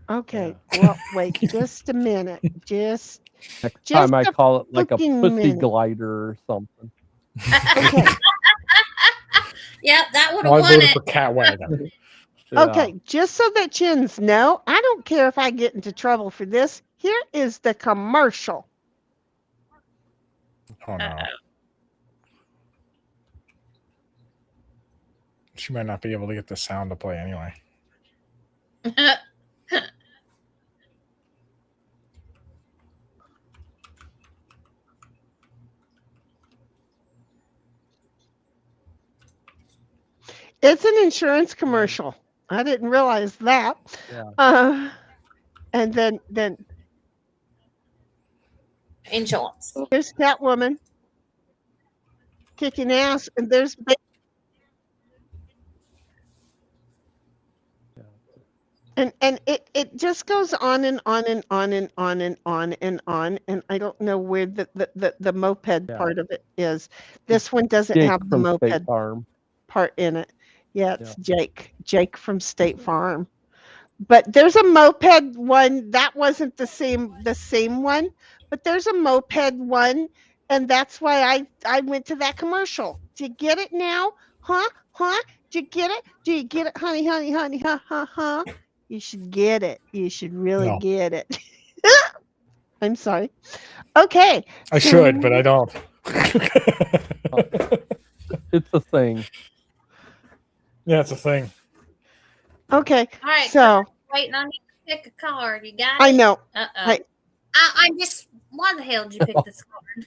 Okay, well, wait just a minute. Next just time I a call it like a fucking pussy minute. glider or something. Okay. Yep, that would Well, have I won voted it. for cat wagon. Okay, just so that chins know, I don't care if I get into trouble for this. Here is the commercial. Oh no. She might not be able to get the sound to play anyway. It's an insurance commercial. I didn't realize that. Yeah. And then Insurance. there's Catwoman kicking ass, and there's and it just goes on and on and on and on and on and on, and I don't know where the moped part of it is. This one doesn't Jake have the from moped State Farm. part in it. Yeah, it's Jake from State Farm. But there's a moped one that wasn't the same one, but there's a moped one, and that's why I went to that commercial. Do you get it now? Huh? Do you get it? Do you get it, honey? Ha. You should get it. You should really get it. I'm sorry. Okay. I should, but I don't. It's a thing. Yeah, it's a thing. Okay. All right. So waiting on you to pick a card. You got it? I know. Uh-oh. I just. Why the hell did you pick this card?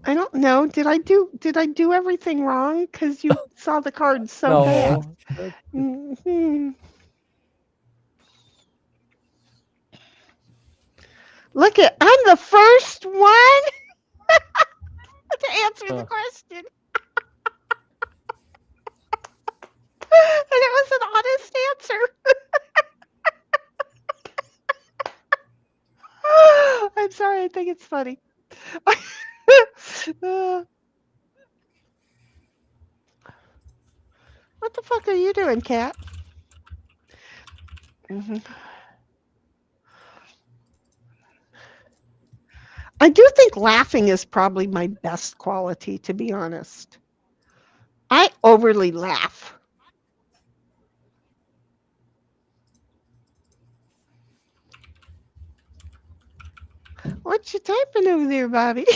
I don't know. Did I do everything wrong? Because you saw the cards so fast. Mm-hmm. Look at, I'm the first one to answer the question. And it was an honest answer. I'm sorry, I think it's funny. What the fuck are you doing, Kat? I do think laughing is probably my best quality, to be honest. I overly laugh. What you typing over there, Bobby?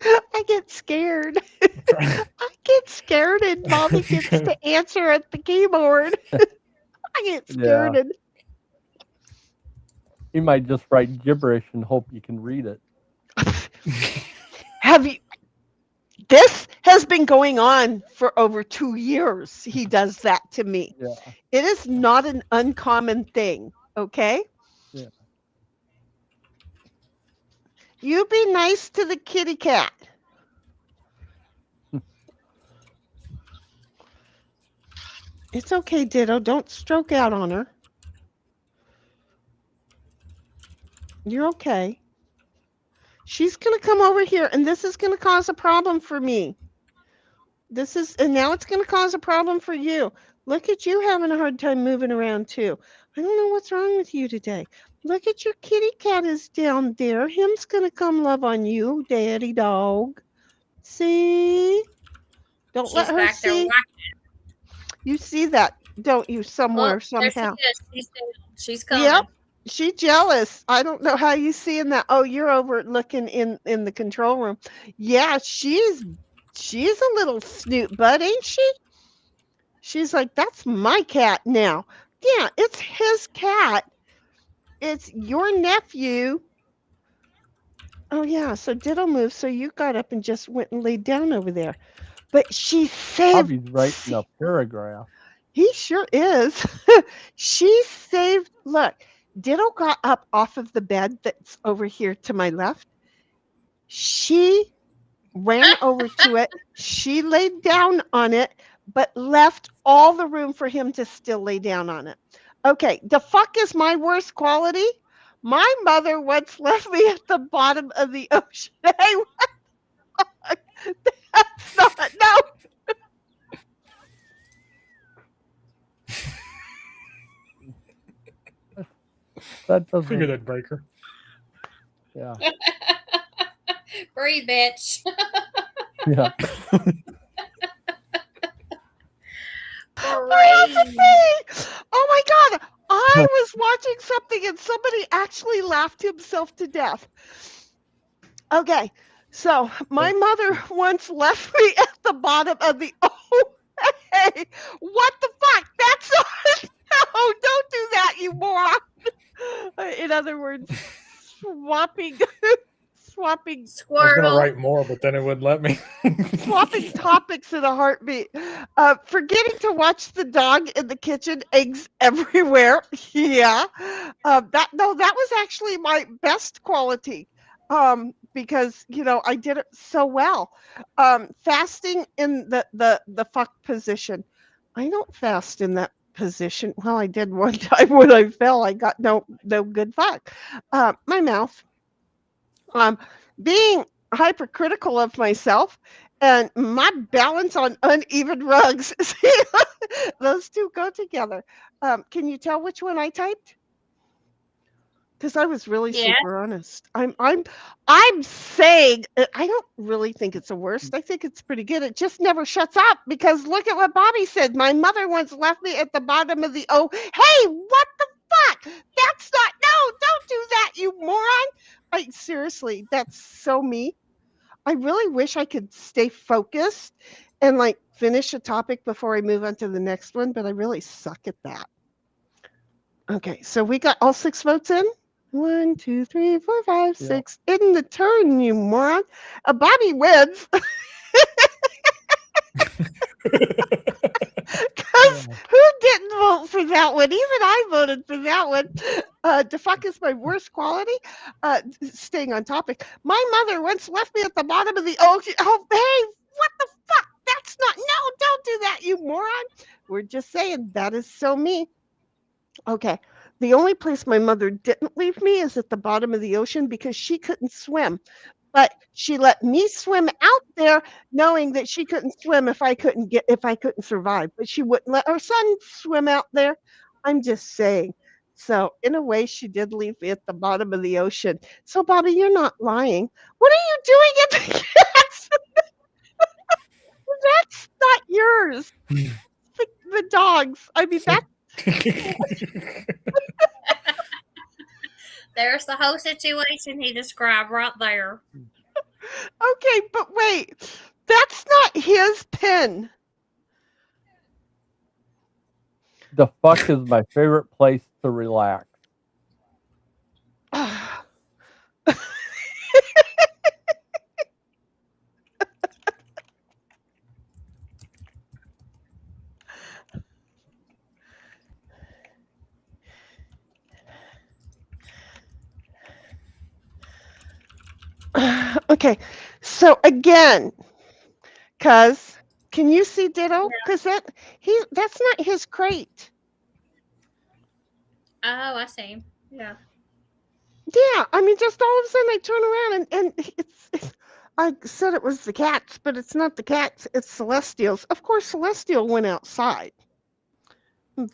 I get scared. I get scared and Bobby gets to answer at the keyboard. I get scared. Yeah. You might just write gibberish and hope you can read it. Have you? This has been going on for over 2 years. He does that to me. Yeah. It is not an uncommon thing, okay? Yeah. You be nice to the kitty cat. It's okay, Ditto. Don't stroke out on her. You're okay. She's going to come over here, and this is going to cause a problem for me. And now it's going to cause a problem for you. Look at you having a hard time moving around, too. I don't know what's wrong with you today. Look at your kitty cat is down there. Him's going to come love on you, daddy dog. See? Don't let her see. You see that, don't you, somewhere, somehow? She's coming. Yep. She's jealous. I don't know how you seeing that. Oh, you're over looking in the control room. Yeah, she's a little snoot butt, ain't she? She's like, that's my cat now. Yeah, it's his cat. It's your nephew. Oh, yeah, so Ditto moved, so you got up and just went and laid down over there. But she saved... Bobby's writing a paragraph. He sure is. She saved... Look, Ditto got up off of the bed that's over here to my left. She ran over to it. She laid down on it, but left all the room for him to still lay down on it. Okay, the fuck is my worst quality? My mother once left me at the bottom of the ocean. Hey, what? That's not, no. That doesn't... Figure that breaker. Yeah. Breathe, bitch. Yeah. Oh my God. I was watching something and somebody actually laughed himself to death. Okay. So my mother once left me at the bottom of the hey, what the fuck? That's not, no, don't do that, you moron. In other words, swapping I was gonna write more, but then it wouldn't let me. swapping topics in a heartbeat. Forgetting to watch the dog in the kitchen, eggs everywhere. Yeah. That was actually my best quality. Because I did it so well. Fasting in the fuck position. I don't fast in that position. Well, I did one time when I fell. I got no good fuck. My mouth. Being hypercritical of myself and my balance on uneven rugs. See, those two go together. Can you tell which one I typed? Because I was really super honest. I'm saying I don't really think it's the worst. I think it's pretty good. It just never shuts up because look at what Bobby said. My mother once left me at the bottom of the Hey, what the fuck? That's not. No, don't do that, you moron. Seriously, that's so me. I really wish I could stay focused and like finish a topic before I move on to the next one, but I really suck at that. Okay, so we got all 6 votes in. 1, 2, 3, 4, 5, 6. In the turn, you moron. Bobby wins. Because who didn't vote for that one? Even I voted for that one. To fuck is my worst quality. Staying on topic. My mother once left me at the bottom of the ocean. Oh, hey, what the fuck? That's not. No, don't do that, you moron. We're just saying that is so me. Okay. The only place my mother didn't leave me is at the bottom of the ocean because she couldn't swim. But she let me swim out there knowing that she couldn't swim if I couldn't survive. But she wouldn't let her son swim out there. I'm just saying. So in a way, she did leave me at the bottom of the ocean. So Bobby, you're not lying. What are you doing at the cats? That's not yours. The dogs. I mean, that's There's the whole situation he described right there. Okay, but wait, that's not his pen. The fuck is my favorite place to relax. Okay, so again, cuz can you see Ditto? Because that's not his crate. Oh, I see. Yeah. Yeah, I mean, just all of a sudden I turn around and it's I said it was the cats, but it's not the cats. It's Celestials. Of course, Celestial went outside,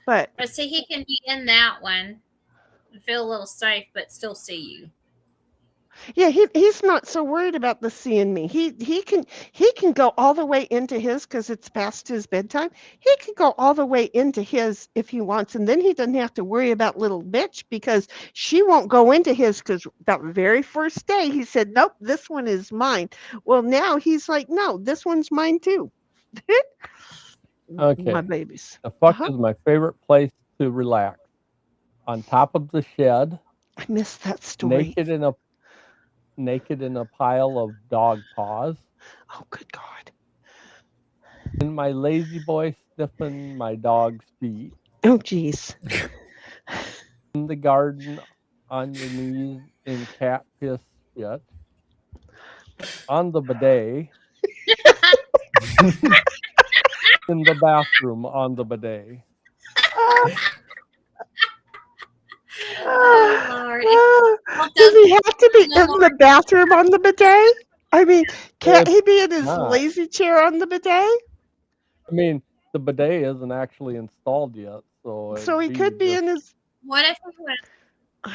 but see, he can be in that one and feel a little safe, but still see you. yeah, he's not so worried about the seeing me. He can go all the way into his because it's past his bedtime. He can go all the way into his if he wants, and then he doesn't have to worry about little bitch because she won't go into his because that very first day he said, nope, this one is mine. Well, now he's like, no, this one's mine too. Okay. My babies. The fuck is my favorite place to relax. On top of the shed. I missed that story. Naked in a pile of dog paws. Oh, good God. In my lazy boy sniffing my dog's feet. Oh, geez. In the garden on your knees in cat piss shit. On the bidet. In the bathroom on the bidet. Does he have to be in the bathroom on the bidet? I mean, can't he be in his lazy chair on the bidet? I mean, the bidet isn't actually installed yet, so he could be in his. What if he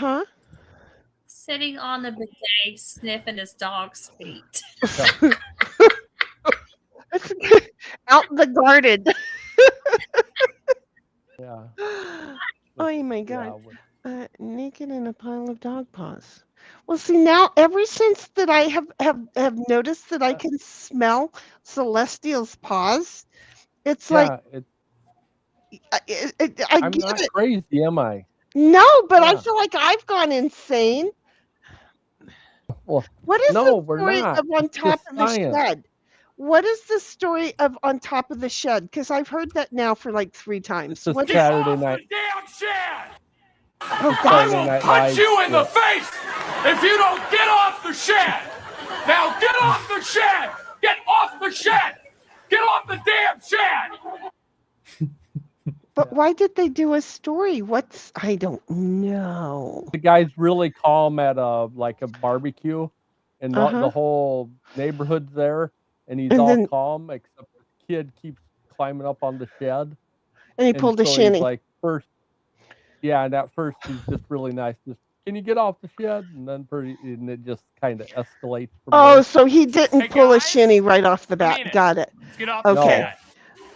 was sitting on the bidet sniffing his dog's feet? out in the garden. Yeah. Oh my Yeah, God. Naked in a pile of dog paws. Well, see now, ever since that I have noticed that I can smell Celestial's paws, it's like yeah. I I'm get not it. crazy, am I? No, but I Yeah. feel like I've gone insane. Well, What is no, the we're story not. of On It's Top just of the science. Shed? What is the story of On Top of the Shed? Because I've heard that now for like 3 times. It's What just is Saturday night. Damn shed! Oh It's God. I Saturday will Night punch Live you in the skit. face if you don't get off the shed. Now get off the shed. Get off the shed. Get off the damn shed. But why did they do a story? I don't know. The guy's really calm at a barbecue, and the Uh-huh. whole neighborhood's there, and he's And all then calm except the kid keeps climbing up on the shed. and he And pulled a so he's shinny. like, and at first he's just really nice. Just, can you get off the shed? And then and it just kind of escalates from Oh, there. so he didn't Hey, pull a guys, shinny right off the bat. mean it. Got it. Let's get off the Okay.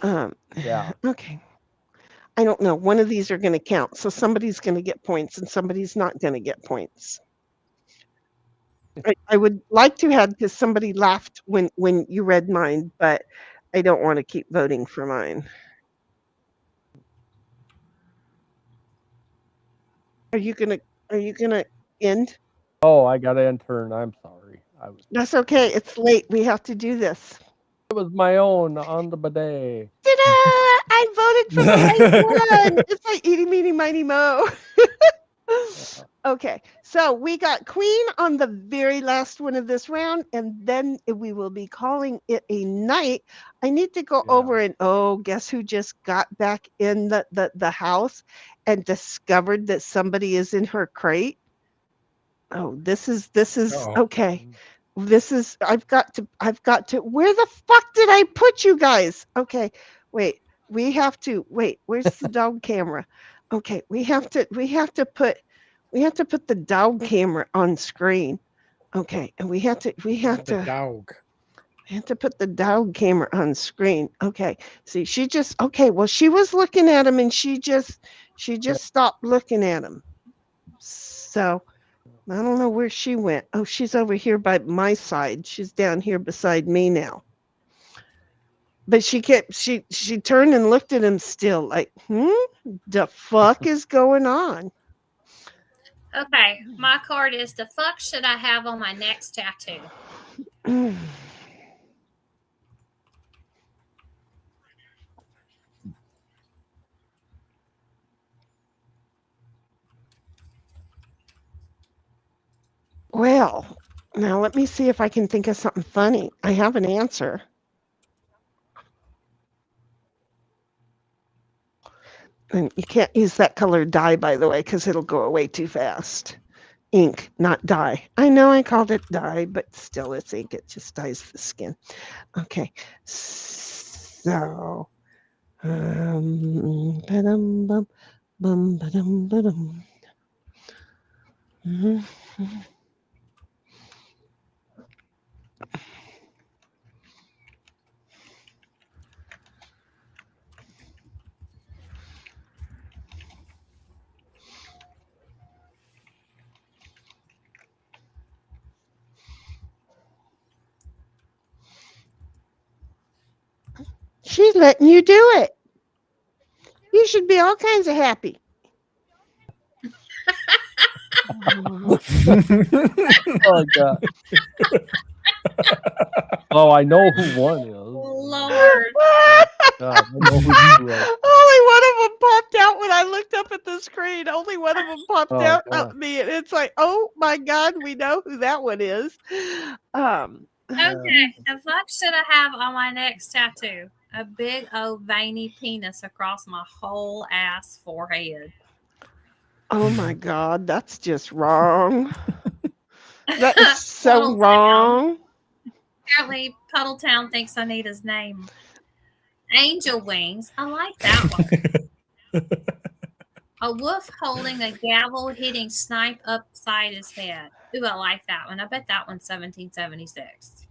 shed. Yeah. Okay. I don't know. One of these are going to count. So somebody's going to get points and somebody's not going to get points. I would like to have, because somebody laughed when you read mine, but I don't want to keep voting for mine. Are you gonna end? Oh, I got to intern. I'm sorry. That's okay. It's late. We have to do this. It was my own on the bidet. Ta-da! I voted for the right one. It's like eating, meeny, miny, mo. Okay, so we got Queen on the very last one of this round, and then we will be calling it a night. I need to go over and guess who just got back in the house and discovered that somebody is in her crate? Oh, this is okay. This is I've got to where the fuck did I put you guys? Okay, wait. Where's the dog camera? Okay, we have to put the dog camera on screen. Okay, and we have to dog. We have to put the dog camera on screen. Okay. See, she was looking at him and she just stopped looking at him. So I don't know where she went. Oh, she's over here by my side. She's down here beside me now. But she turned and looked at him still like, the fuck is going on? Okay, my card is the fuck should I have on my next tattoo? Well, now let me see if I can think of something funny. I have an answer. And you can't use that color dye, by the way, because it'll go away too fast. Ink, not dye. I know I called it dye, but still it's ink. It just dyes the skin. Okay, so ba-dum, bum, bum, ba-dum, ba-dum. She's letting you do it. You should be all kinds of happy. Oh God. Oh, I know who one is. Lord. God, I know who two is. Only one of them popped out when I looked up at the screen. Only one of them popped out God. at me, and it's like, oh my God, we know who that one is. Okay, the fuck should I have on my next tattoo? A big old veiny penis across my whole ass forehead. Oh my God, that's just wrong. That is so wrong. Apparently, Puddletown thinks I need his name. Angel wings. I like that one. A wolf holding a gavel hitting snipe upside his head. Ooh, I like that one. I bet that one's 1776.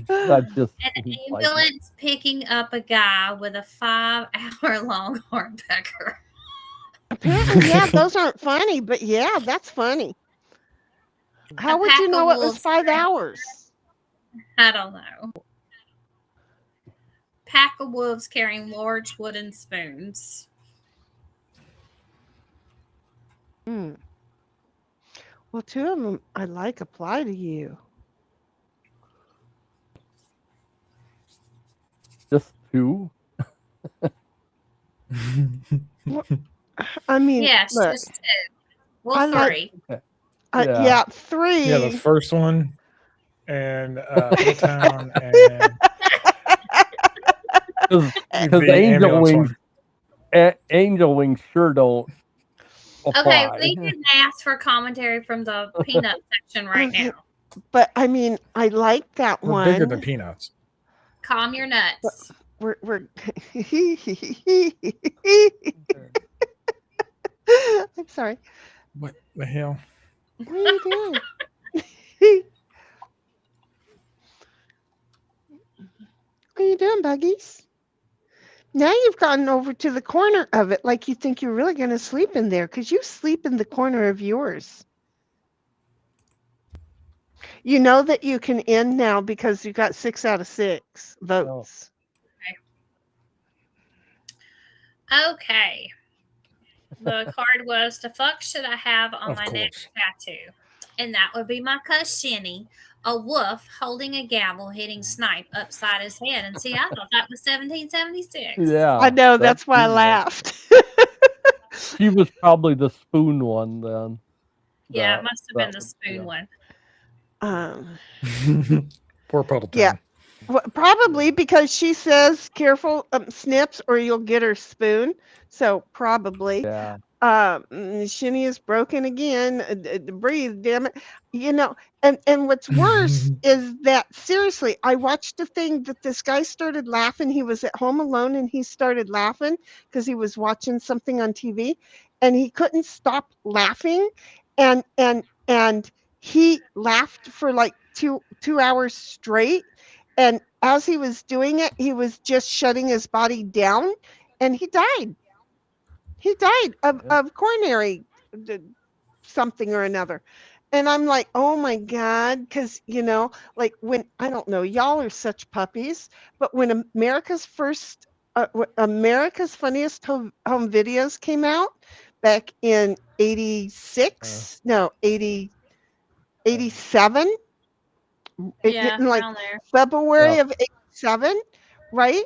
That just An seems like ambulance picking up a guy with a 5-hour-long hornpecker. Apparently, yeah, those aren't funny, but yeah, that's funny. How would you know it was 5 hours? I don't know. Pack of wolves carrying large wooden spoons. Well, two of them I like apply to you. just two. Well, I mean, Yes, look, just two. Well, I like, three. yeah, three. Yeah, the first one and Little Town and Because the Angel ambulance Wings, one. Angel Wings sure don't Okay, apply. we didn't ask for commentary from the peanut section right Okay, now. but I mean, I like that We're one. bigger than peanuts. Calm your nuts. We're I'm sorry. What the hell? What are you doing? What are you doing, Buggies? Now you've gotten over to the corner of it like you think you're really going to sleep in there because you sleep in the corner of yours. You know that you can end now because you got 6 out of 6 votes. Okay. The card was, the fuck should I have on Of my neck course. tattoo? And that would be my cuss Shinny, a wolf holding a gavel hitting Snipe upside his head. And see, I thought that was 1776. Yeah. I know, that's why I true. laughed. She was probably the spoon one then. Yeah, it That- must have been that the was- spoon one. Poor Puddle Town. Yeah. Well, probably because she says, careful, Snips, or you'll get her spoon. So probably. Yeah. Shinny is broken again. Breathe, damn it. You know, and what's worse is that, seriously, I watched a thing that this guy started laughing. He was at home alone and he started laughing because he was watching something on TV and he couldn't stop laughing. And he laughed for like two hours straight. And as he was doing it, he was just shutting his body down and he died. He died of coronary something or another. And I'm like, oh my God, because, you know, like when, I don't know, y'all are such puppies, but when America's Funniest Home Videos came out back in 86, no, 87, Yeah, in like around there. February Yep. of 87, right?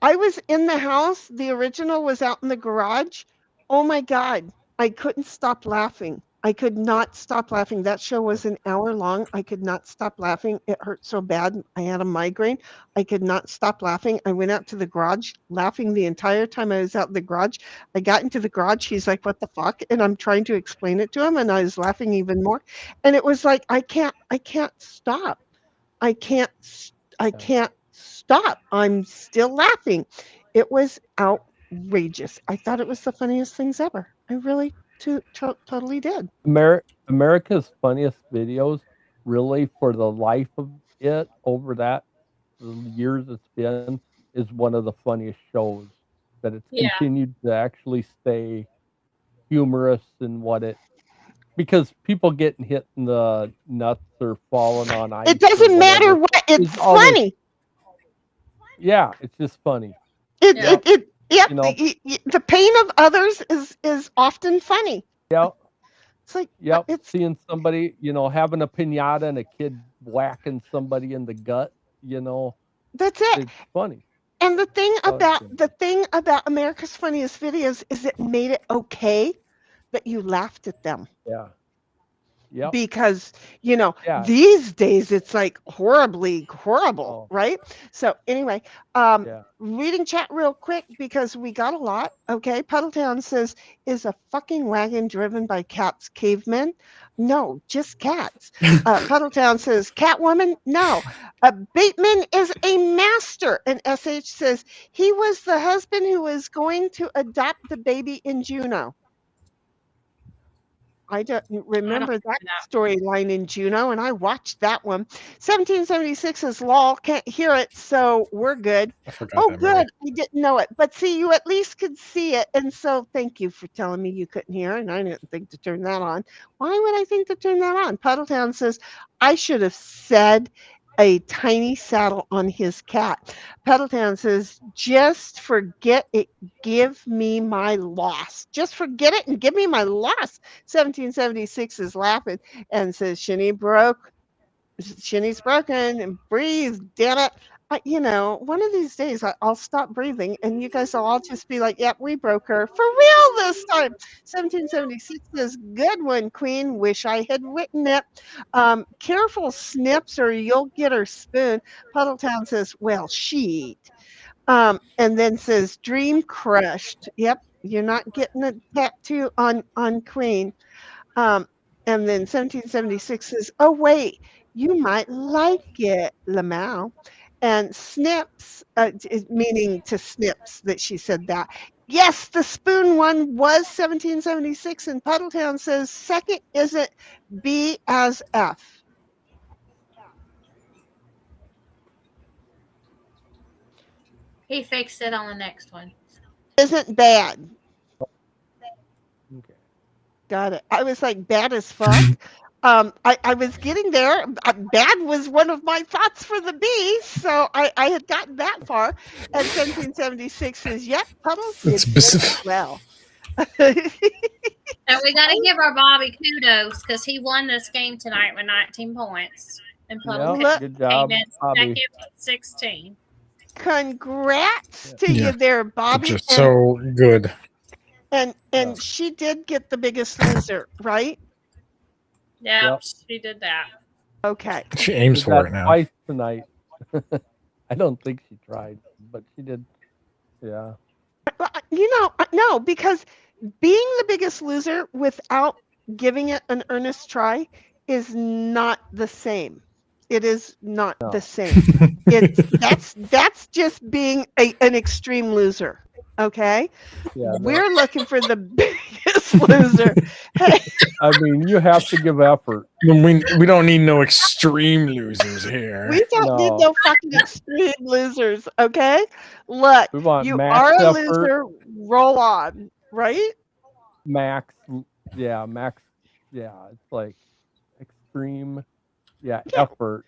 I was in the house. The original was out in the garage. Oh my God. I couldn't stop laughing. I could not stop laughing. That show was an hour long. I could not stop laughing. It hurt so bad. I had a migraine. I could not stop laughing. I went out to the garage laughing the entire time I was out in the garage. I got into the garage. He's like, what the fuck? And I'm trying to explain it to him. And I was laughing even more. And it was like, I can't stop. I can't stop. I'm still laughing. It was outrageous. I thought it was the funniest things ever. I really totally did. America's Funniest Videos, really, for the life of it, over the years it's been, is one of the funniest shows. That it's continued to actually stay humorous in what it, because people getting hit in the nuts or falling on ice. It doesn't matter what. It's funny. Yeah, it's just funny. Yep. You know? The pain of others is often funny. Yep. It's like, it's seeing somebody, you know, having a piñata and a kid whacking somebody in the gut, you know. That's it. It's funny. And the thing about America's Funniest Videos is it made it okay that you laughed at them. Yeah. Yep. Because, you know, these days it's like horribly horrible, right? So anyway, reading chat real quick because we got a lot. Okay. Puddletown says, is a fucking wagon driven by cats cavemen? No, just cats. Puddletown says, Catwoman? No. Bateman is a master. And SH says, he was the husband who was going to adopt the baby in Juneau. I don't remember that know. storyline in Juno, and I watched that one. 1776 is Law. Can't hear it, so we're good. I forgot Oh, that good. movie. I didn't know it, but see, you at least could see it, and so thank you for telling me you couldn't hear, and I didn't think to turn that on. Why would I think to turn that on? Puddletown says I should have said a tiny saddle on his cat. Puddletown says, just forget it. Give me my loss. Just forget it and give me my loss. 1776 is laughing and says, Shinny's broken and breathe, damn it. One of these days I'll stop breathing and you guys will all just be like, yep, we broke her for real this time. 1776 says, good one, Queen. Wish I had written it. Careful, Snips, or you'll get her spoon. Puddletown says, well, sheet. And then says, dream crushed. Yep, you're not getting a tattoo on Queen. And then 1776 says, oh, wait, you might like it, Lamau. And Snips, meaning to Snips that she said that. Yes, the spoon one was 1776, and Puddletown says second isn't B as F. He fixed it on the next one. Isn't bad. Okay. Got it. I was like, bad as fuck. I was getting there. Bad was one of my thoughts for the B, so I had gotten that far. And 1776 says, yep, Puddles did very well. And we got to give our Bobby kudos because he won this game tonight with 19 points. And Puddle Good job, came in Bobby. second with 16. Congrats to you there, Bobby. Just so good. And she did get the Biggest Loser, right? Yeah, Yep. she did that. Okay. She aims Did for that it now. twice tonight. I don't think she tried, but she did. Yeah. No, because being the Biggest Loser without giving it an earnest try is not the same. It is not the same. That's just being an extreme loser. Okay, Yeah, we're looking for the Biggest Loser. Hey, I mean, you have to give effort. We don't need no extreme losers here. we don't need no fucking extreme losers. Okay, look, We want you max are a effort. loser. Roll on, right? Max. Yeah, it's like extreme. Yeah, effort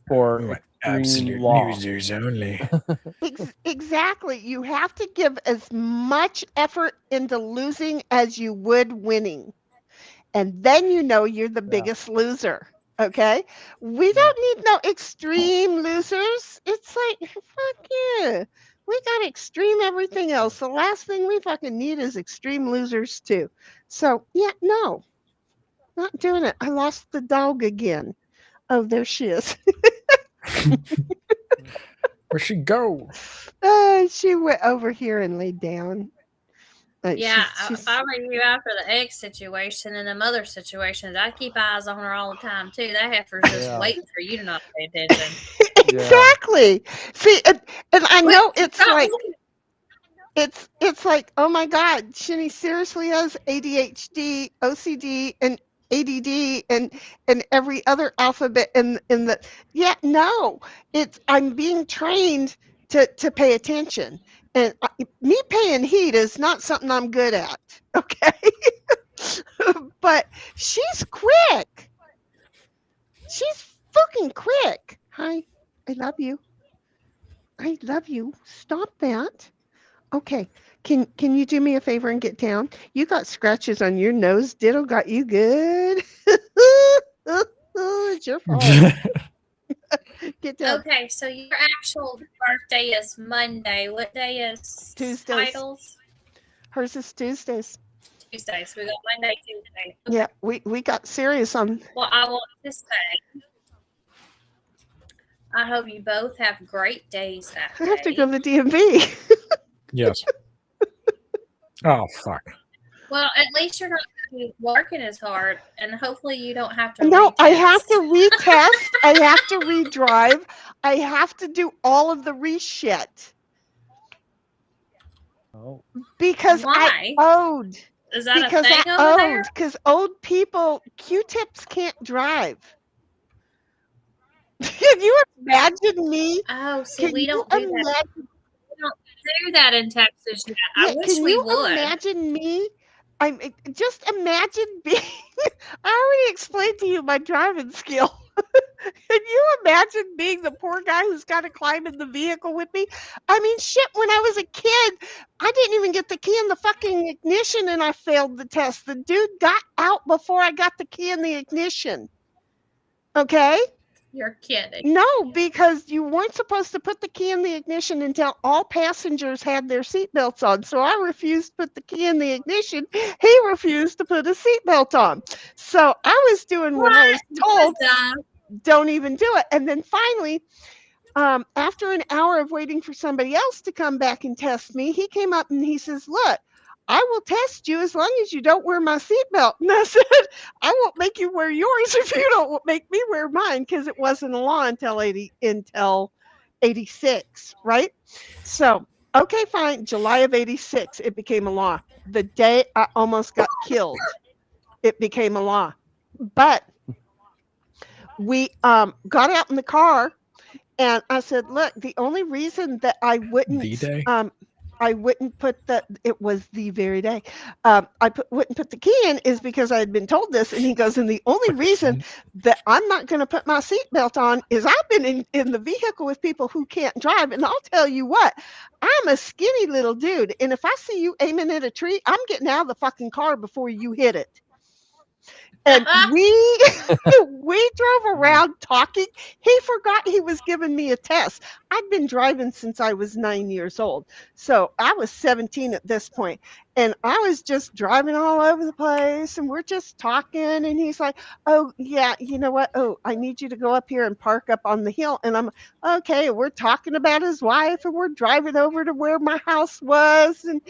for extreme loss. losers only. Exactly. You have to give as much effort into losing as you would winning. And then you're the biggest loser. Okay? We don't need no extreme losers. It's like, fuck yeah. We got extreme everything else. The last thing we fucking need is extreme losers too. So, yeah, no. Not doing it. I lost the dog again. Oh, there she is. Where'd she go? She went over here and laid down. Yeah, if I were you after the egg situation and the mother situations, I'd keep eyes on her all the time too. That heifer's just waiting for you to not pay attention. Exactly. See, and I know it's like it's like, oh my God, Shinny seriously has ADHD, OCD, and ADD, and every other alphabet in the. Yeah, no, I'm being trained to pay attention. And me paying heed is not something I'm good at, okay? But she's quick. She's fucking quick. Hi, I love you. I love you. Stop that. Okay, can you do me a favor and get down? You got scratches on your nose. Diddle got you good. It's your fault. Get down. Okay, so your actual birthday is Monday. What day is Tuesdays. Titles? Hers is Tuesdays. Tuesdays. We got Monday, Tuesday. Yeah, we got serious on. Well, I want to say, I hope you both have great days that I have to day. go to the DMV. Yes. Oh, fuck. Well, at least you're not working as hard, and hopefully you don't have to. No, I have retest. to retest. I have to redrive. I have to do all of the reshit Oh. because Why? I owed. Is that because a thing over there? Because old people, Q-tips can't drive. Can you imagine me? Oh, see, Can we you don't do that. imagine? We don't do that in Texas yet. I Yeah, wish can we you would. imagine me? Just imagine being. I already explained to you my driving skill. Can you imagine being the poor guy who's got to climb in the vehicle with me? I mean, shit, when I was a kid, I didn't even get the key in the fucking ignition and I failed the test. The dude got out before I got the key in the ignition. Okay? You're kidding. No, because you weren't supposed to put the key in the ignition until all passengers had their seatbelts on. So I refused to put the key in the ignition. He refused to put a seatbelt on. So I was doing what I was told. Don't even do it. And then finally, after an hour of waiting for somebody else to come back and test me, he came up and he says, look, I will test you as long as you don't wear my seatbelt. And I said, I won't make you wear yours if you don't make me wear mine, because it wasn't a law until 86, right? So, okay, fine. July of 86, it became a law. The day I almost got killed, it became a law. But we got out in the car and I said, look, the only reason that I wouldn't put it was the very day wouldn't put the key in is because I had been told this. And he goes, and the only reason that I'm not going to put my seatbelt on is I've been in the vehicle with people who can't drive. And I'll tell you what, I'm a skinny little dude. And if I see you aiming at a tree, I'm getting out of the fucking car before you hit it. And we drove around talking. He forgot he was giving me a test. I'd been driving since I was 9 years old. So I was 17 at this point. And I was just driving all over the place and we're just talking. And he's like, oh, yeah, you know what? Oh, I need you to go up here and park up on the hill. And I'm okay. We're talking about his wife and we're driving over to where my house was and,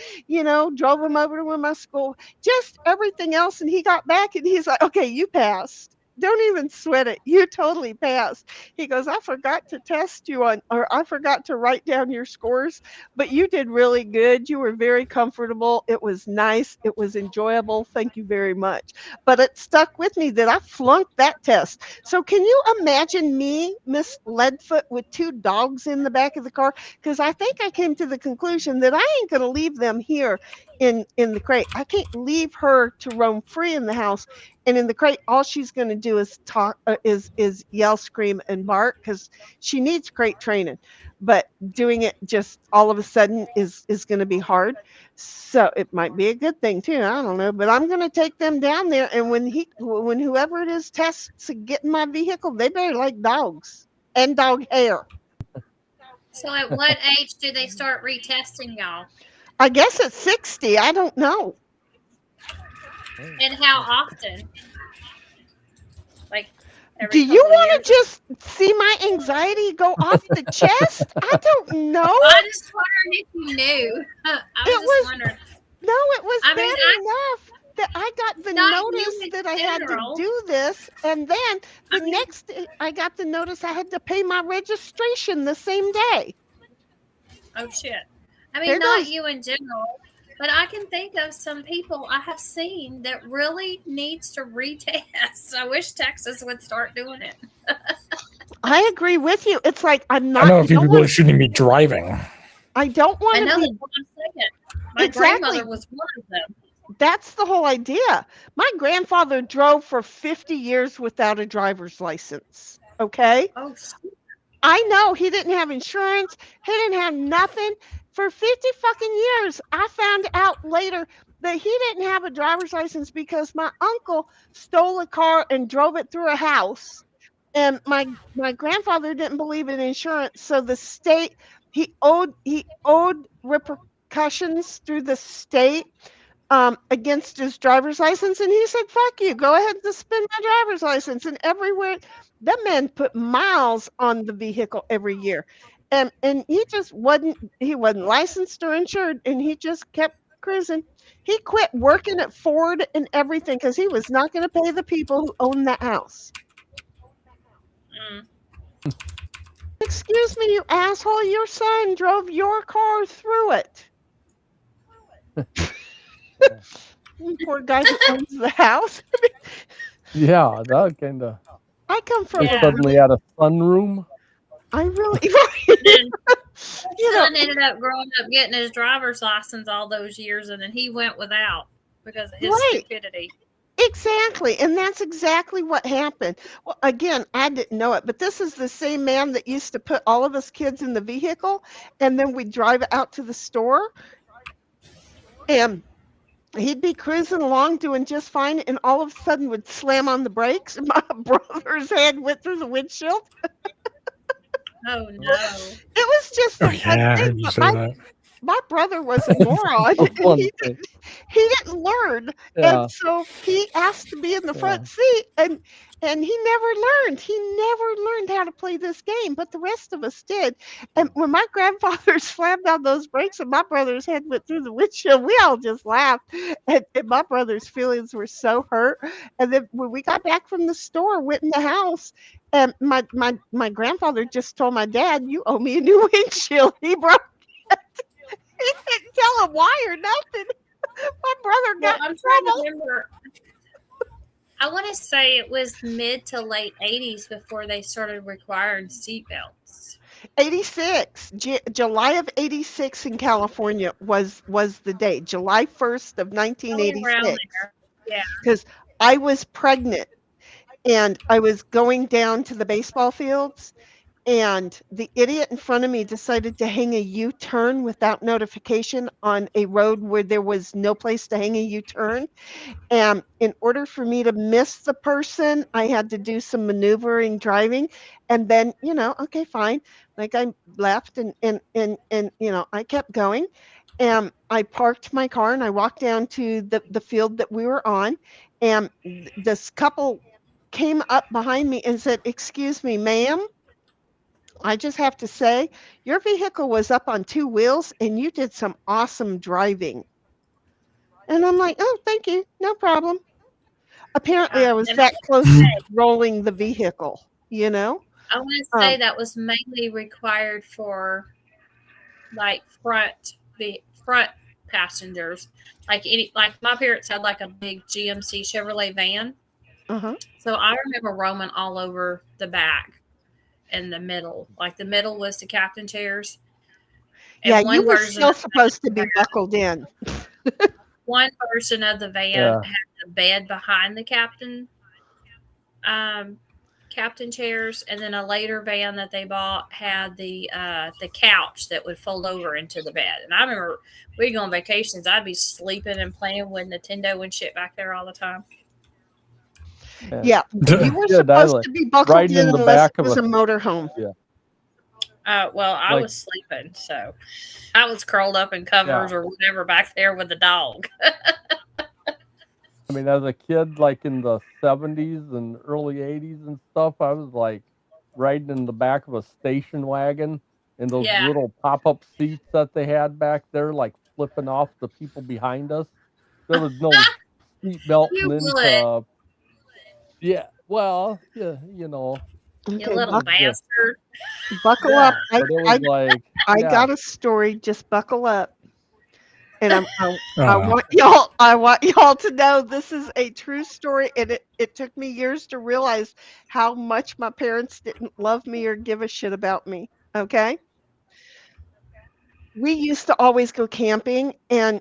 drove him over to where my school, just everything else. And he got back and he's like, okay, you passed. Don't even sweat it. You totally passed. He goes, I forgot to test you or I forgot to write down your scores, but you did really good. You were very comfortable. It was nice. It was enjoyable. Thank you very much. But it stuck with me that I flunked that test. So can you imagine me, Miss Leadfoot, with 2 dogs in the back of the car? Because I think I came to the conclusion that I ain't going to leave them here in the crate. I can't leave her to roam free in the house. And in the crate, all she's going to do is talk, is yell, scream, and bark, because she needs crate training. But doing it just all of a sudden is going to be hard. So it might be a good thing too. I don't know. But I'm going to take them down there, and when whoever it is tests to get in my vehicle, they better like dogs and dog hair. So at what age do they start retesting y'all? I guess at 60. I don't know. And how often? Like, do you want to just see my anxiety go off the chest? I don't know. I'm just wondering if you knew. Wondering. No, it was bad enough that I got the notice that I had to do this. And then next day, I got the notice I had to pay my registration the same day. Oh, shit. I mean, not you in general. But I can think of some people I have seen that really needs to retest. I wish Texas would start doing it. I agree with you. It's like I'm not. I know a few people that shouldn't be driving. I don't want to be. That's what I'm saying. My grandmother was one of them. That's the whole idea. My grandfather drove for 50 years without a driver's license. Okay? Oh, shit. I know he didn't have insurance. He didn't have nothing. For 50 fucking years, I found out later that he didn't have a driver's license because my uncle stole a car and drove it through a house. And my grandfather didn't believe in insurance. So the state, he owed repercussions through the state against his driver's license. And he said, fuck you, go ahead and suspend my driver's license. And everywhere, that man put miles on the vehicle every year. And he just wasn't licensed or insured, and he just kept cruising. He quit working at Ford and everything because he was not going to pay the people who owned that house. Excuse me, you asshole, your son drove your car through it. Poor guy who owns the house. Yeah, that kind of. I come from They a suddenly really, had a sunroom. I really, Then you know, son ended up growing up getting his driver's license all those years, and then he went without because of his right. stupidity. Exactly. And that's exactly what happened. Well, again, I didn't know it, but this is the same man that used to put all of us kids in the vehicle and then we'd drive out to the store and he'd be cruising along doing just fine and all of a sudden would slam on the brakes and my brother's head went through the windshield. Oh no! It was just Oh the one yeah, I thing, heard you but say that. my brother was a moron and One he thing. didn't learn, and Yeah, so he asked to be in the yeah. front seat, and he never learned how to play this game, but the rest of us did. And when my grandfather slammed on those brakes and my brother's head went through the windshield, we all just laughed, and my brother's feelings were so hurt. And then when we got back from the store, went in the house, and my grandfather just told my dad, "You owe me a new windshield." He broke. He didn't tell him why or nothing. My brother Well, got I'm in trying to trouble. remember. I want to say it was mid to late 80s before they started requiring seatbelts. 86, July of 86 in California was the date, July 1st of Probably around 1986, there. Yeah. because I was pregnant and I was going down to the baseball fields and the idiot in front of me decided to hang a U-turn without notification on a road where there was no place to hang a U-turn. And in order for me to miss the person, I had to do some maneuvering driving. And then, okay, fine. Like I left and I kept going. And I parked my car and I walked down to the field that we were on. And this couple came up behind me and said, "Excuse me, ma'am. I just have to say, your vehicle was up on two wheels and you did some awesome driving." And I'm like, "Oh, thank you. No problem." Apparently, I was And that close to rolling the vehicle, I want to say Um, that was mainly required for like front passengers. Like my parents had like a big GMC Chevrolet van. uh-huh. So I remember roaming all over the back and the middle. Like the middle was the captain chairs. Yeah, And you one were version still supposed to be buckled in. of the van Yeah. had the bed behind the captain chairs, and then a later van that they bought had the couch that would fold over into the bed. And I remember we'd go on vacations, I'd be sleeping and playing with Nintendo and shit back there all the time. Yeah, you were supposed to be buckled riding in in the unless back it of was a- a motorhome. Yeah. Well, I Like- was sleeping, so I was curled up in covers Yeah. or whatever back there with the dog. I mean, as a kid, like in the 70s and early 80s and stuff, I was like riding in the back of a station wagon and those Yeah. little pop-up seats that they had back there, like flipping off the people behind us. There was no seat belting You into. Yeah, well, yeah, You Okay, little bastard. buckle Yeah, up. but it was like, I yeah. got a story. Just buckle up. And I Oh. want y'all to know this is a true story, and it took me years to realize how much my parents didn't love me or give a shit about me. Okay, we used to always go camping, and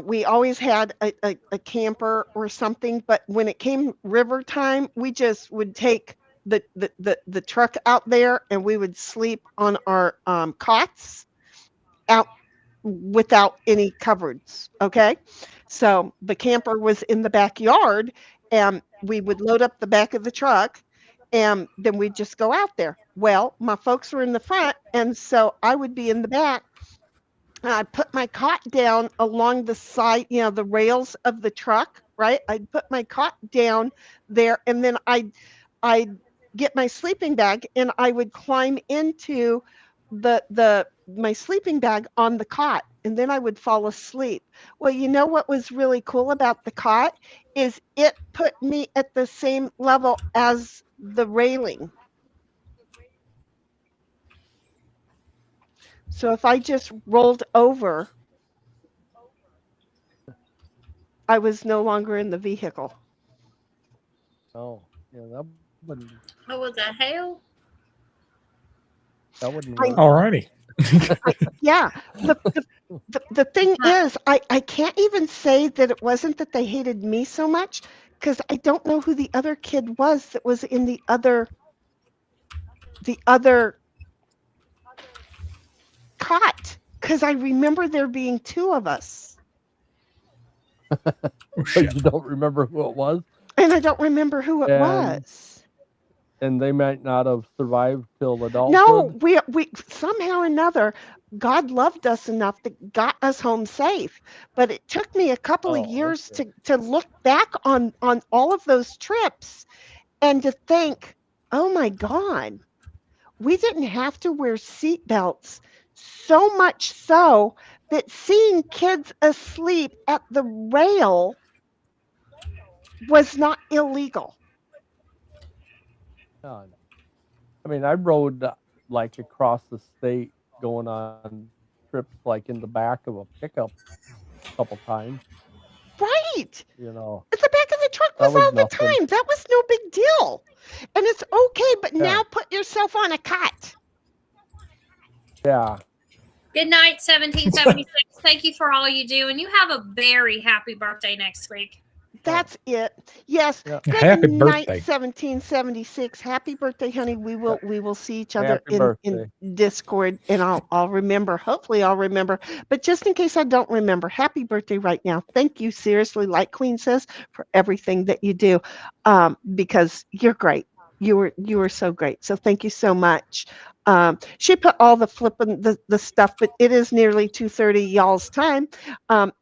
we always had a camper or something. But when it came river time, we just would take the truck out there, and we would sleep on our cots out without any coverage. Okay, so the camper was in the backyard and we would load up the back of the truck and then we'd just go out there. Well, my folks were in the front and so I would be in the back. I'd put my cot down along the side, the rails of the truck, right? I'd put my cot down there and then I'd get my sleeping bag and I would climb into my sleeping bag on the cot and then I would fall asleep. Well, you know what was really cool about the cot is it put me at the same level as the railing. So if I just rolled over, I was no longer in the vehicle. Oh, yeah, that wouldn't What the hell? work. Alrighty. Yeah. The thing is, I can't even say that it wasn't that they hated me so much, because I don't know who the other kid was that was in the other cot, because I remember there being two of us. You don't remember who it was? And I don't remember who it was. And they might not have survived till adulthood? No, we somehow or another, God loved us enough that got us home safe. But it took me a couple of years to look back on all of those trips and to think, oh my God, we didn't have to wear seatbelts, so much so that seeing kids asleep at the rail was not illegal. I mean, I rode like across the state going on trips like in the back of a pickup a couple times. Right. You know. At the back of the truck was all the time. That was no big deal. And it's okay, but now put yourself on a cot. Yeah. Good night, 1776. Thank you for all you do, and you have a very happy birthday next week. That's it. Yes. Yeah. Good Happy night, birthday. 1776. Happy birthday, honey. We will see each other Happy in Discord, and I'll remember. Hopefully I'll remember. But just in case I don't remember, happy birthday right now. Thank you seriously, like Queen says, for everything that you do. Because you're great. You were so great. So thank you so much. She put all the flipping the stuff, but it is nearly 2:30 y'all's time.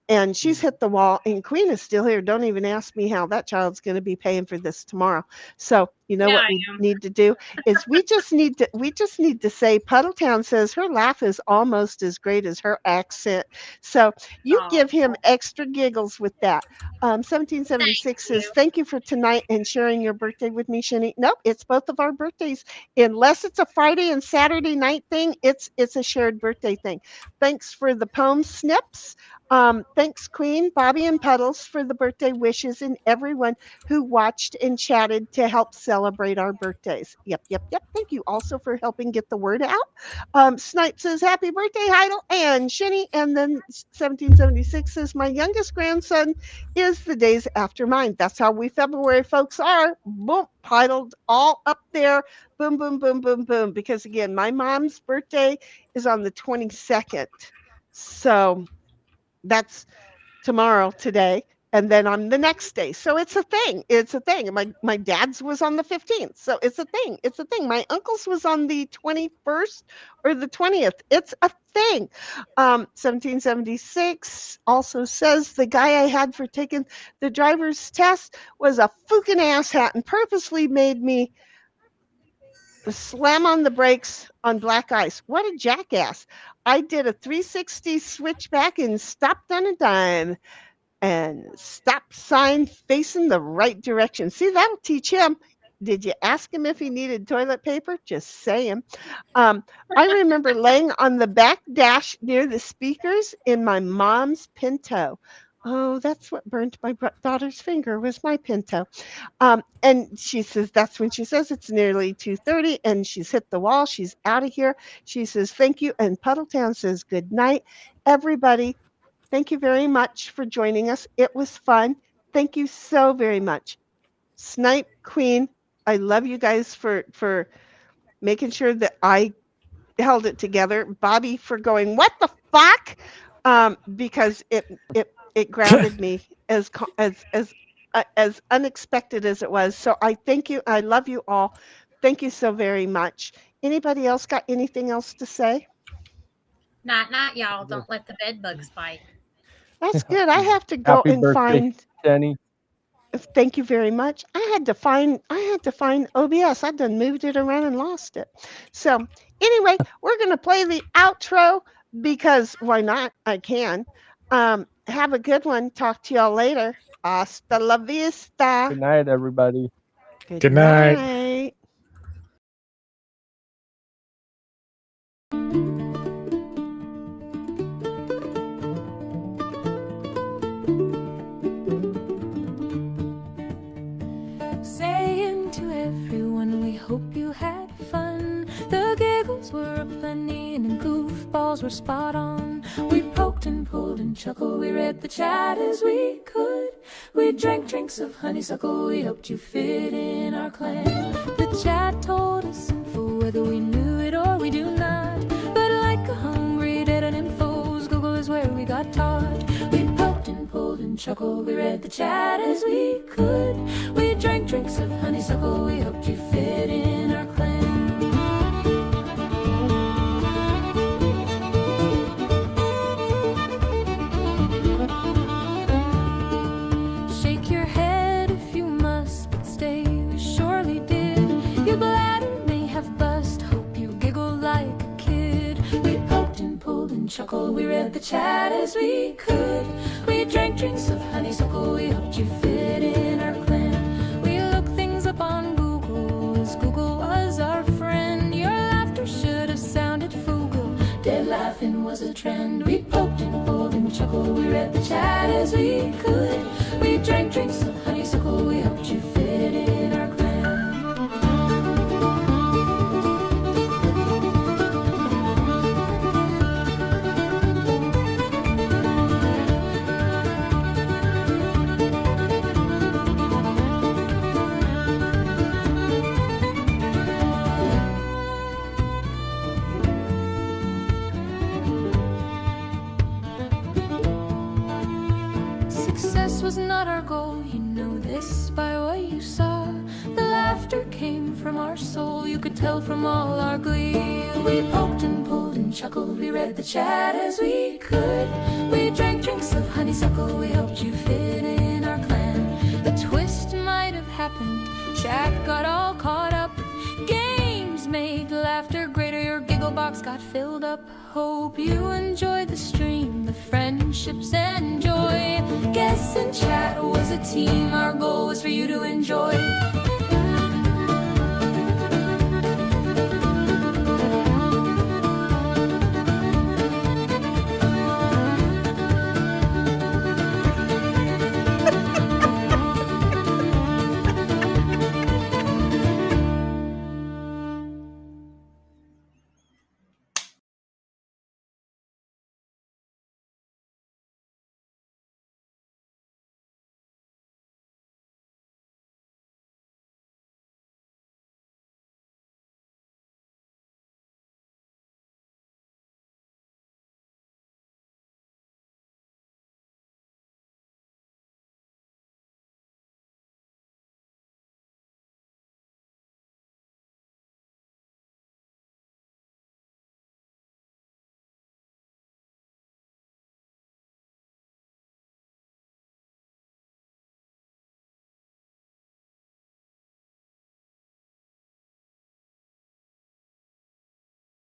And she's hit the wall, and Queen is still here. Don't even ask me how that child's going to be paying for this tomorrow. So you know what we need to do is we just need to say Puddletown says her laugh is almost as great as her accent. So you give him extra giggles with that. 1776 says thank you for tonight and sharing your birthday with me, Shani. Nope, it's both of our birthdays. Unless it's a Friday and Saturday night thing, it's a shared birthday thing. Thanks for the poem snips. Thanks, Queen, Bobby, and Puddles for the birthday wishes, and everyone who watched and chatted to help celebrate our birthdays. Yep. Thank you also for helping get the word out. Snipe says, happy birthday, Heidel and Shinny. And then 1776 says, my youngest grandson is the days after mine. That's how we February folks are. Boom, Heideled all up there. Boom, boom, boom, boom, boom. Because again, my mom's birthday is on the 22nd. So that's tomorrow, today, and then on the next day. So it's a thing. And my dad's was on the 15th. So it's a thing. My uncle's was on the 21st or the 20th. It's a thing. 1776 also says the guy I had for taking the driver's test was a fucking asshat and purposely made me slam on the brakes on black ice. What a jackass. I did a 360 switchback and stopped on a dime and stop sign facing the right direction. See, that'll teach him. Did you ask him if he needed toilet paper? Just saying. I remember laying on the back dash near the speakers in my mom's Pinto. Oh, that's what burned my daughter's finger was my Pinto. And she says, that's when she says it's nearly 2:30 and she's hit the wall. She's out of here. She says, thank you. And Puddletown says, good night, everybody. Thank you very much for joining us. It was fun. Thank you so very much. Snipe, Queen, I love you guys for making sure that I held it together. Bobby for going, what the fuck? Because it grounded me as unexpected as it was. So I thank you. I love you all. Thank you so very much. Anybody else got anything else to say? Not y'all. Don't let the bed bugs bite. That's good. I have to go Happy and birthday, find. Jenny. Thank you very much. I had to find OBS. I done moved it around and lost it. So anyway, we're gonna play the outro because why not? I can. Have a good one. Talk to y'all later. Hasta la vista. Good night, everybody. Good night. Googles were spot on. We poked and pulled and chuckled, we read the chat as we could. We drank drinks of honeysuckle, we hoped you fit in our clan. The chat told us info, whether we knew it or we do not. But like a hungry dead at infos, Google is where we got taught. We poked and pulled and chuckled, we read the chat as we could. We drank drinks of honeysuckle, we hoped you fit in our clan. Shake your head if you must, but stay, we surely did. Your bladder may have bust, hope you giggled like a kid. We poked and pulled and chuckled, we read the chat as we could. We drank drinks of honeysuckle, we hoped you fit in our clan. We looked things up on Google, as Google was our friend. Your laughter should have sounded frugal, dead laughing was a trend. We poked and pulled and chuckled, we read the chat as we could. We drank drinks of honeysuckle, we hoped you fit in our clan. Success was not our goal, you know this by what you saw. The laughter came from our soul, you could tell from all our glee. We poked and pulled and chuckled, we read the chat as we could. We drank drinks of honeysuckle, we hoped you fit in our clan. The twist might have happened, chat got all caught up. Games made laughter greater, your giggle box got filled up. Hope you enjoyed the stream, the friendships and joy. Guess and chat was a team, our